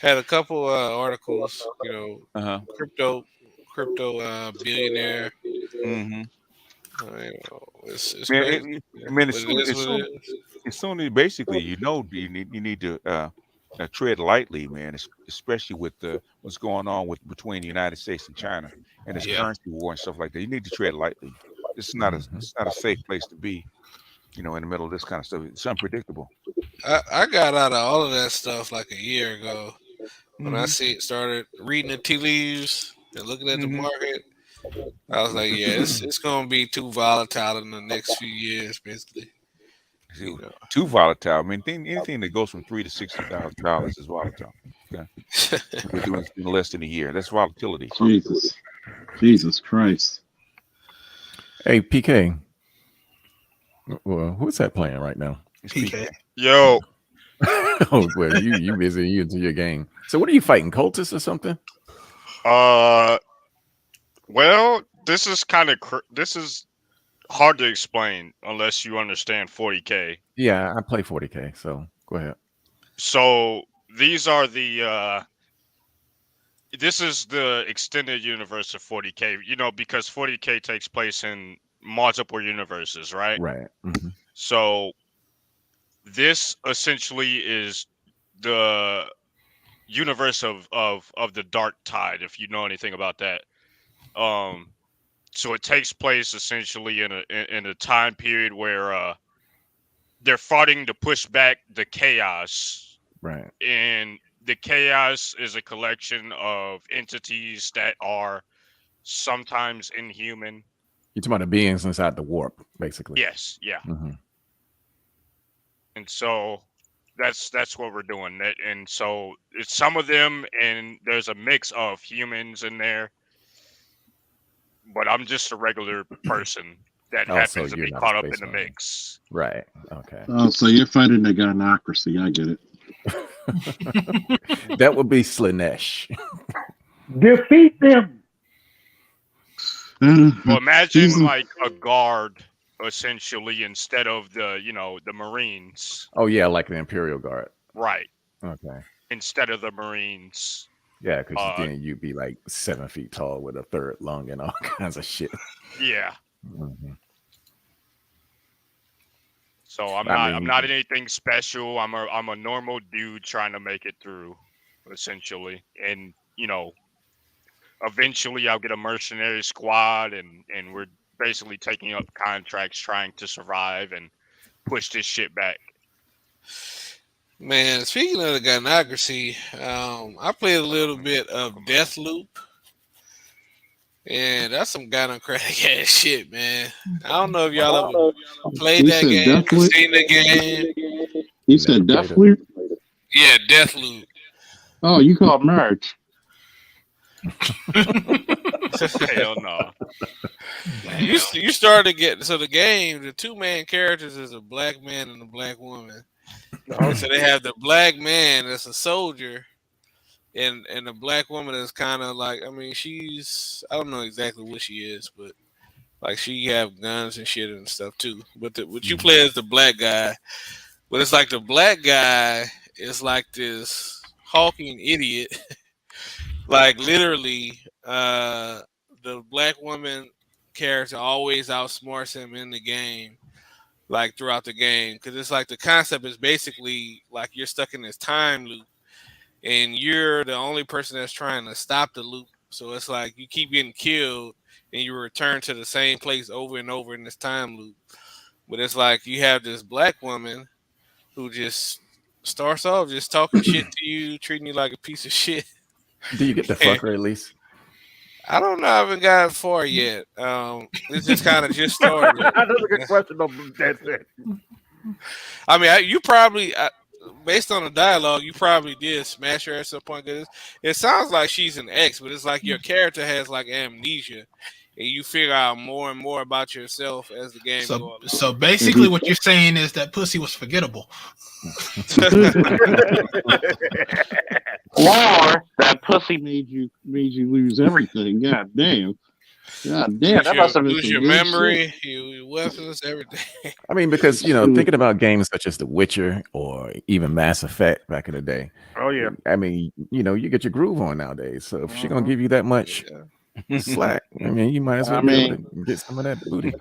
Had a couple articles, crypto billionaire. It's crazy. As soon as basically you need to tread lightly, man. Especially with what's going on between the United States and China and this currency war and stuff like that. You need to tread lightly. It's not a safe place to be, in the middle of this kind of stuff. It's unpredictable. I got out of all of that stuff like a year ago when I started reading the tea leaves and looking at the market. I was like, yeah, it's gonna be too volatile in the next few years, basically. Too volatile. I mean, anything that goes from $3,000 to $60,000 is volatile. Okay, we're doing in less than a year. That's volatility. Jesus Christ. Hey, PK. Well, who's that playing right now? It's PK. Yo. Oh, well, you busy. You into your game. So, what are you fighting? Cultists or something? Well, this is hard to explain unless you understand 40K. Yeah, I play 40K, so go ahead. So these are this is the extended universe of 40K, because 40K takes place in multiple universes, right? Right. So this essentially is the universe of the Dark Tide, if you know anything about that. So it takes place essentially in a time period where they're fighting to push back the chaos. Right. And the chaos is a collection of entities that are sometimes inhuman. You're talking about the beings inside the warp, basically. Yes, yeah. And so that's what we're doing. And so it's some of them, and there's a mix of humans in there. But I'm just a regular person that happens to be caught up in the mix. Right. Okay. Oh, so you're fighting the gynocracy. I get it. That would be Slanesh. Defeat them. Well, imagine like a guard, essentially, instead of the Marines. Oh yeah, like the Imperial Guard. Right. Okay. Instead of the Marines. Yeah, because then you'd be like 7 feet tall with a third lung and all kinds of shit. Yeah. So I'm not anything special. I'm a normal dude trying to make it through, essentially. And eventually I'll get a mercenary squad, and we're basically taking up contracts, trying to survive and push this shit back. Man, speaking of the gynocracy, I played a little bit of Deathloop. And that's some gynocratic ass shit, man. I don't know if y'all ever played that game, seen the game. You said Deathloop? Yeah, Deathloop. Oh, you called marriage. Hell no. You started to get the game. The two main characters is a black man and a black woman. So they have the black man that's a soldier, and the black woman is kind of like, I mean, I don't know exactly what she is, but like she have guns and shit and stuff too. But what you play as the black guy, but it's like the black guy is like this hulking idiot. Like literally, the black woman character always outsmarts him in the game, like throughout the game, because it's like the concept is basically like you're stuck in this time loop, and you're the only person that's trying to stop the loop. So it's like you keep getting killed, and you return to the same place over and over in this time loop. But it's like you have this black woman who just starts off just talking shit to you, treating you like a piece of shit. Do you get the fucker at least? I don't know. I haven't gotten far yet. It's just kind of just started. That's a good question. That's it. I mean, you probably, based on the dialogue, you probably did smash her at some point. Cause it sounds like she's an ex, but it's like your character has like amnesia, and you figure out more and more about yourself as the game goes along. So basically, what you're saying is that pussy was forgettable. Or that pussy made you lose everything. God damn. That must have been lose your memory, your weapons, everything. I mean, because thinking about games such as The Witcher or even Mass Effect back in the day. Oh yeah. I mean, you get your groove on nowadays. So if she's gonna give you that much slack, I mean, you might as well be able to get some of that booty.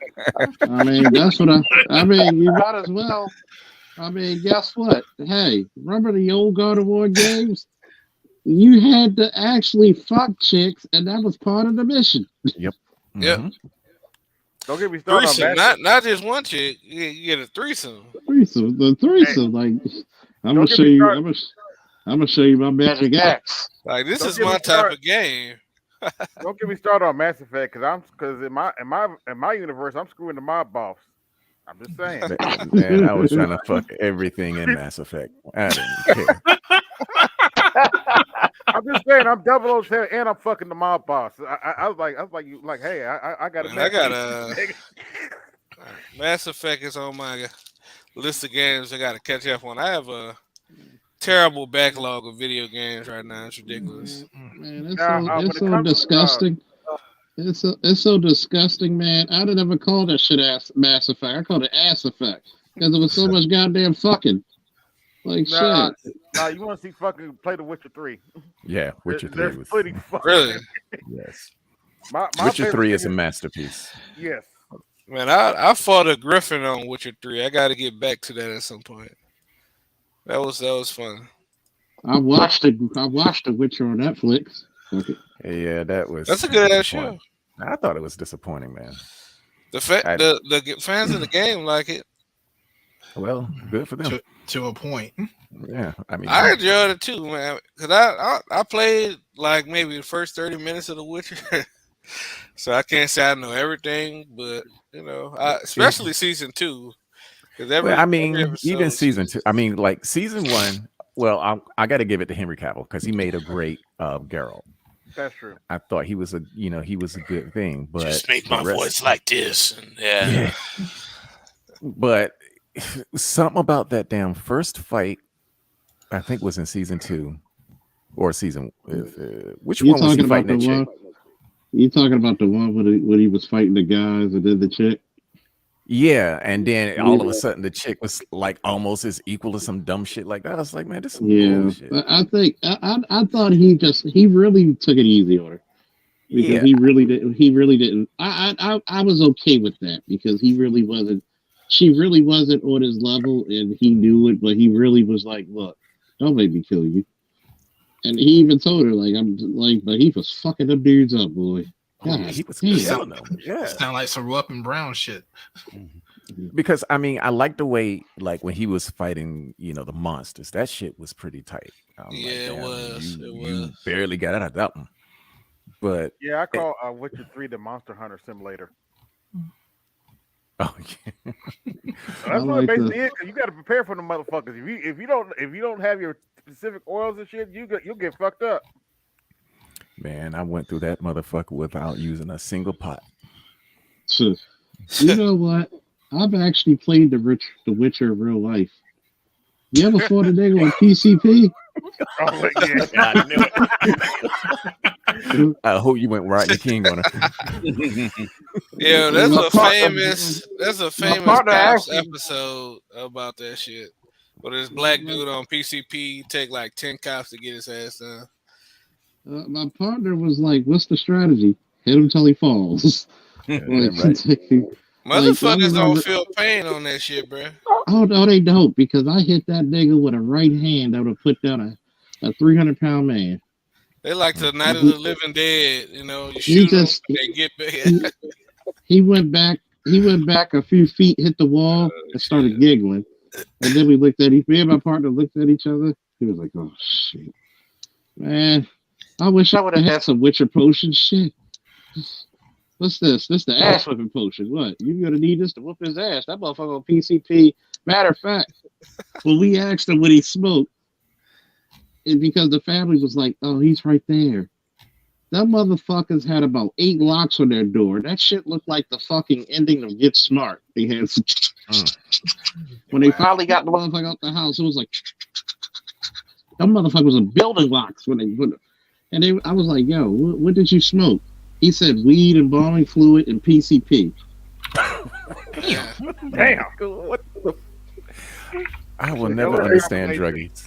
I mean, that's what I mean, you might as well. I mean, guess what? Hey, remember the old God of War games? You had to actually fuck chicks, and that was part of the mission. Yep. Yep. Don't get me started threesome, on not just one chick. You get a threesome. The threesome. Like, I'm gonna show you. I'm gonna show you my magic axe. Like, this is my type of game. Don't get me started on Mass Effect, because in my universe, I'm screwing the mob boss. I'm just saying. Man, I was trying to fuck everything in Mass Effect. I didn't care. I'm just saying, I'm 007 and I'm fucking the mob boss. I was like, hey, I got a Mass Effect is on my list of games I got to catch up on. I have a terrible backlog of video games right now. It's ridiculous. Man, it's so disgusting. It's so disgusting, man. I'd have never called that shit Mass Effect. I called it Ass Effect because it was so much goddamn fucking. Like shit. Nah, you want to see fucking play The Witcher 3? Yeah, Witcher 3 was pretty fucking. Really? Yes. My Witcher 3 is a masterpiece. Yes. Man, I fought a griffin on Witcher 3. I got to get back to that at some point. That was fun. I watched The Witcher on Netflix. Okay. Yeah, that's a good ass show. I thought it was disappointing, man. The fans of the game like it. Well, good for them. To a point. Yeah, I mean, I enjoyed it too, man. Cause I played like maybe the first 30 minutes of The Witcher, so I can't say I know everything, but especially season 2. Even season 2. I mean, like season 1. Well, I got to give it to Henry Cavill because he made a great Geralt. That's true. I thought he was a good thing, but just make my voice like this, and yeah. But something about that damn first fight, I think was in season 2 or season. Which one was he fighting that chick? You talking about the one when he was fighting the guys and then the chick? Yeah, and then all of a sudden the chick was like almost as equal to some dumb shit like that. I was like, man, this is bullshit. I think I thought he really took it easy on her because he really didn't. I was okay with that because he really wasn't she really wasn't on his level, and he knew it, but he really was like, look, don't make me kill you. And he even told her, like, I'm like, but he was fucking them dudes up, boy. God, he was damn. killing them. Yeah. Sound like some up and brown shit. Because I mean, I like the way, like when he was fighting, the monsters. That shit was pretty tight. Yeah, it was. You barely got out of that one. But yeah, I call Witcher 3 the Monster Hunter Simulator. Oh yeah, that's what it basically is. Cause you got to prepare for the motherfuckers. If you don't have your specific oils and shit, you'll get fucked up. Man, I went through that motherfucker without using a single pot. So, you know what? I've actually played the Witcher in real life. You ever fought a nigga on PCP? Oh yeah, I knew it. I hope you went Rodney King on her. Yeah, that's a famous Cops episode about that shit. But this black dude on PCP take like 10 cops to get his ass done. My partner was like, "What's the strategy? Hit him till he falls." Motherfuckers don't feel pain on that shit, bro. Oh no, they don't, because I hit that nigga with a right hand that would have put down a 300-pound man. They like the Night of the Living Dead, you shoot them, they get back. He went back a few feet, hit the wall, and started giggling. And then we looked at me and my partner looked at each other. He was like, "Oh shit, man! I wish I would have had some Witcher potion shit." What's this? This the ass whipping potion. What? You're gonna need this to whoop his ass. That motherfucker on PCP. Matter of fact, when we asked him what he smoked, and because the family was like, "Oh, he's right there." Them motherfuckers had about 8 locks on their door. That shit looked like the fucking ending of Get Smart. They had when they finally got the motherfucker out the house, it was like them motherfuckers were building locks when they put it. And I was like, "Yo, what did you smoke?" He said weed, embalming fluid, and PCP. Damn. What the... I will never understand druggies.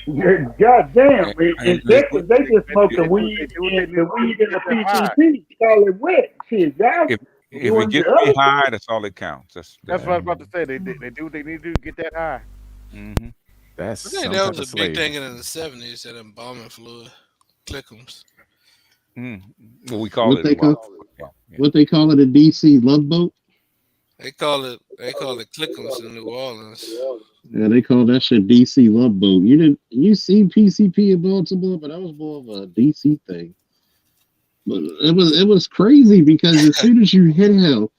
God damn. In Texas, they just smoke the weed and the PCP. Call it wet. Shit, y'all. If it gets me high, that's all that counts. That's what I was about to say. They do what they need to do to get that high. Mm-hmm. I think that was a big thing in the 70s, that embalming fluid. Clickums. Well, we call what they call it in DC, Love Boat. They call it Clickums in New Orleans. Yeah, they call that shit DC Love Boat. You see PCP in Baltimore, but that was more of a DC thing. But it was crazy because as soon as you hit him,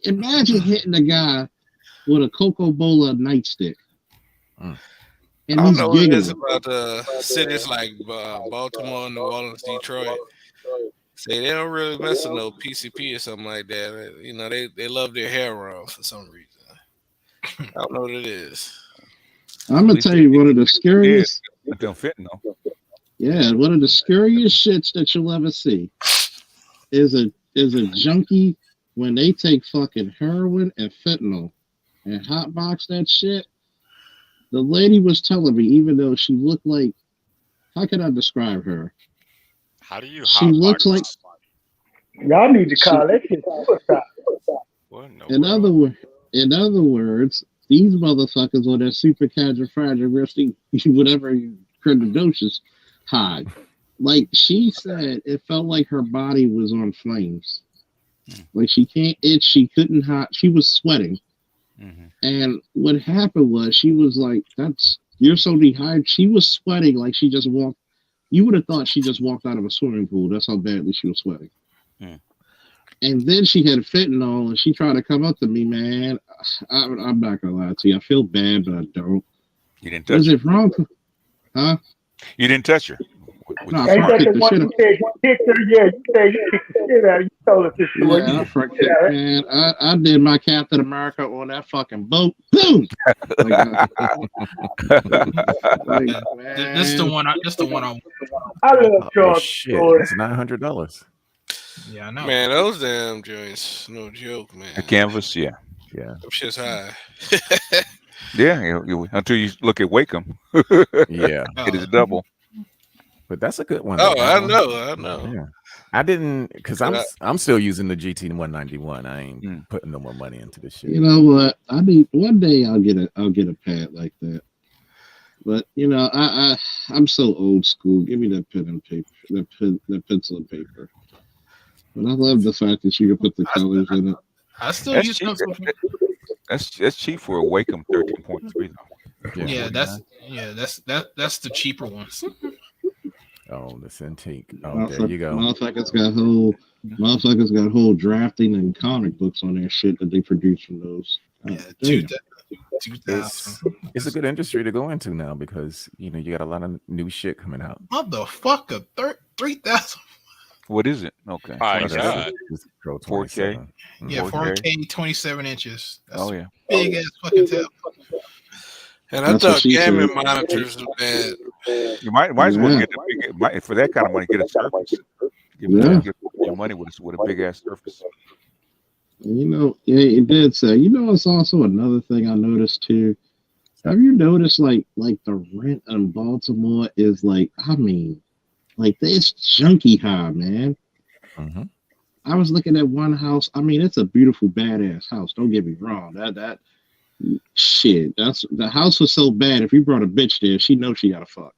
imagine hitting a guy with a Coca Cola nightstick. I don't know what it is about cities like Baltimore, New Orleans, Detroit. Say they don't really mess with no PCP or something like that. They love their hair wrong for some reason. I don't know what it is. I'm gonna tell you one of the scariest. Yeah, one of the scariest shits that you'll ever see is a junkie when they take fucking heroin and fentanyl and hotbox that shit. The lady was telling me, even though she looked like, how can I describe her? How do you? She looks like. Y'all need to call that shit suicide. In other words, these motherfuckers on that super califragilistic, whatever credidocious high. Like she said, it felt like her body was on flames. Like she can't itch, she couldn't hot, she was sweating. And what happened was she was like, you're so dehydrated. She was sweating like she just walked. You would have thought she just walked out of a swimming pool. That's how badly she was sweating. And then she had fentanyl and she tried to come up to me, man. I'm not going to lie to you. I feel bad, but I don't. You didn't touch her? Is it wrong? Huh? You didn't touch her? No, ain't that the one you said you kicked her? Yeah, you said you kicked the shit out of you. Told us this story. Man, I did my Captain America on that fucking boat. Boom! This is the one. I love George. Shit, that's $900. Yeah, I know. Man, those damn joints, no joke, man. A canvas, yeah. Them shit's high. Yeah, until you look at Wacom. Yeah. It is double. But that's a good one. Oh, I know. Yeah, I didn't because I'm still using the GT 191. I ain't putting no more money into this shit. You know what? I need one day I'll get a pad like that. But you know, I'm so old school. Give me that pen and paper, that pencil and paper. But I love the fact that you can put the colors in it. I still That's use cheap. pencil. That's cheap for a Wacom 13.3 though. Yeah, that's the cheaper ones. Oh, the Cintiq. Oh, there you go. Motherfuckers got whole drafting and comic books on their shit that they produce from those. Yeah, 2000. It's a good industry to go into now because you got a lot of new shit coming out. Motherfucker, 3,000. What is it? Okay. My God. 4K. Yeah, 4K, 27 inches. That's yeah. Big ass fucking tab. And I thought gaming monitors were bad. You might as well get the big, for that kind of money, get a Surface. Get your money with a big ass Surface. You know, it did say. You know, it's also another thing I noticed too. Have you noticed like the rent in Baltimore is like, I mean, like it's junky high, man. Mm-hmm. I was looking at one house. I mean, it's a beautiful, badass house. Don't get me wrong. That shit. The house was so bad. If you brought a bitch there, she knows she gotta fuck.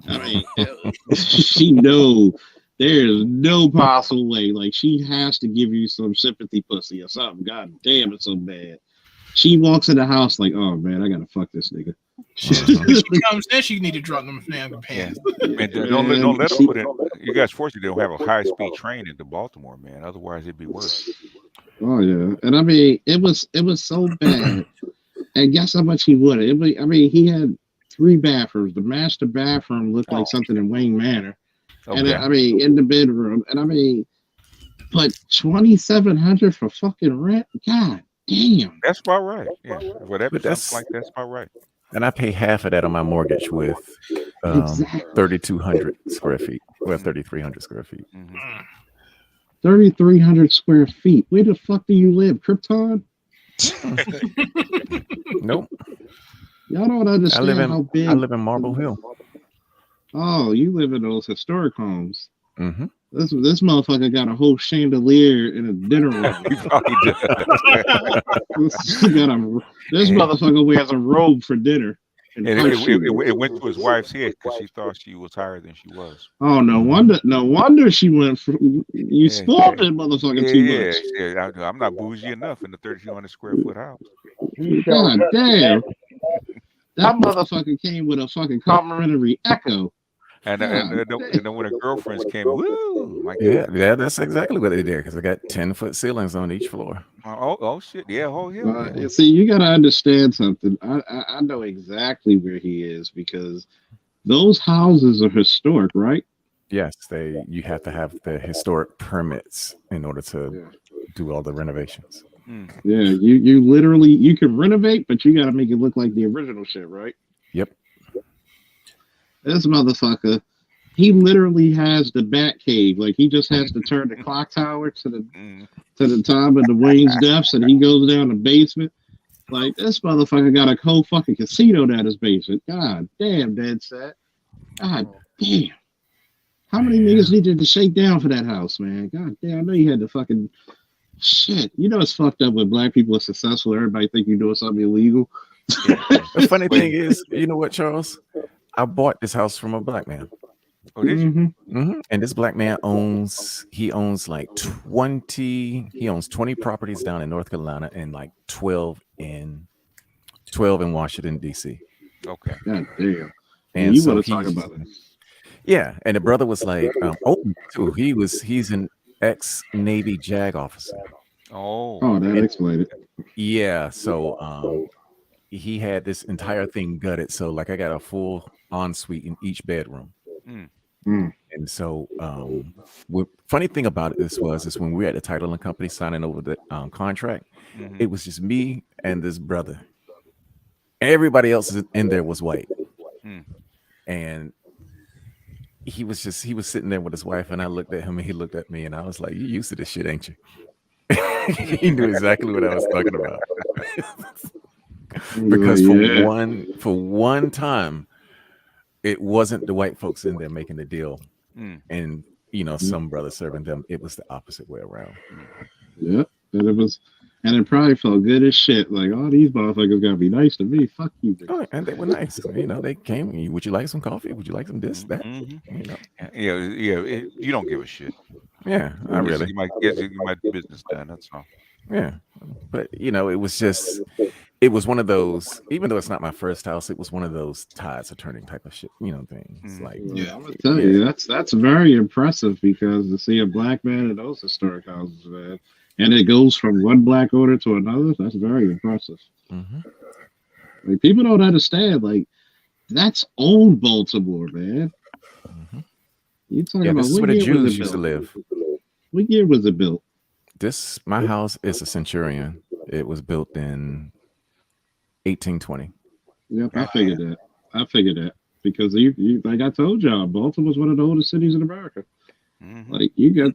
I mean, she know there's no possible way. Like she has to give you some sympathy pussy or something. God damn, it's so bad. She walks in the house like, oh man, I gotta fuck this nigga. She comes in, she need to drop them damn pants. Man, don't let them put in. You guys fortunately don't have a high speed train into Baltimore, man. Otherwise, it'd be worse. Oh yeah, and I mean, it was so bad. And guess how much he wanted? I mean, he had 3 bathrooms. The master bathroom looked like something in Wayne Manor, and I mean, in the bedroom, and I mean, but $2,700 for fucking rent. God damn. That's about right. Yeah, whatever. That's about right. And I pay half of that on my mortgage with 3,200 square feet, or 3,300 square feet. 3,300 square feet. Where the fuck do you live, Krypton? Nope. Y'all don't understand how big. I live in Marble Hill. Oh, you live in those historic homes. Mm-hmm. This motherfucker got a whole chandelier in a dinner room. This motherfucker wears a robe for dinner. And it went to his wife's head because she thought she was higher than she was. Oh, no wonder she went for you spoiled that motherfucker too much. Yeah, I'm not bougie enough in the 3,200 square foot house. God damn. That motherfucker came with a fucking complimentary echo. And then when her girlfriends came, woo! My God. Yeah, that's exactly what they did because I got 10-foot ceilings on each floor. Oh shit! Yeah, whole hill. See, you gotta understand something. I know exactly where he is because those houses are historic, right? Yes, you have to have the historic permits in order to do all the renovations. Yeah, you literally you can renovate, but you gotta make it look like the original shit, right? Yep. This motherfucker, he literally has the bat cave. Like he just has to turn the clock tower to the time of the Wayne's deaths, and he goes down the basement. Like this motherfucker got a whole fucking casino down his basement. God damn, dead set. God damn. How many niggas needed to shake down for that house, man? God damn, I know you had to fucking shit. You know it's fucked up when black people are successful. Everybody think you're doing something illegal. The funny thing is, you know what, Charles? I bought this house from a black man. Oh, did you? Mm-hmm. And this black man owns like 20 properties down in North Carolina and like 12 in Washington, D.C. Okay. God damn. And you so want to talk about it. Yeah. And the brother was like, open too. He's an ex-Navy JAG officer. Oh, that explained it. Yeah. So he had this entire thing gutted. So like I got a full ensuite in each bedroom. And so funny thing about it is when we were at the title and company signing over the contract, it was just me and this brother. Everybody else in there was white. And he was sitting there with his wife, and I looked at him and he looked at me, and I was like, "You used to this shit, ain't you?" He knew exactly what I was talking about. Because for one time, it wasn't the white folks in there making the deal, Mm. and some brothers serving them. It was the opposite way around. Yeah, and it probably felt good as shit. Like, all these motherfuckers gotta be nice to me. Fuck you. Oh, and they were nice. They came. Would you like some coffee? Would you like some this, that? Yeah. You don't give a shit. Yeah, not really. You might get my business done. That's all. Yeah, but it was one of those. Even though it's not my first house, it was one of those tides are turning type of shit. Things like. Yeah, I'm gonna tell you, that's very impressive, because to see a black man in those historic houses, man, and it goes from one black owner to another, that's very impressive. Mm-hmm. Like, people don't understand. Like, that's old Baltimore, man. Mm-hmm. You talking about this is where the Jews used to live. What year was it built? My house is a Centurion. It was built in 1820. Yep, I figured that because you like I told y'all, Baltimore's one of the oldest cities in America. Mm-hmm. Like, you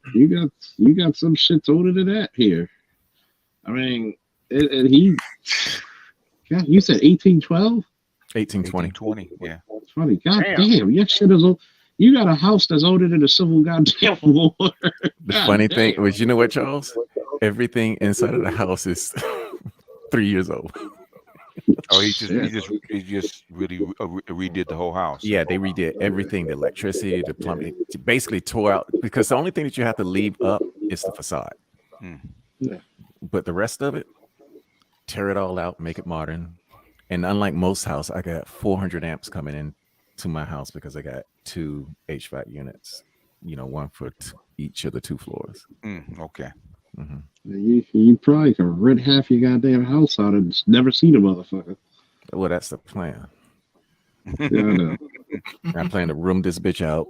got some shit older than that here. I mean, and he, God, you said 1812? 1820. Yeah. 20. God damn, your shit is old. You got a house that's older than the Civil Goddamn War. The funny thing was, you know what, Charles? Everything inside of the house is 3 years old. Oh, he just really redid the whole house. Yeah, they redid everything: the electricity, the plumbing. It basically tore out, because the only thing that you have to leave up is the facade. Yeah. But the rest of it, tear it all out, make it modern. And unlike most houses, I got 400 amps coming in to my house because I got 2 HVAC units. One for each of the 2 floors. Okay. Mm-hmm. You probably can rent half your goddamn house out and never seen a motherfucker. Well, that's the plan. Yeah, I know. I plan to room this bitch out,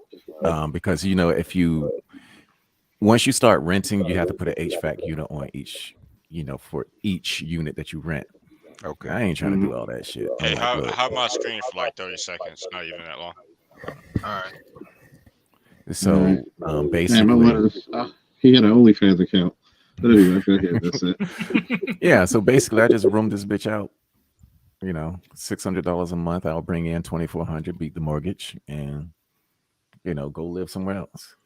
because once you start renting, you have to put an HVAC unit on each, for each unit that you rent. Okay. I ain't trying to do all that shit. Hey, have my screen for like 30 seconds. Not even that long. All right. So basically, he had an OnlyFans account. But anyway, go ahead. That's it. Yeah. So basically, I just roomed this bitch out. $600 a month. I'll bring in $2,400, beat the mortgage, and go live somewhere else.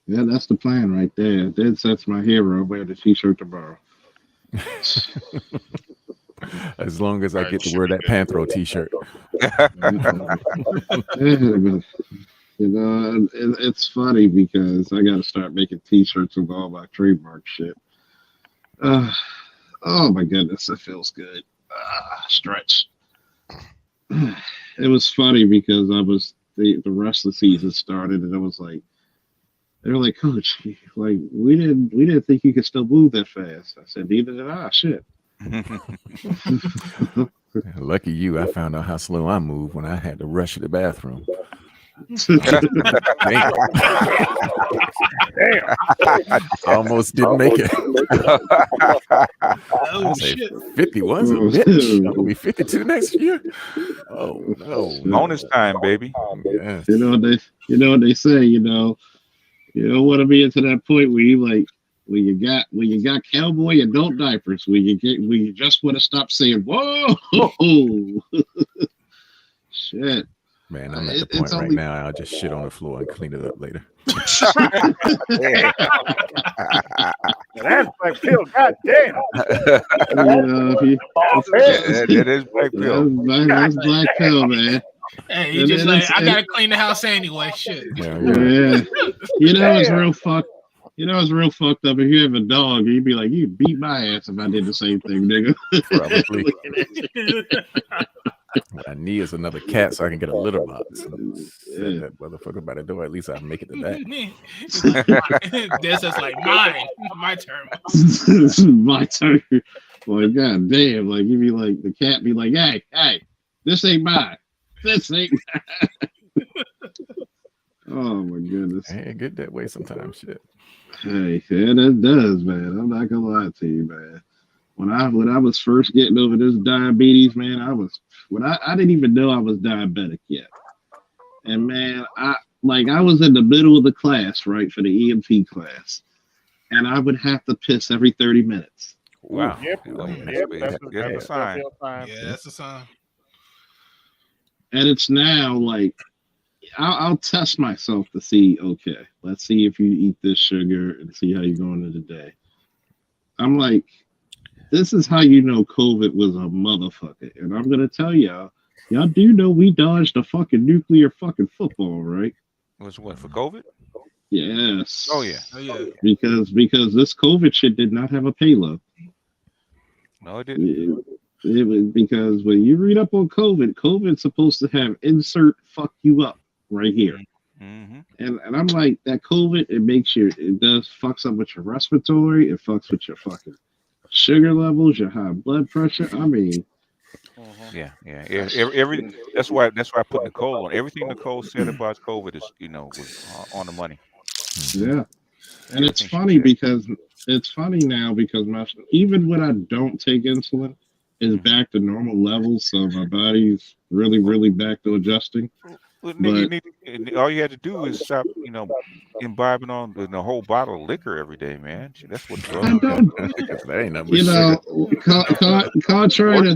Yeah, that's the plan right there. Dead Set's my hero. Wear the t-shirt tomorrow. As long as I get to wear that Panthro t-shirt. It's funny because I got to start making t-shirts with all my trademark shit. Oh my goodness, it feels good. Stretch. It was funny because the rest of the season started, and it was like, they were like, Coach, like we didn't think you could still move that fast. I said, neither did I. Shit. Lucky you, I found out how slow I move when I had to rush to the bathroom. Damn. I almost didn't make it. Oh, shit. 51's a bitch. I'm gonna be 52 next year. Oh no. Bonus time, baby. Yes. You know what they say, you don't want to be into that point where you like when you got cowboy adult diapers, when you just want to stop saying whoa. Shit. Man, I'm at the point right now. I'll just shit on the floor and clean it up later. That's Black Pill. God damn. That is Black Pill. That's Black Pill, man. Hey, you just like, I gotta clean the house anyway. Shit. Yeah. It's real fucked. It's real fucked up. If you have a dog, you'd be like, you'd beat my ass if I did the same thing, nigga. Probably. What I need is another cat so I can get a litter box. Send that motherfucker by the door. At least I can make it to that. This is like mine. My turn. This is my turn. Like, god damn. Like, you be like, the cat be like, hey, this ain't mine. This ain't mine. Oh my goodness. Hey, get that way sometimes. Shit. Hey, yeah, that does, man. I'm not gonna lie to you, man. When I was first getting over this diabetes, man, I didn't even know I was diabetic yet. And man, I was in the middle of the class, right, for the EMT class, and I would have to piss every 30 minutes. Wow. Yep. That's a sign. Yeah, that's a sign. And it's now like I'll test myself to see, okay, let's see if you eat this sugar and see how you're going into the day. I'm like, this is how you know COVID was a motherfucker. And I'm going to tell y'all do know we dodged a fucking nuclear fucking football, right? Was what, for COVID? Yes. Oh yeah. Because this COVID shit did not have a payload. No, it didn't. It was because when you read up on COVID's supposed to have insert fuck you up right here. Mm-hmm. And I'm like, that COVID, it does fucks up with your respiratory, it fucks with your fucking sugar levels, your high blood pressure. I mean, yeah. Every that's why I put Nicole on. Everything Nicole said about COVID is, was on the money. Yeah. And it's funny now because even when I don't take insulin, it's back to normal levels, so my body's really back to adjusting. Well, all you had to do is stop, imbibing on the whole bottle of liquor every day, man. That's what drugs. That ain't nothing.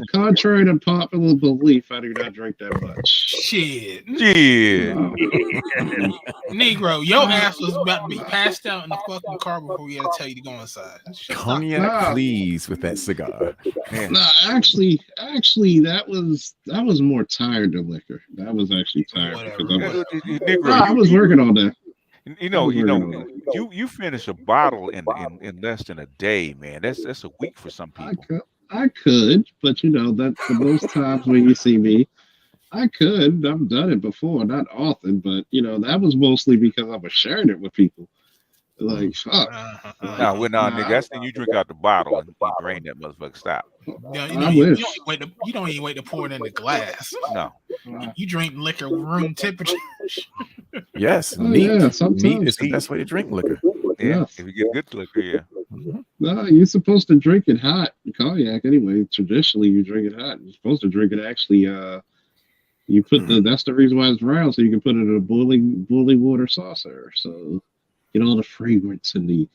Contrary to popular belief, I do not drink that much. Shit. Yeah. Negro, your ass was about to be passed out in the fucking car before we had to tell you to go inside. Cognac, please, with that cigar. No, actually, that was more tired than liquor. That was actually tired because I was working all day. You finish a bottle in less than a day, man. That's a week for some people. I could, but that's the most times when you see me. I could. I've done it before, not often, but that was mostly because I was sharing it with people. Like, fuck. Nigga, that's when you drink out the bottle and you drain that motherfucker. Stop. You don't even wait to pour it in the glass. No. You drink liquor room temperature. Yes, neat is the best way to drink liquor. Yeah, if you get good liquor, yeah. No, you're supposed to drink it hot. Cognac, anyway. Traditionally, you drink it hot. You're supposed to drink it actually. You put that's the reason why it's round, so you can put it in a boiling water saucer. So get all the fragrance and the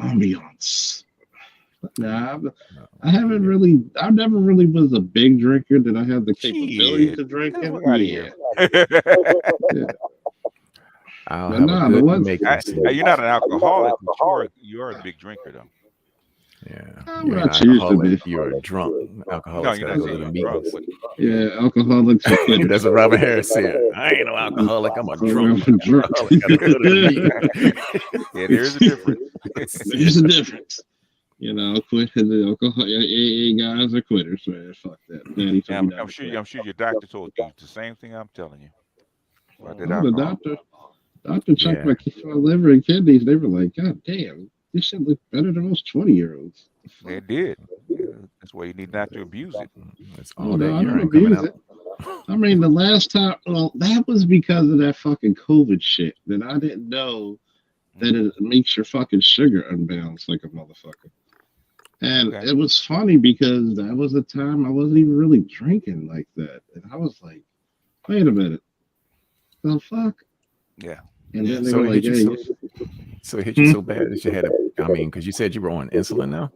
ambiance. Nah, I never really was a big drinker. Did I have the capability to drink it? Yeah. You're not an alcoholic, but you're a big drinker, though. Yeah, you're an alcoholic. You're a drunk alcoholic. No, you're not drunk. Yeah, alcoholics. That's what Robert Harris said. I ain't no alcoholic. I'm a drunk. Yeah, there is a difference. There's a difference. Quit the alcohol. AA guys are quitters, man. Fuck that. I'm sure your doctor told you the same thing I'm telling you. The doctor checked my liver and kidneys. They were like, God damn, this shit look better than most 20-year-olds. They did. That's why you need not to abuse it. That's all that urine coming out. I mean, the last time, that was because of that fucking COVID shit. That I didn't know that it makes your fucking sugar unbalanced like a motherfucker. And it was funny because that was the time I wasn't even really drinking like that. And I was like, wait a minute. The fuck? Yeah. And then they were like, so it hit you so bad that you had because you said you were on insulin now?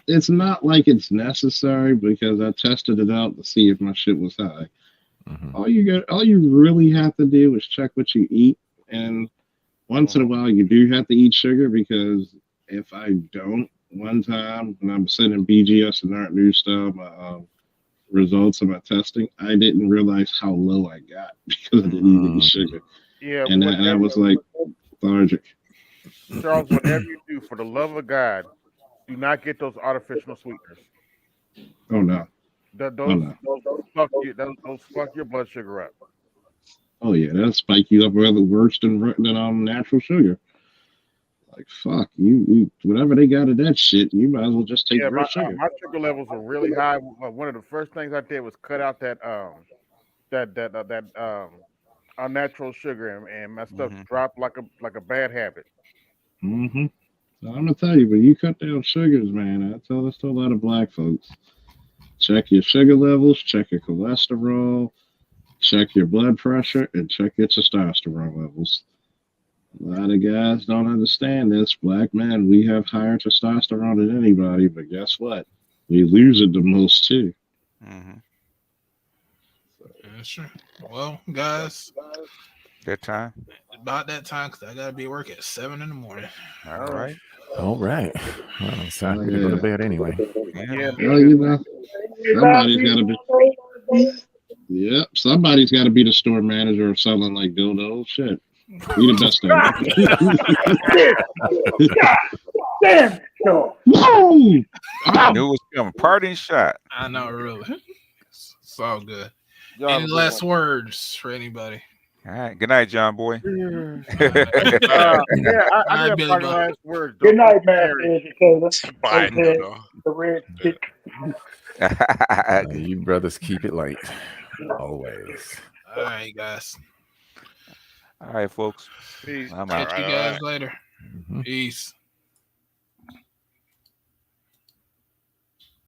It's not like it's necessary because I tested it out to see if my shit was high. Mm-hmm. All you really have to do is check what you eat, and once in a while you do have to eat sugar because if I don't, one time when I'm sending BGS and Art News style my results of my testing, I didn't realize how low I got because I didn't eat any sugar. Yeah, and I was like lethargic. Charles, whatever you do, for the love of God, do not get those artificial sweeteners. Oh no. Those fuck your blood sugar up. Oh yeah, that'll spike you up rather worse than natural sugar. Like fuck you, whatever they got in that shit, you might as well just take real sugar. My sugar levels were really high. One of the first things I did was cut out that unnatural sugar, and my stuff dropped like a bad habit. Mm-hmm. So I'm gonna tell you, when you cut down sugars, man, I tell this to a lot of black folks. Check your sugar levels, check your cholesterol, check your blood pressure, and check your testosterone levels. A lot of guys don't understand this. Black men, we have higher testosterone than anybody, but guess what? We lose it the most too. That's true. Well, guys, that time. About that time, because I gotta be at work at 7 in the morning. All right. Well, it's time for me to go to bed anyway. Yeah. Well, you know, somebody's got to be. Yep, somebody's got to be the store manager or selling like dildos. Shit, we the best God damn, sure. Whoa! I knew it was coming. Parting shot. I know, really. It's all good. Y'all Any have a good last one. words for anybody? All right. Good night, John Boy. I do have Billy final Bob. last words. Good night, Don't Master Harry. Educator. Bye, Okay, no. the red stick. You brothers keep it light. Always. All right, guys. All right, folks. Peace. I'm out. Catch you guys later. Peace.